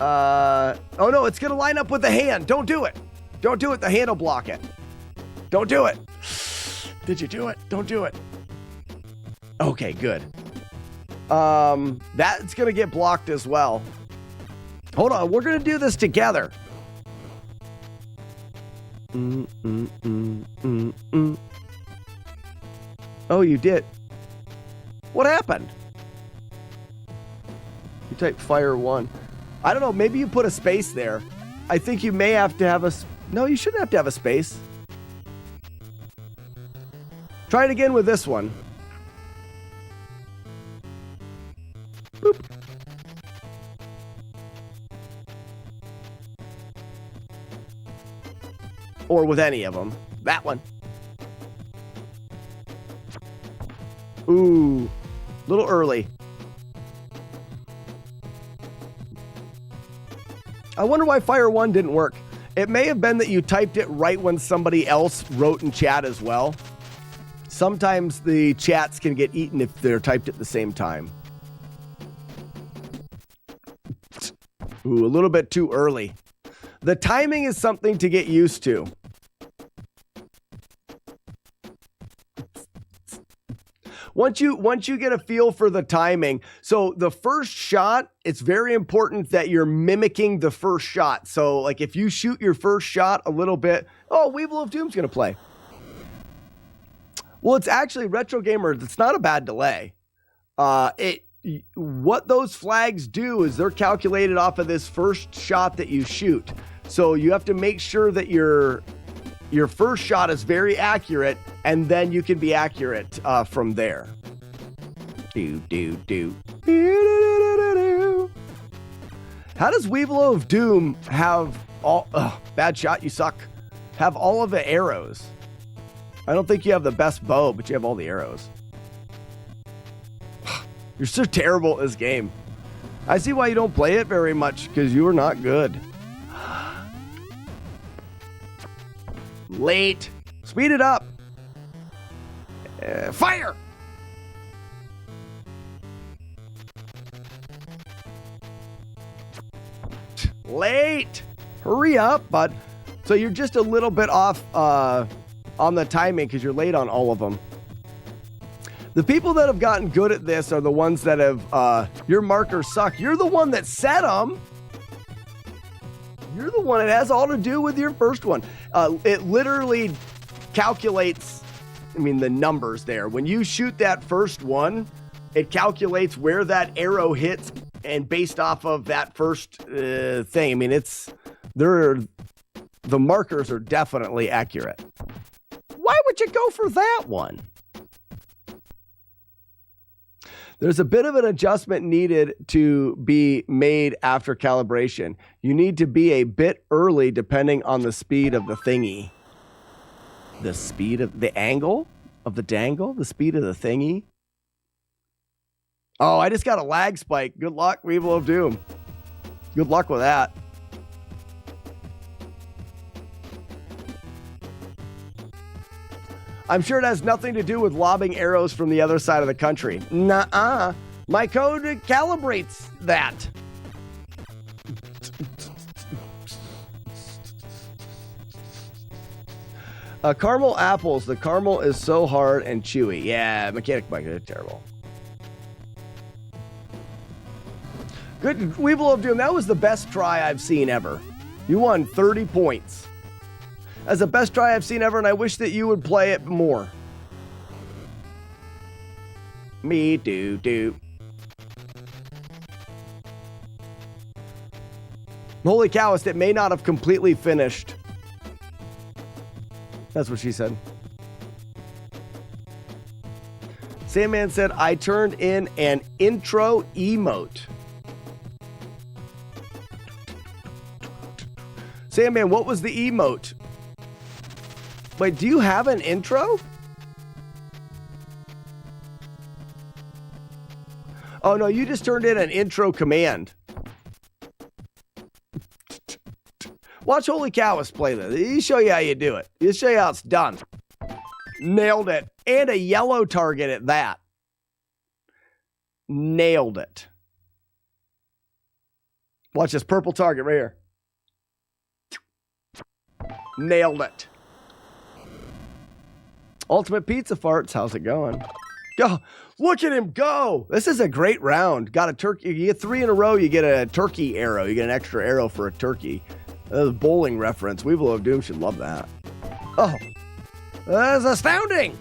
Oh no, it's going to line up with the hand. Don't do it. Don't do it. The hand will block it. Don't do it. Did you do it? Don't do it. Okay, good. That's going to get blocked as well. Hold on, we're going to do this together. Oh, you did. What happened? You typed fire 1. I don't know, maybe you put a space there. I think you may have to have a No, you shouldn't have to have a space. Try it again with this one. Boop. Or with any of them. That one. Ooh, a little early. I wonder why Fire 1 didn't work. It may have been that you typed it right when somebody else wrote in chat as well. Sometimes the chats can get eaten if they're typed at the same time. Ooh, a little bit too early. The timing is something to get used to. Once you get a feel for the timing, so the first shot, it's very important that you're mimicking the first shot. So like if you shoot your first shot a little bit, oh, Weevil of Doom's gonna play. Well, it's actually Retro Gamer. It's not a bad delay. What those flags do is they're calculated off of this first shot that you shoot. So you have to make sure that your first shot is very accurate, and then you can be accurate from there. How does Weevil of Doom have all... bad shot, you suck. Have all of the arrows? I don't think you have the best bow, but you have all the arrows. You're so terrible at this game. I see why you don't play it very much, because you are not good. Late. Speed it up. Fire! Late. Hurry up, bud. So you're just a little bit off on the timing because you're late on all of them. The people that have gotten good at this are the ones that have, your markers suck. You're the one that set them. You're the one. It has all to do with your first one. It literally calculates, the numbers there. When you shoot that first one, it calculates where that arrow hits, and based off of that first thing. The markers are definitely accurate. Why would you go for that one? There's a bit of an adjustment needed to be made after calibration. You need to be a bit early depending on the speed of the thingy. The speed of the angle of the dangle? The speed of the thingy? Oh, I just got a lag spike. Good luck, Weevil of Doom. Good luck with that. I'm sure it has nothing to do with lobbing arrows from the other side of the country. Nuh-uh. My code calibrates that. Caramel apples. The caramel is so hard and chewy. Yeah, Mechanic Mike is terrible. Good, Weevil of Doom. That was the best try I've seen ever. You won 30 points. That's the best try I've seen ever, and I wish that you would play it more. Me do. Holy cow, it may not have completely finished. That's what she said. Sandman said, I turned in an intro emote. Sandman, what was the emote? Wait, do you have an intro? Oh, no, you just turned in an intro command. Watch Holy Cowas play this. He'll show you how you do it. He'll show you how it's done. Nailed it. And a yellow target at that. Nailed it. Watch this purple target right here. Nailed it. Ultimate Pizza Farts, how's it going? Go! Look at him go! This is a great round. Got a turkey. You get 3 in a row, you get a turkey arrow. You get an extra arrow for a turkey. That's a bowling reference. Weevil of Doom should love that. Oh, that's astounding!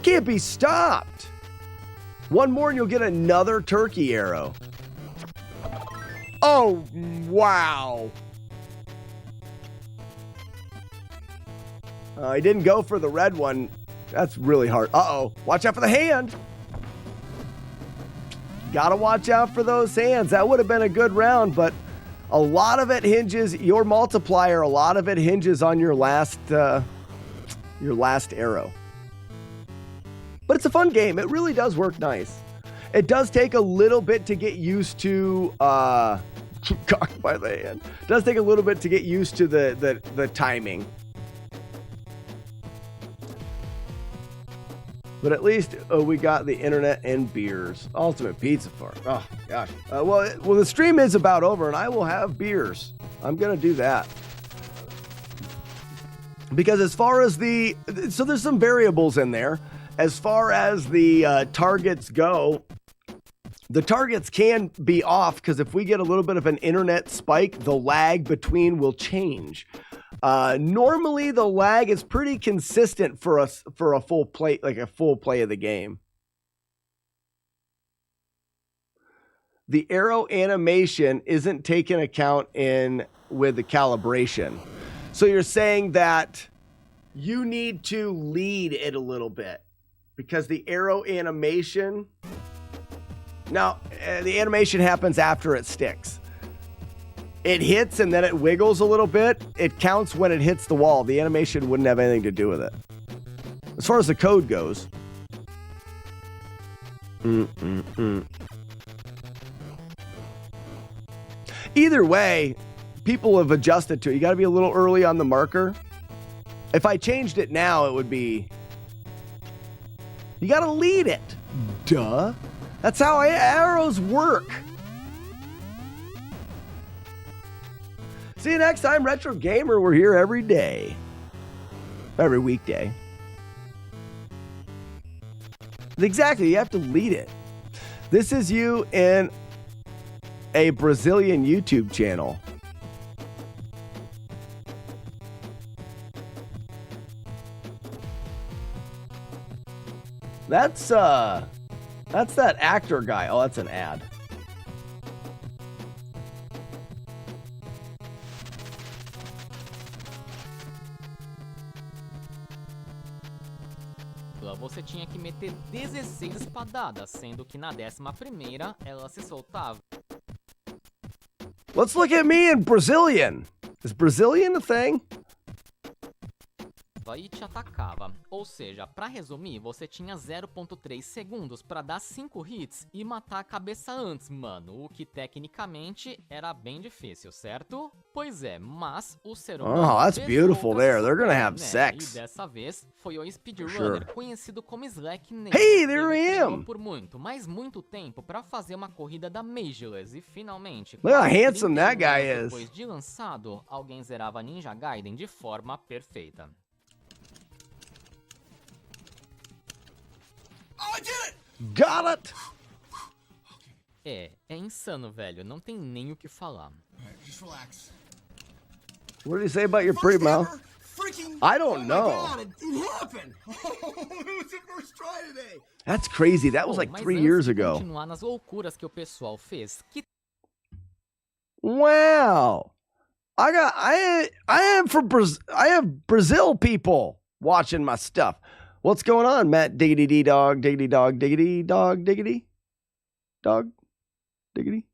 Can't be stopped. One more and you'll get another turkey arrow. Oh, wow. He didn't go for the red one. That's really hard. Uh-oh. Watch out for the hand. Gotta watch out for those hands. That would have been a good round, but a lot of it hinges, your multiplier, a lot of it hinges on your last arrow. But it's a fun game. It really does work nice. It does take a little bit to get used to, cocked by the hand. It does take a little bit to get used to the timing. But at least we got the internet and beers. Ultimate Pizza Farm. Oh, gosh. Well, the stream is about over, and I will have beers. I'm going to do that. Because as far as so there's some variables in there. As far as the targets go, the targets can be off because if we get a little bit of an internet spike, the lag between will change. Normally the lag is pretty consistent for us for a full play, like a full play of the game. The arrow animation isn't taken account in with the calibration. So you're saying that you need to lead it a little bit because the arrow animation, now the animation happens after it sticks. It hits and then it wiggles a little bit. It counts when it hits the wall. The animation wouldn't have anything to do with it. As far as the code goes. Either way, people have adjusted to it. You got to be a little early on the marker. If I changed it now, it would be... You got to lead it. Duh. That's how arrows work. See you next time, Retro Gamer. We're here every day. Every weekday. Exactly, you have to lead it. This is you in a Brazilian YouTube channel. That's that actor guy. Oh, that's an ad. Você tinha que meter 16 espadadas, sendo que na 11ª ela se soltava. Let's look at me in Brazilian. Is Brazilian a thing? E te atacava. Ou seja, pra resumir, você tinha 0.3 segundos pra dar 5 hits e matar a cabeça antes, mano. O que tecnicamente era bem difícil, certo? Pois é, mas o ser humano... Oh, that's beautiful there. They're gonna have sex. E dessa vez foi o speedrunner conhecido como Slack Name. Hey, there I am! Por muito, mas muito tempo pra fazer uma corrida da Majorless e finalmente... Look how handsome that guy is. Depois de lançado, alguém zerava Ninja Gaiden de forma perfeita. I did it! Got it! É insano, velho. Não tem nem o que falar. Just relax. What did he say about your pretty mouth? I don't know. God, it happened! Oh, it was the first try today! That's crazy. That was like 3 years ago. Continuar nas loucuras que o pessoal fez. Wow. I have Brazil people watching my stuff. What's going on, Matt? Diggity dee dog, diggity dog, diggity dog, diggity dog, diggity.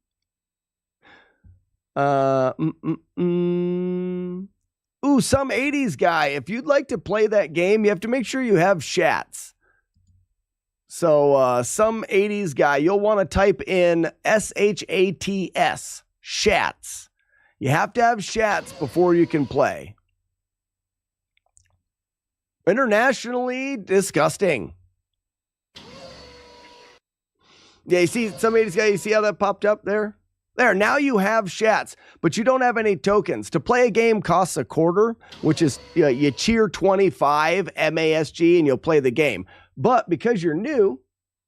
Ooh, some 80s guy. If you'd like to play that game, you have to make sure you have shats. So, some 80s guy, you'll want to type in SHATS, shats. You have to have shats before you can play. Internationally disgusting. Yeah, you see some 80s guy, you see how that popped up there? There, now you have shats, but you don't have any tokens. To play a game costs $0.25, which is, you cheer 25 MASG and you'll play the game. But because you're new,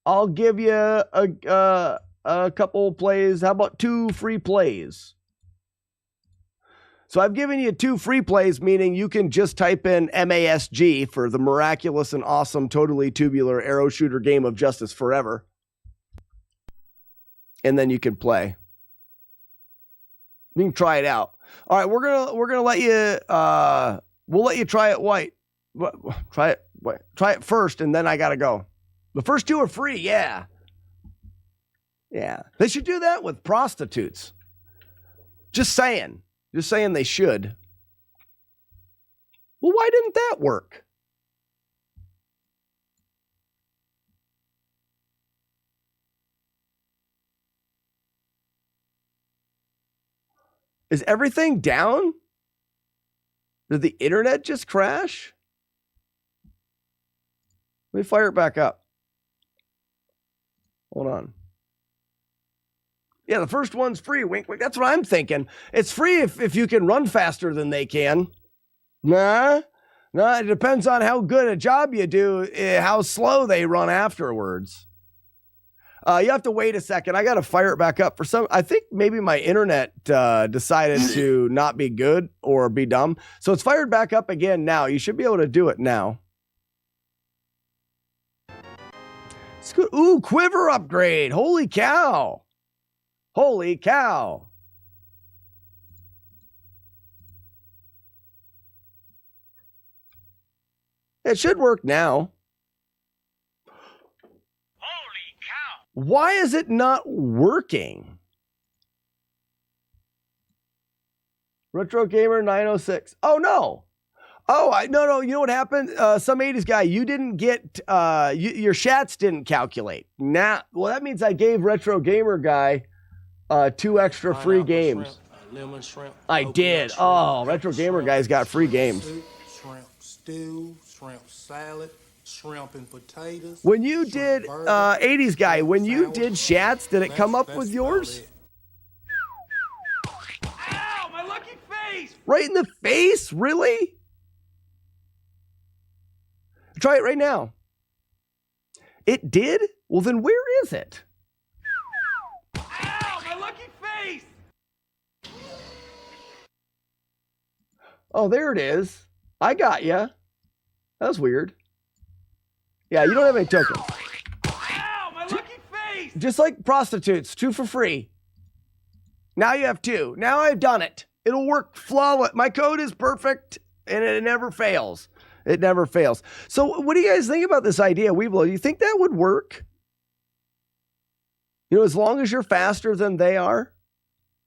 I'll give you a couple plays. How about 2 free plays? So I've given you 2 free plays, meaning you can just type in MASG for the miraculous and awesome, totally tubular arrow shooter game of Justice Forever. And then you can play. You can try it out. All right, we're gonna let you. We'll let you try it white. Try it. Try it first, and then I gotta go. The first 2 are free. Yeah. Yeah. They should do that with prostitutes. Just saying. Just saying they should. Well, why didn't that work? Is everything down? Did the internet just crash? Let me fire it back up. Hold on. Yeah, the first one's free. Wink, wink. That's what I'm thinking. It's free if you can run faster than they can. Nah, it depends on how good a job you do, how slow they run afterwards. You have to wait a second. I got to fire it back up for some. I think maybe my internet decided to not be good or be dumb. So it's fired back up again now. You should be able to do it now. It's good. Ooh, quiver upgrade. Holy cow. Holy cow. It should work now. Why is it not working? Retro Gamer 906. Oh, no. Oh, no. You know what happened? Some 80s guy, you didn't get, your shats didn't calculate. Well, that means I gave Retro Gamer guy 2 extra free games. Lemon shrimp. I did. Oh, Retro Gamer guy's got free games. Shrimp stew, shrimp salad. Shrimp and potatoes. When you did 80s guy, when you did shats, did it come up with yours? Ow, my lucky face! Right in the face? Really? Try it right now. It did? Well, then where is it? Ow, my lucky face! Oh, there it is. I got ya. That was weird. Yeah, you don't have any tokens. Ow, my lucky face! Just like prostitutes, 2 for free. Now you have 2. Now I've done it. It'll work flawless. My code is perfect, and it never fails. It never fails. So what do you guys think about this idea, Weeblo? Do you think that would work? You know, as long as you're faster than they are,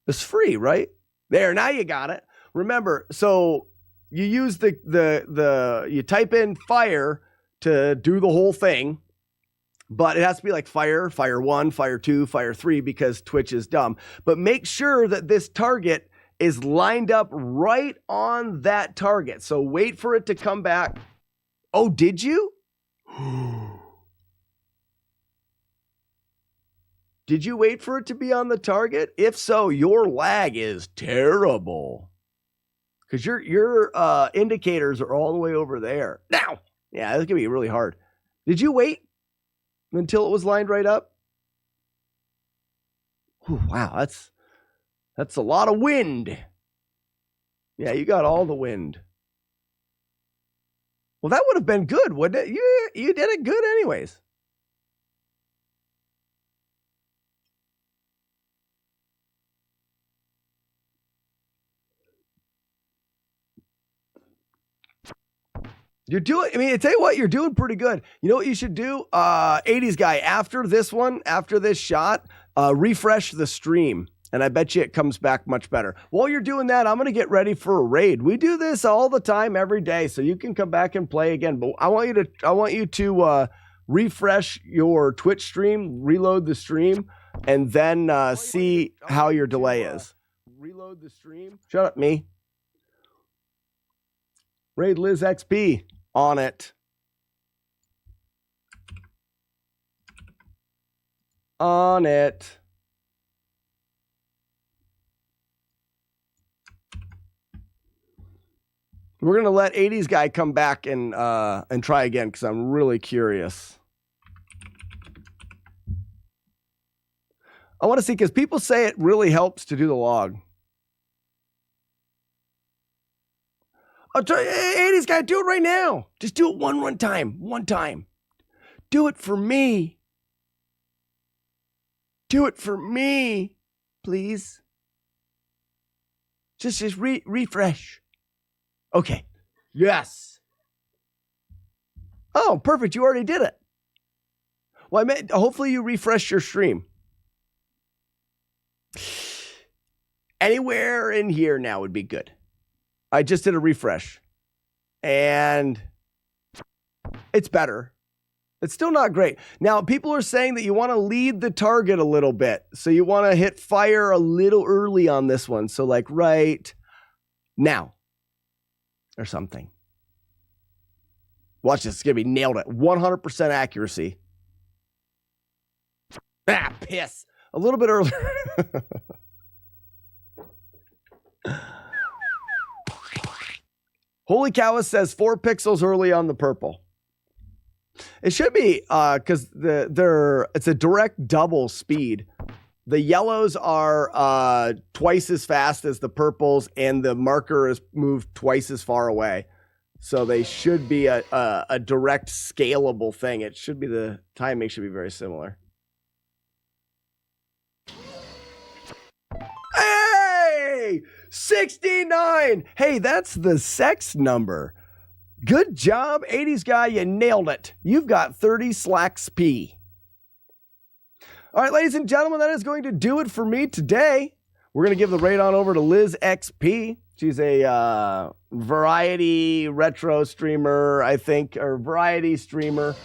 it's free, right? There, now you got it. Remember, so you use you type in fire to do the whole thing, but it has to be like fire 1, fire 2, fire 3, because Twitch is dumb. But make sure that this target is lined up right on that target. So wait for it to come back. Oh, did you? Did you wait for it to be on the target? If so, your lag is terrible. Because your indicators are all the way over there. Now! Yeah, that's going to be really hard. Did you wait until it was lined right up? Whew, wow, that's a lot of wind. Yeah, you got all the wind. Well, that would have been good, wouldn't it? You did it good anyways. You're doing, I mean, I tell you what, you're doing pretty good. You know what you should do? 80s guy, after this one, after this shot, refresh the stream. And I bet you it comes back much better. While you're doing that, I'm going to get ready for a raid. We do this all the time, every day, so you can come back and play again. But I want you to refresh your Twitch stream, reload the stream, and then see how your delay is. Reload the stream. Shut up, me. Raid Liz XP on it. On it. We're going to let 80s guy come back and try again because I'm really curious. I want to see, because people say it really helps to do the log. I'll try, 80s guy, do it right now. Just do it one time. One time. Do it for me. Do it for me, please. Just refresh. Okay. Yes. Oh, perfect. You already did it. Well, I meant hopefully you refresh your stream. Anywhere in here now would be good. I just did a refresh. And it's better. It's still not great. Now, people are saying that you want to lead the target a little bit. So you want to hit fire a little early on this one. So like right now or something. Watch this. It's going to be nailed at 100% accuracy. Ah, piss. A little bit earlier. Holy Cow says 4 pixels early on the purple. It should be because it's a direct double speed. The yellows are twice as fast as the purples, and the marker is moved twice as far away. So they should be a direct scalable thing. It should be the timing should be very similar. Hey, 69. Hey, that's the sex number. Good job, 80s guy. You nailed it. You've got 30 slacks P. All right, ladies and gentlemen, that is going to do it for me today. We're going to give the raid on over to Liz XP. She's a variety retro streamer, I think, or variety streamer.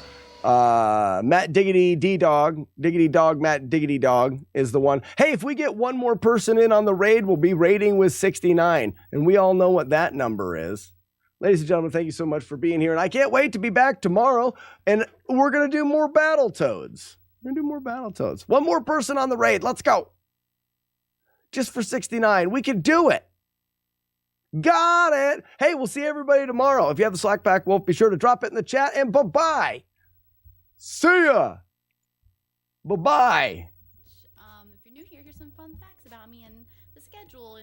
Matt Diggity D-Dog, Diggity Dog, Matt Diggity Dog is the one. Hey, if we get one more person in on the raid, we'll be raiding with 69. And we all know what that number is. Ladies and gentlemen, thank you so much for being here. And I can't wait to be back tomorrow. And we're going to do more Battletoads. One more person on the raid. Let's go. Just for 69. We can do it. Got it. Hey, we'll see everybody tomorrow. If you have the Slack Pack Wolf, be sure to drop it in the chat. And bye-bye. See ya. Bye-bye. If you're new here, here's some fun facts about me and the schedule and